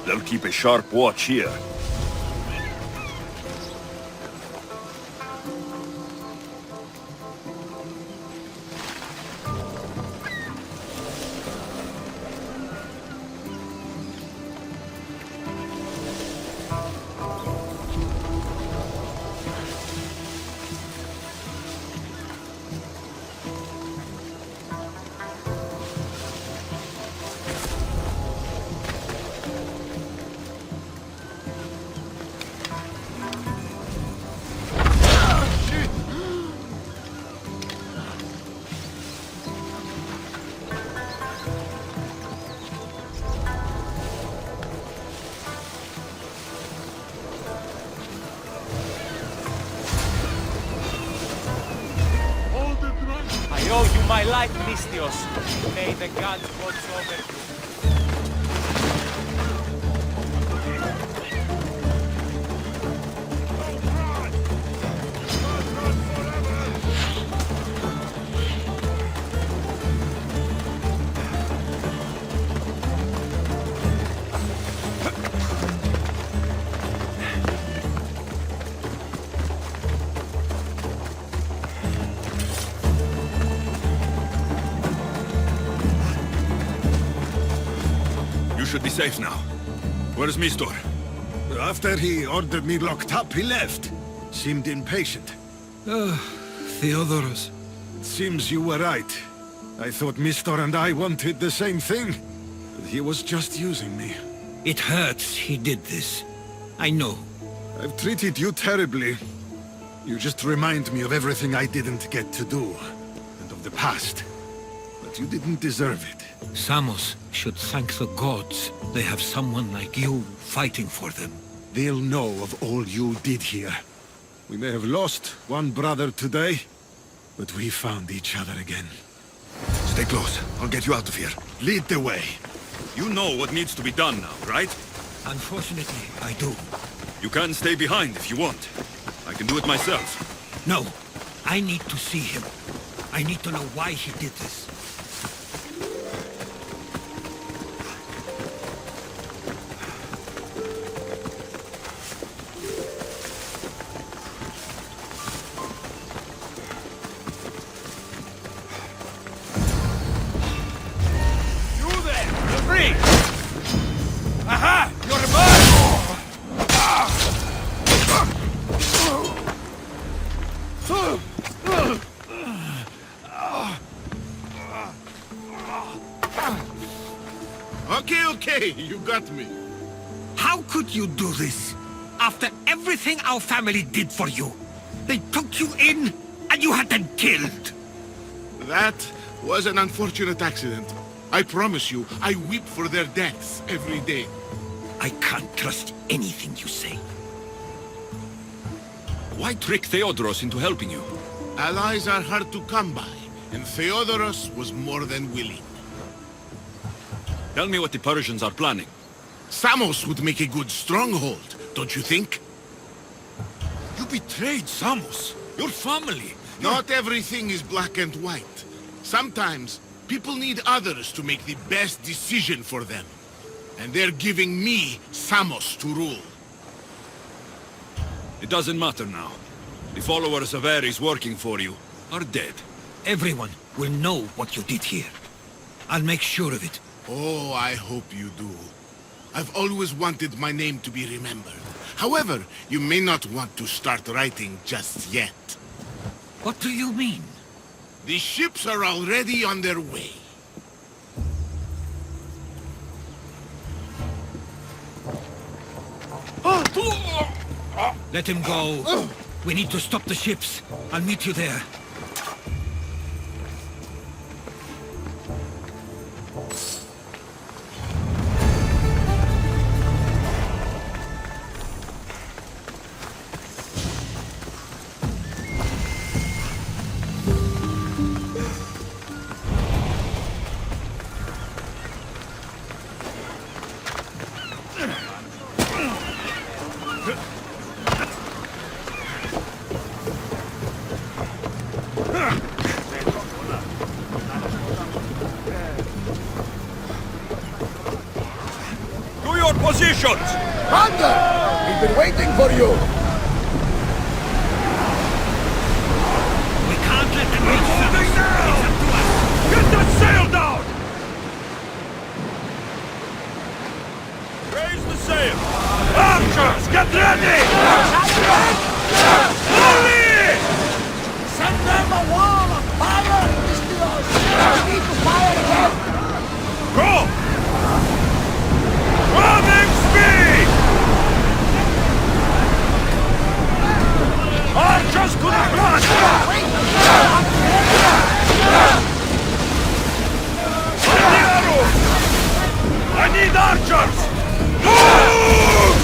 They'll keep a sharp watch here. I owe you my life, Misthios. May the gods watch over you. Should be safe now. Where's Mistor? After he ordered me locked up, he left. Seemed impatient. Theodoros. It seems you were right. I thought Mistor and I wanted the same thing. But he was just using me. It hurts he did this. I know. I've treated you terribly. You just remind me of everything I didn't get to do. And of the past. But you didn't deserve it. Samos should thank the gods. They have someone like you fighting for them. They'll know of all you did here. We may have lost one brother today, but we found each other again. Stay close. I'll get you out of here. Lead the way. You know what needs to be done now, right? Unfortunately, I do. You can stay behind if you want. I can do it myself. No. I need to see him. I need to know why he did this. Okay, you got me. How could you do this? After everything our family did for you. They took you in, and you had them killed. That was an unfortunate accident. I promise you, I weep for their deaths every day. I can't trust anything you say. Why trick Theodoros into helping you? Allies are hard to come by, and Theodoros was more than willing. Tell me what the Persians are planning. Samos would make a good stronghold, don't you think? You betrayed Samos, your family. Not everything is black and white. Sometimes, people need others to make the best decision for them. And they're giving me Samos to rule. It doesn't matter now. The followers of Ares working for you are dead. Everyone will know what you did here. I'll make sure of it. Oh, I hope you do. I've always wanted my name to be remembered. However, you may not want to start writing just yet. What do you mean? The ships are already on their way. Let him go. We need to stop the ships. I'll meet you there. Positions! Commander! We've been waiting for you! We can't let them reach Moving us. now! It's up to us. Get that sail down! Raise the sail! Archers, get ready! Fully! Send them a wall of fire, Misthios! We need to fire again! Go! Running speed! Archers to the front! On the arrows! I need archers! Move!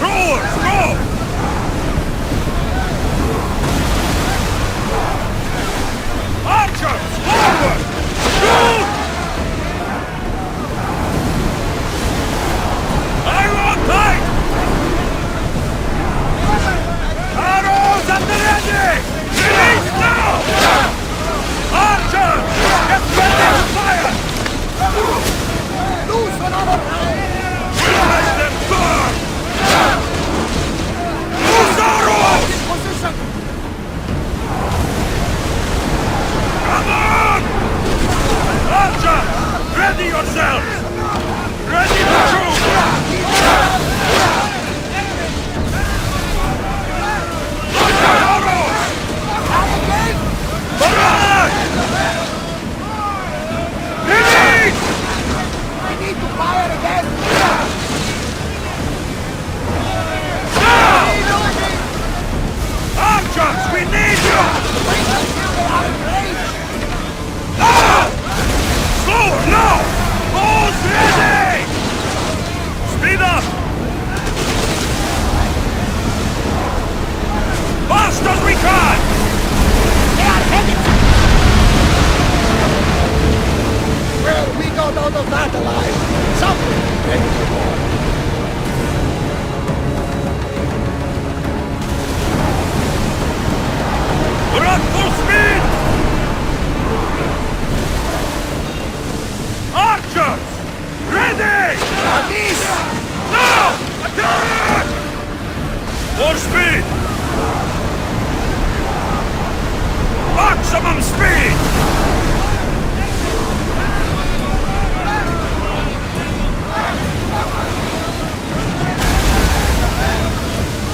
Rowers, go! Archers, forward! Shoot! Tight! Arrows at the ready! Release now! Archers! Get ready to fire! Lose another round! We'll make them burn! Use arrows! Position! Come on! Archers! Ready yourselves! Ready to shoot! Out of that alive! Something ready to go! We're at full speed! Archers! Ready! Atis! Now! Attack! More speed! Maximum speed!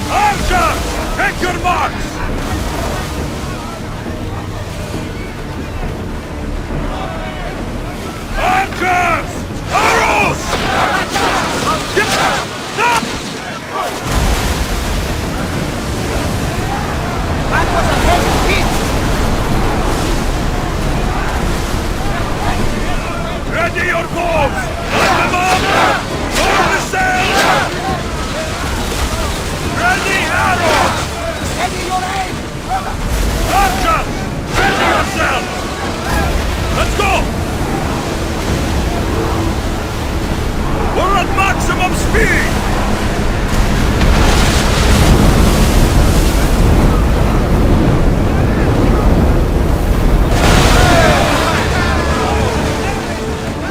Archers! Take your marks! Archers! was a heavy hit! Ready your bows! Light them up! Lower the sails! Ready arrows! Steady your aim! Archer! Ready yourself! Let's go! We're at maximum speed!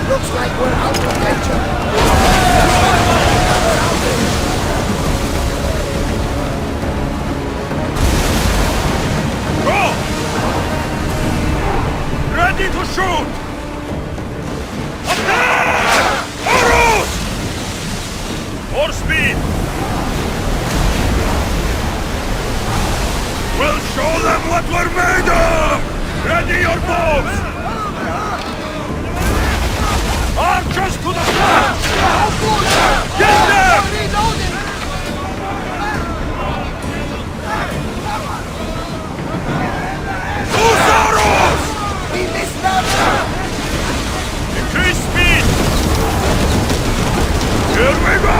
Looks like we're out of danger. Go! Ready to shoot! Attack! Arrows! More speed! We'll show them what we're made of! Ready your bows! Archers to the front! Get them! Those arrows! We missed them! Increase speed! Here we go!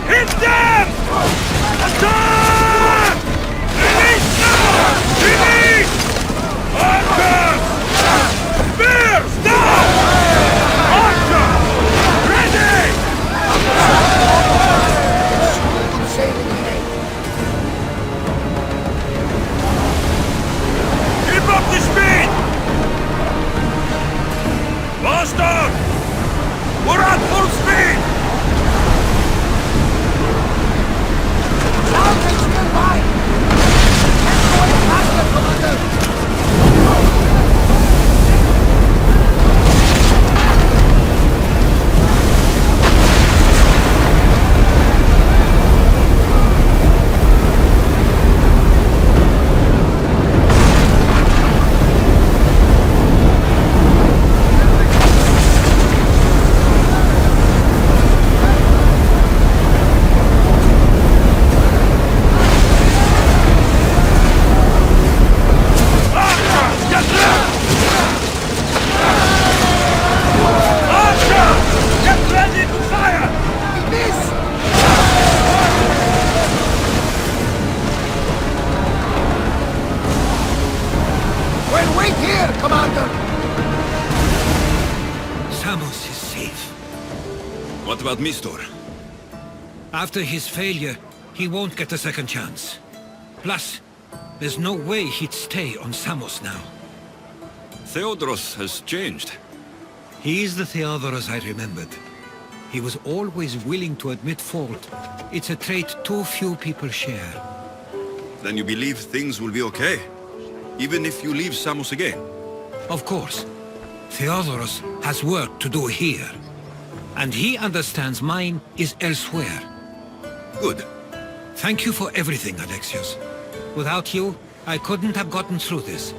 Hit them! Attack! Release now! Release! Archers! Spears down! Archers! Ready! Keep up the speed! Faster! We're at full speed! What about Mistor? After his failure, he won't get a second chance. Plus, there's no way he'd stay on Samos now. Theodoros has changed. He is the Theodoros I remembered. He was always willing to admit fault. It's a trait too few people share. Then you believe things will be okay? Even if you leave Samos again? Of course. Theodoros has work to do here. And he understands mine is elsewhere. Good. Thank you for everything, Alexios. Without you, I couldn't have gotten through this.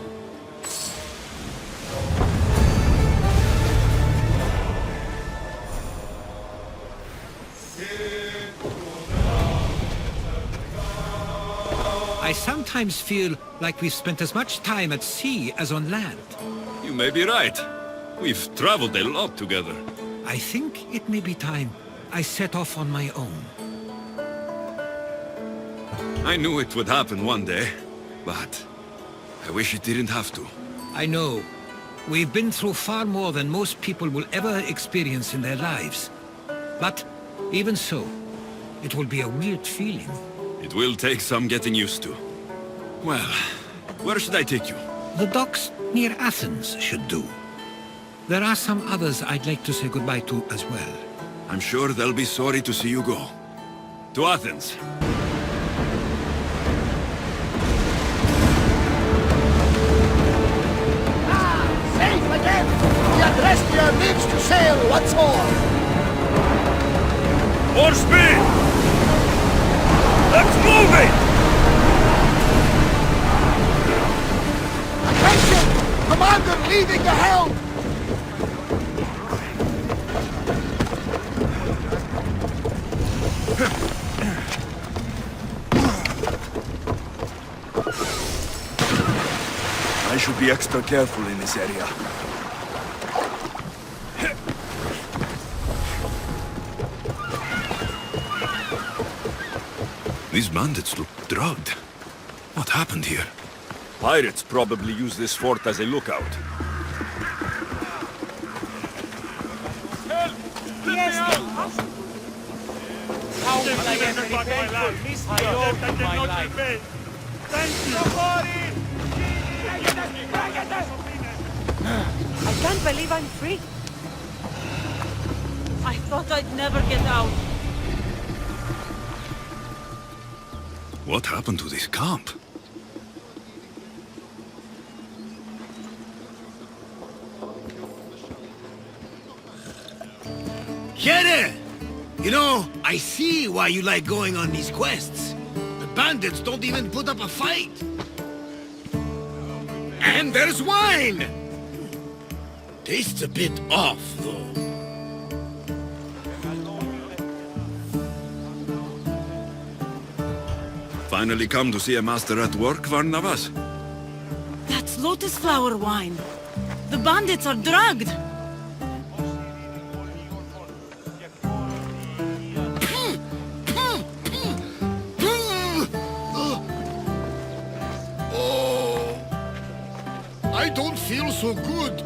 I sometimes feel like we've spent as much time at sea as on land. You may be right. We've traveled a lot together. I think it may be time I set off on my own. I knew it would happen one day, but I wish it didn't have to. I know. We've been through far more than most people will ever experience in their lives. But even so, it will be a weird feeling. It will take some getting used to. Well, where should I take you? The docks near Athens should do. There are some others I'd like to say goodbye to as well. I'm sure they'll be sorry to see you go. To Athens. Safe again! The Adrestia lives to sail once more! More speed! Let's move it! Commander leading the helm! I should be extra careful in this area. These bandits look drugged. What happened here? Pirates probably use this fort as a lookout. How will I ever repay for Misthios of my life? I can't believe I'm free. I thought I'd never get out. What happened to this camp? Jere! You know, I see why you like going on these quests. The bandits don't even put up a fight. And there's wine! Tastes a bit off, though. Finally come to see a master at work, Varnavas? That's lotus flower wine. The bandits are drugged. Oh, I don't feel so good.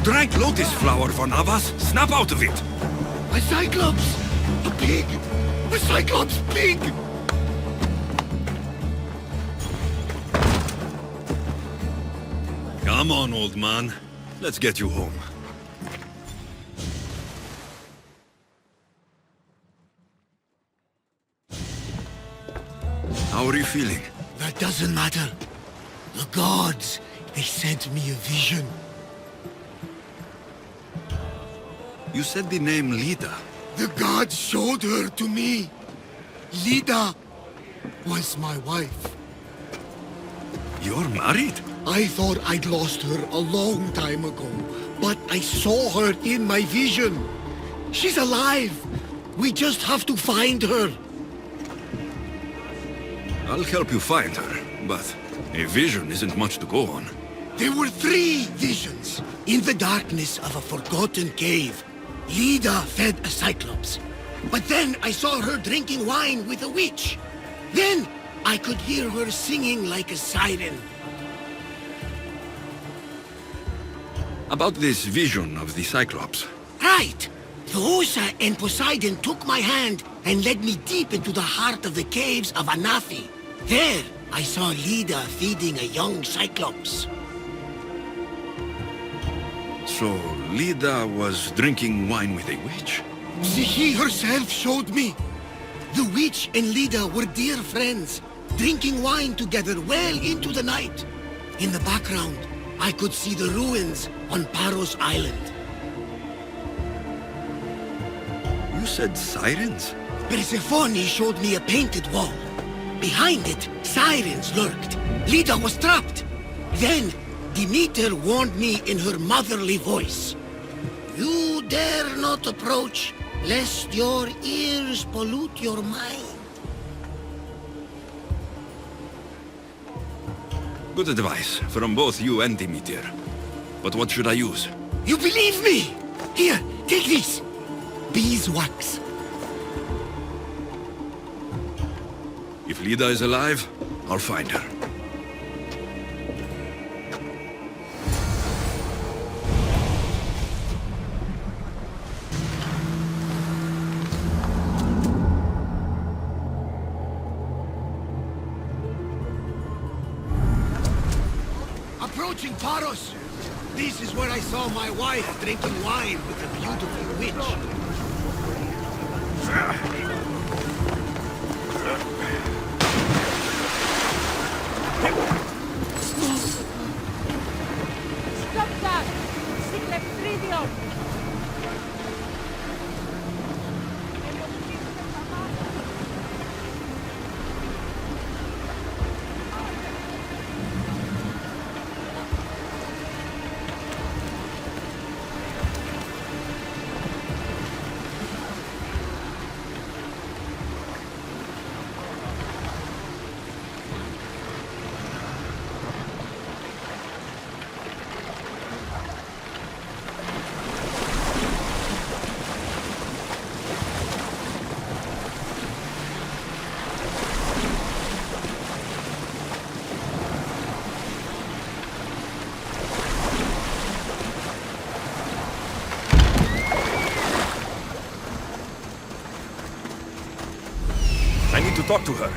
Drank lotus flower, Varnavas. Snap out of it! A Cyclops! A pig! A Cyclops pig! Come on, old man. Let's get you home. How are you feeling? It doesn't matter. The gods, they sent me a vision. You said the name Lida. The gods showed her to me. Lida was my wife. You're married? I thought I'd lost her a long time ago, but I saw her in my vision. She's alive. We just have to find her. I'll help you find her, but a vision isn't much to go on. There were 3 visions. In the darkness of a forgotten cave, Lida fed a cyclops. But then I saw her drinking wine with a witch. Then I could hear her singing like a siren. About this vision of the Cyclops. Right! Odessa and Poseidon took my hand and led me deep into the heart of the caves of Anafi. There, I saw Lida feeding a young cyclops. So, Lida was drinking wine with a witch? She herself showed me. The witch and Lida were dear friends, drinking wine together well into the night. In the background, I could see the ruins on Paros Island. You said sirens? Persephone showed me a painted wall. Behind it, sirens lurked. Lida was trapped. Then, Demeter warned me in her motherly voice. You dare not approach, lest your ears pollute your mind. Good advice from both you and Demeter. But what should I use? You believe me? Here, take this. Beeswax. If Lida is alive, I'll find her. Approaching Paros. This is where I saw my wife drinking wine with a beautiful witch. Stop that! Secret I need to talk to her.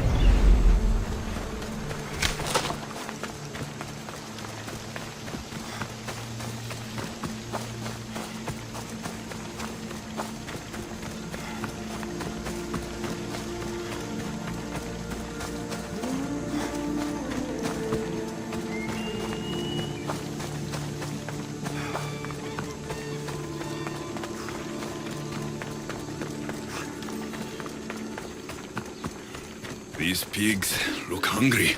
These pigs look hungry.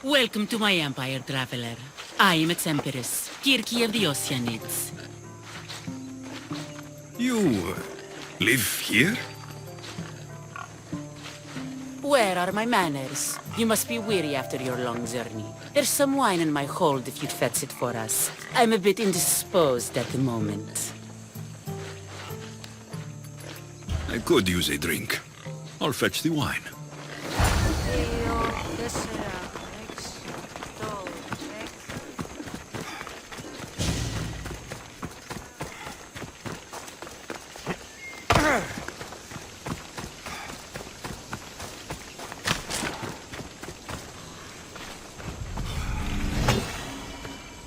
Welcome to my empire, traveler. I am its empress, Kirki of the Oceanids. You live here? Where are my manners? You must be weary after your long journey. There's some wine in my hold if you'd fetch it for us. I'm a bit indisposed at the moment. I could use a drink. I'll fetch the wine.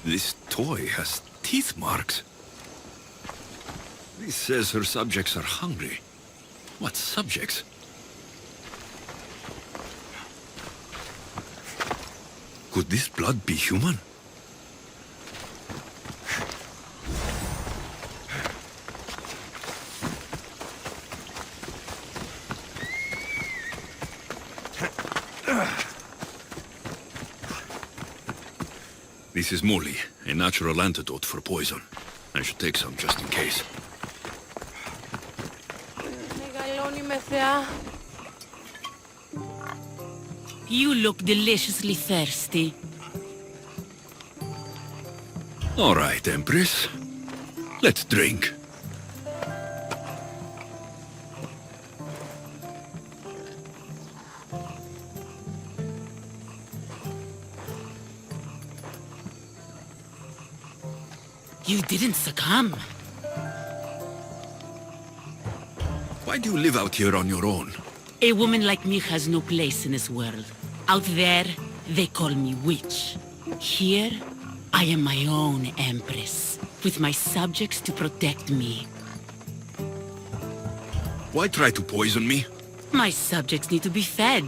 This toy has teeth marks. This says her subjects are hungry. What subjects? Could this blood be human? This is moly, a natural antidote for poison. I should take some just in case. You look deliciously thirsty. All right, Empress. Let's drink. You didn't succumb. Why do you live out here on your own? A woman like me has no place in this world. Out there, they call me witch. Here, I am my own empress, with my subjects to protect me. Why try to poison me? My subjects need to be fed.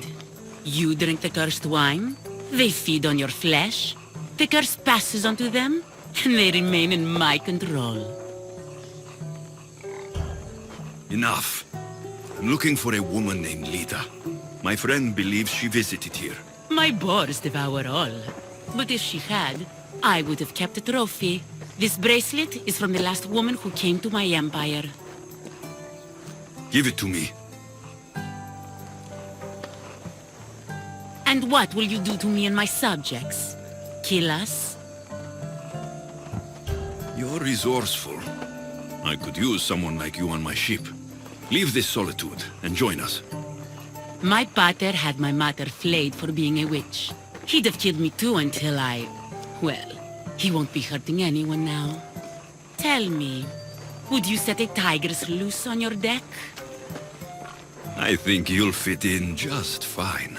You drink the cursed wine, they feed on your flesh. The curse passes on to them, and they remain in my control. Enough. I'm looking for a woman named Lita. My friend believes she visited here. My boars devour all. But if she had, I would have kept a trophy. This bracelet is from the last woman who came to my empire. Give it to me. And what will you do to me and my subjects? Kill us? You're resourceful. I could use someone like you on my ship. Leave this solitude and join us. My pater had my mother flayed for being a witch. He'd have killed me too until I... Well, he won't be hurting anyone now. Tell me, would you set a tigress loose on your deck? I think you'll fit in just fine.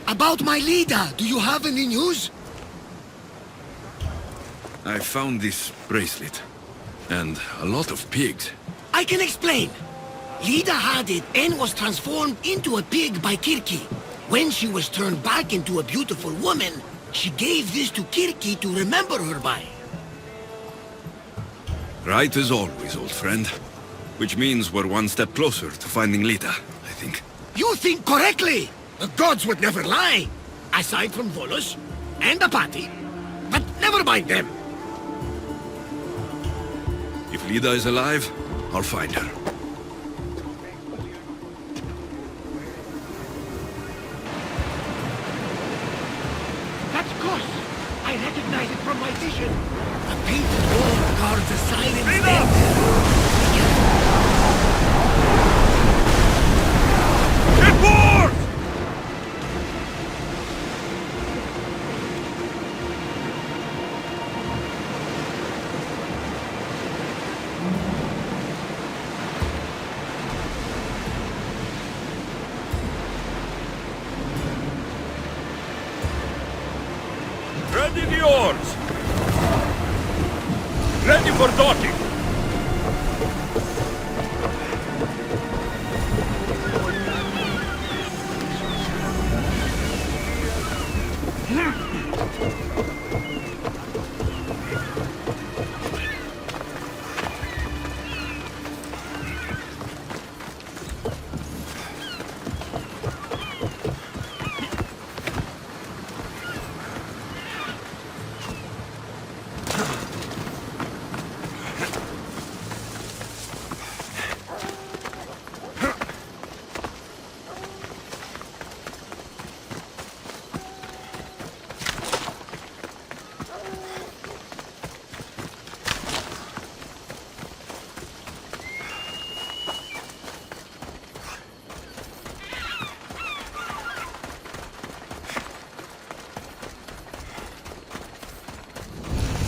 About my leader, do you have any news? I found this bracelet. And a lot of pigs. I can explain. Lida had it and was transformed into a pig by Kirki. When she was turned back into a beautiful woman, she gave this to Kirki to remember her by. Right as always, old friend. Which means we're one step closer to finding Lita, I think. You think correctly! The gods would never lie! Aside from Volos and Apati. But never mind them. If Lida is alive, I'll find her. That's Kos! I recognize it from my vision. A painted wall guards a silent stand. Get board! Ready the oars! Ready for docking!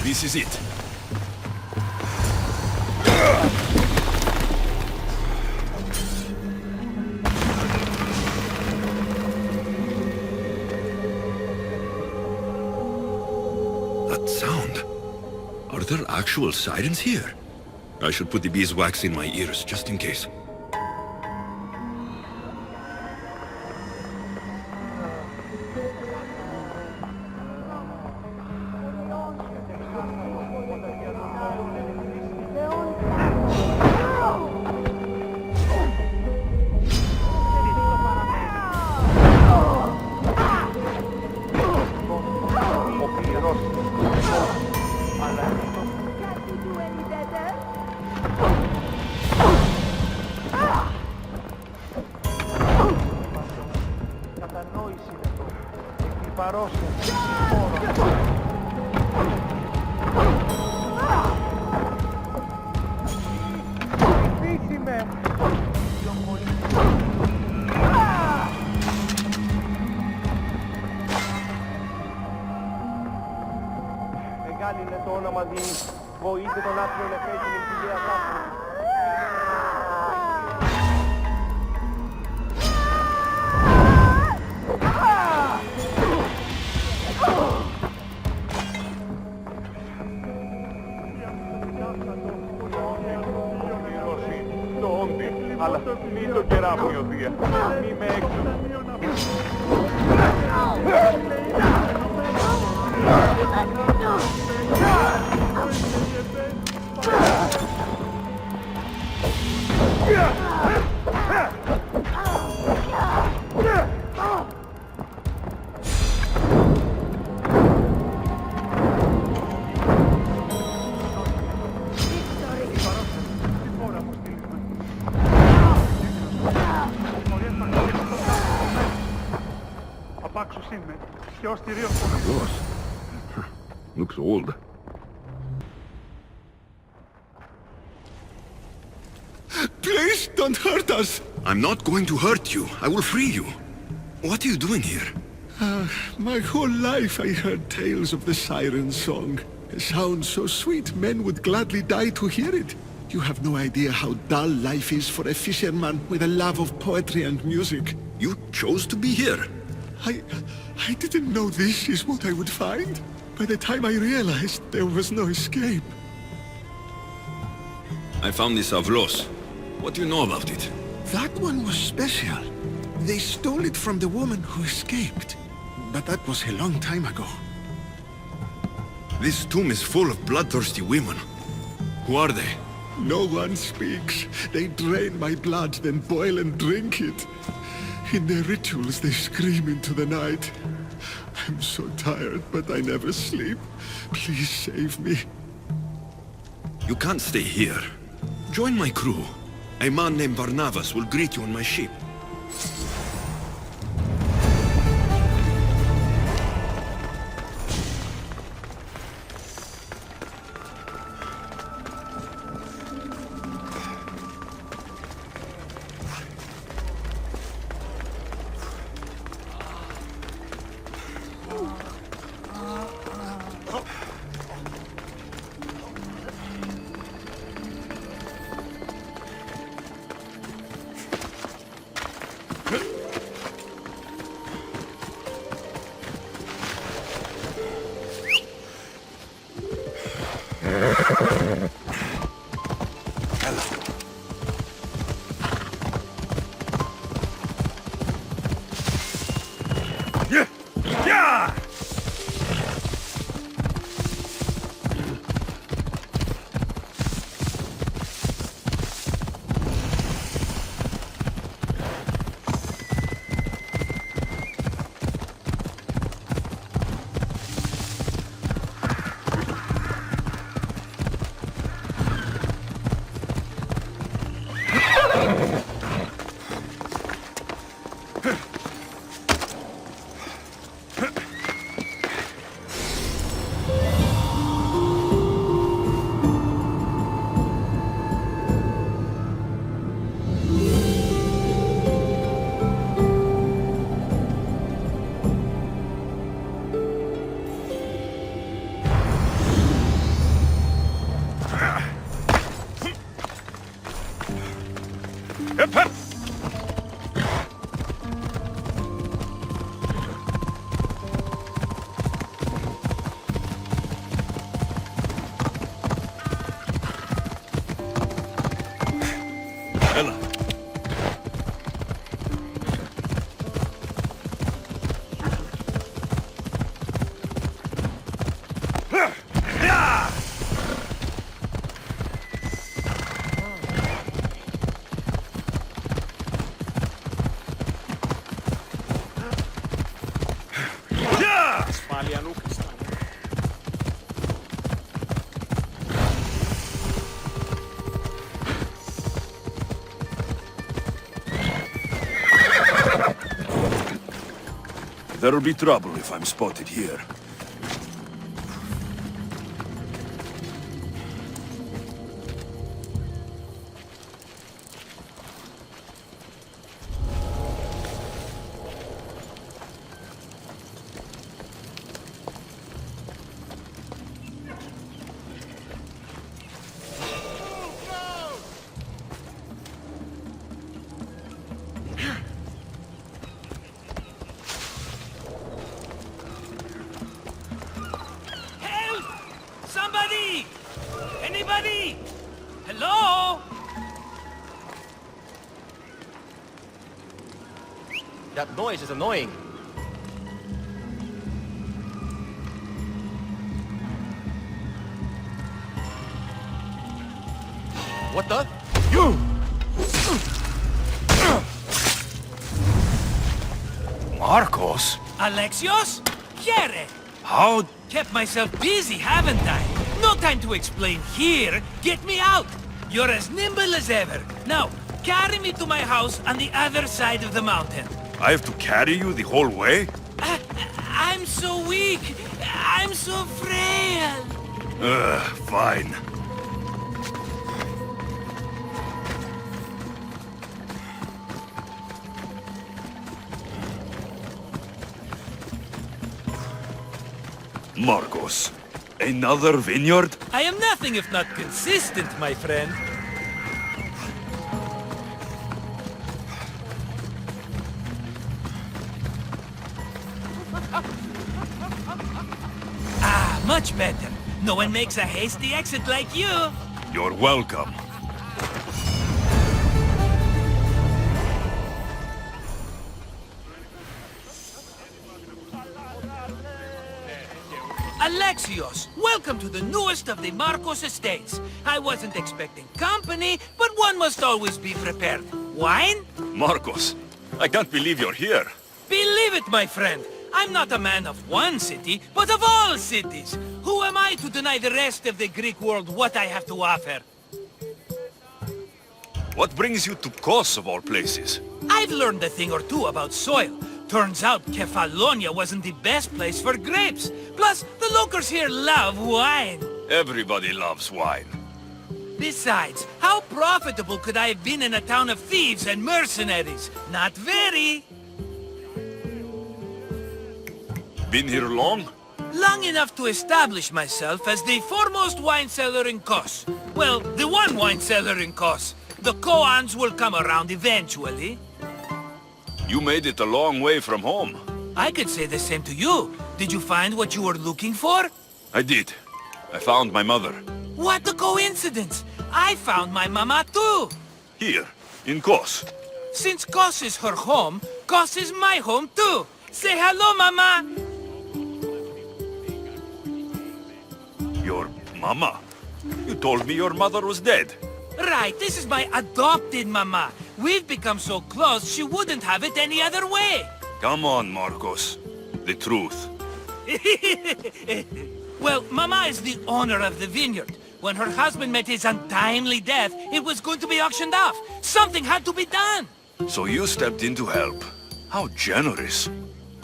This is it. That sound. Are there actual sirens here? I should put the beeswax in my ears, just in case. Looks old. Please, don't hurt us! I'm not going to hurt you. I will free you. What are you doing here? My whole life I heard tales of the siren song. A sound so sweet men would gladly die to hear it. You have no idea how dull life is for a fisherman with a love of poetry and music. You chose to be here. I didn't know this is what I would find. By the time I realized there was no escape. I found this Avlos. What do you know about it? That one was special. They stole it from the woman who escaped. But that was a long time ago. This tomb is full of bloodthirsty women. Who are they? No one speaks. They drain my blood, then boil and drink it. In their rituals, they scream into the night. I'm so tired, but I never sleep. Please save me. You can't stay here. Join my crew. A man named Barnabas will greet you on my ship. There'll be trouble if I'm spotted here. Anybody? Hello? That noise is annoying. What the? You! Marcos? Alexios? Here! How? Kept myself busy, haven't I? No time to explain here. Get me out. You're as nimble as ever. Now, carry me to my house on the other side of the mountain. I have to carry you the whole way? I'm so weak. I'm so frail. Fine. Marcos, another vineyard? I am nothing if not consistent, my friend. Much better. No one makes a hasty exit like you. You're welcome. Alexios, welcome to the newest of the Marcos estates. I wasn't expecting company, but one must always be prepared. Wine? Marcos, I can't believe you're here. Believe it, my friend. I'm not a man of one city, but of all cities. Who am I to deny the rest of the Greek world what I have to offer? What brings you to Kos, of all places? I've learned a thing or two about soil. Turns out Kefalonia wasn't the best place for grapes. Plus, the locals here love wine. Everybody loves wine. Besides, how profitable could I have been in a town of thieves and mercenaries? Not very. Been here long? Long enough to establish myself as the foremost wine seller in Kos. Well, the one wine seller in Kos. The Koans will come around eventually. You made it a long way from home. I could say the same to you. Did you find what you were looking for? I did. I found my mother. What a coincidence! I found my mama too! Here, in Kos. Since Kos is her home, Kos is my home too! Say hello, mama! Your mama? You told me your mother was dead. Right, this is my adopted mama. We've become so close, she wouldn't have it any other way. Come on, Marcos. The truth. Well, mama is the owner of the vineyard. When her husband met his untimely death, it was going to be auctioned off. Something had to be done. So you stepped in to help. How generous.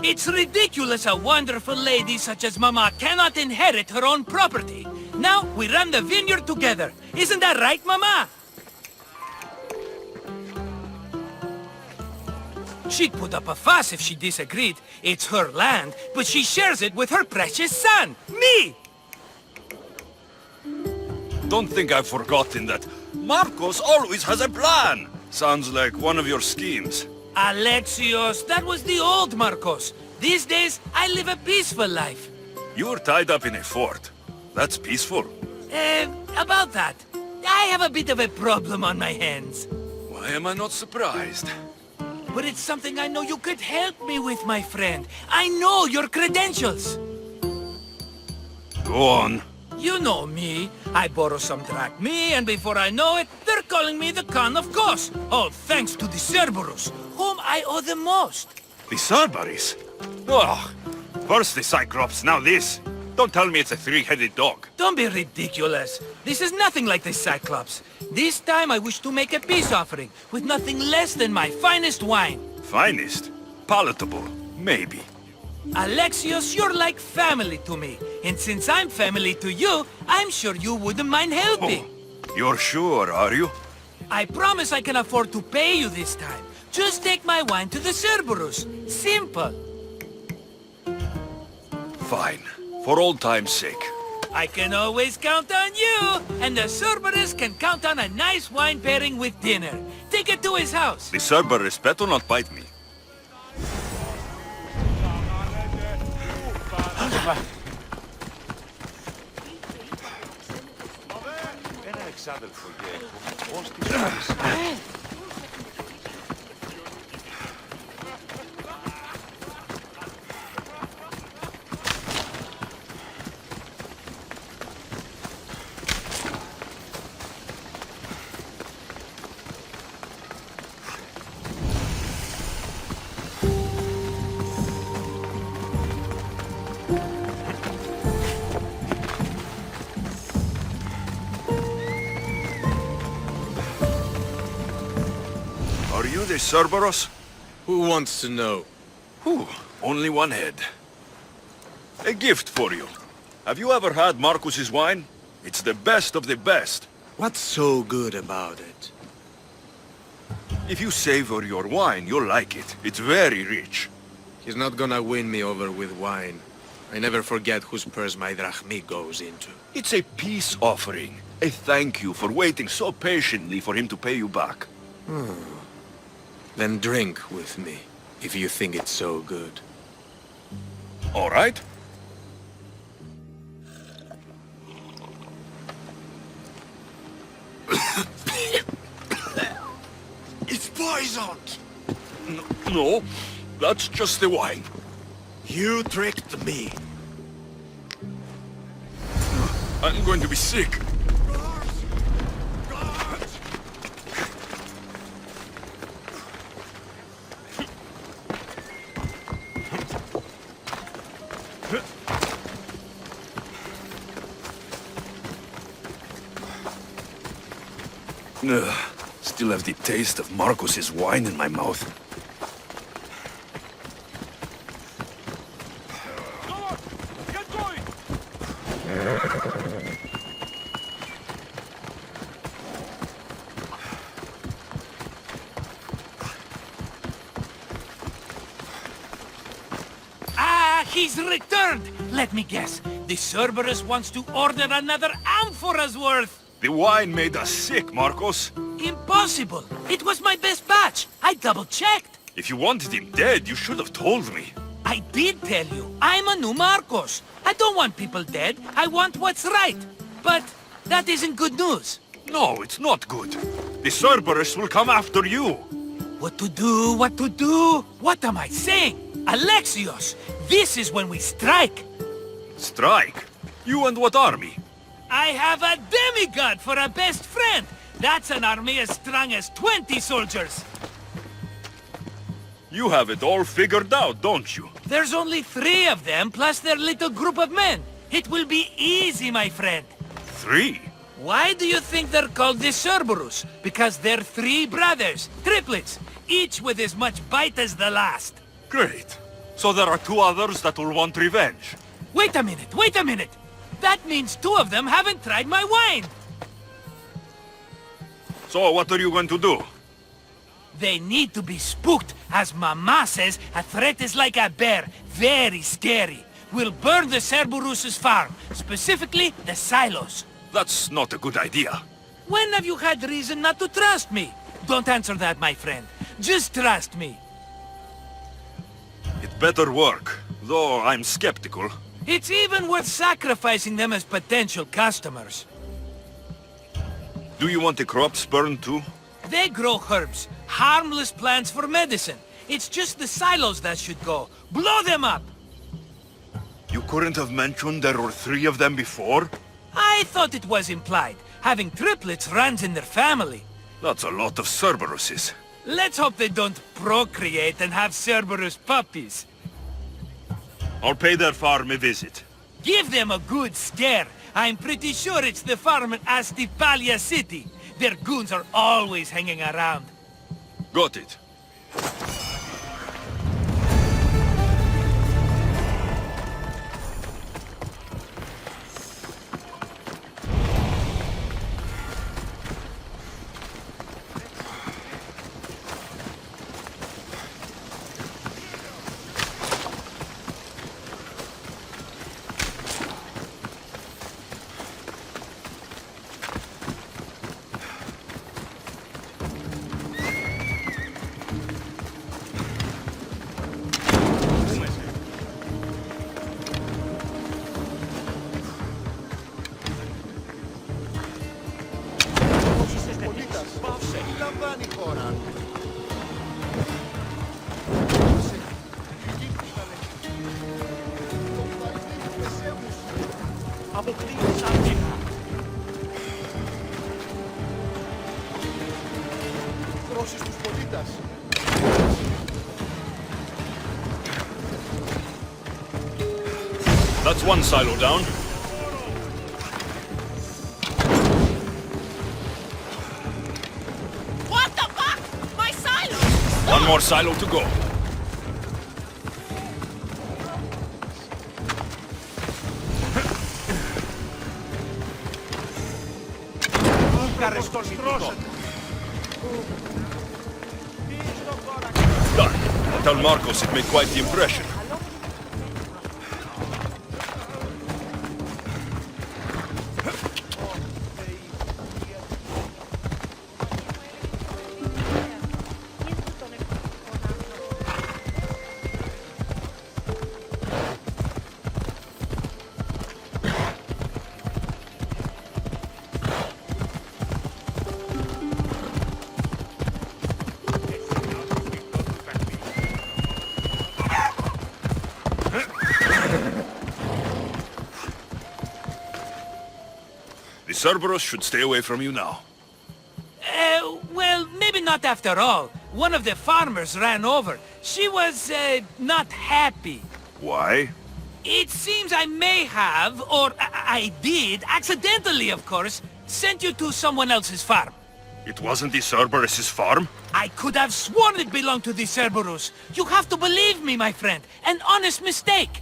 It's ridiculous a wonderful lady such as Mama cannot inherit her own property. Now we run the vineyard together. Isn't that right, Mama? She'd put up a fuss if she disagreed. It's her land, but she shares it with her precious son, me! Don't think I've forgotten that. Marcos always has a plan. Sounds like one of your schemes. Alexios, that was the old Marcos. These days, I live a peaceful life. You're tied up in a fort. That's peaceful. About that. I have a bit of a problem on my hands. Why am I not surprised? But it's something I know you could help me with, my friend. I know your credentials. Go on. You know me. I borrow some drachmi, and before I know it, they're calling me the Khan of Kos. All thanks to the Cerberus, whom I owe the most. The Cerberus? Oh, first the Cyclops, now this. Don't tell me it's a three-headed dog. Don't be ridiculous. This is nothing like the Cyclops. This time I wish to make a peace offering, with nothing less than my finest wine. Finest? Palatable, maybe. Alexios, you're like family to me. And since I'm family to you, I'm sure you wouldn't mind helping. Oh, you're sure, are you? I promise I can afford to pay you this time. Just take my wine to the Cerberus. Simple. Fine. For old time's sake. I can always count on you, and the Cerberus can count on a nice wine pairing with dinner. Take it to his house. The Cerberus better not bite me. Are you the Cerberus? Who wants to know? Whew, only one head. A gift for you. Have you ever had Marcus's wine? It's the best of the best. What's so good about it? If you savor your wine, you'll like it. It's very rich. He's not gonna win me over with wine. I never forget whose purse my drachmi goes into. It's a peace offering. A thank you for waiting so patiently for him to pay you back. Then drink with me, if you think it's so good. All right. It's poisoned! No, that's just the wine. You tricked me. I'm going to be sick. Ugh, still have the taste of Marcus's wine in my mouth. Ah, he's returned! Let me guess. The Cerberus wants to order another amphora's worth. The wine made us sick, Marcos. Impossible! It was my best batch! I double-checked! If you wanted him dead, you should have told me. I did tell you. I'm a new Marcos. I don't want people dead. I want what's right. But that isn't good news. No, it's not good. The Cerberus will come after you. What to do? What to do? What am I saying? Alexios, this is when we strike. Strike? You and what army? I have a demigod for a best friend. That's an army as strong as 20 soldiers. You have it all figured out, don't you? There's only 3 of them, plus their little group of men. It will be easy, my friend. 3? Why do you think they're called the Cerberus? Because they're 3 brothers, triplets, each with as much bite as the last. Great. So there are 2 others that will want revenge. Wait a minute, wait a minute! That means 2 of them haven't tried my wine! So what are you going to do? They need to be spooked. As Mama says, a threat is like a bear. Very scary. We'll burn the Cerberus's farm, specifically the silos. That's not a good idea. When have you had reason not to trust me? Don't answer that, my friend. Just trust me. It better work, though I'm skeptical. It's even worth sacrificing them as potential customers. Do you want the crops burned too? They grow herbs, harmless plants for medicine. It's just the silos that should go. Blow them up! You couldn't have mentioned there were 3 of them before? I thought it was implied. Having triplets runs in their family. That's a lot of Cerberuses. Let's hope they don't procreate and have Cerberus puppies. I'll pay their farm a visit. Give them a good scare. I'm pretty sure it's the farm in Astipalia City. Their goons are always hanging around. Got it. That's one silo down. What the fuck? My silo! One more silo to go. Done. Tell Marcos it made quite the impression. The Cerberus should stay away from you now. Well, maybe not after all. One of the farmers ran over. She was, not happy. Why? It seems I may have, or I did, accidentally of course, sent you to someone else's farm. It wasn't the Cerberus' farm? I could have sworn it belonged to the Cerberus. You have to believe me, my friend. An honest mistake.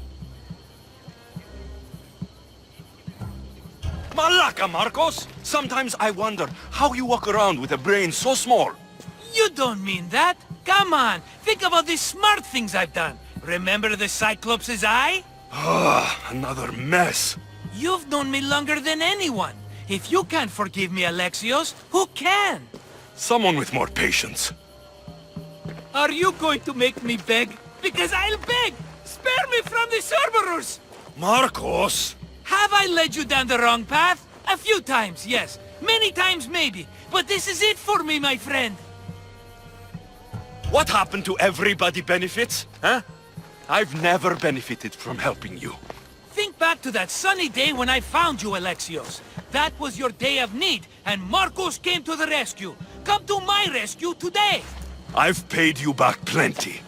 Malaka, Marcos! Sometimes I wonder how you walk around with a brain so small. You don't mean that. Come on, think of all the smart things I've done. Remember the Cyclops' eye? Ah, another mess. You've known me longer than anyone. If you can't forgive me, Alexios, who can? Someone with more patience. Are you going to make me beg? Because I'll beg! Spare me from the Cerberus! Marcos! Have I led you down the wrong path? A few times, yes. Many times, maybe. But this is it for me, my friend. What happened to everybody benefits, huh? I've never benefited from helping you. Think back to that sunny day when I found you, Alexios. That was your day of need, and Marcos came to the rescue. Come to my rescue today. I've paid you back plenty.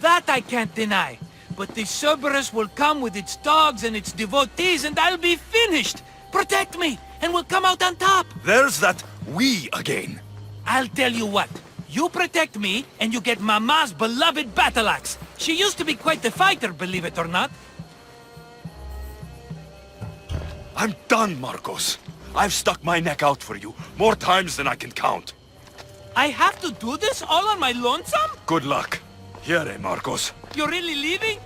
That I can't deny. But the Cerberus will come with its dogs and its devotees, and I'll be finished. Protect me, and we'll come out on top. There's that we again. I'll tell you what. You protect me, and you get Mama's beloved battle axe. She used to be quite the fighter, believe it or not. I'm done, Marcos. I've stuck my neck out for you more times than I can count. I have to do this all on my lonesome? Good luck. Here, Marcos. You're really leaving?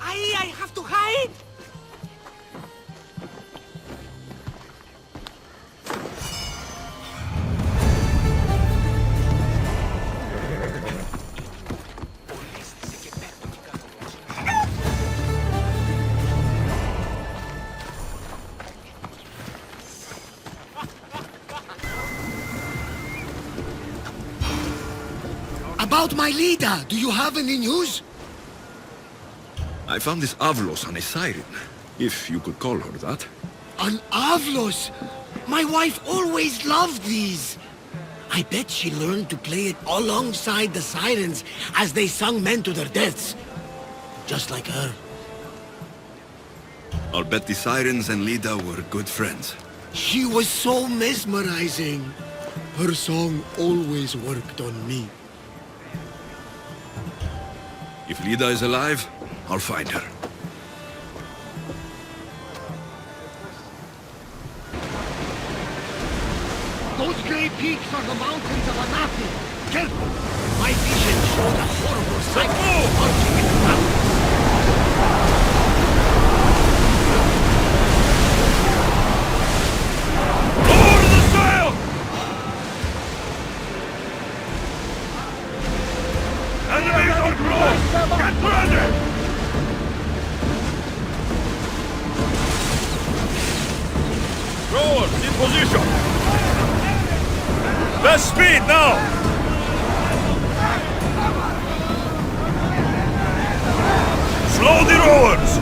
I have to hide? About my leader, do you have any news? I found this Avlos on a siren. If you could call her that. An Avlos! My wife always loved these! I bet she learned to play it alongside the sirens as they sung men to their deaths. Just like her. I'll bet the sirens and Lida were good friends. She was so mesmerizing. Her song always worked on me. If Lida is alive, I'll find her. Those grey peaks are the mountains of Anafi. Careful! My vision showed a horrible sight marching in the mountains. Lower the sail! Enemies are close! Get ready! Rowers, in position! Best speed now! Slow the rowers!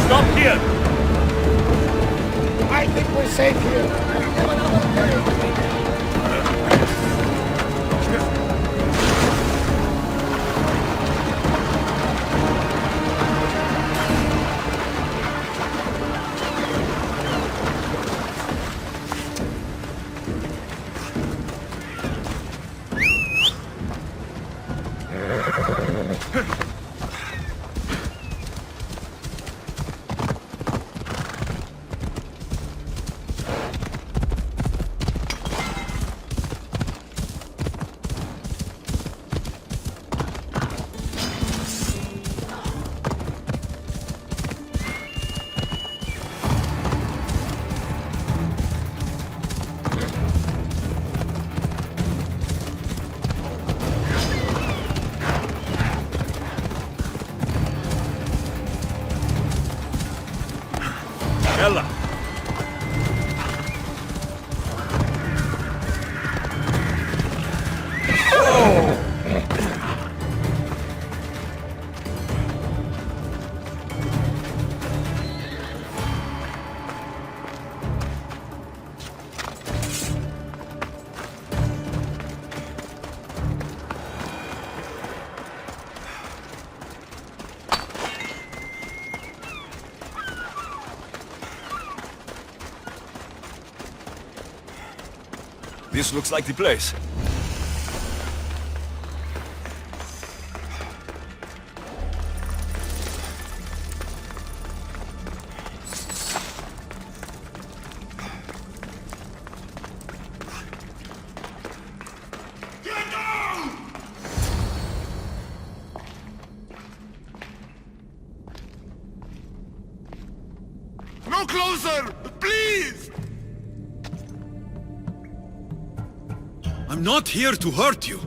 Stop here! I think we're safe here. Ella! This looks like the place. No closer! Please! I'm not here to hurt you.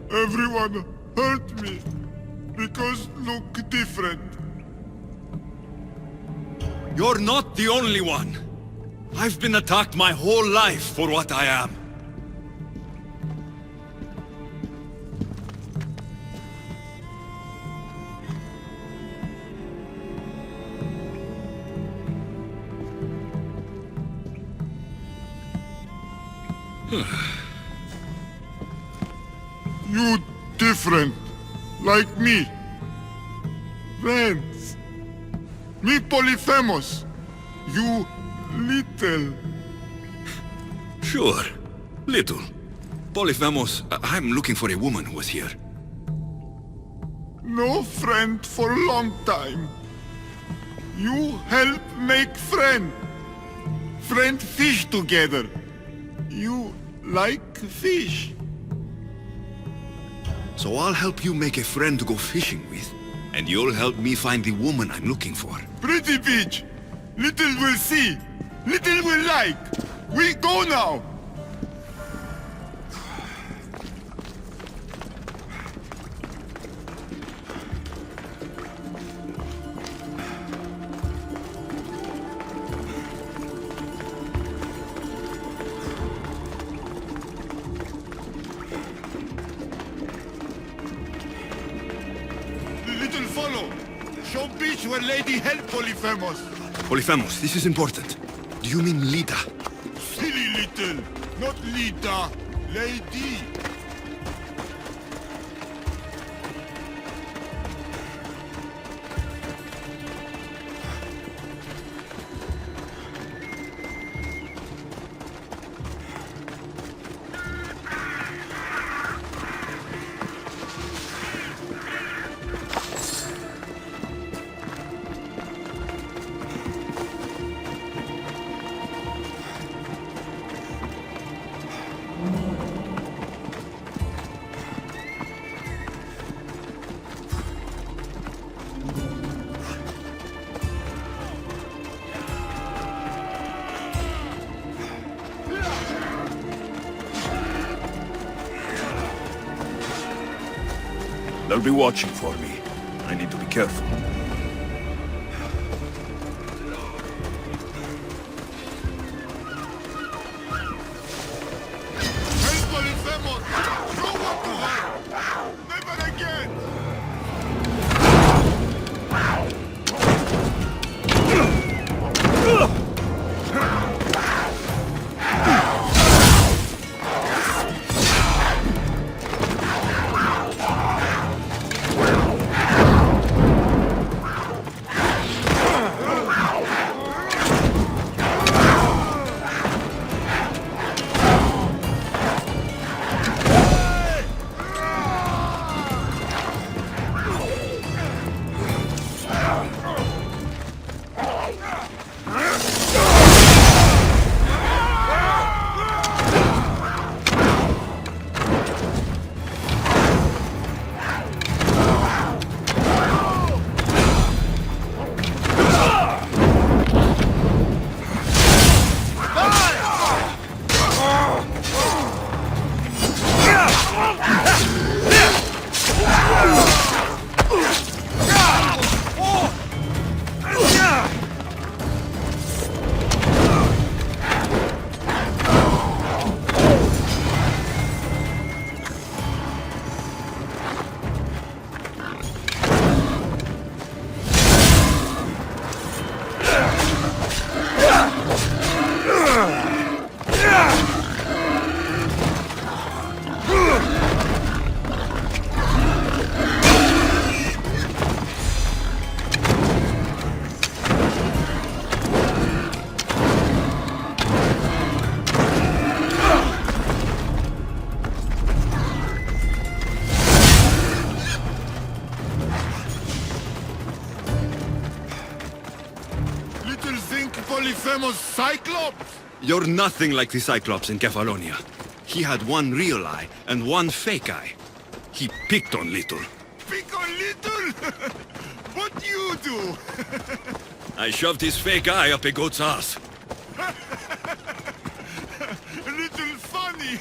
Everyone hurt me because look different. You're not the only one. I've been attacked my whole life for what I am. You different, like me. Friends. Me Polyphemus. You little. Sure. Little. Polyphemus, I'm looking for a woman who was here. No friend for a long time. You help make friend. Friend fish together. You like fish. So I'll help you make a friend to go fishing with, and you'll help me find the woman I'm looking for. Pretty bitch. Little will see. Little will like. We go now. Little follow. Show bitch where lady help Polyphemus. Polyphemus, this is important. Do you mean Lita? Silly little. Not Lita. Lady. They'll be watching for me. I need to be careful. Help Polyphemus! Show what to her! Never again! Polyphemus Cyclops? You're nothing like the Cyclops in Kefalonia. He had one real eye and one fake eye. He picked on Little. Pick on Little? What you do? I shoved his fake eye up a goat's ass. Little funny.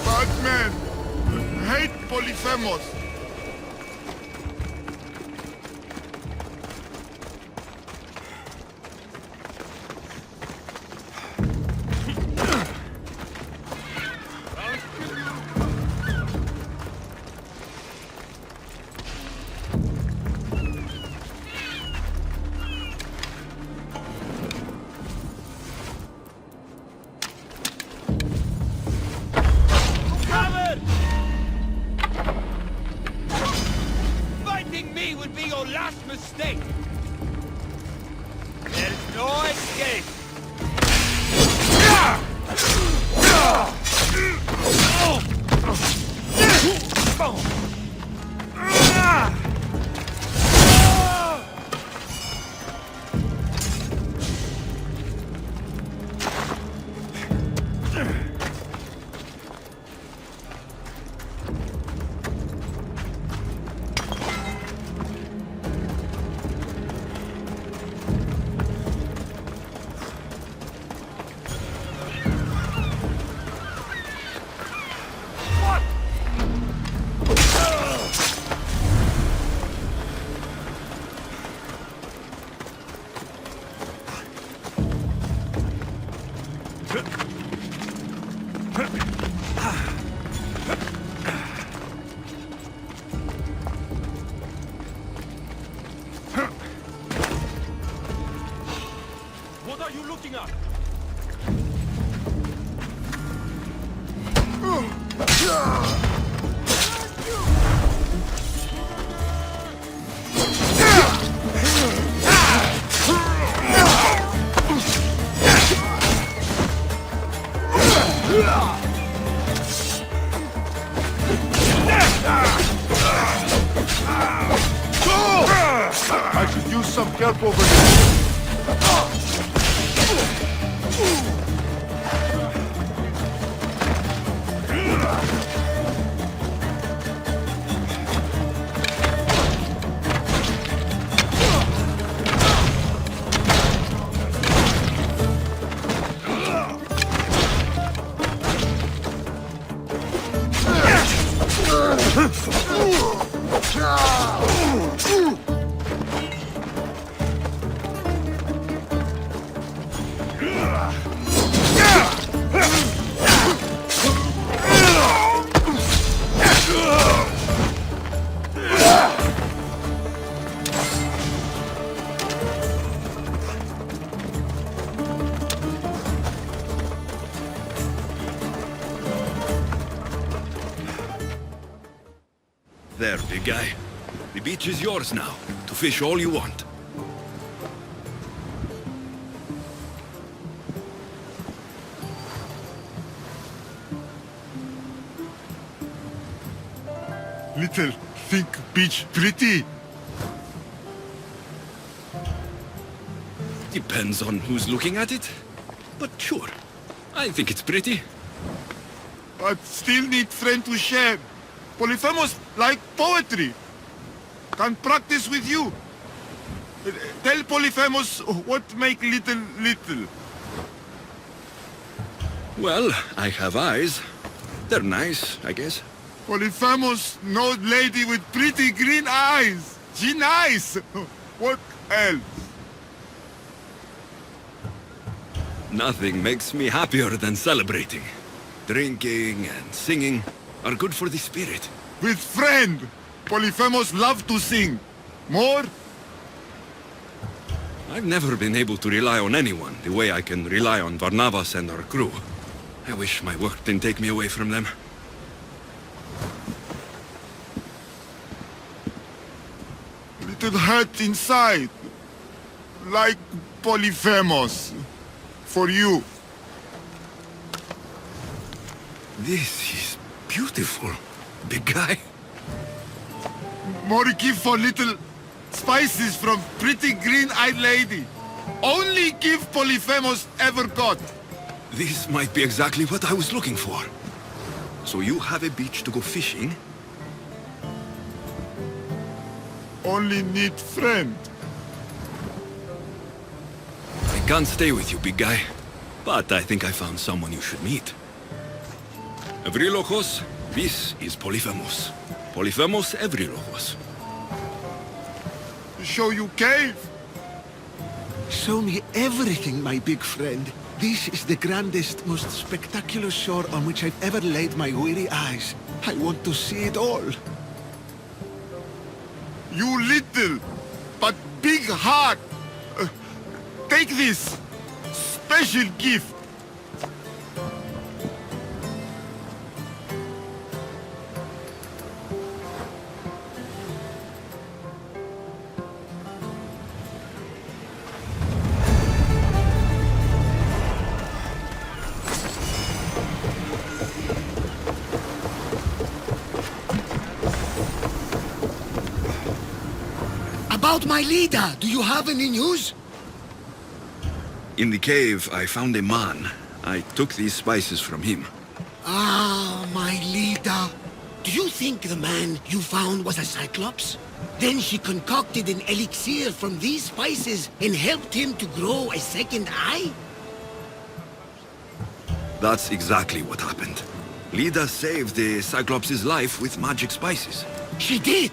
Batman! Hate Polyphemus! me will be your last mistake. There's no escape. What are you looking at? I could use some help over here. There, big guy. The beach is yours now, to fish all you want. Little think beach pretty. Depends on who's looking at it. But sure, I think it's pretty. But still need friend to share. Polyphemus like poetry. Can practice with you. Tell Polyphemus what make little. Well, I have eyes. They're nice, I guess. Polyphemus, no lady with pretty green eyes. She nice. What else? Nothing makes me happier than celebrating. Drinking and singing are good for the spirit. With friend. Polyphemus love to sing. More? I've never been able to rely on anyone the way I can rely on Varnavas and our crew. I wish my work didn't take me away from them. Little hurt inside. Like Polyphemus. For you. This is beautiful, big guy. More give for little spices from pretty green-eyed lady. Only give Polyphemus ever got. This might be exactly what I was looking for. So you have a beach to go fishing? Only need friend. I can't stay with you, big guy. But I think I found someone you should meet. Evrilokos, this is Polyphemus. Polyphemus Evrilokos. Show you cave? Show me everything, my big friend. This is the grandest, most spectacular shore on which I've ever laid my weary eyes. I want to see it all. You little, but big heart. Take this. Special gift. About my leader, do you have any news? In the cave, I found a man. I took these spices from him. Ah, my leader. Do you think the man you found was a Cyclops? Then she concocted an elixir from these spices and helped him to grow a second eye? That's exactly what happened. Lida saved the Cyclops' life with magic spices. She did!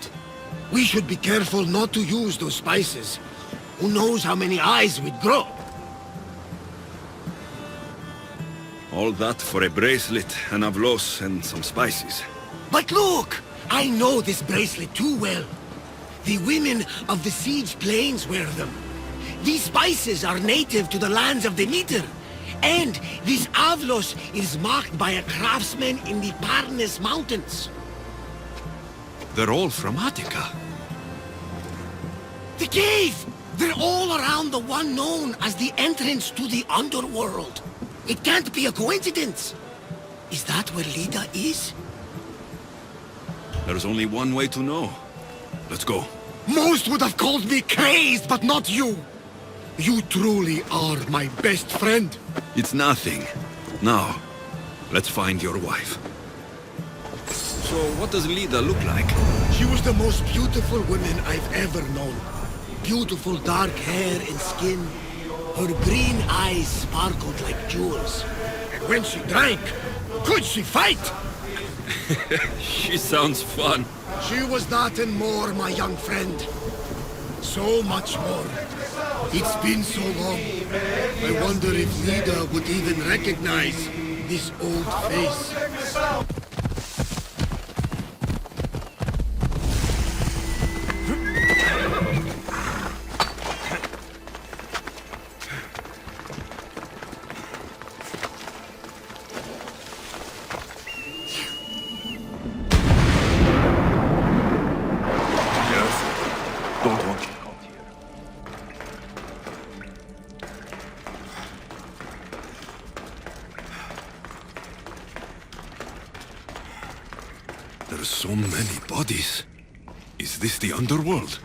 We should be careful not to use those spices. Who knows how many eyes we'd grow? All that for a bracelet, an avlos, and some spices. But look! I know this bracelet too well. The women of the Siege Plains wear them. These spices are native to the lands of Demeter. And this avlos is marked by a craftsman in the Parnes Mountains. They're all from Attica. The cave! They're all around the one known as the entrance to the underworld. It can't be a coincidence. Is that where Lida is? There's only one way to know. Let's go. Most would have called me crazed, but not you. You truly are my best friend. It's nothing. Now, let's find your wife. So, what does Lida look like? She was the most beautiful woman I've ever known. Beautiful dark hair and skin. Her green eyes sparkled like jewels. And when she drank, could she fight? She sounds fun. She was that and more, my young friend. So much more. It's been so long. I wonder if Lida would even recognize this old face. There's so many bodies. Is this the underworld?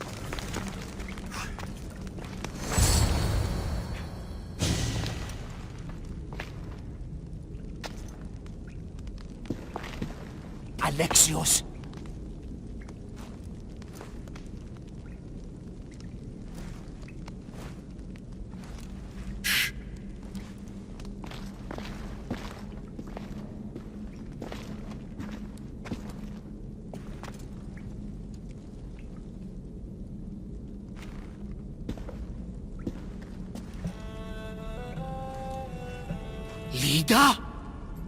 Alexios. Lida?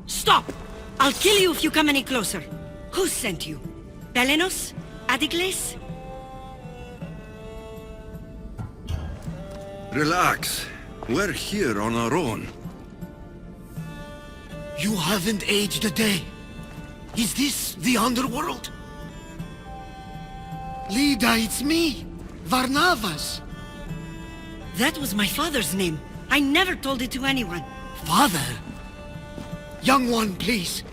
Stop! I'll kill you if you come any closer. Who sent you? Pelenos? Adigles? Relax. We're here on our own. You haven't aged a day. Is this the underworld? Lida, it's me, Varnavas. That was my father's name. I never told it to anyone. Father? Young one, please.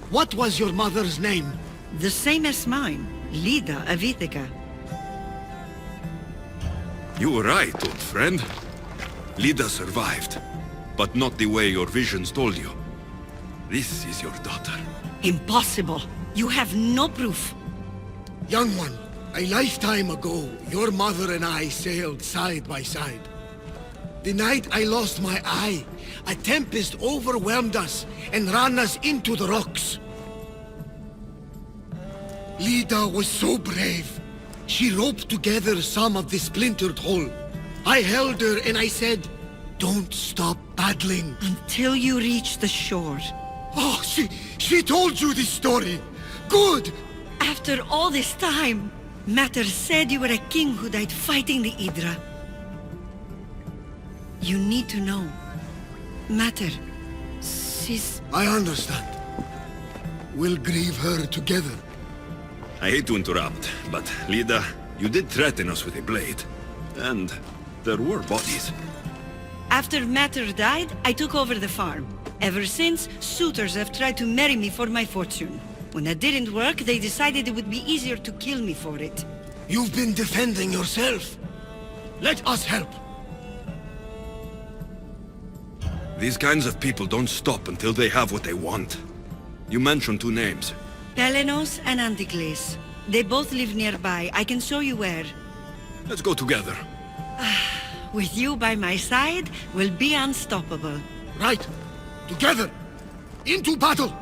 What was your mother's name? The same as mine. Lida of Ithaca. You were right, old friend. Lida survived, but not the way your visions told you. This is your daughter. Impossible. You have no proof. Young one, a lifetime ago, your mother and I sailed side by side. The night I lost my eye, a tempest overwhelmed us and ran us into the rocks. Lida was so brave. She roped together some of the splintered hull. I held her and I said, "Don't stop paddling." Until you reach the shore. Oh, she told you this story. Good! After all this time, Mater said you were a king who died fighting the Hydra. You need to know. Mater, she's... I understand. We'll grieve her together. I hate to interrupt, but Lida, you did threaten us with a blade. And there were bodies. After Mater died, I took over the farm. Ever since, suitors have tried to marry me for my fortune. When that didn't work, they decided it would be easier to kill me for it. You've been defending yourself. Let us help. These kinds of people don't stop until they have what they want. You mentioned 2 names. Pelenos and Anticles. They both live nearby. I can show you where. Let's go together. With you by my side, we'll be unstoppable. Right. Together. Into battle.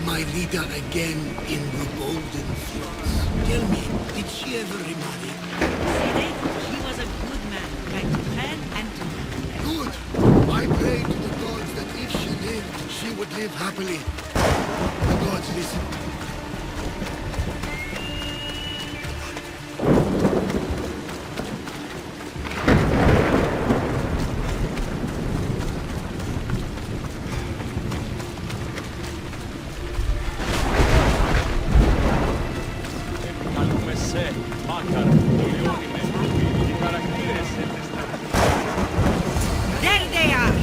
My leader again in the Golden Floods. Tell me, did she ever remarry? He was a good man, like to her and to me. Good! I pray to the gods that if she lived, she would live happily. The gods listen. There they are!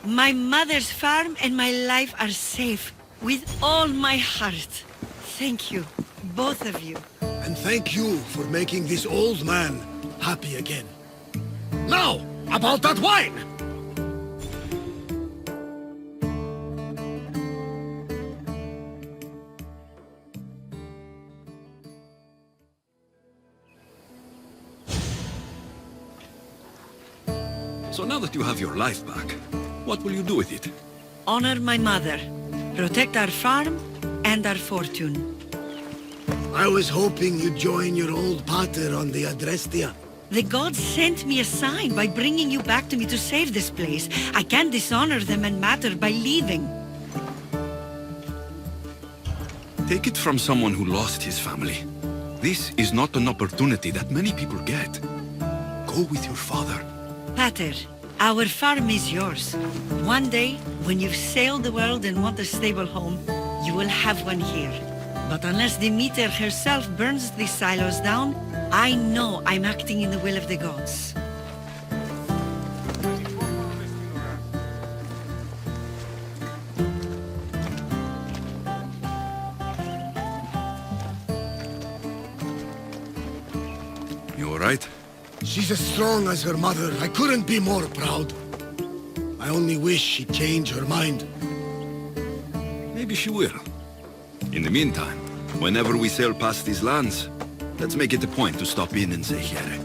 My mother's farm and my life are safe. With all my heart. Thank you, both of you. And thank you for making this old man happy again. Now, about that wine! So now that you have your life back, what will you do with it? Honor my mother. Protect our farm and our fortune. I was hoping you'd join your old pater on the Adrestia. The gods sent me a sign by bringing you back to me to save this place. I can't dishonor them and matter by leaving. Take it from someone who lost his family. This is not an opportunity that many people get. Go with your father. Pater, our farm is yours. One day, when you've sailed the world and want a stable home, you will have one here. But unless Demeter herself burns these silos down, I know I'm acting in the will of the gods. You alright? She's as strong as her mother. I couldn't be more proud. I only wish she'd change her mind. Maybe she will. In the meantime, whenever we sail past these lands, let's make it a point to stop in and say here.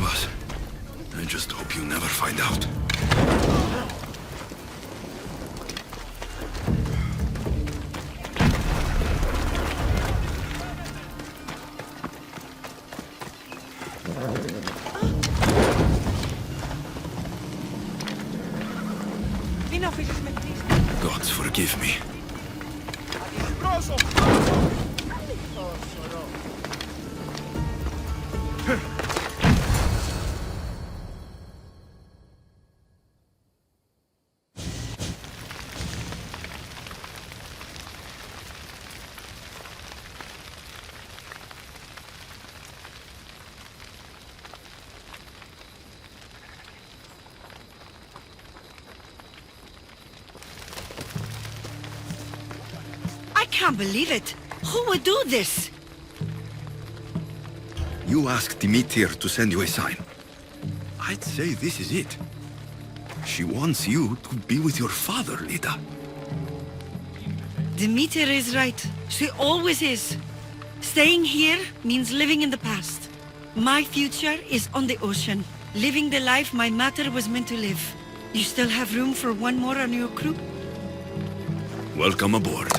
us. I just hope you never find out. Gods forgive me. I can't believe it. Who would do this? You asked Demeter to send you a sign. I'd say this is it. She wants you to be with your father, Lita. Demeter is right. She always is. Staying here means living in the past. My future is on the ocean, living the life my mater was meant to live. You still have room for one more on your crew? Welcome aboard.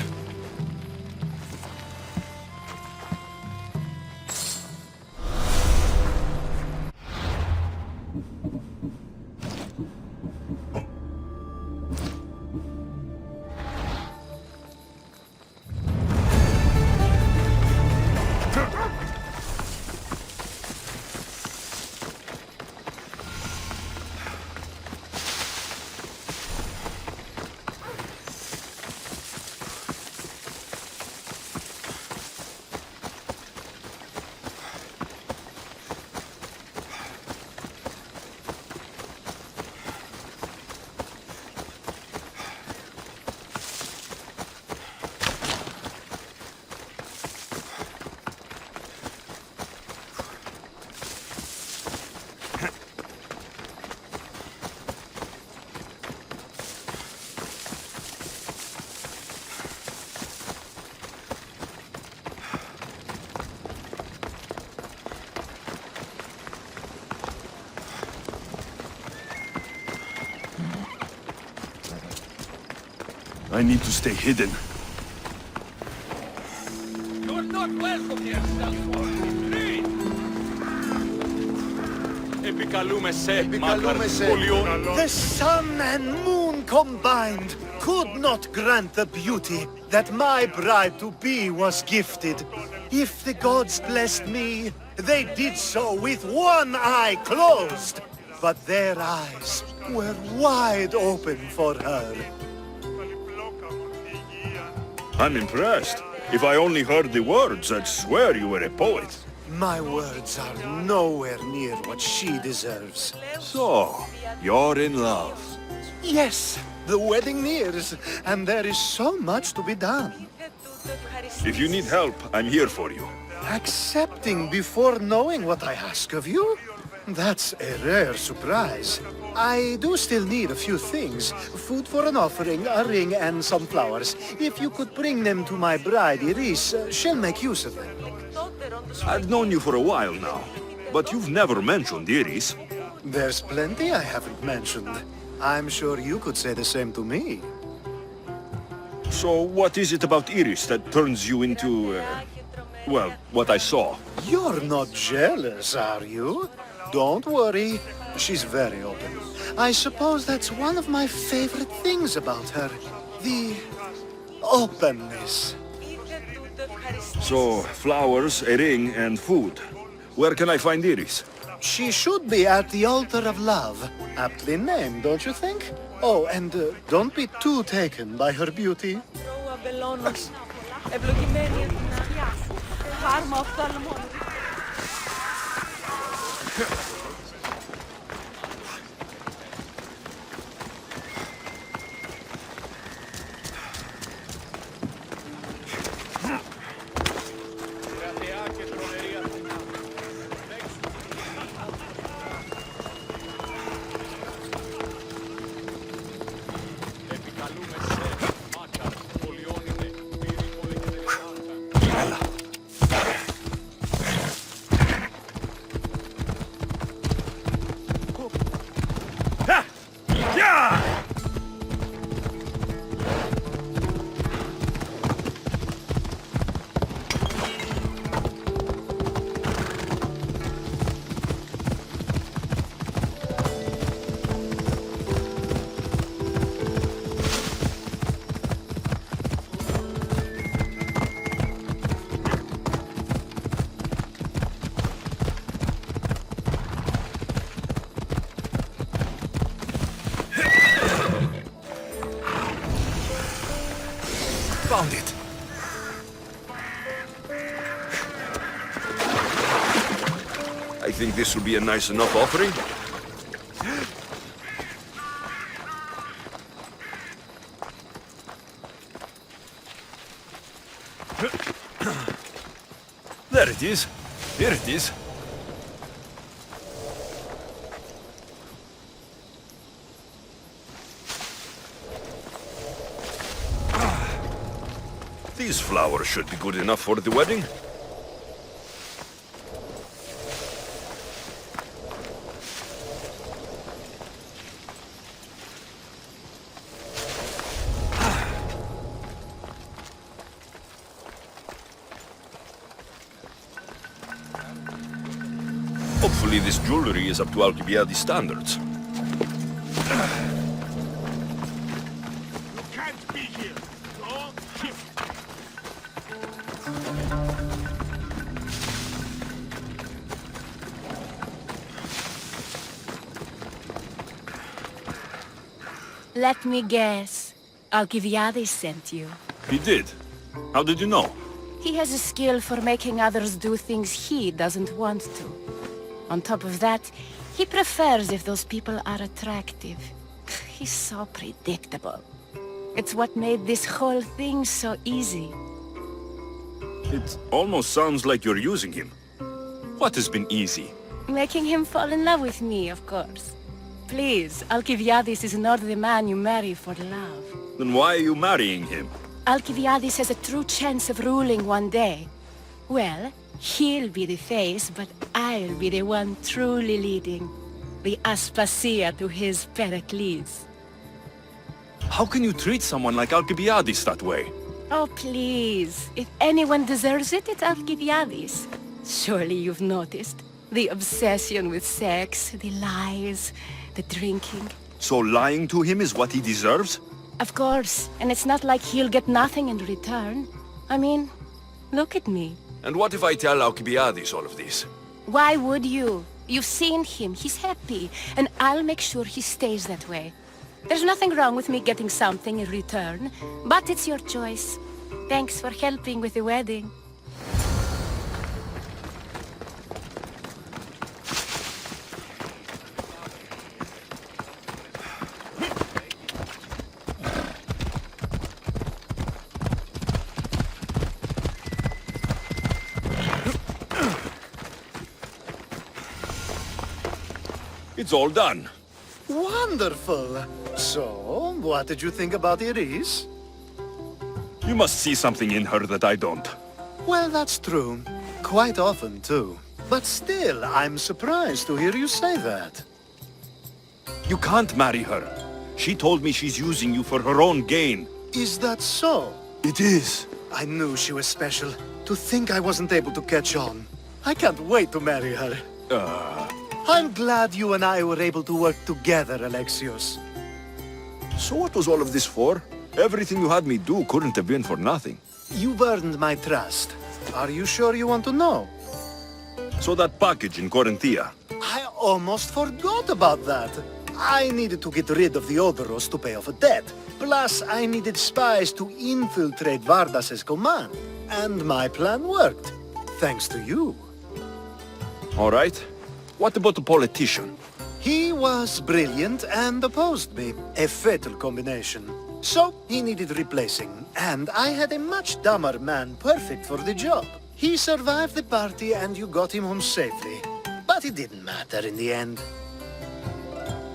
I need to stay hidden. You're not welcome here, Pavlopetri! The sun and moon combined could not grant the beauty that my bride-to-be was gifted. If the gods blessed me, they did so with one eye closed. But their eyes were wide open for her. I'm impressed. If I only heard the words, I'd swear you were a poet. My words are nowhere near what she deserves. So, you're in love. Yes, the wedding nears, and there is so much to be done. If you need help, I'm here for you. Accepting before knowing what I ask of you? That's a rare surprise. I do still need a few things. Food for an offering, a ring, and some flowers. If you could bring them to my bride, Iris, she'll make use of them. I've known you for a while now, but you've never mentioned Iris. There's plenty I haven't mentioned. I'm sure you could say the same to me. So what is it about Iris that turns you into, well, what I saw? You're not jealous, are you? Don't worry. She's very open. I suppose that's one of my favorite things about her. The openness. So, flowers, a ring, and food. Where can I find Iris? She should be at the altar of love. Aptly named, don't you think? Oh, and don't be too taken by her beauty. I think this will be a nice enough offering. There it is. Here it is. These flowers should be good enough for the wedding. Hopefully this jewelry is up to Alcibiades standards. You can't be here. No? Let me guess. Alcibiades sent you. He did. How did you know? He has a skill for making others do things he doesn't want to. On top of that, he prefers if those people are attractive. He's so predictable. It's what made this whole thing so easy. It almost sounds like you're using him. What has been easy? Making him fall in love with me, of course. Please, Alcibiades is not the man you marry for love. Then why are you marrying him? Alcibiades has a true chance of ruling one day. Well, he'll be the face, but I'll be the one truly leading. The Aspasia to his Pericles. How can you treat someone like Alcibiades that way? Oh, please. If anyone deserves it, it's Alcibiades. Surely you've noticed. The obsession with sex, the lies, the drinking. So lying to him is what he deserves? Of course, and it's not like he'll get nothing in return. I mean, look at me. And what if I tell Alcibiades all of this? Why would you? You've seen him, he's happy, and I'll make sure he stays that way. There's nothing wrong with me getting something in return, but it's your choice. Thanks for helping with the wedding. It's all done. Wonderful. So, what did you think about Iris? You must see something in her that I don't. Well, that's true. Quite often, too. But still, I'm surprised to hear you say that. You can't marry her. She told me she's using you for her own gain. Is that so? It is. I knew she was special. To think I wasn't able to catch on. I can't wait to marry her. I'm glad you and I were able to work together, Alexios. So what was all of this for? Everything you had me do couldn't have been for nothing. You've earned my trust. Are you sure you want to know? So that package in Corinthia. I almost forgot about that. I needed to get rid of the Odoros to pay off a debt. Plus, I needed spies to infiltrate Vardas's command. And my plan worked. Thanks to you. All right. What about the politician? He was brilliant and opposed me. A fatal combination. So, he needed replacing. And I had a much dumber man perfect for the job. He survived the party and you got him home safely. But it didn't matter in the end.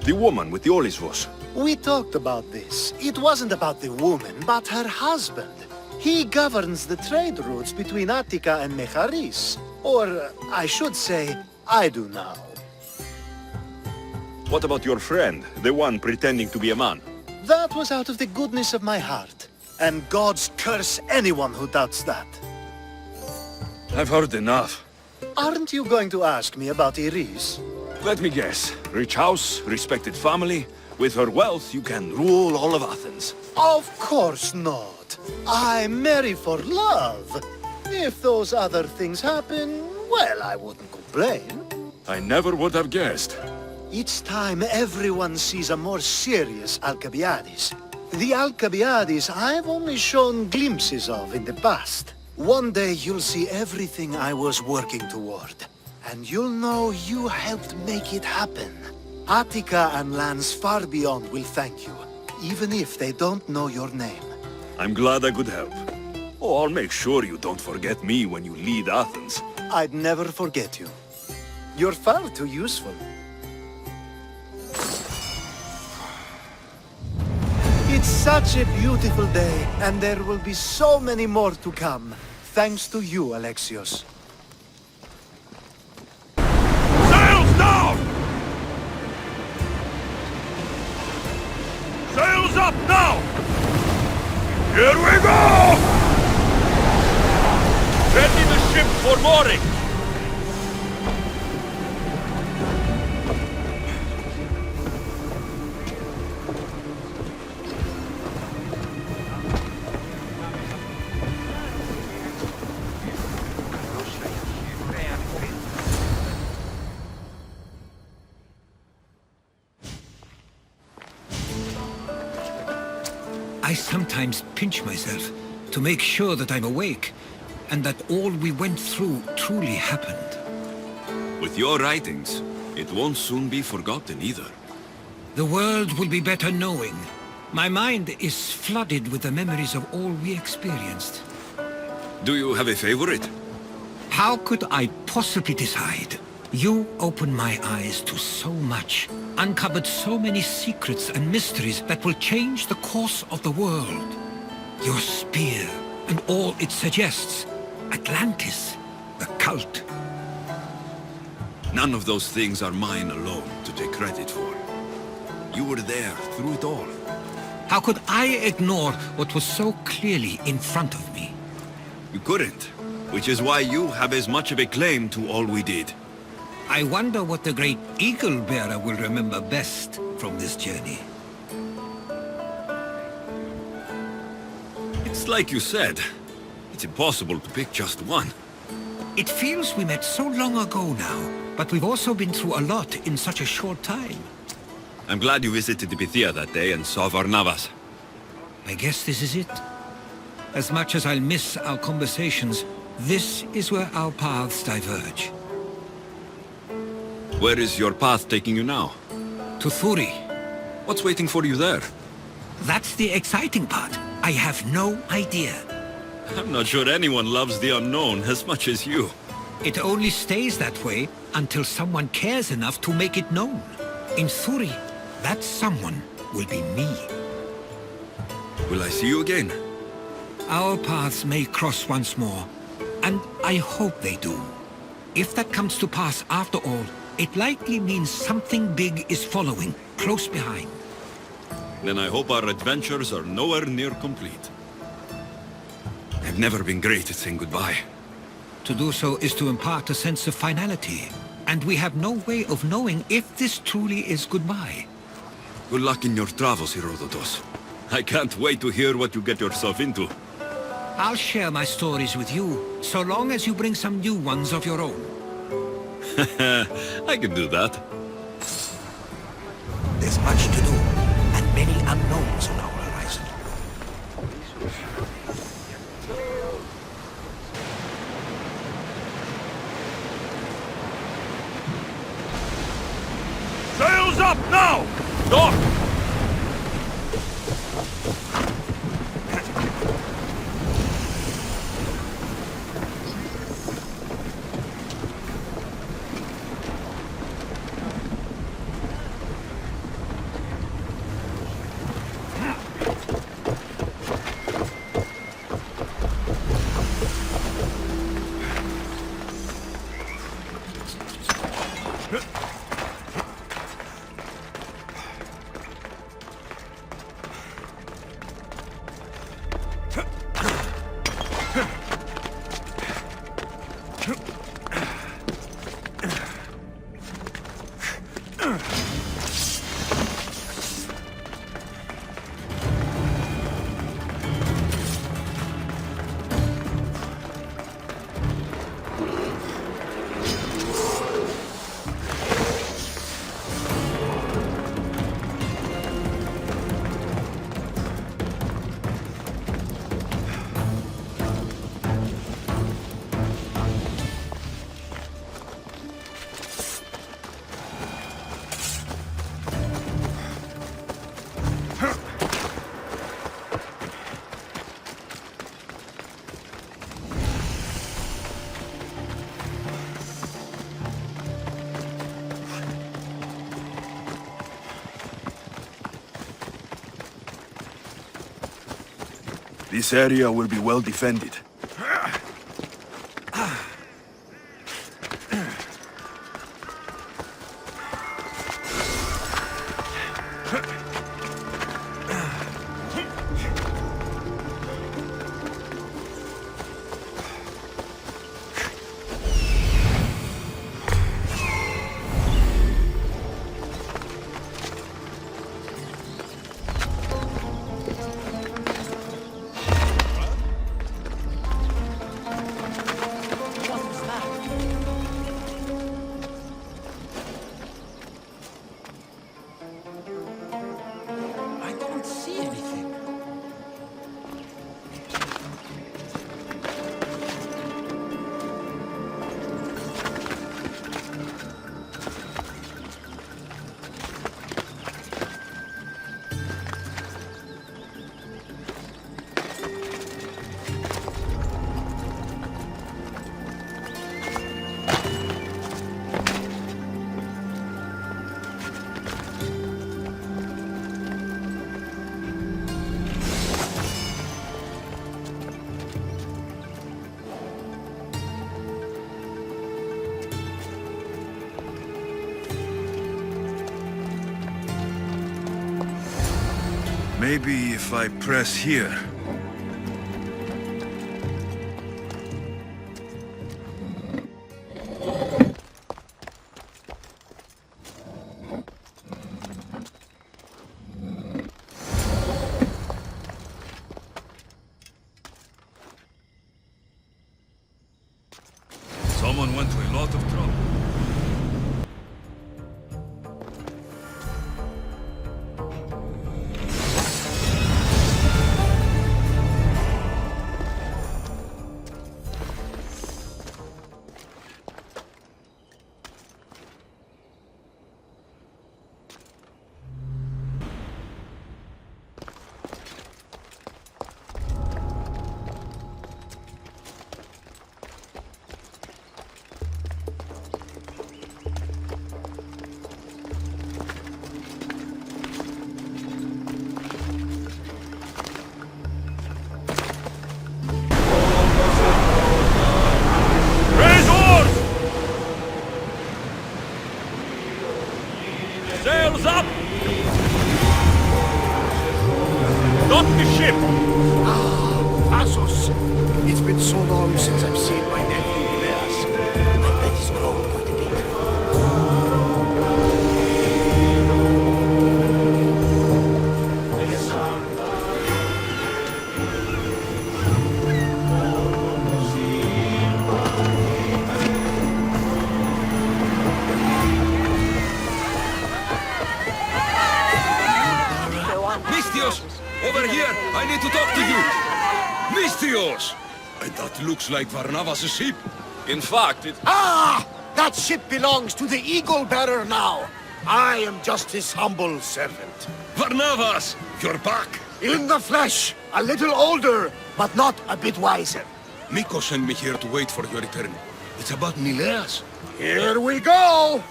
The woman with the Olisvos. We talked about this. It wasn't about the woman, but her husband. He governs the trade routes between Attica and Mecharis. Or, I should say, I do now. What about your friend, the one pretending to be a man? That was out of the goodness of my heart. And gods curse anyone who doubts that. I've heard enough. Aren't you going to ask me about Iris? Let me guess. Rich house, respected family. With her wealth, you can rule all of Athens. Of course not. I marry for love. If those other things happen, well, I wouldn't complain. I never would have guessed. Each time everyone sees a more serious Alcibiades. The Alcibiades I've only shown glimpses of in the past. One day you'll see everything I was working toward. and you'll know you helped make it happen. Attica and lands far beyond will thank you, even if they don't know your name. I'm glad I could help. Oh, I'll make sure you don't forget me when you lead Athens. I'd never forget you. You're far too useful. It's such a beautiful day, and there will be so many more to come, thanks to you, Alexios. Sails down! Sails up now! Here we go! Ready the ship for mooring! I sometimes pinch myself to make sure that I'm awake, and that all we went through truly happened. With your writings, it won't soon be forgotten either. The world will be better knowing. My mind is flooded with the memories of all we experienced. Do you have a favorite? How could I possibly decide? You opened my eyes to so much, uncovered so many secrets and mysteries that will change the course of the world. Your spear, and all it suggests. Atlantis, the cult. None of those things are mine alone to take credit for. You were there through it all. How could I ignore what was so clearly in front of me? You couldn't, which is why you have as much of a claim to all we did. I wonder what the great Eagle Bearer will remember best from this journey. It's like you said. It's impossible to pick just one. It feels we met so long ago now, but we've also been through a lot in such a short time. I'm glad you visited Bithia that day and saw Varnavas. I guess this is it. As much as I'll miss our conversations, this is where our paths diverge. Where is your path taking you now? To Thuri. What's waiting for you there? That's the exciting part. I have no idea. I'm not sure anyone loves the unknown as much as you. It only stays that way until someone cares enough to make it known. In Thuri, that someone will be me. Will I see you again? Our paths may cross once more, and I hope they do. If that comes to pass after all, it likely means something big is following, close behind. Then I hope our adventures are nowhere near complete. I've never been great at saying goodbye. To do so is to impart a sense of finality, and we have no way of knowing if this truly is goodbye. Good luck in your travels, Herodotus. I can't wait to hear what you get yourself into. I'll share my stories with you, so long as you bring some new ones of your own. I can do that. There's much to do, and many unknowns on our horizon. Sails up now! Dock! This area will be well defended. Maybe if I press here. Someone went to a lot of trouble. Sails up! Stop the ship! Assos! It's been so long since I've seen my nephew Elias. I bet he's grown quite a bit. Misthios! Over here! I need to talk to you! Misthios! That looks like Varnavas' ship. In fact, it... Ah! That ship belongs to the Eagle Bearer now. I am just his humble servant. Varnavas! You're back! In the flesh! A little older, but not a bit wiser. Miko sent me here to wait for your return. It's about Mileas. Here we go!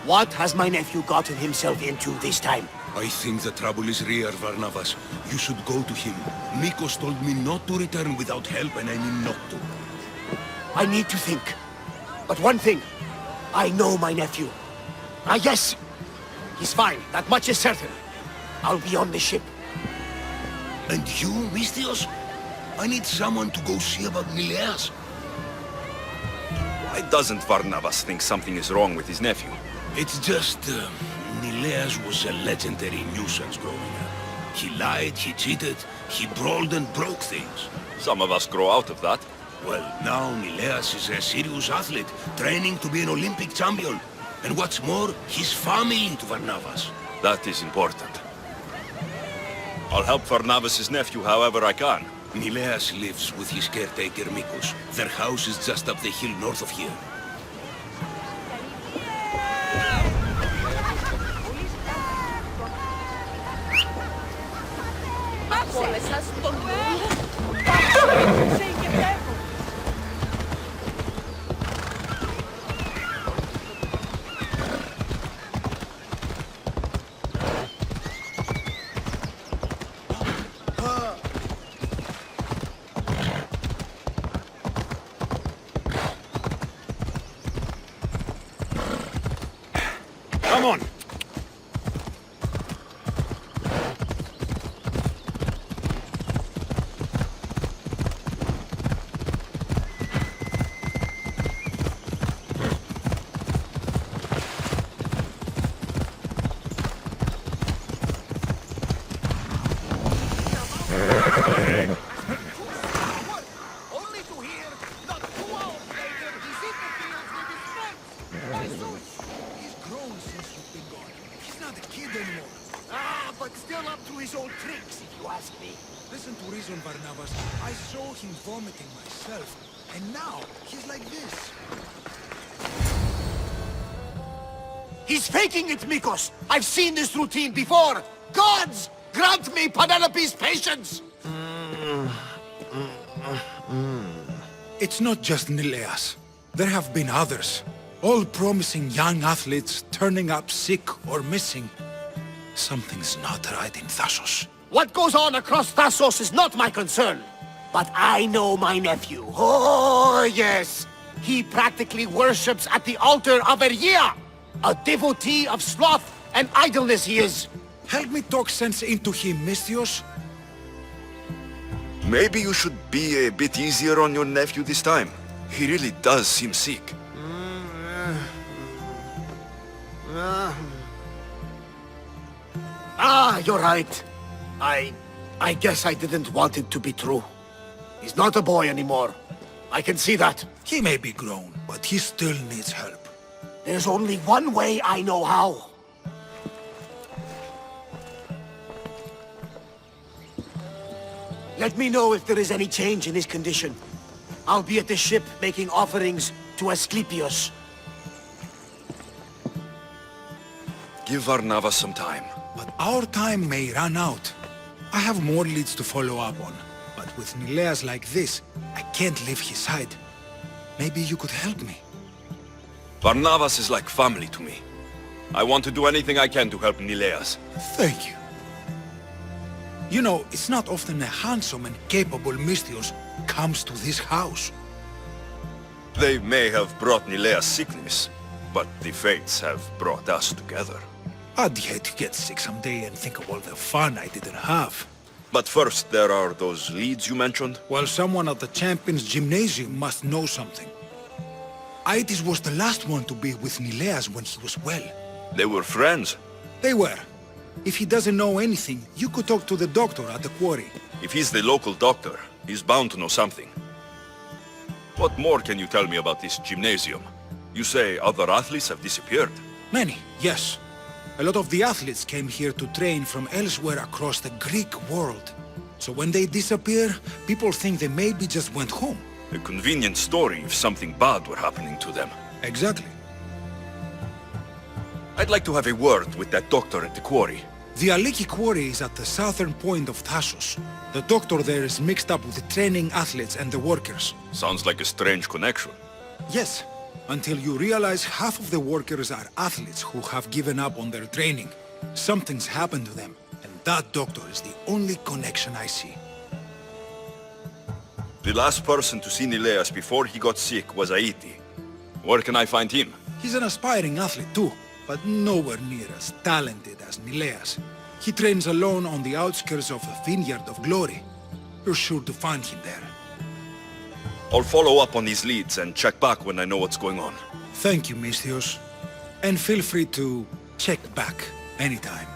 What has my nephew gotten himself into this time? I think the trouble is real, Varnavas. You should go to him. Mikos told me not to return without help, and I mean not to. I need to think. But one thing, I know my nephew. Ah, yes, he's fine. That much is certain. I'll be on the ship. And you, Misthios? I need someone to go see about Mileas. Why doesn't Varnavas think something is wrong with his nephew? It's just, Mileas was a legendary nuisance growing up. He lied, he cheated, he brawled and broke things. Some of us grow out of that. Well, now Mileas is a serious athlete, training to be an Olympic champion. And what's more, he's family to Varnavas. That is important. I'll help Varnavas' nephew however I can. Mileas lives with his caretaker Mikos. Their house is just up the hill north of here. Come on! I saw him vomiting myself, and now he's like this. He's faking it, Mikos! I've seen this routine before! Gods! Grant me Penelope's patience! It's not just Nileas. There have been others. All promising young athletes turning up sick or missing. Something's not right in Thassos. What goes on across Thassos is not my concern. But I know my nephew. Oh, yes. He practically worships at the altar of Ergia. A devotee of sloth and idleness he is. Help me talk sense into him, Misthios. Maybe you should be a bit easier on your nephew this time. He really does seem sick. You're right. I guess I didn't want it to be true. He's not a boy anymore. I can see that. He may be grown, but he still needs help. There's only one way I know how. Let me know if there is any change in his condition. I'll be at the ship making offerings to Asclepios. Give Varnava some time. But our time may run out. I have more leads to follow up on. But with Nileas like this, I can't leave his side. Maybe you could help me. Varnavas is like family to me. I want to do anything I can to help Nileas. Thank you. You know, it's not often a handsome and capable Misthios comes to this house. They may have brought Nileas sickness, but the fates have brought us together. I'd hate to get sick someday and think of all the fun I didn't have. But first, there are those leads you mentioned? Well, someone at the Champions Gymnasium must know something. Aigisthos was the last one to be with Nileas when he was well. They were friends? They were. If he doesn't know anything, you could talk to the doctor at the quarry. If he's the local doctor, he's bound to know something. What more can you tell me about this gymnasium? You say other athletes have disappeared? Many, yes. A lot of the athletes came here to train from elsewhere across the Greek world. So when they disappear, people think they maybe just went home. A convenient story if something bad were happening to them. Exactly. I'd like to have a word with that doctor at the quarry. The Aliki quarry is at the southern point of Thassos. The doctor there is mixed up with the training athletes and the workers. Sounds like a strange connection. Yes, until you realize half of the workers are athletes who have given up on their training. Something's happened to them, and that doctor is the only connection I see. The last person to see Nileas before he got sick was Aiti. Where can I find him? He's an aspiring athlete too, but nowhere near as talented as Nileas. He trains alone on the outskirts of the Vineyard of Glory. You're sure to find him there. I'll follow up on these leads and check back when I know what's going on. Thank you, Misthios. And feel free to check back anytime.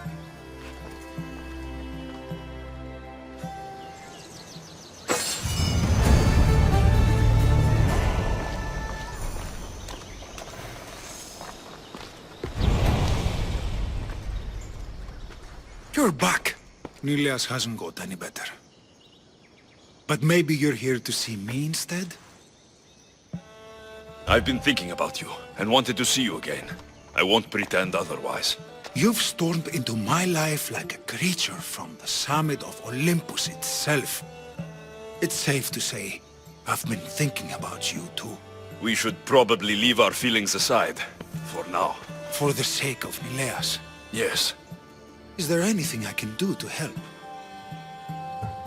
You're back. Nileas hasn't got any better. But maybe you're here to see me instead? I've been thinking about you, and wanted to see you again. I won't pretend otherwise. You've stormed into my life like a creature from the summit of Olympus itself. It's safe to say, I've been thinking about you too. We should probably leave our feelings aside, for now. For the sake of Nileas. Yes. Is there anything I can do to help?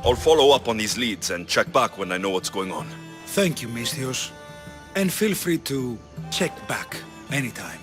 I'll follow up on these leads and check back when I know what's going on. Thank you, Misthios. And feel free to check back anytime.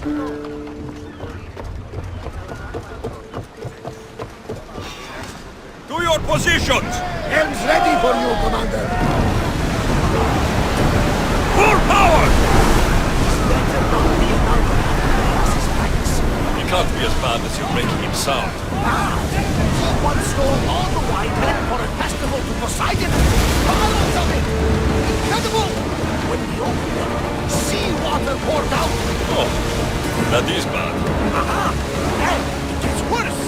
To your positions! Helm's ready for you, Commander! Full power! He can't be as bad as you're making him sound. He once stole all the wine meant for a festival to Poseidon. Bottles of it! Incredible! When we opened them, seawater poured out. Oh, that is bad. Aha! And it gets worse.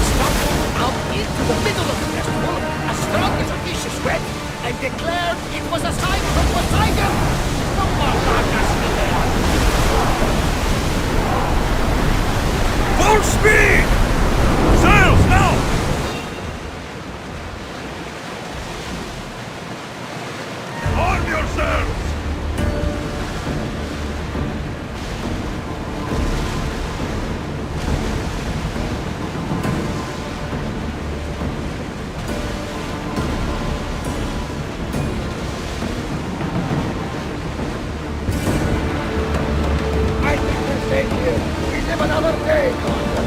Stumbled out into the middle of the festival, as strong as a fish is wet, and declared it was a sign from Poseidon. No more Malakas in there. Full speed! Sails now! Arm yourselves! I think we're safe here. We live another day, Commander.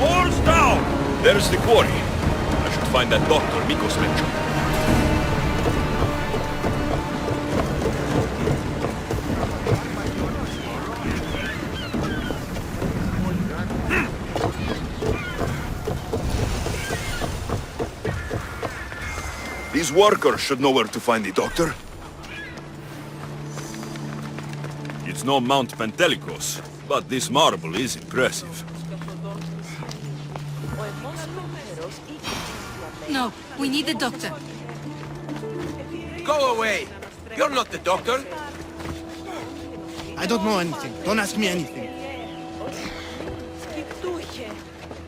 Oars down! There's the quarry. I should find that doctor Mikos mentioned. These workers should know where to find the doctor. It's no Mount Pentelicos, but this marble is impressive. No, we need the doctor. Go away! You're not the doctor! I don't know anything. Don't ask me anything.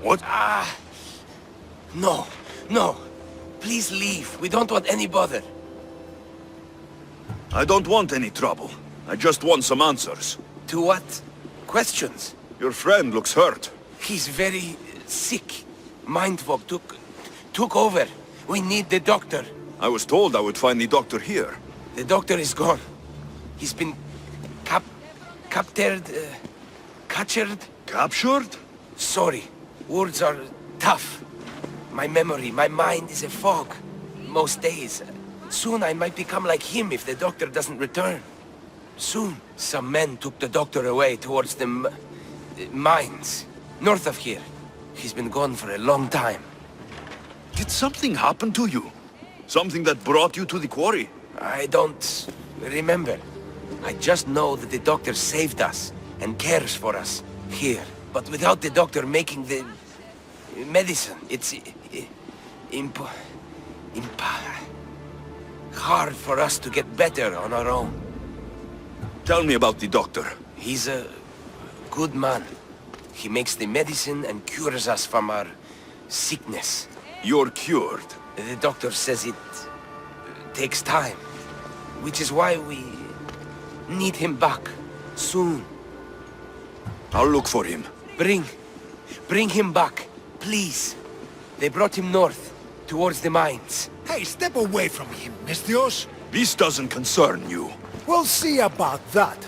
What? No, no. Please leave. We don't want any bother. I don't want any trouble. I just want some answers. To what? Questions? Your friend looks hurt. He's very sick. Mind fog took over. We need the doctor. I was told I would find the doctor here. The doctor is gone. He's been captured. Captured? Sorry. Words are tough. My memory, my mind is a fog. Most days. Soon I might become like him if the doctor doesn't return. Soon. Some men took the doctor away towards the mines. North of here. He's been gone for a long time. Did something happen to you? Something that brought you to the quarry? I don't remember. I just know that the doctor saved us and cares for us here. But without the doctor making the medicine, it's hard for us to get better on our own. Tell me about the doctor. He's a good man. He makes the medicine and cures us from our sickness. You're cured? The doctor says it takes time, which is why we need him back soon. I'll look for him. Bring him back, please. They brought him north, towards the mines. Hey, step away from him, Misthios. This doesn't concern you. We'll see about that.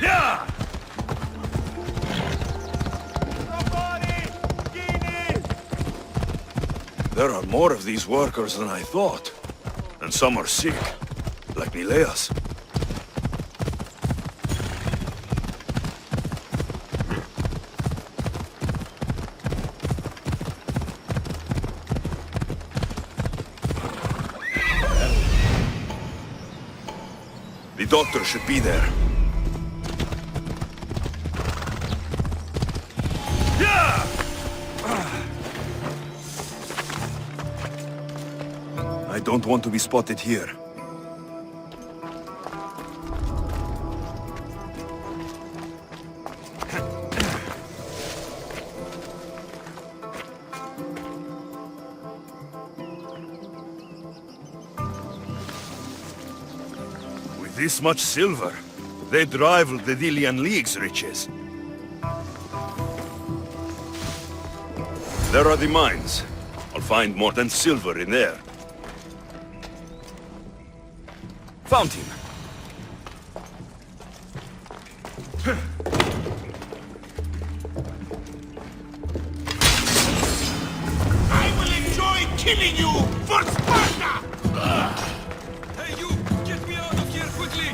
Yeah! There are more of these workers than I thought. And some are sick, like Misthios. The doctor should be there. I don't want to be spotted here. With this much silver, they'd rival the Delian League's riches. There are the mines. I'll find more than silver in there. Found him. I will enjoy killing you for Sparta! Hey, you! Get me out of here quickly!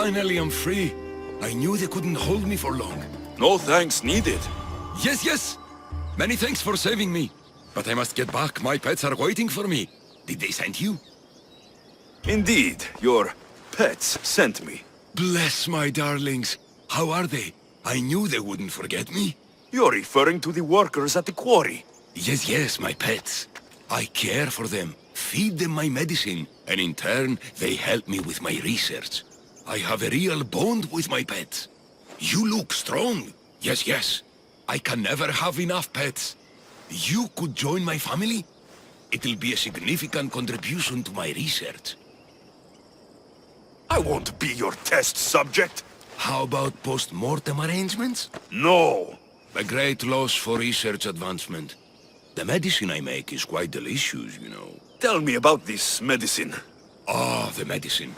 Finally, I'm free. I knew they couldn't hold me for long. No thanks needed. Yes, yes. Many thanks for saving me. But I must get back. My pets are waiting for me. Did they send you? Indeed, your pets sent me. Bless my darlings. How are they? I knew they wouldn't forget me. You're referring to the workers at the quarry. Yes, yes, my pets. I care for them, feed them my medicine, and in turn, they help me with my research. I have a real bond with my pets. You look strong. Yes, yes. I can never have enough pets. You could join my family? It'll be a significant contribution to my research. I won't be your test subject. How about post-mortem arrangements? No. A great loss for research advancement. The medicine I make is quite delicious, you know. Tell me about this medicine. Ah, the medicine.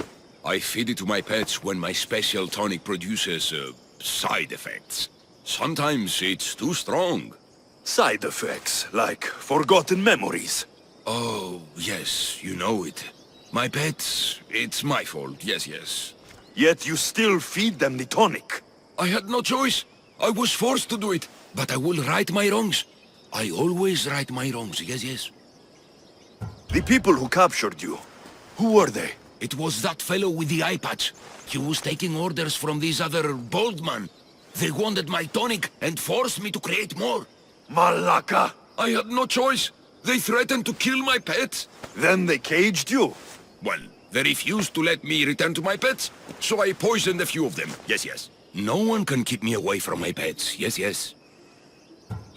I feed it to my pets when my special tonic produces, side effects. Sometimes it's too strong. Side effects, like forgotten memories. Oh, yes, you know it. My pets, it's my fault, yes, yes. Yet you still feed them the tonic. I had no choice. I was forced to do it, but I will right my wrongs. I always right my wrongs, yes, yes. The people who captured you, who were they? It was that fellow with the eye patch. He was taking orders from this other bald man. They wanted my tonic and forced me to create more. Malaka! I had no choice. They threatened to kill my pets. Then they caged you? Well, they refused to let me return to my pets, so I poisoned a few of them. Yes, yes. No one can keep me away from my pets. Yes, yes.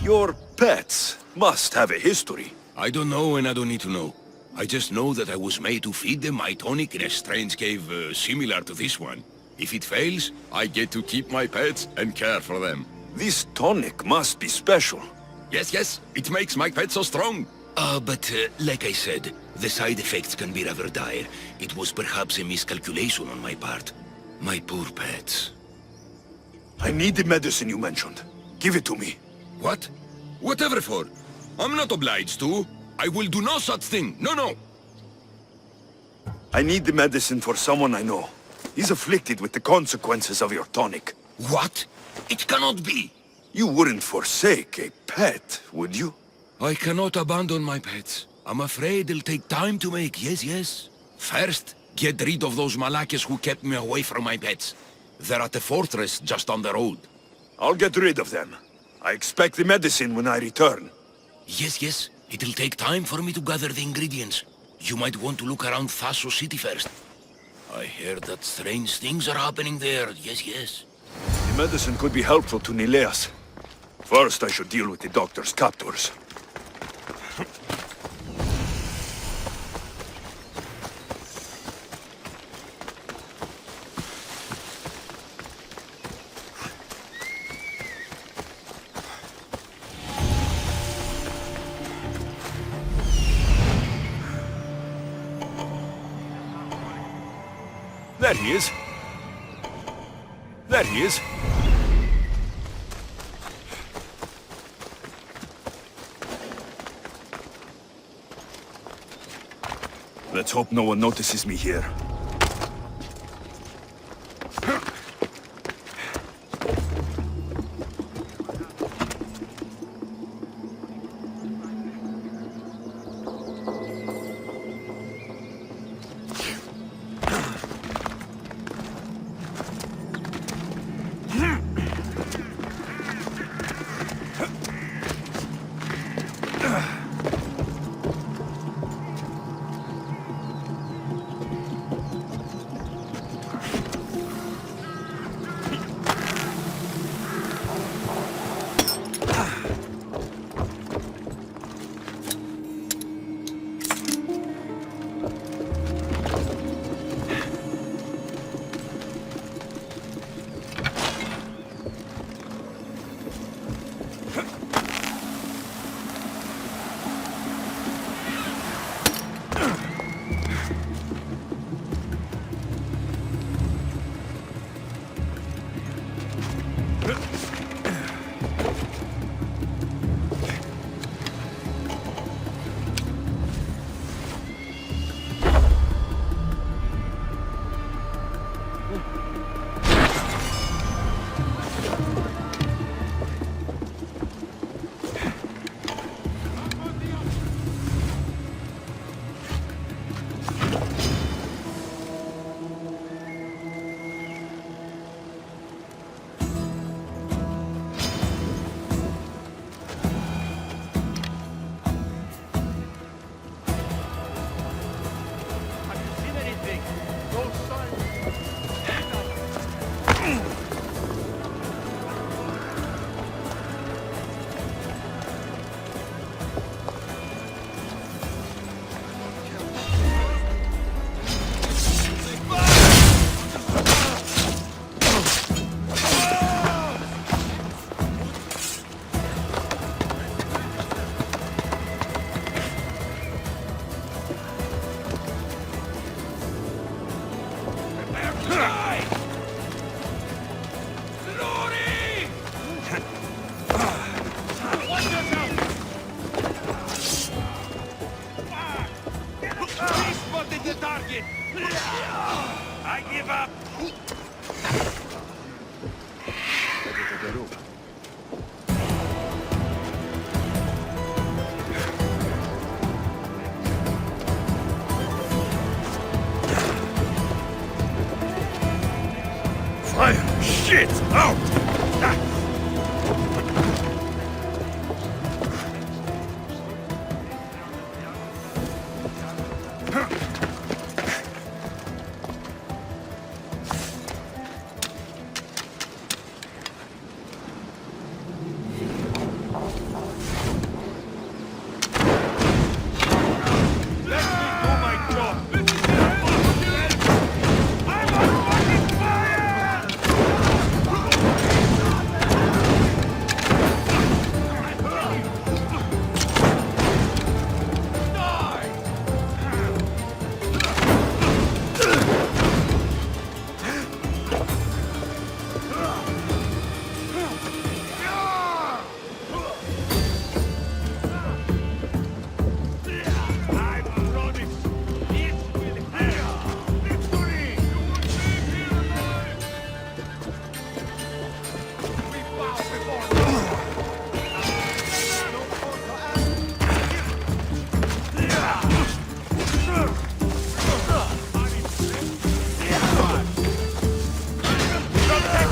Your pets must have a history. I don't know and I don't need to know. I just know that I was made to feed them my tonic in a strange cave similar to this one. If it fails, I get to keep my pets and care for them. This tonic must be special. Yes, yes. It makes my pets so strong. But like I said, the side effects can be rather dire. It was perhaps a miscalculation on my part. My poor pets. I need the medicine you mentioned. Give it to me. What? Whatever for. I'm not obliged to. I will do no such thing. No, no. I need the medicine for someone I know. He's afflicted with the consequences of your tonic. What? It cannot be. You wouldn't forsake a pet, would you? I cannot abandon my pets. I'm afraid it'll take time to make, yes. First, get rid of those Malakas who kept me away from my pets. They're at the fortress just on the road. I'll get rid of them. I expect the medicine when I return. Yes. It'll take time for me to gather the ingredients. You might want to look around Thasos City first. I heard that strange things are happening there, yes. The medicine could be helpful to Nileas. First, I should deal with the doctor's captors. There he is. There he is. Let's hope no one notices me here. I give up! Fire! Shit! Out!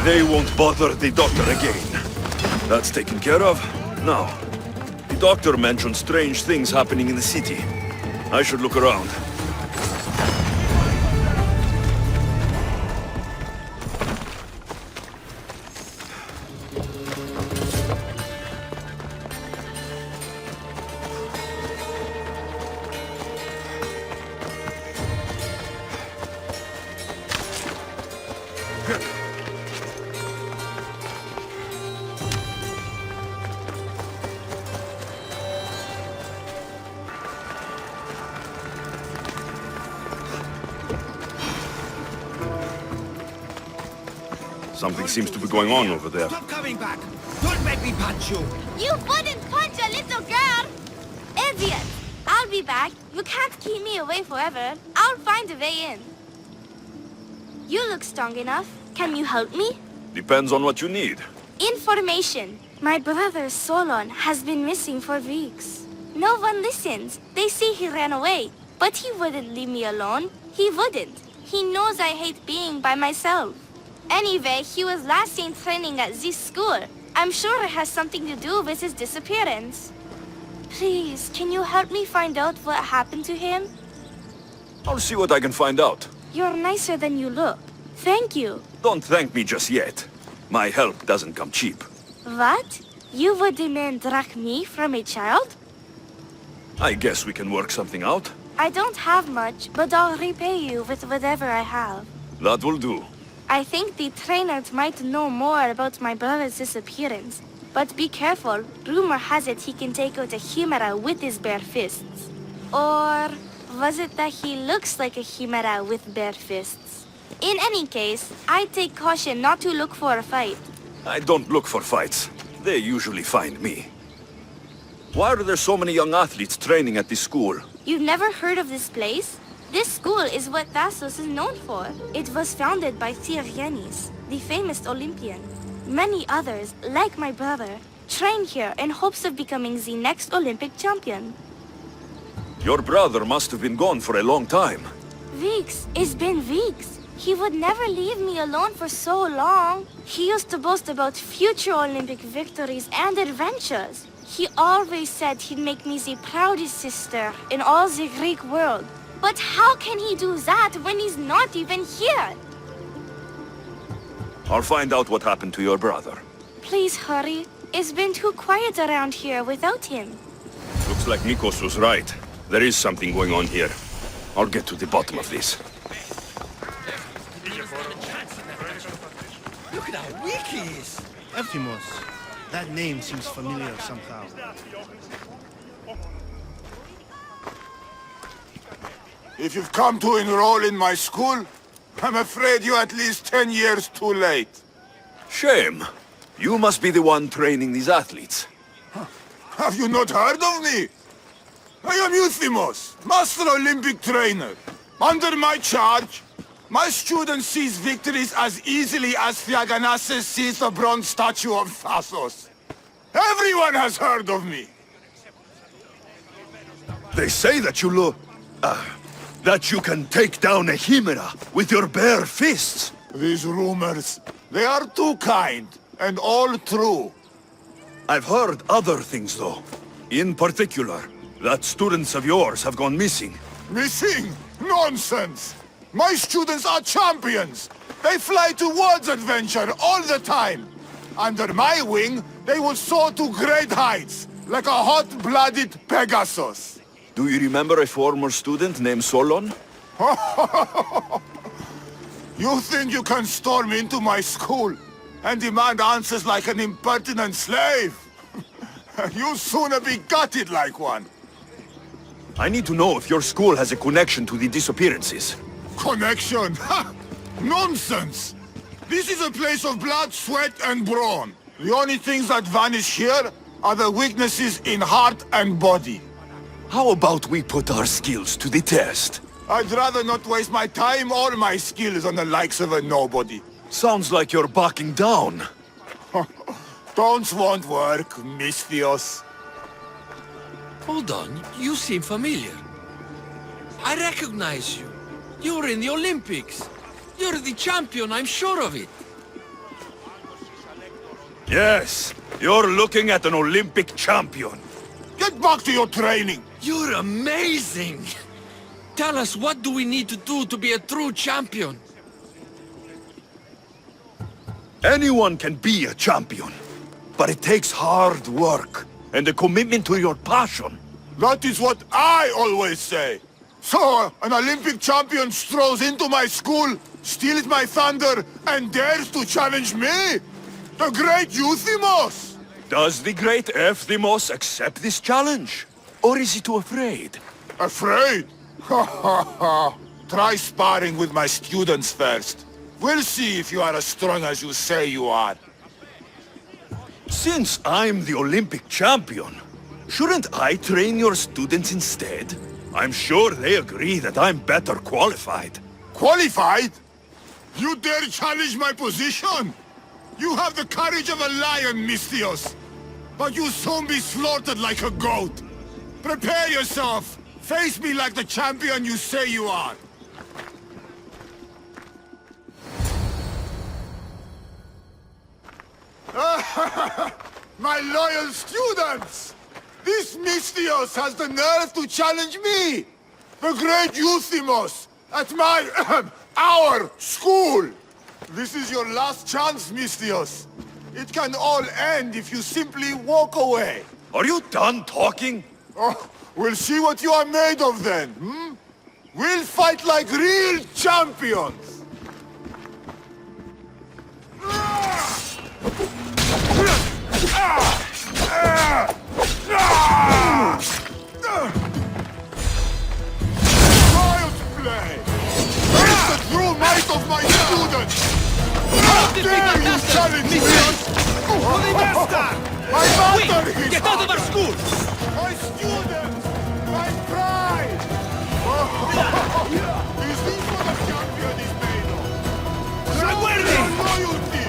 They won't bother the doctor again. That's taken care of. Now, the doctor mentioned strange things happening in the city. I should look around. Something seems to be going on over there. Stop coming back! Don't make me punch you! You wouldn't punch a little girl! Idiot! I'll be back. You can't keep me away forever. I'll find a way in. You look strong enough. Can you help me? Depends on what you need. Information. My brother Solon has been missing for weeks. No one listens. They say he ran away. But he wouldn't leave me alone. He wouldn't. He knows I hate being by myself. Anyway, he was last seen training at this school. I'm sure it has something to do with his disappearance. Please, can you help me find out what happened to him? I'll see what I can find out. You're nicer than you look. Thank you. Don't thank me just yet. My help doesn't come cheap. What? You would demand drachmi from a child? I guess we can work something out. I don't have much, but I'll repay you with whatever I have. That will do. I think the trainers might know more about my brother's disappearance. But be careful. Rumor has it he can take out a chimera with his bare fists. Or was it that he looks like a chimera with bare fists? In any case, I'd take caution not to look for a fight. I don't look for fights. They usually find me. Why are there so many young athletes training at this school? You've never heard of this place? This school is what Thasos is known for. It was founded by Kytherean, the famous Olympian. Many others, like my brother, train here in hopes of becoming the next Olympic champion. Your brother must have been gone for a long time. Weeks. It's been weeks. He would never leave me alone for so long. He used to boast about future Olympic victories and adventures. He always said he'd make me the proudest sister in all the Greek world. But how can he do that when he's not even here? I'll find out what happened to your brother. Please hurry. It's been too quiet around here without him. Looks like Nikos was right. There is something going on here. I'll get to the bottom of this. Look at how weak he is! Ephimos. That name seems familiar somehow. If you've come to enroll in my school, I'm afraid you're at least 10 years too late. Shame. You must be the one training these athletes. Have you not heard of me? I am Misthios, Master Olympic Trainer. Under my charge, my student sees victories as easily as Theaganasses sees the bronze statue of Thasos. Everyone has heard of me. They say that you look... that you can take down a chimera with your bare fists. These rumors, they are too kind, and all true. I've heard other things, though. In particular, that students of yours have gone missing. Missing? Nonsense! My students are champions! They fly towards adventure all the time! Under my wing, they will soar to great heights, like a hot-blooded Pegasus. Do you remember a former student named Solon? You think you can storm into my school and demand answers like an impertinent slave? You'll sooner be gutted like one. I need to know if your school has a connection to the disappearances. Connection? Ha! Nonsense! This is a place of blood, sweat, and brawn. The only things that vanish here are the weaknesses in heart and body. How about we put our skills to the test? I'd rather not waste my time or my skills on the likes of a nobody. Sounds like you're backing down. Don't want work, Misthios. Hold on, you seem familiar. I recognize you. You're in the Olympics. You're the champion, I'm sure of it. Yes, you're looking at an Olympic champion. Get back to your training! You're amazing! Tell us, what do we need to do to be a true champion? Anyone can be a champion, but it takes hard work and a commitment to your passion. That is what I always say. So, an Olympic champion strolls into my school, steals my thunder, and dares to challenge me? The great Euthymos! Does the great Euthymos accept this challenge? Or is he too afraid? Afraid? Ha ha ha! Try sparring with my students first. We'll see if you are as strong as you say you are. Since I'm the Olympic champion, shouldn't I train your students instead? I'm sure they agree that I'm better qualified. Qualified? You dare challenge my position? You have the courage of a lion, Misthios. But you'll soon be slaughtered like a goat. Prepare yourself. Face me like the champion you say you are. My loyal students! This Misthios has the nerve to challenge me! The great Euthymos! At my... our school! This is your last chance, Misthios. It can all end if you simply walk away. Are you done talking? Oh, we'll see what you are made of then, hmm? We'll fight like real champions! Child's play! Where's the true might of my students? How dare you challenge me? My master is Get out of our school! my students! My pride! Is this what a champion is made of? Real loyalty!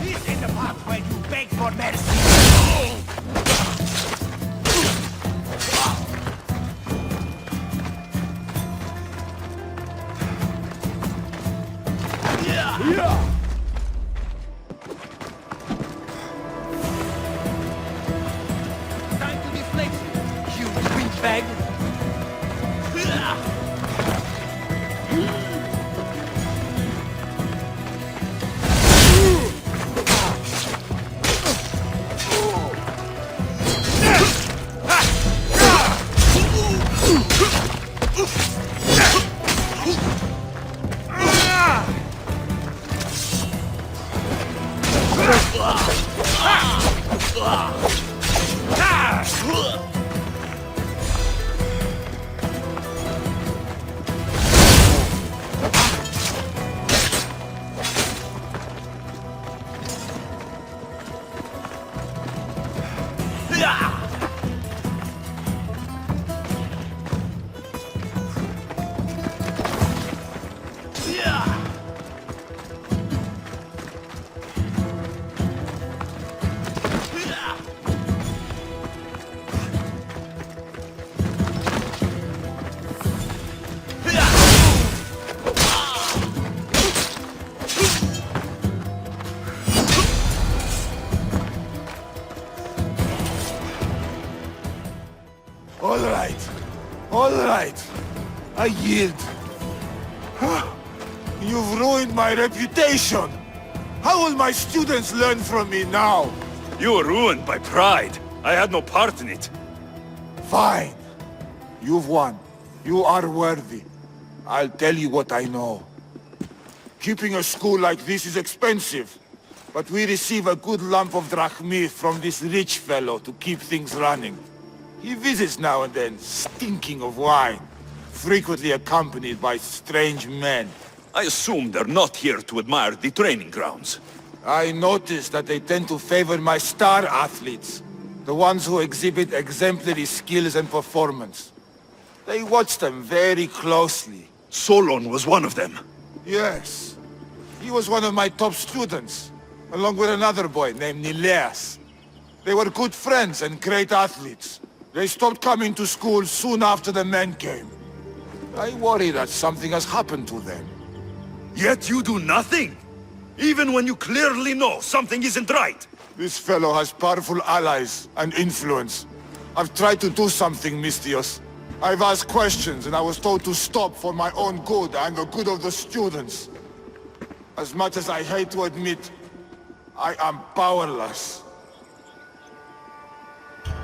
This is the part where you beg for mercy. Time to deflate, you windbag. All right. I yield. You've ruined my reputation. How will my students learn from me now? You were ruined by pride. I had no part in it. Fine. You've won. You are worthy. I'll tell you what I know. Keeping a school like this is expensive, but we receive a good lump of drachmi from this rich fellow to keep things running. He visits now and then, stinking of wine, frequently accompanied by strange men. I assume they're not here to admire the training grounds. I noticed that they tend to favor my star athletes, the ones who exhibit exemplary skills and performance. They watch them very closely. Solon was one of them. Yes. He was one of my top students, along with another boy named Nileas. They were good friends and great athletes. They stopped coming to school soon after the men came. I worry that something has happened to them. Yet you do nothing? Even when you clearly know something isn't right? This fellow has powerful allies and influence. I've tried to do something, Misthios. I've asked questions and I was told to stop for my own good and the good of the students. As much as I hate to admit, I am powerless.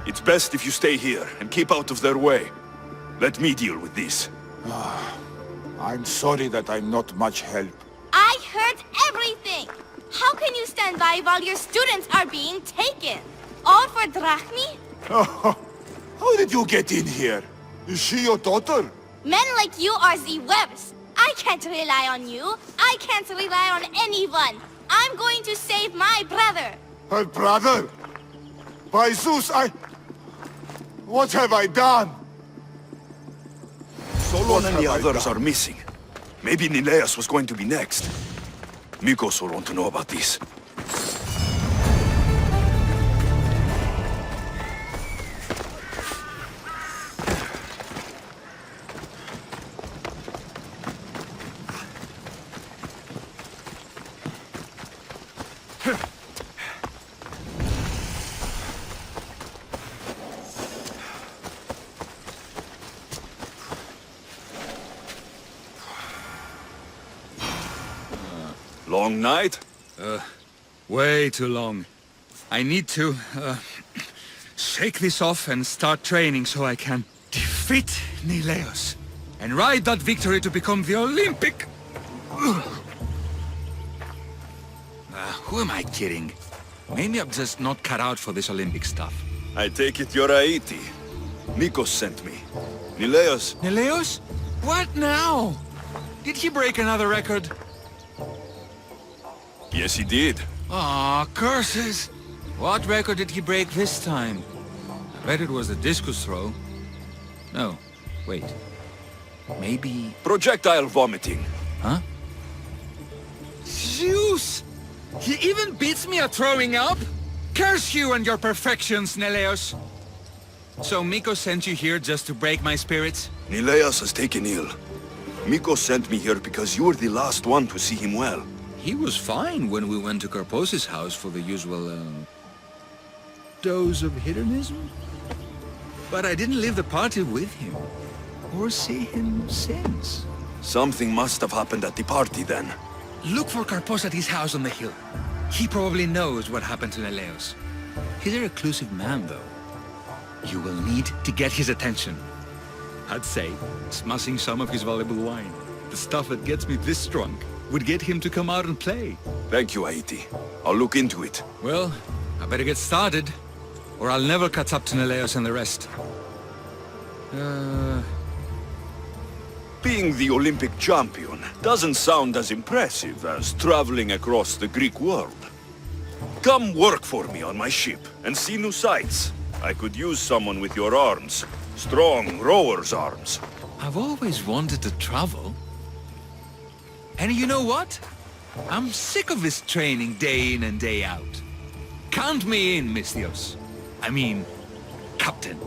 It's best if you stay here and keep out of their way. Let me deal with this. I'm sorry that I'm not much help. I heard everything! How can you stand by while your students are being taken? All for drachmi? How did you get in here? Is she your daughter? Men like you are the webs. I can't rely on you. I can't rely on anyone. I'm going to save my brother. Her brother? By Zeus, what have I done? Solon and the others are missing. Maybe Nileas was going to be next. Mykos will want to know about this. Long night? Way too long. I need to, shake this off and start training so I can defeat Nileos and ride that victory to become the Olympic... who am I kidding? Maybe I'm just not cut out for this Olympic stuff. I take it you're Aiti. Mykos sent me. Nileos... Nileos? What now? Did he break another record? Yes, he did. Aw, curses! What record did he break this time? I bet it was the discus throw. No, wait. Maybe... Projectile vomiting. Huh? Zeus! He even beats me at throwing up? Curse you and your perfections, Nileos! So Mykos sent you here just to break my spirits? Nileas has taken ill. Mykos sent me here because you were the last one to see him well. He was fine when we went to Karpos's house for the usual, dose of hedonism. But I didn't leave the party with him, or see him since. Something must have happened at the party then. Look for Karpos at his house on the hill. He probably knows what happened to Nileos. He's a reclusive man, though. You will need to get his attention. I'd say, smashing some of his valuable wine, the stuff that gets me this drunk, would get him to come out and play. Thank you, Aiti. I'll look into it. Well, I better get started, or I'll never catch up to Nileos and the rest. Being the Olympic champion doesn't sound as impressive as traveling across the Greek world. Come work for me on my ship and see new sights. I could use someone with your arms. Strong rower's arms. I've always wanted to travel. And you know what? I'm sick of this training day in and day out. Count me in, Misthios. I mean, Captain.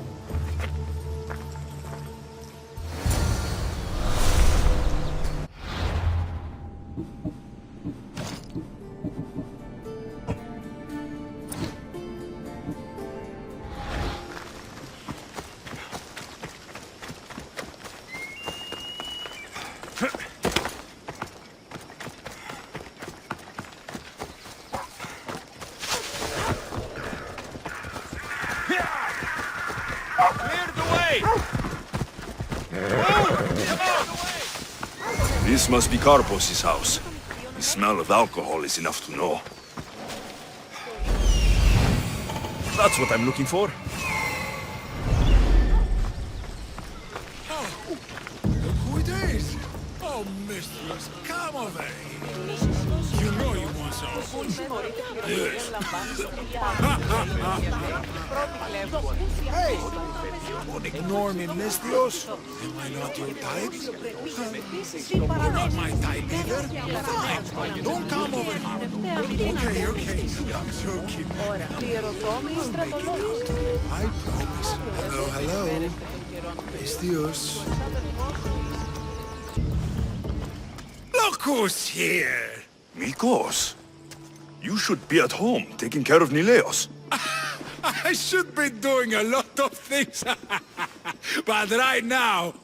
Move! This must be Karpos's house. The smell of alcohol is enough to know. That's what I'm looking for. Who it is? Oh, Misthios, come over here. You know you want some. Yes. Hey, don't ignore me, Misthios. Am I not your type? You're not my type either. Fine, don't come over here. Okay. I'm joking. I promise. Hello. Misthios. Look who's here! Mikos, you should be at home taking care of Nileos. I should be doing a lot of things, but right now,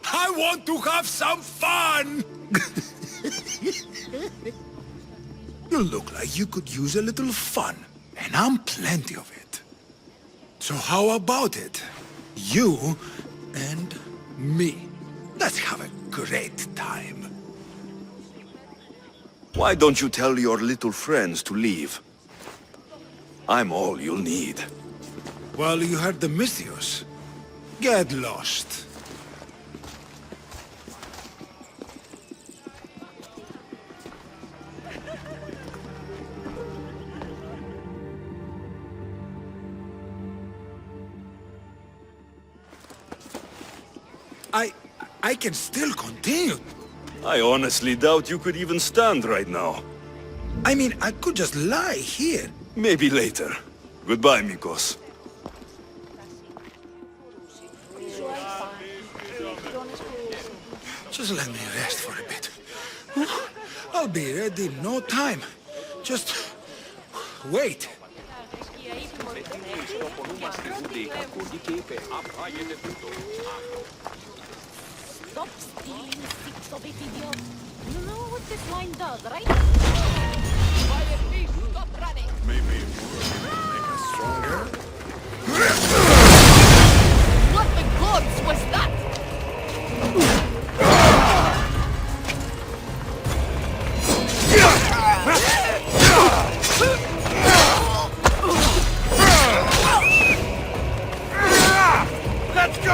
I want to have some fun! You look like you could use a little fun, and I'm plenty of it. So how about it? You and me. Let's have a great time. Why don't you tell your little friends to leave? I'm all you'll need. Well, you heard the Misthios. Get lost. I can still continue. I honestly doubt you could even stand right now. I mean, I could just lie here. Maybe later. Goodbye, Mikos. Just let me rest for a bit. I'll be ready in no time. Just wait. Stop stealing sticks of it, idiot. You know what this wine does, right? Quiet, please. Stop running. Maybe it will make us stronger. What the gods was that? Let's go!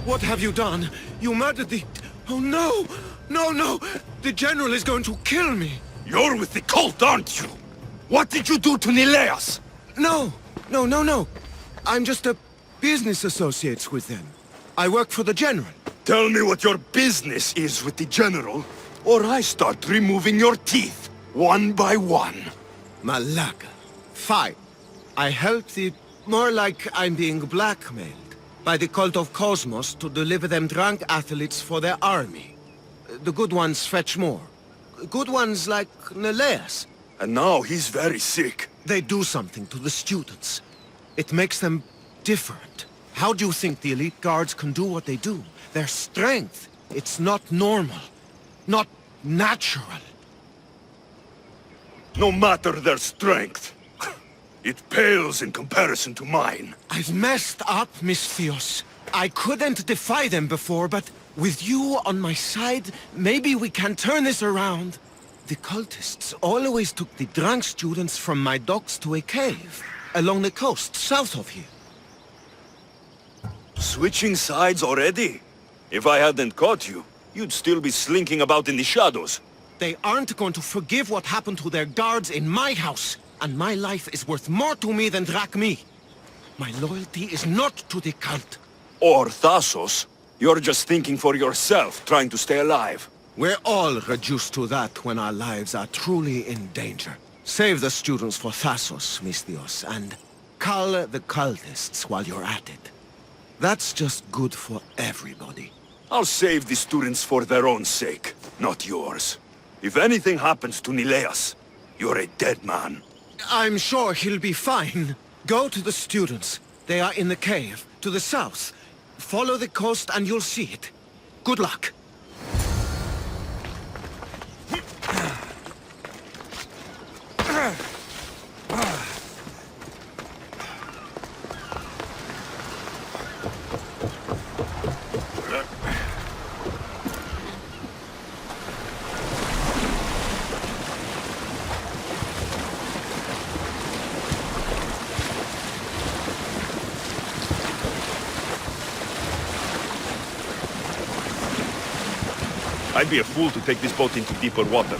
What have you done? You murdered the... Oh no! No! The General is going to kill me! You're with the cult, aren't you? What did you do to Nileos? No! I'm just a business associate with them. I work for the General. Tell me what your business is with the General, or I start removing your teeth, one by one. Malaka. Fine. I help the... More like I'm being blackmailed by the cult of Cosmos to deliver them drunk athletes for their army. The good ones fetch more. Good ones like Nileos. And now he's very sick. They do something to the students. It makes them different. How do you think the elite guards can do what they do? Their strength, it's not normal. Not natural. No matter their strength, it pales in comparison to mine. I've messed up, Misthios. I couldn't defy them before, but with you on my side, maybe we can turn this around. The cultists always took the drunk students from my docks to a cave, along the coast, south of here. Switching sides already? If I hadn't caught you, you'd still be slinking about in the shadows. They aren't going to forgive what happened to their guards in my house, and my life is worth more to me than Drachmi. My loyalty is not to the cult. Or Thassos. You're just thinking for yourself, trying to stay alive. We're all reduced to that when our lives are truly in danger. Save the students for Thassos, Misthios, and cull the cultists while you're at it. That's just good for everybody. I'll save the students for their own sake, not yours. If anything happens to Nileas, you're a dead man. I'm sure he'll be fine. Go to the students. They are in the cave, to the south. Follow the coast and you'll see it. Good luck. I'd be a fool to take this boat into deeper water.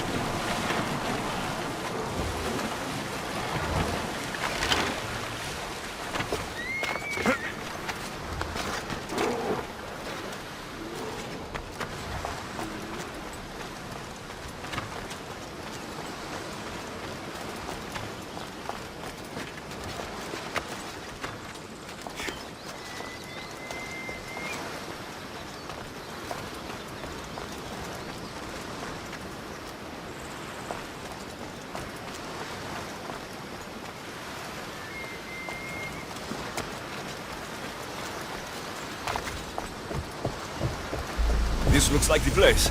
This looks like the place.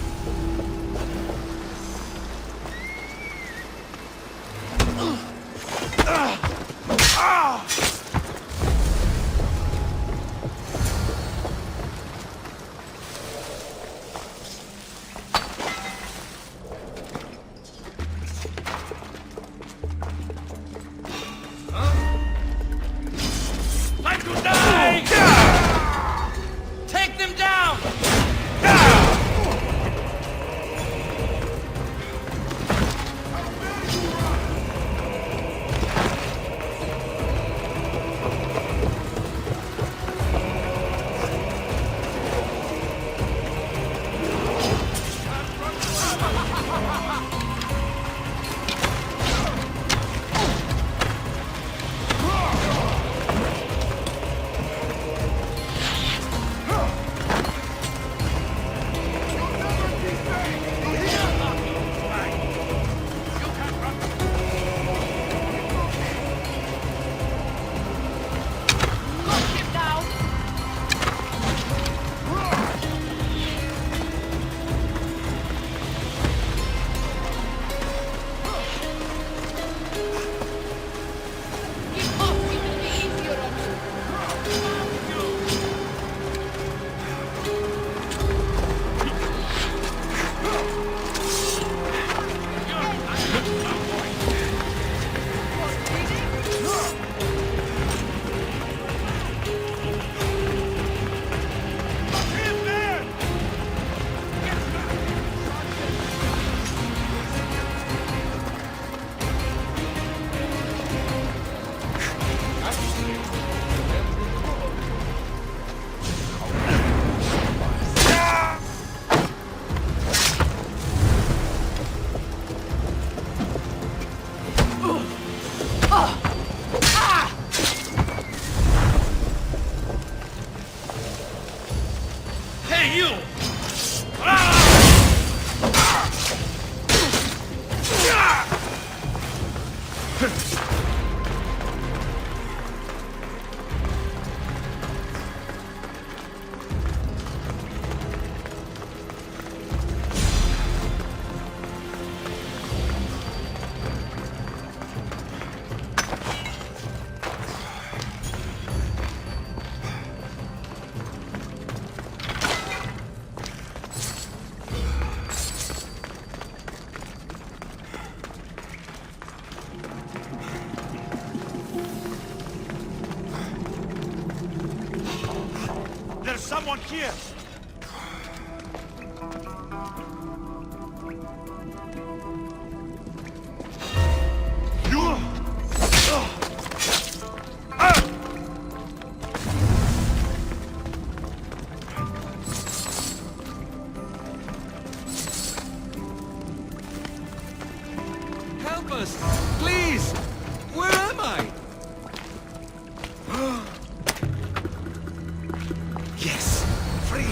Time to die! Take them down! Hey, you! There's someone here! Help us! Please! Where am I? Yes, free.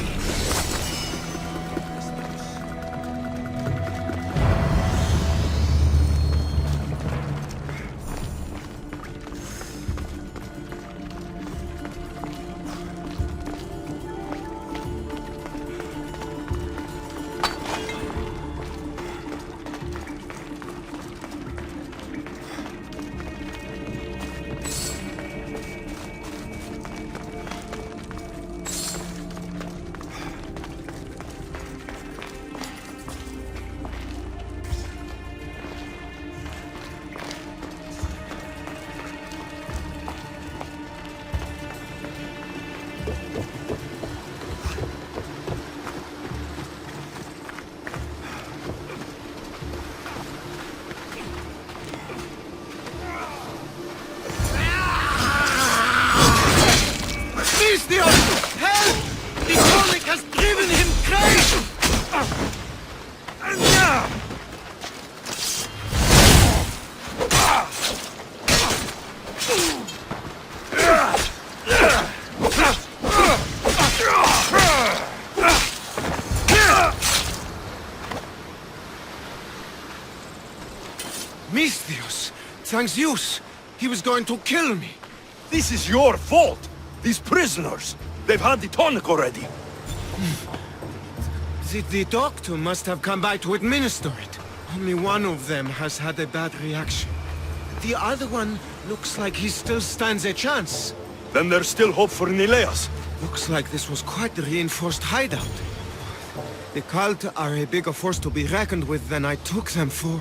Misthios! Help! The colic has driven him crazy! Misthios! Thanks Zeus! He was going to kill me! This is your fault! These prisoners! They've had the tonic already! The doctor must have come by to administer it. Only one of them has had a bad reaction. The other one looks like he still stands a chance. Then there's still hope for Neleus. Looks like this was quite a reinforced hideout. The cult are a bigger force to be reckoned with than I took them for.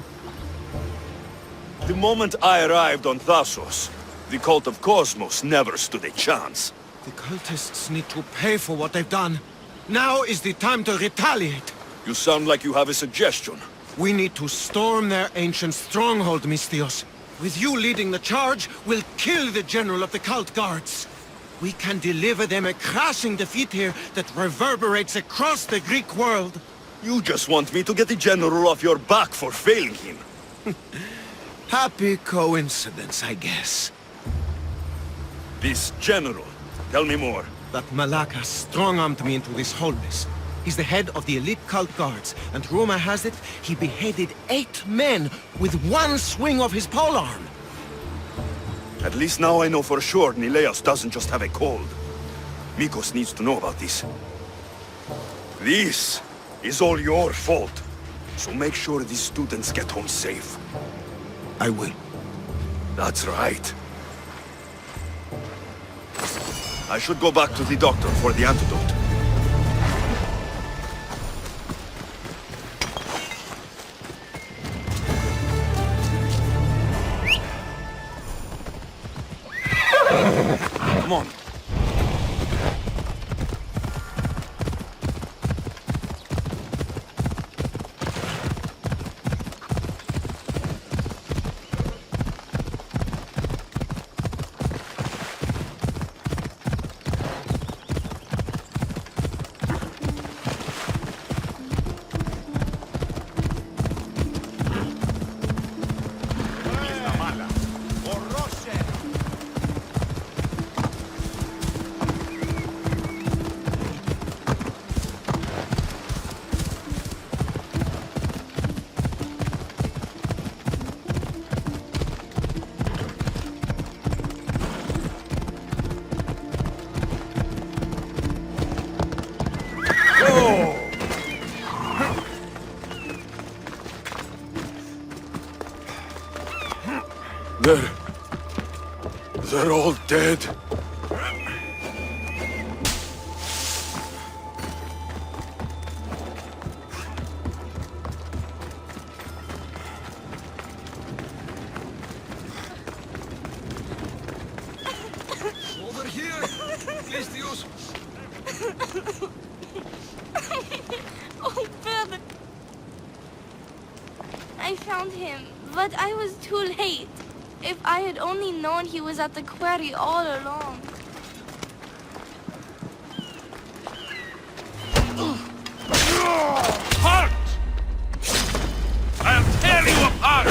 The moment I arrived on Thasos, the cult of Cosmos never stood a chance. The cultists need to pay for what they've done. Now is the time to retaliate. You sound like you have a suggestion. We need to storm their ancient stronghold, Misthios. With you leading the charge, we'll kill the general of the cult guards. We can deliver them a crashing defeat here that reverberates across the Greek world. You just want me to get the general off your back for failing him. Happy coincidence, I guess. This general, tell me more. That Malaka strong-armed me into this wholeness. He's the head of the elite cult guards, and rumor has it, he beheaded 8 men with one swing of his polearm. At least now I know for sure Neleus doesn't just have a cold. Mikos needs to know about this. This is all your fault. So make sure these students get home safe. I will. That's right. I should go back to the doctor for the antidote. Come on. They're all dead. Over here, Misthios. Oh, brother. I found him, but I was too late. If I had only known he was at the quarry all along. Halt! I'll tear you apart!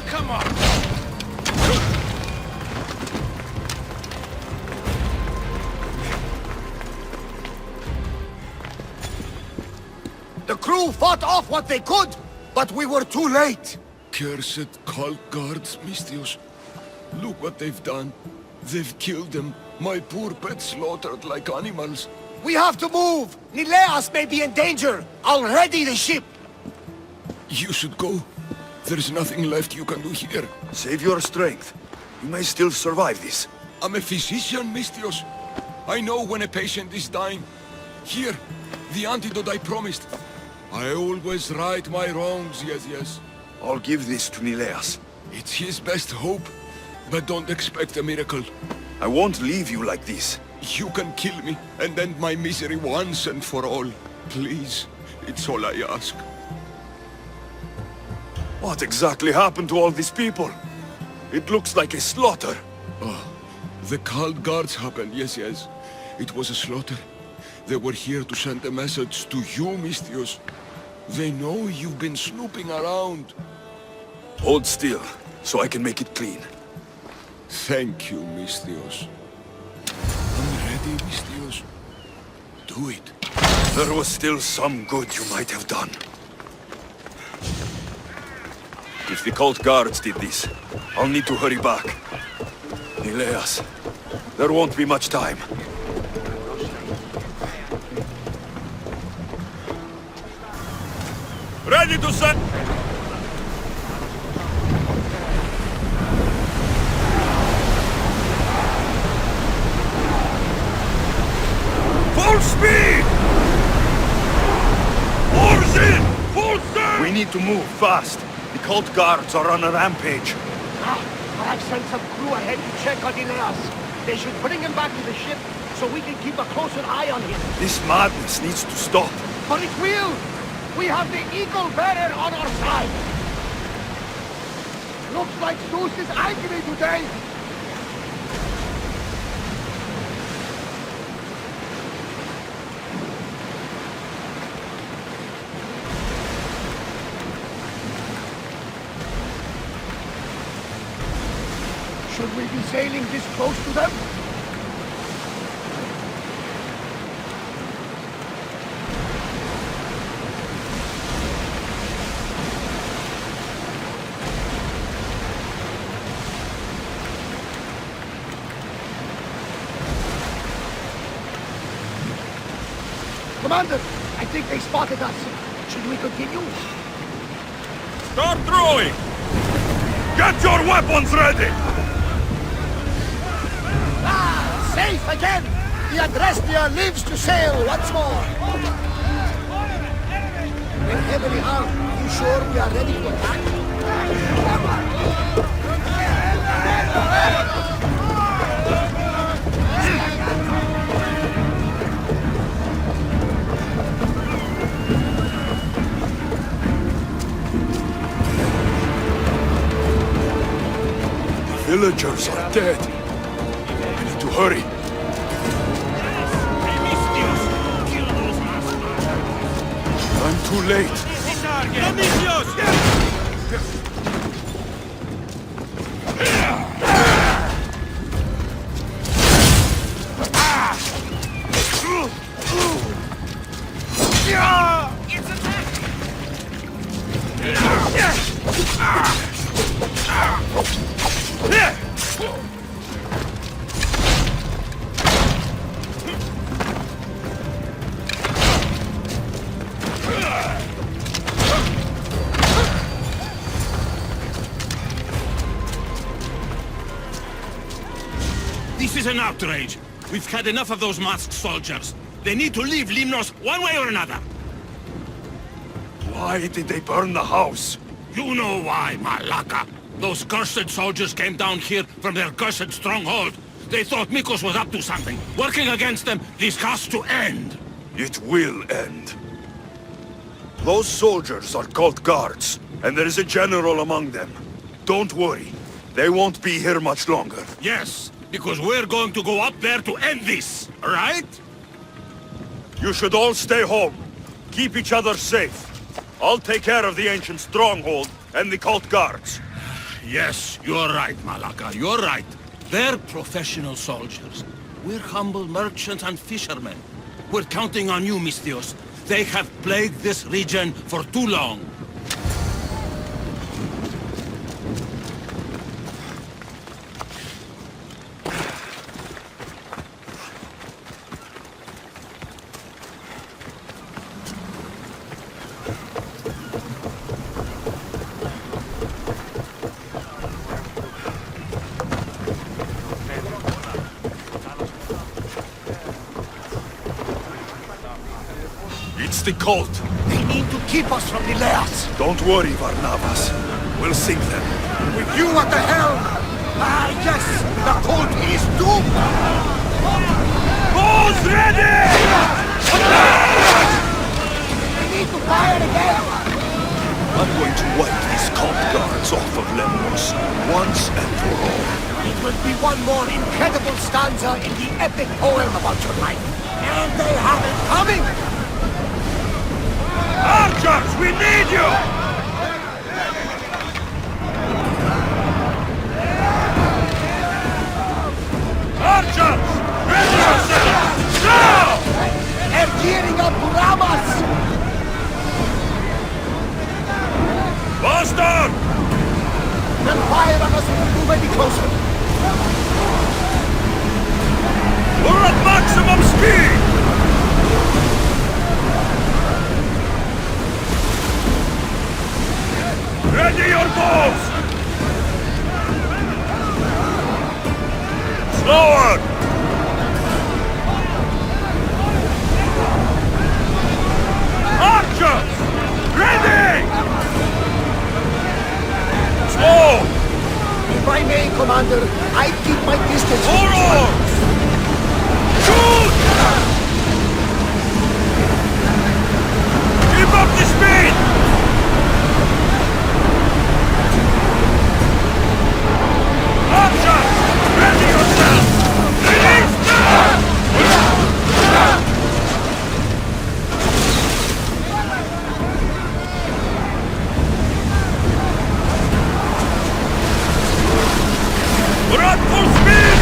Come on! The crew fought off what they could, but we were too late. Cursed cult guards, Misthios. Look what they've done. They've killed them. My poor pets slaughtered like animals. We have to move! Nileas may be in danger! I'll ready the ship! You should go. There's nothing left you can do here. Save your strength. You may still survive this. I'm a physician, Misthios. I know when a patient is dying. Here, the antidote I promised. I always right my wrongs, yes. I'll give this to Nileas. It's his best hope, but don't expect a miracle. I won't leave you like this. You can kill me and end my misery once and for all. Please, it's all I ask. What exactly happened to all these people? It looks like a slaughter. Oh, the cult guards happened, yes. It was a slaughter. They were here to send a message to you, Misthios. They know you've been snooping around. Hold still, so I can make it clean. Thank you, Misthios. I'm ready, Misthios. Do it. There was still some good you might have done. If the cult guards did this, I'll need to hurry back. Nileas, there won't be much time. Ready to send... Full speed! Oars in! Full sail! We need to move fast. The cult guards are on a rampage. I've sent some crew ahead to check on Nileas. They should bring him back to the ship so we can keep a closer eye on him. This madness needs to stop. But it will! We have the Eagle Bearer on our side! Looks like Zeus is angry today! Should we be sailing this close to them? Commander, I think they spotted us. Should we continue? Start throwing! Get your weapons ready! Ah, safe again! The Adrestia lives to sail once more! We're heavily armed. You sure we are ready to attack? Villagers are dead. I need to hurry. I'm too late. This is an outrage. We've had enough of those masked soldiers. They need to leave Limnos one way or another. Why did they burn the house? You know why, Malaka. Those cursed soldiers came down here from their cursed stronghold. They thought Mikos was up to something. Working against them, this has to end. It will end. Those soldiers are called guards, and there is a general among them. Don't worry. They won't be here much longer. Yes, because we're going to go up there to end this, right? You should all stay home. Keep each other safe. I'll take care of the ancient stronghold and the cult guards. Yes, you're right, Malaka, you're right. They're professional soldiers. We're humble merchants and fishermen. We're counting on you, Misthios. They have plagued this region for too long. It's the cult. They need to keep us from the Lairs. Don't worry, Varnavas. We'll sink them. With you at the helm! Ah, yes! The cult is doomed! Bows ready! We need to fire again! I'm going to wipe these cult guards off of Lemnos, once and for all. It will be one more incredible stanza in the epic poem about your life. And they have it coming! Archers, we need you! Archers! Ready yourselves! Now! They're gearing up to ram us! Boston! They'll fire on us if we move any closer. We're at maximum speed! Ready your bows! Slower! Archers! Ready! Slow! If I may, Commander, I'd keep my distance. Forward! Shoot! Keep up the speed! Archers! Ready yourself! Release them! We're at full speed!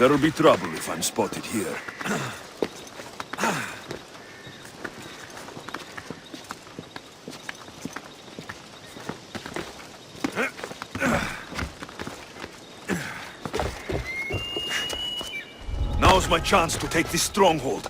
There'll be trouble if I'm spotted here. Now's my chance to take this stronghold.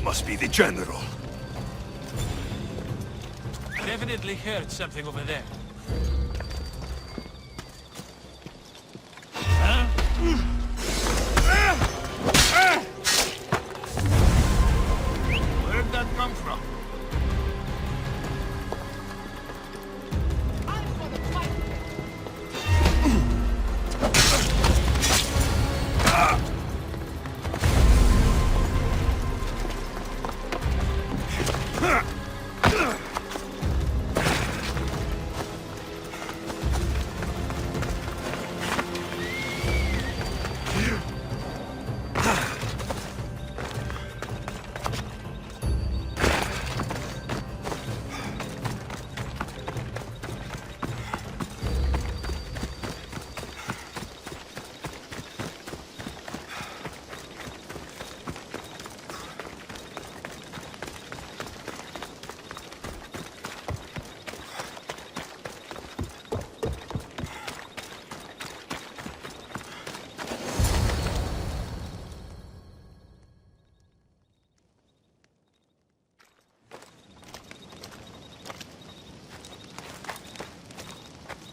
Must be the general. Definitely heard something over there. Huh? Where'd that come from?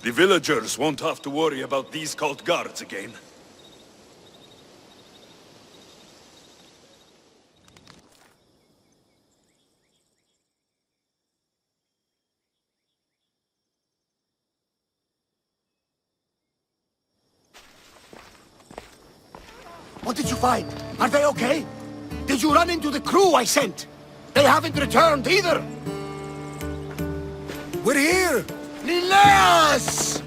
The villagers won't have to worry about these cult guards again. What did you find? Are they okay? Did you run into the crew I sent? They haven't returned either! We're here! Nileas!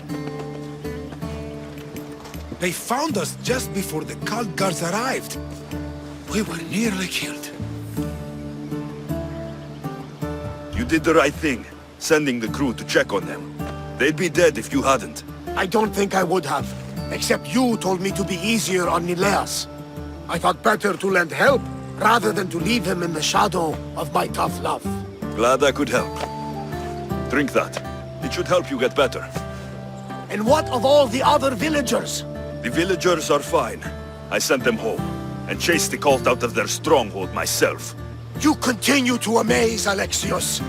They found us just before the cult guards arrived. We were nearly killed. You did the right thing, sending the crew to check on them. They'd be dead if you hadn't. I don't think I would have. Except you told me to be easier on Nileas. I thought better to lend help, rather than to leave him in the shadow of my tough love. Glad I could help. Drink that. It should help you get better. And what of all the other villagers? The villagers are fine. I sent them home, and chased the cult out of their stronghold myself. You continue to amaze, Alexios.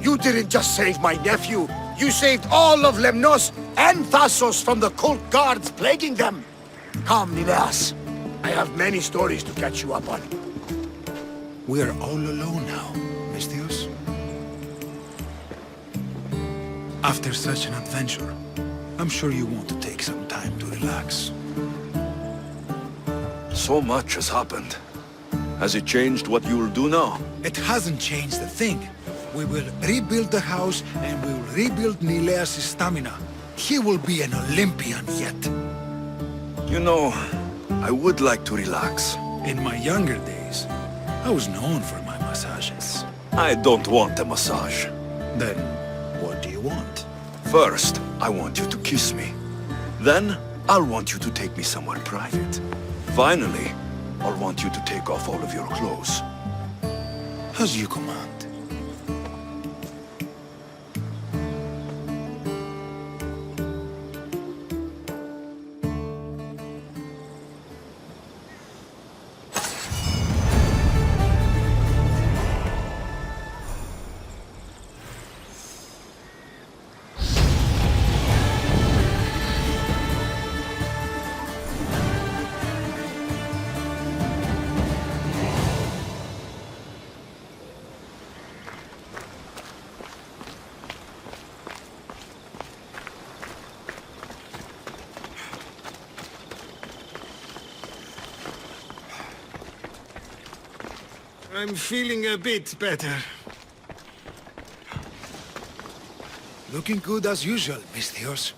You didn't just save my nephew, you saved all of Lemnos and Thasos from the cult guards plaguing them. Come, Nileas. I have many stories to catch you up on. We're all alone now, Misthios. After such an adventure, I'm sure you want to take some time to relax. So much has happened. Has it changed what you'll do now? It hasn't changed a thing. We will rebuild the house, and we will rebuild Nileas' stamina. He will be an Olympian yet. You know, I would like to relax. In my younger days, I was known for my massages. I don't want a massage. Then, what do you want? First, I want you to kiss me. Then, I'll want you to take me somewhere private. Finally, I'll want you to take off all of your clothes. As you command. I'm feeling a bit better. Looking good as usual, Misthios.